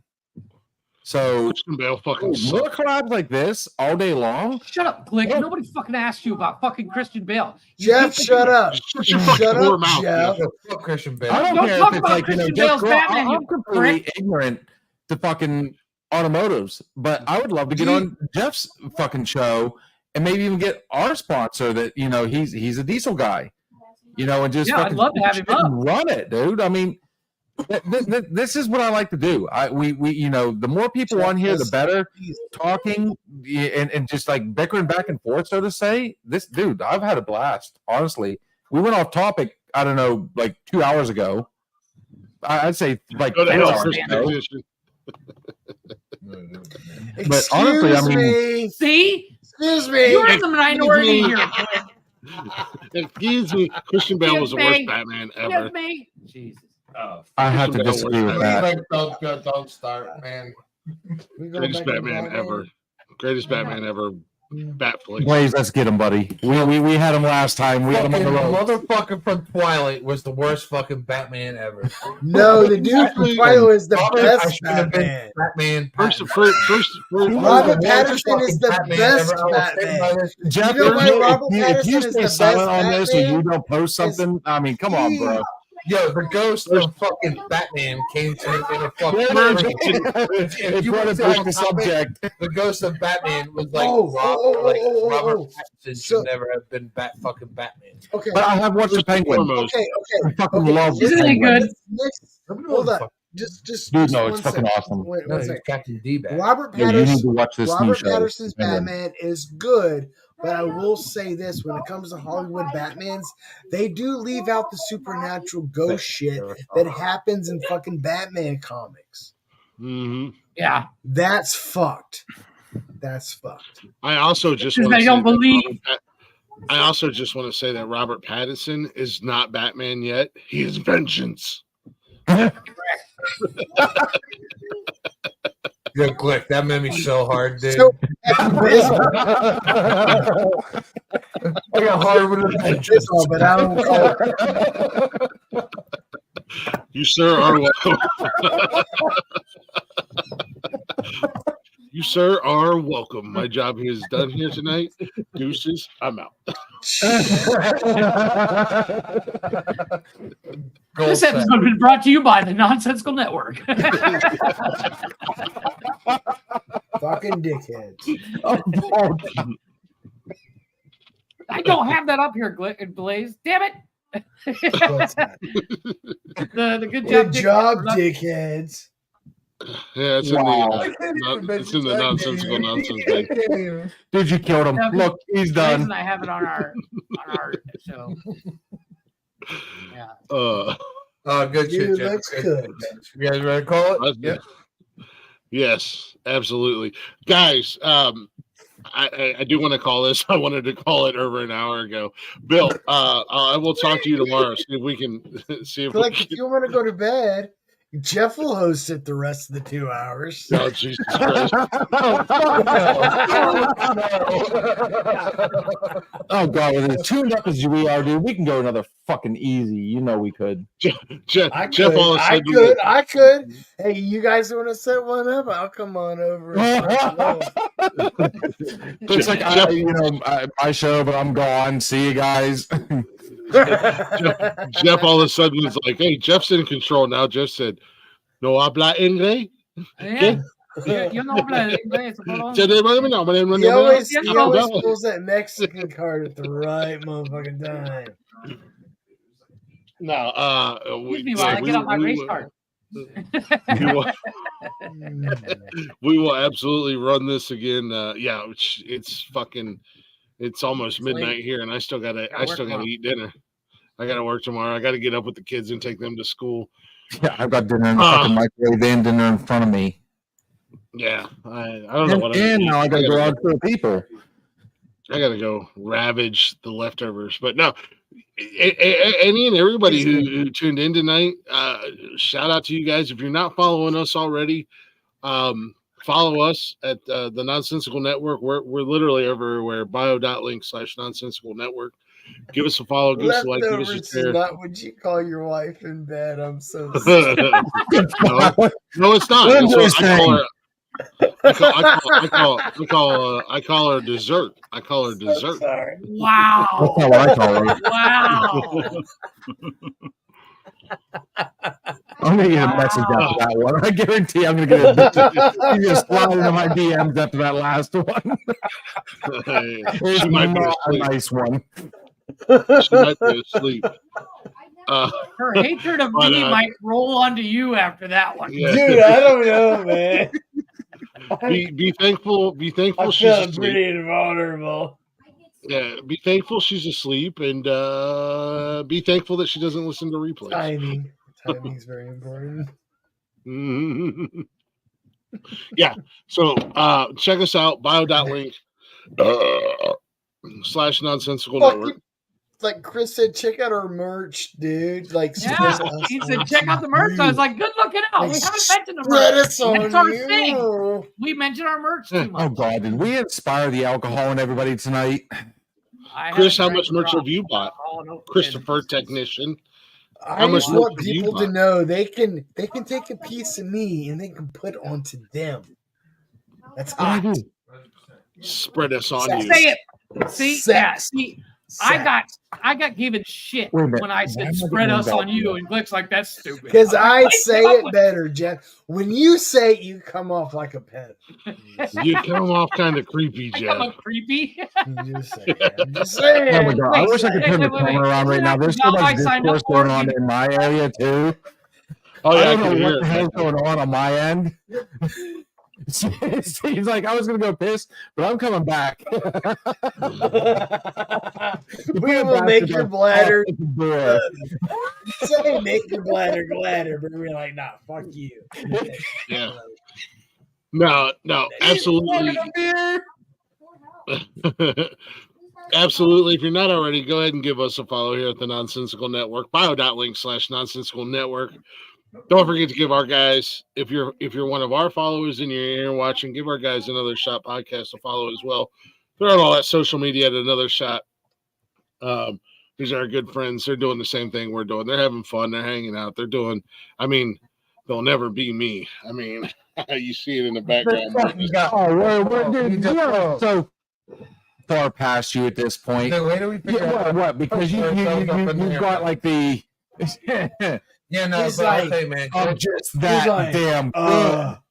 So more collabs like this all day long. Shut up, Glick. Nobody fucking asked you about fucking Christian Bale. Jeff, shut up. Shut up, Jeff. Fuck Christian Bale. I don't care talk if it's about like, Christian Jeff Bale's Grohl, Batman, I'm you completely prick. ignorant to fucking automotives, but I would love to get on Jeff's fucking show and maybe even get our sponsor that, he's a diesel guy, and just I'd love to have him up. Run it, dude. I mean, this is what I like to do. We the more people on here, the better. Talking and just like bickering back and forth, so to say. This dude, I've had a blast. Honestly, we went off topic. I don't know, like 2 hours ago. I'd say like 4 hours ago. But honestly, I mean, see, excuse me, you're in the minority here. Excuse me, Christian Bale was the worst Batman ever. Jesus. I have to disagree with that. Don't start, man. Greatest Batman ever. Greatest Batman ever. Batfleck. Blaze, let's get him, buddy. We had him last time. We had him on the road. Motherfucker from Twilight was the worst fucking Batman ever. No, the dude from Twilight is the best Batman. First, Robert Pattinson is the best Batman. Jeff, You know why Robert if you Pattinson is stay the silent best on this or Batman? you don't post something, I mean, come on, bro. Yo, the ghost of fucking Batman came to me in a fucking If you want to break the subject, the ghost of Batman was like Robert Pattinson should never have been fucking Batman. Okay. but I have watched the Penguin. Okay. I fucking Okay. love the Isn't it Penguin. good? Hold on. Just Dude, no, one it's fucking second. awesome. Wait, No, one he's second. Captain D-Bag. Robert Yeah, you need Patterson. to watch this new Robert show. Patterson's Penguin. Batman is good, but I will say this: when it comes to Hollywood Batmans, they do leave out the supernatural ghost shit that happens in fucking Batman comics. Mm-hmm. Yeah. That's fucked. That's fucked. I also just Because want to they say don't that believe. I also just want to say that Robert Pattinson is not Batman yet. He is vengeance. Yo, Glick, that made me so hard, dude. So, I got hard with a but I don't call it. You, sir, are welcome. You, sir, are welcome. My job here is done here tonight. Deuces, I'm out. This episode has been brought to you by the Nonsensical Network. Fucking dickheads. I don't have that up here, Blaze. Damn it. What's that? the good Good job, job, dickheads. Yeah, it's it's in the nonsensical nonsense thing. Dude, you killed him. Yeah, Look, he's Blaze done. and I have it on our show. Yeah. Good shit, Dude, Jeff. that's good. You guys ready to call it? Yeah. Yes, absolutely, guys. I do want to call this. I wanted to call it over an hour ago. Bill, I will talk to you tomorrow. See if we can see if Like, if you want to go to bed, Jeff will host it the rest of the 2 hours. Oh, Jesus Christ. Oh God, with as tuned up as we are, dude, we can go another fucking easy. You know we could. Jeff, I Jeff, could. all of a I sudden, could. I could. Hey, you guys want to set one up? I'll come on over. It's like my show, but I'm gone. See you guys. Jeff all of a sudden was like, "Hey, Jeff's in control now." Jeff said, "No habla inglés." Yeah. You know, He always pulls that Mexican card at the right motherfucking time. No, Excuse me while I get out my race card. We will absolutely run this again. Yeah, it's almost midnight here, and I still gotta eat dinner. I gotta work tomorrow. I gotta get up with the kids and take them to school. Yeah, I've got dinner in the fucking microwave and dinner in front of me. Yeah, I don't know what. And now I gotta go out to the people. I gotta go ravage the leftovers, but no. Any and everybody who tuned in tonight, shout out to you guys. If you're not following us already, follow us at the Nonsensical Network. We're literally everywhere. bio.link/nonsensical network. Give us a follow, give us a like, give us a share. Not what you call your wife in bed. I'm so sorry. No, it's not. I call her dessert. I call her dessert. Wow. That's not what I call her. Wow. I'm gonna get a message after that one. I guarantee I'm gonna get a you just slide into my DMs after that last one. It's might be not a asleep. nice one. She might be asleep. Her hatred of me might roll onto you after that one. Yeah. Dude, I don't know, man. Be thankful. Be thankful. I She's feel asleep. pretty invulnerable. Yeah, be thankful she's asleep, and be thankful that she doesn't listen to replays. Timing is very important. Yeah. So check us out. bio.link /nonsensical network. Like Chris said, check out our merch, dude. Like, Yeah, he said check out the merch. I was like, good looking out. We haven't mentioned the spread merch. us on That's our you. thing. We mentioned our merch too much. Oh God, did we inspire the alcohol in everybody tonight? Chris, how much merch have you bought? Christopher Technician. I just want people to know they can take a piece of me and they can put onto them. That's hot. Spread us on you. Say it. See? Yeah. See, I got given shit Wait a minute. when I Why said am I spread getting us on involved you, in and Glick's like, that's stupid. Because I like, say it better, Jeff. When you say it, you come off like a pet. You come off kind of creepy, I Jeff. come up creepy. I'm just saying. I'm just saying. Oh my god! I wish I could turn the wait. camera around right Isn't now. that There's the so job much I signed up discourse for? going on in my area too. Oh yeah, I I don't can know hear what it. the hell's going on my end. He's like, I was gonna go piss, but I'm coming back. We will make your bladder. Door. Say make your bladder gladder, but we're like, nah, fuck you. Yeah. No, absolutely. Absolutely. If you're not already, go ahead and give us a follow here at the Nonsensical Network. Bio.link/Nonsensical Network. Don't forget to give our guys, if you're one of our followers and you're here watching, give our guys Another Shot podcast a follow as well. They're on all that social media at Another Shot. These are our good friends. They're doing the same thing we're doing. They're having fun. They're hanging out. They're doing, I mean, they'll never be me. I mean, you see it in the background. Dude, we are so far past you at this point. The way do we figure out What? Because you've got like the yeah, no, He's but like, I'll say, man, I'm just that like, damn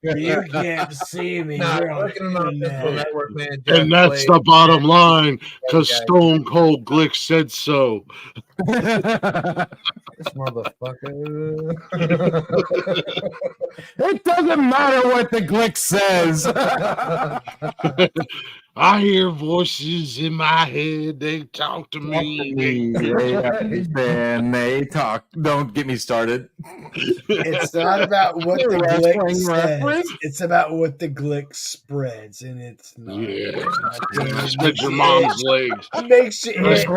you can't see me. nah, You're on working on the internet. network, man. And that's the bottom line, because Stone Cold Glick said so. This motherfucker. It doesn't matter what the Glick says. I hear voices in my head. They talk to me. Then they talk. Don't get me started. It's not about what the Glick Wrestling says. reference? It's about what the Glick spreads, and it's not. Yeah. Spread your mom's legs. Makes you itch.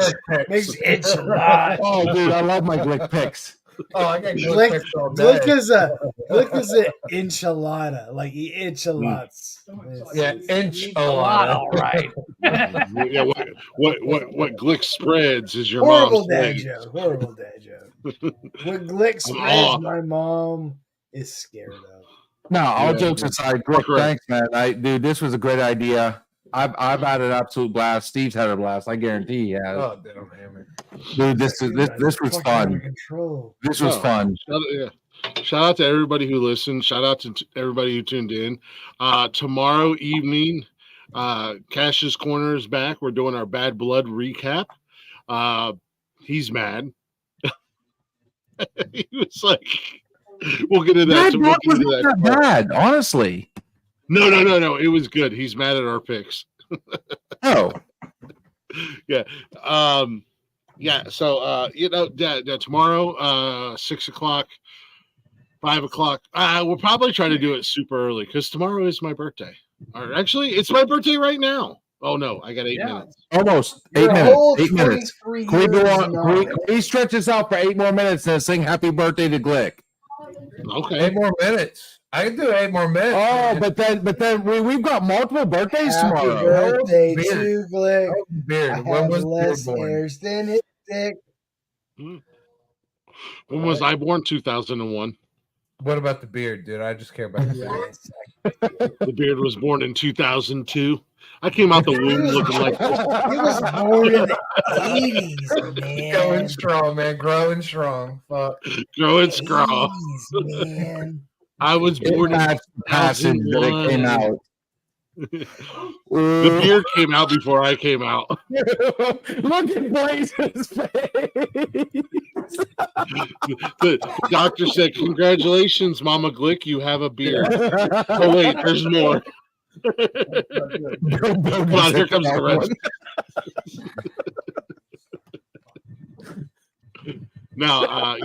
Makes you itch a lot. Oh, dude, I love my Glick picks. Oh, I got Glick is an enchilada. Like he enchiladas. Yeah, All right. Yeah, what Glick spreads is your Horrible mom's dad legs. joke. Horrible dad joke. What Glick spreads, my mom is scared of. No, all Yeah. jokes aside, Glick, thanks, man. Dude, this was a great idea. I've had an absolute blast. Steve's had a blast. I guarantee he has. Oh, damn, hammer. Dude, this was fun. This was fun. Shout out to everybody who listened. Shout out to everybody who tuned in. Tomorrow evening, Cash's Corner is back. We're doing our Bad Blood recap. He's mad. He was like, we'll get into that. Bad Blood was not bad, honestly. No. It was good. He's mad at our picks. Oh. Yeah. Yeah. So, tomorrow, 6 o'clock, 5 o'clock. We'll probably try to do it super early because tomorrow is my birthday. Or actually, it's my birthday right now. Oh, no. I got 8 minutes. Almost. 8 minutes. 8 minutes. Can we go on? Can we stretch this out for 8 more minutes and sing happy birthday to Glick? Okay. 8 more minutes. I can do 8 more minutes. Oh, but then we've got multiple birthdays Happy tomorrow. birthday to Glick. Beard. When was less Beard born? hairs than his dick. When was I born? 2001. What about the beard, dude? I just care about the beard. The beard was born in 2002. I came out the womb looking like this. He was born in the 80s, man. Going strong, man. Growing strong. Fuck. Growing strong. 80s, man. I was born in passage that it came out. The beard came out before I came out. Look at Blaze's face. The doctor said, "Congratulations, Mama Glick, you have a beard." Oh wait, there's more. Come on, here comes the rest. No,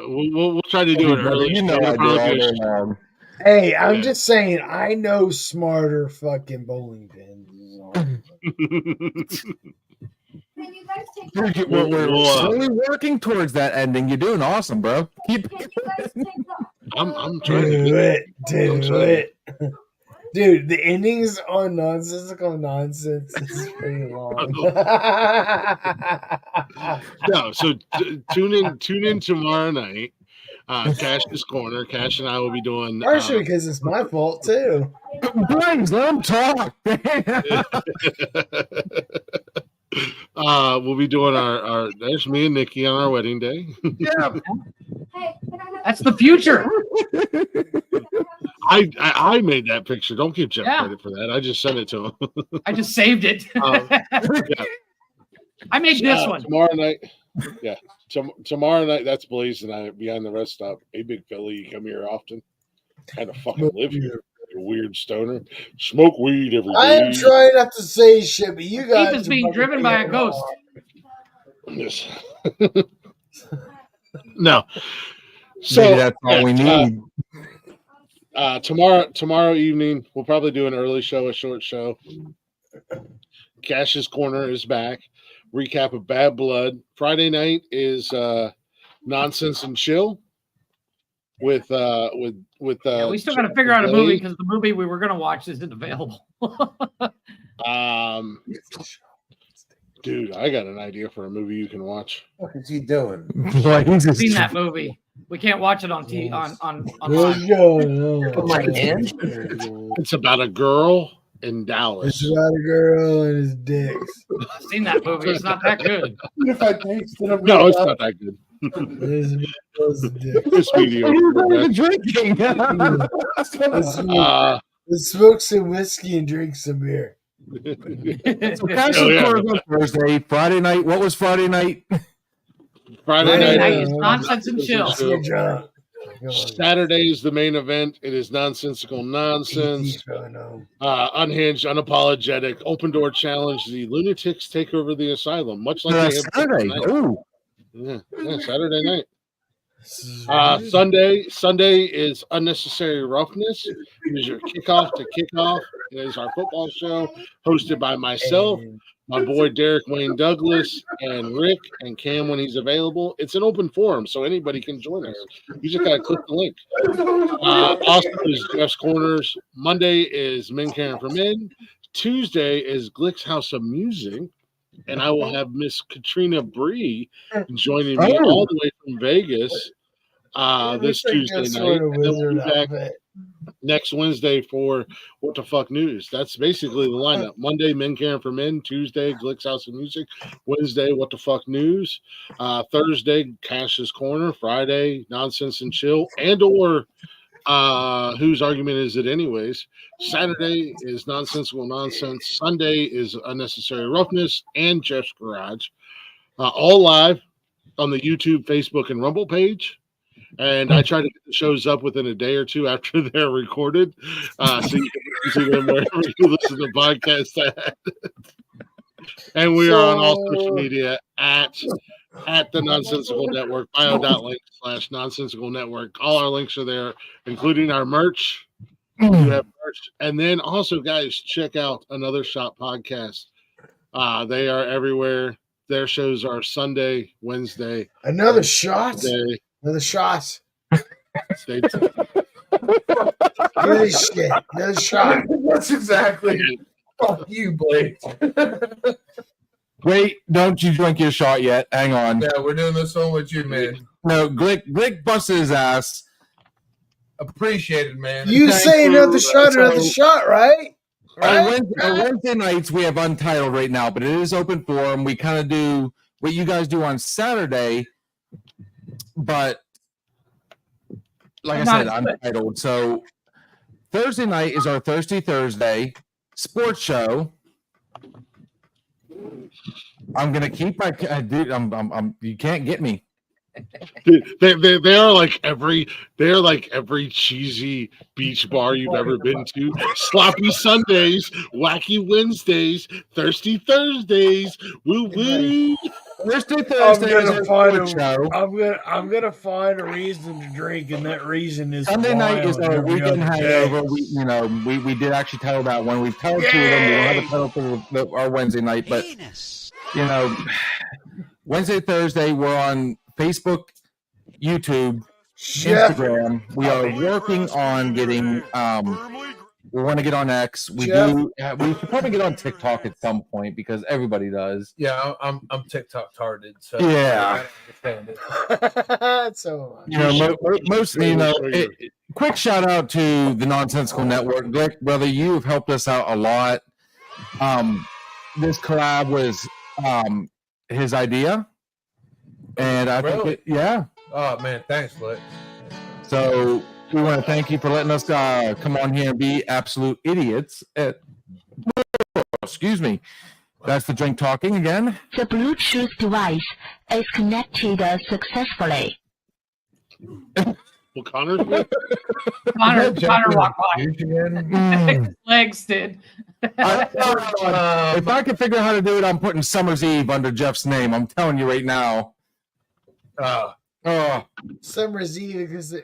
we'll try to do it early. You know I do all day long. Hey, I'm just saying, I know smarter fucking bowling pins. Can you guys take We're slowly working towards that ending. You're doing awesome, bro. Keep Can you guys take the I'm trying to Do get it. Dude, the endings on Nonsensical Nonsense is pretty long. No, so tune in tomorrow night. Cash's Corner. Cash and I will be doing. Partially because it's my fault too. Blaze, let him talk. We'll be doing our there's me and Nikki on our wedding day. Yeah. Hey, can I have That's the future. I made that picture. Don't give Jeff Yeah. credit for that. I just sent it to him. I just saved it. Yeah. I made this one. Tomorrow night. Yeah. Tomorrow night, that's Blaze and I behind the rest stop. Hey, Big Philly, you come here often? Kind of fucking live here. You weird stoner. Smoke weed every day. I am trying not to say shit, but you guys Keith is being driven by a ghost. Yes. No. So Maybe that's all we need. Tomorrow evening, we'll probably do an early show, a short show. Cash's Corner is back. Recap of Bad Blood. Friday night is Nonsense and Chill with We still got to figure out a movie because the movie we were going to watch isn't available. Dude, I got an idea for a movie you can watch. What is he doing? I've seen that movie. We can't watch it on TV on. It's about a girl in Dallas. It's about a girl and his dicks. I've seen that movie. It's not that good. No, it's not that good. This video. Drinking. Let's smoke some whiskey and drink some beer. So Cash's Corner on Thursday. Friday night. What was Friday night? Friday night is Nonsense and Chill. Saturday is the main event. It is nonsensical nonsense. Unhinged, unapologetic, open door challenge. The lunatics take over the asylum, much like they have Saturday. Oh, yeah, Saturday night. Sunday is unnecessary roughness. It is your kickoff to kickoff. It is our football show hosted by myself, my boy Derek Wayne Douglas, and Rick and Cam when he's available. It's an open forum, so anybody can join us. You just gotta click the link. Also is Jeff's Corners. Monday is Men Caring for Men. Tuesday is Glick's House of Music. And I will have Miss Katrina Bree joining me all the way from Vegas this Tuesday night. And then we'll be back next Wednesday for What the Fuck News. That's basically the lineup. Monday, Men Caring for Men. Tuesday, Glick's House of Music. Wednesday, What the Fuck News. Thursday, Cash's Corner. Friday, Nonsense and Chill. And or Whose Argument Is It Anyways? Saturday is Nonsensical Nonsense. Sunday is Unnecessary Roughness and Jeff's Garage. All live on the YouTube, Facebook, and Rumble page. And I try to get the shows up within a day or two after they're recorded. So you can see them wherever you listen to podcasts at. And we are on all social media at the Nonsensical Network, bio.link/Nonsensical Network. All our links are there, including our merch. You have merch. And then also, guys, check out Another Shot podcast. They are everywhere. Their shows are Sunday, Wednesday. Another shot? Thursday. Another shot. Stay tuned. Give me shit. Another shot. That's exactly. Fuck you, Blake. wait! Don't you drink your shot yet? Hang on. Yeah, we're doing this one with you, man. No, Glick busted his ass. Appreciated, man. You say another shot, right? Our Wednesday nights we have Untitled right now, but it is open forum. We kind of do what you guys do on Saturday, but like I said, Untitled. So Thursday night is our Thirsty Thursday sports show. I'm gonna keep my dude. I'm you can't get me. They are like every cheesy beach bar you've ever been to. Sloppy Sundays, wacky Wednesdays, thirsty Thursdays, woo woo. Thursday Thursday I'm gonna find a reason to drink, and that reason is Sunday night is our weekend hangover. We did actually title that one. We've titled two of them. We don't have a title for our Wednesday night, but Wednesday, Thursday, we're on Facebook, YouTube, Instagram. We are working on getting. We want to get on X. We should probably get on TikTok at some point because everybody does. Yeah, I'm TikTok tarded. So yeah, I understand it. So quick shout out to the Nonsensical Network, Glick, brother. You've helped us out a lot. This collab was his idea, and I think yeah. Oh man, thanks, Lick. So we want to thank you for letting us come on here and be absolute idiots. Excuse me. That's the drink talking again. The Bluetooth device is connected successfully. Well, Connor's good. Connor walked by. Again? His legs did. If I can figure out how to do it, I'm putting Summer's Eve under Jeff's name. I'm telling you right now. Summer's Eve because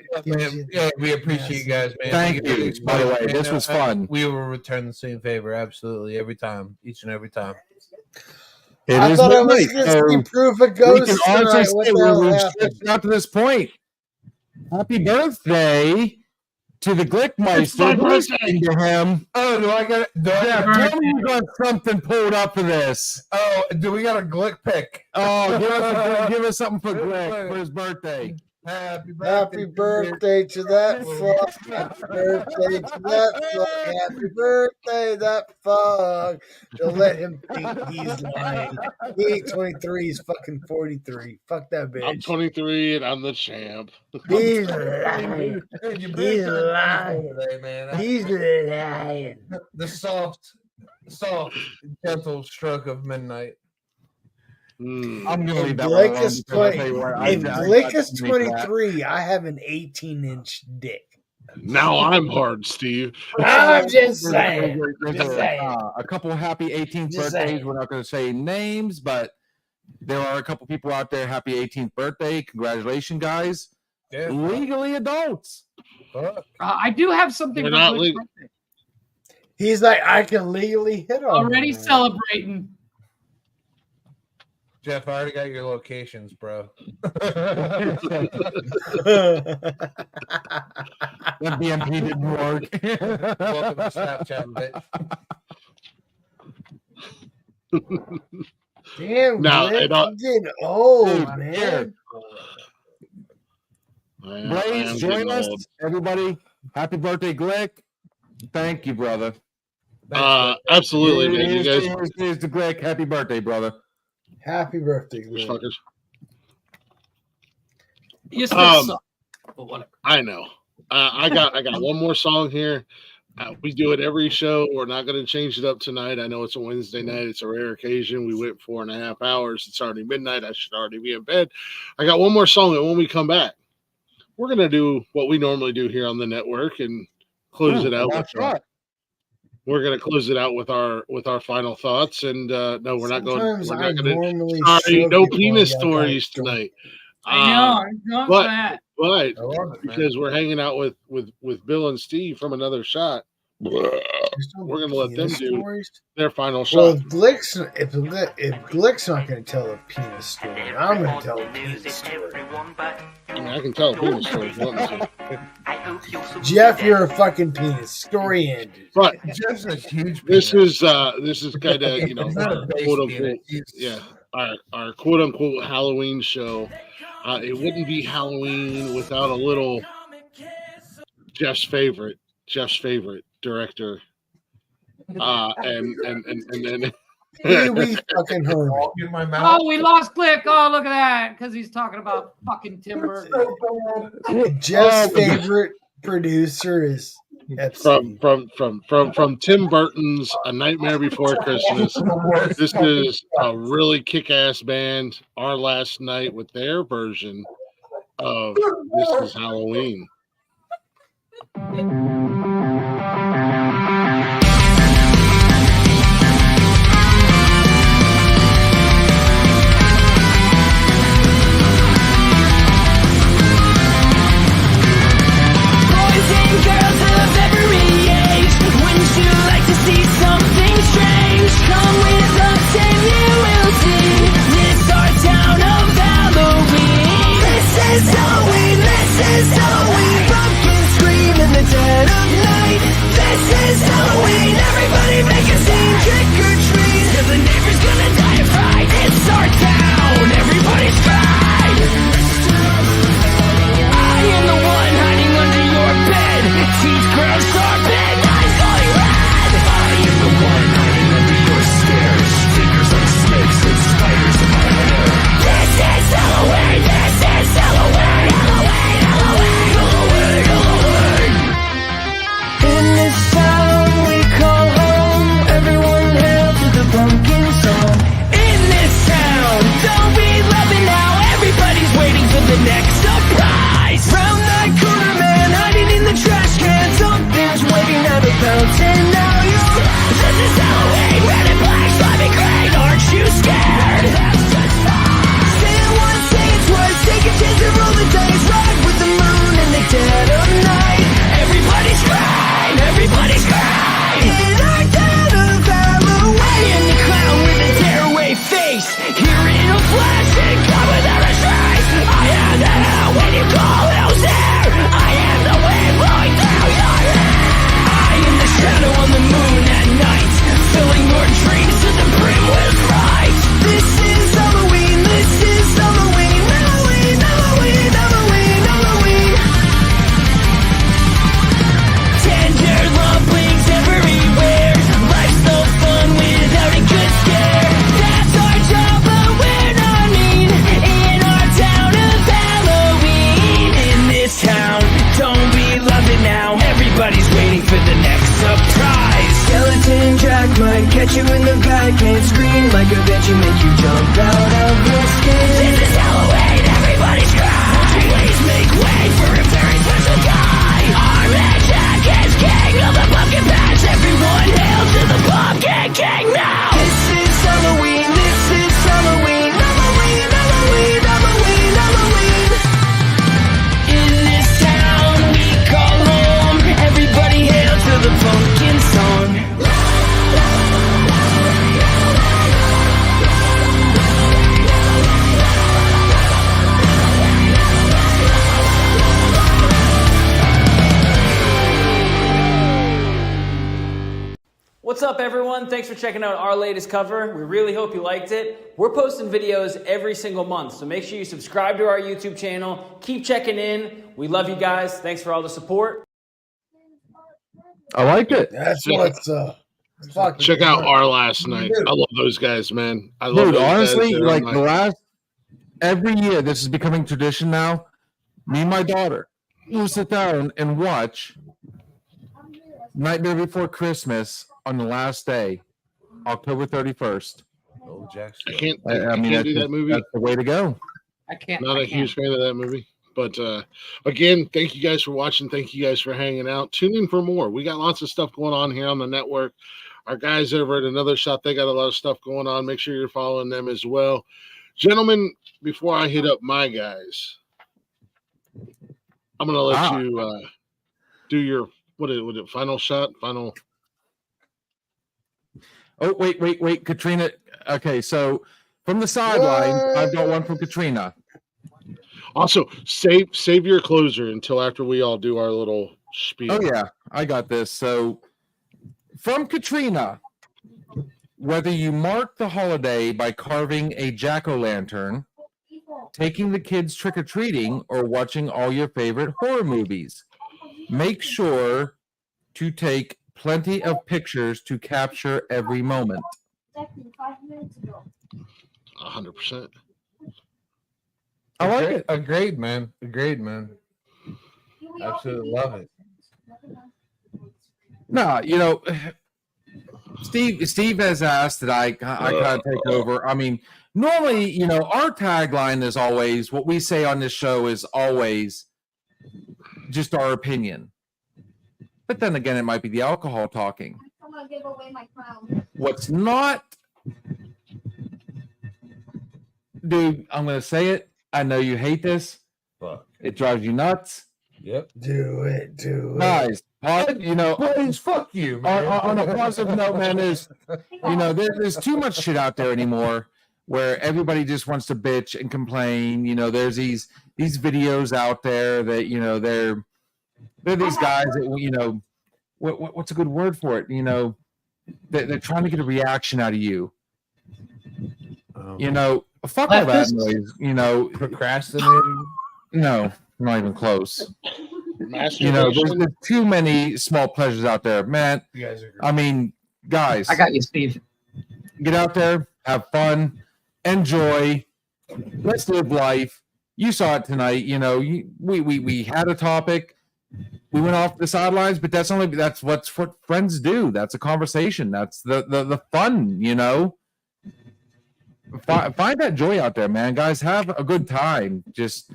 we appreciate you guys, man. Thank you. By the way, this was fun. We will return the same favor, absolutely, every time, each and every time. I thought I was going to see proof of ghosts tonight. What the hell happened? Got to this point. Happy birthday to the Glickmeister. Listening to him. Oh, do I got? Tell me you got something pulled up for this. Oh, do we got a Glick pick? Oh, give us something for Glick for his birthday. Happy birthday to that fuck. Happy birthday to that fuck. Happy birthday, that fuck. Don't let him think he's lying. He ain't 23, he's fucking 43. Fuck that bitch. I'm 23 and I'm the champ. He's lying. He's lying. He's lying. The soft, gentle stroke of midnight. I'm gonna leave that Glick one is if Glick is 23, I have an 18-inch dick. Now I'm hard, Steve. I'm just saying. A couple happy 18th birthdays. We're not going to say names, but there are a couple people out there. Happy 18th birthday! Congratulations, guys. Yeah. Legally adults. I do have something. We're not legal. He's like, I can legally hit on already celebrating. Jeff, I already got your locations, bro. The BMP didn't work. Welcome to Snapchat, bitch. Damn, Now, Glick, I'm getting old, Dude, man. Blaze, join us, everybody. Happy birthday, Glick. Thank you, brother. Absolutely, man. You guys. Here's the Glick. Happy birthday, brother. Happy birthday, Glick. Fuckers. You still suck, but whatever. I know. I got one more song here. We do it every show. We're not going to change it up tonight. I know it's a Wednesday night. It's a rare occasion. We went 4.5 hours. It's already midnight. I should already be in bed. I got one more song, and when we come back, we're going to do what we normally do here on the network and close it out. We're going to close it out with our final thoughts. And no, we're not going. We're not going to. Sorry, no penis stories tonight. I know. But because we're hanging out with Bill and Steve from Another Shot, we're going to let them do their final shot. Well, if Glick's not going to tell a penis story, I'm going to tell a penis story. I mean, I can tell a penis story if you want me to. Jeff, you're a fucking penis. Story ended. But Jeff's a huge this is kind of quote unquote our quote unquote Halloween show. It wouldn't be Halloween without a little Jeff's favorite director. And we fucking heard. Oh, we lost Glick. Oh, look at that. Because he's talking about fucking Tim Burton. Jeff's favorite producer is from Tim Burton's A Nightmare Before Christmas. This is a really kick-ass band. Our Last Night with their version of This Is Halloween. Girls of every age, wouldn't you like to see something strange? Come with us and you will see this our town of Halloween. This is Halloween, pumpkin scream in the dead of night. the next surprise. Round that corner, man, hiding in the trash can. Something's waiting at the fountain. Now you. This is Halloween, red and black, slimy gray. Aren't you scared? That's just fine. Say it once, say it twice. Take a chance and roll the dice. Ride with the moon in the dead of night. Everybody's crying, everybody's crying. In our dead of Halloween. I am the clown with a tearaway face. Hear it a flash and come without a trace. I am the hell when you call who's there. I am the wind blowing through your hair. I am the shadow on the moon at night, filling your dreams to the brim with fright. This is Halloween, this is Halloween. Halloween, Halloween, Halloween, Halloween. Tender lumplings everywhere. Life's no fun without a good scare. That's our job, but we're not mean. In our town of Halloween. In this town, don't we love it now? Everybody's waiting for the next surprise. Skeleton Jack might catch you in the back and scream like a bitch and make you jump out of your skin. This is Halloween, everybody's crying. Won't you please make way for a very special guy? Our man Jack is king of the pumpkin patch. Everyone hail to the pumpkin king now. This is Halloween, this is Halloween. Halloween, Halloween, Halloween, Halloween. In this town we call home. Everybody hail to the pumpkin song. What's up, everyone? Thanks for checking out our latest cover. We really hope you liked it. We're posting videos every single month, so make sure you subscribe to our YouTube channel. Keep checking in. We love you guys. Thanks for all the support. I like it. That's what's fucking Check out our last night. I love those guys, man. I love Dude, those honestly, guys. like the last every year, this is becoming tradition now. Me and my daughter will sit down and watch Nightmare Before Christmas on the last day, October 31st. Oh, Jackson. I can't I mean, do that's, that movie. that's the way to go. I can't. Not I a can't. huge fan of that movie. But again, thank you guys for watching. Thank you guys for hanging out. Tune in for more. We got lots of stuff going on here on the network. Our guys over at Another Shot, they got a lot of stuff going on. Make sure you're following them as well. Gentlemen, before I hit up my guys, I'm going to let you do your, what is it, final shot? Final. Oh, wait, Katrina. Okay, so from the sidelines, I've got one from Katrina. Also, save your closer until after we all do our little spiel. Oh, yeah, I got this. So from Katrina, whether you mark the holiday by carving a jack-o'-lantern, taking the kids trick-or-treating, or watching all your favorite horror movies, make sure to take plenty of pictures to capture every moment. 100%. I like it. Agreed, man. Agreed, man. Absolutely love it. No, you know, Steve has asked that I kind of take over. I mean, normally, you know, our tagline is always, what we say on this show is always just our opinion. But then again, it might be the alcohol talking. I'm gonna give away my crown. What's not, dude, I'm going to say it. I know you hate this. Fuck. It drives you nuts. Yep. Do it. Guys, you know, Please, fuck you, man. on a positive note, man, there's too much shit out there anymore where everybody just wants to bitch and complain. You know, there's these videos out there that, you know, they're these guys that, you know, what's a good word for it? You know, they're trying to get a reaction out of you. You know, fuck all that noise. You know, Procrastinating. No, not even close. You know, there's too many small pleasures out there, man. You guys are great. I mean, guys, I got you, Steve. get out there, have fun, enjoy. Let's live life. You saw it tonight. You know, we had a topic. We went off the sidelines, but that's what friends do. That's a conversation. That's the fun. You know, find that joy out there, man. Guys, have a good time. Just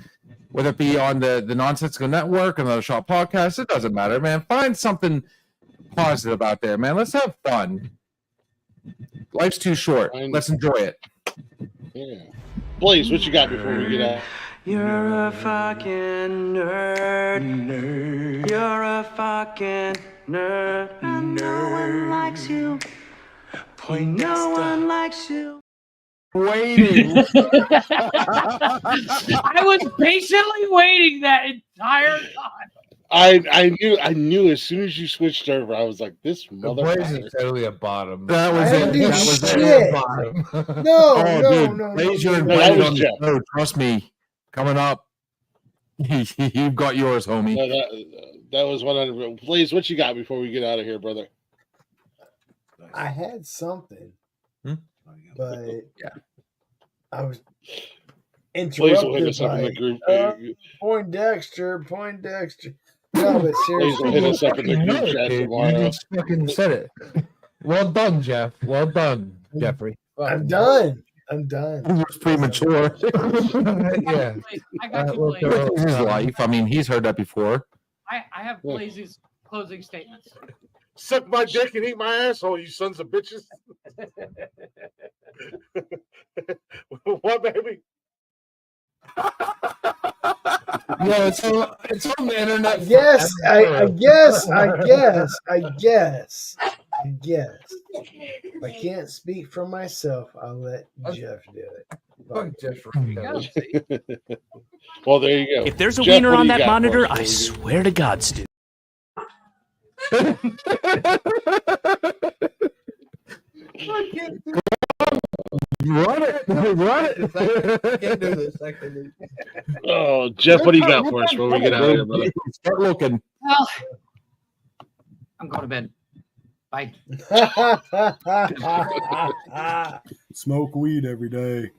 whether it be on the Nonsensical Network, Another Shot podcast. It doesn't matter, man. Find something positive out there, man. Let's have fun. Life's too short. Let's enjoy it. Yeah. Blaze, what you got before we get out? You're a fucking nerd. You're a fucking nerd. And no one likes you. No one likes you. Waiting. I was patiently waiting that entire time. I knew as soon as you switched over, I was like, this Blaze motherfucker. is totally a bottom. That was I didn't it. do That was shit. it. Bottom. No, Oh, no, dude. no, Blaze, no, you're no. that invited was on the Jeff. show. Trust me. Coming up. You've got yours, homie. That was 100. Blaze, what you got before we get out of here, brother? I had something, but Yeah. I was Blaze will hit interrupted us up in by the group. Poindexter. No, but Blaze will hit seriously, us up in the group chat Dude, you tomorrow. just fucking said it. Well done, Jeff. Well done, Jeffrey. I'm done. It was premature. Yeah. I got you, Blaze. This is his life. I mean, he's heard that before. I have Blaze's closing statements. Suck my dick and eat my asshole, you sons of bitches. What, baby? Yeah, it's on the internet. Yes, I guess. If I can't speak for myself, I'll let Jeff do it. Fuck Jeff. Well, there you go. If there's a Jeff, wiener what do on you that got for monitor, us? I swear to God, Stu. Run it. I can't do this. I can't do this. Oh, Jeff, what do you got for us when we get out of here, brother? Start looking. Well, I'm going to bed. Bye. Smoke weed every day.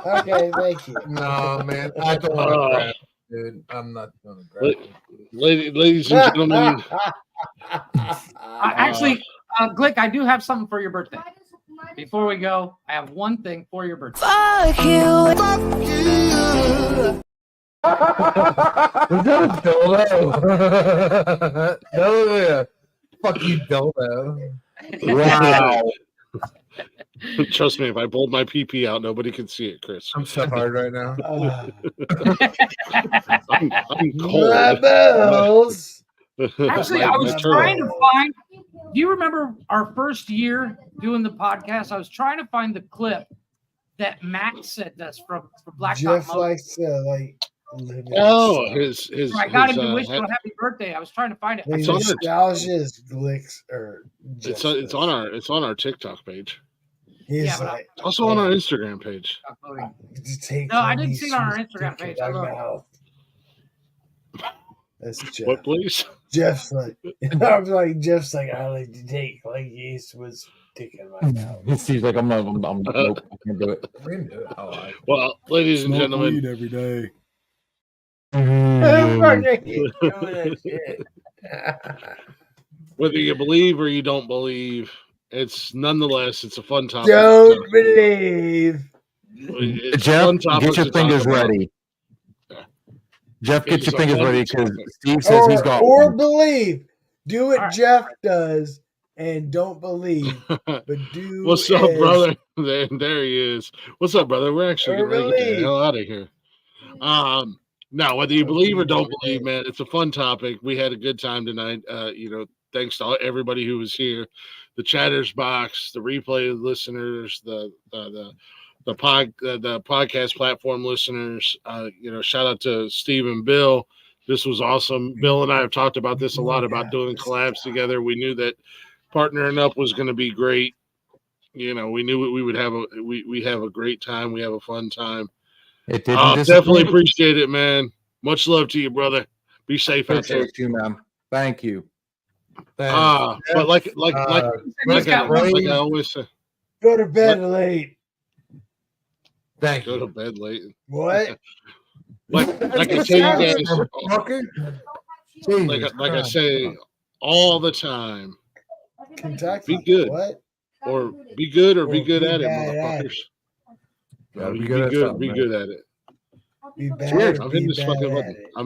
Okay, thank you. No, man. I don't want to grab it, dude. I'm not going to grab it. Ladies and gentlemen, Actually, Glick, I do have something for your birthday. Before we go, I have one thing for your birthday. Fuck you. Was that a dildo? No, fuck you, dildo. Wow. trust me, if I pulled my PP out, nobody could see it, Chris. I'm so hard right now. I'm My cold. bells. Actually, I was trying to find. Do you remember our first year doing the podcast? I was trying to find the clip that Matt sent us from Black Dot Jeff Motors. likes to live in Oh, his his. I got him his, to wish him a happy birthday. I was trying to find it. His It's on nostalgia is Glicks or It's on our TikTok page. He's Yeah, but like, It's also on our Instagram page. No, I didn't see it on our Instagram page. I looked. That's Jeff. What, please? Jeff's like, I was like, Jeff's like, I like to take like yeast was sticking my mouth. He's like, I'm nope, I can't do it. Well, ladies and gentlemen, every day. whether you believe or you don't believe, it's a fun topic. Don't believe. It's a Jeff, fun topic get your to talk fingers about. ready. Jeff, get It's your a fingers fun ready because topic. Steve says he's got Or one. believe. Do what All right. Jeff does and don't believe, but do. What's up, as- brother? There he is. What's up, brother? We're actually Or getting ready to get the believe. hell out of here. Now, whether you believe or don't believe, man, it's a fun topic. We had a good time tonight. Thanks to everybody who was here, the chatters box, the replay listeners, the podcast platform listeners. Shout out to Steve and Bill. This was awesome. Bill and I have talked about this a lot about doing collabs together. We knew that partnering up was going to be great. We knew we would have we have a great time. We have a fun time. It didn't Definitely disappoint. appreciate it, man. Much love to you, brother. Be safe out there. Appreciate you, man. Thank you. But like I always say, Go to bed late. Thank go you. to bed late. What? Like I tell you guys, like I say all the time, Kentucky. be good. What? Or be good or be Or good be at it, bad at it. motherfuckers. Gotta Be be good at good. something, Be man. good at it. Be bad. Cheers. I'm Be hitting this bad fucking at button. it. I'm hitting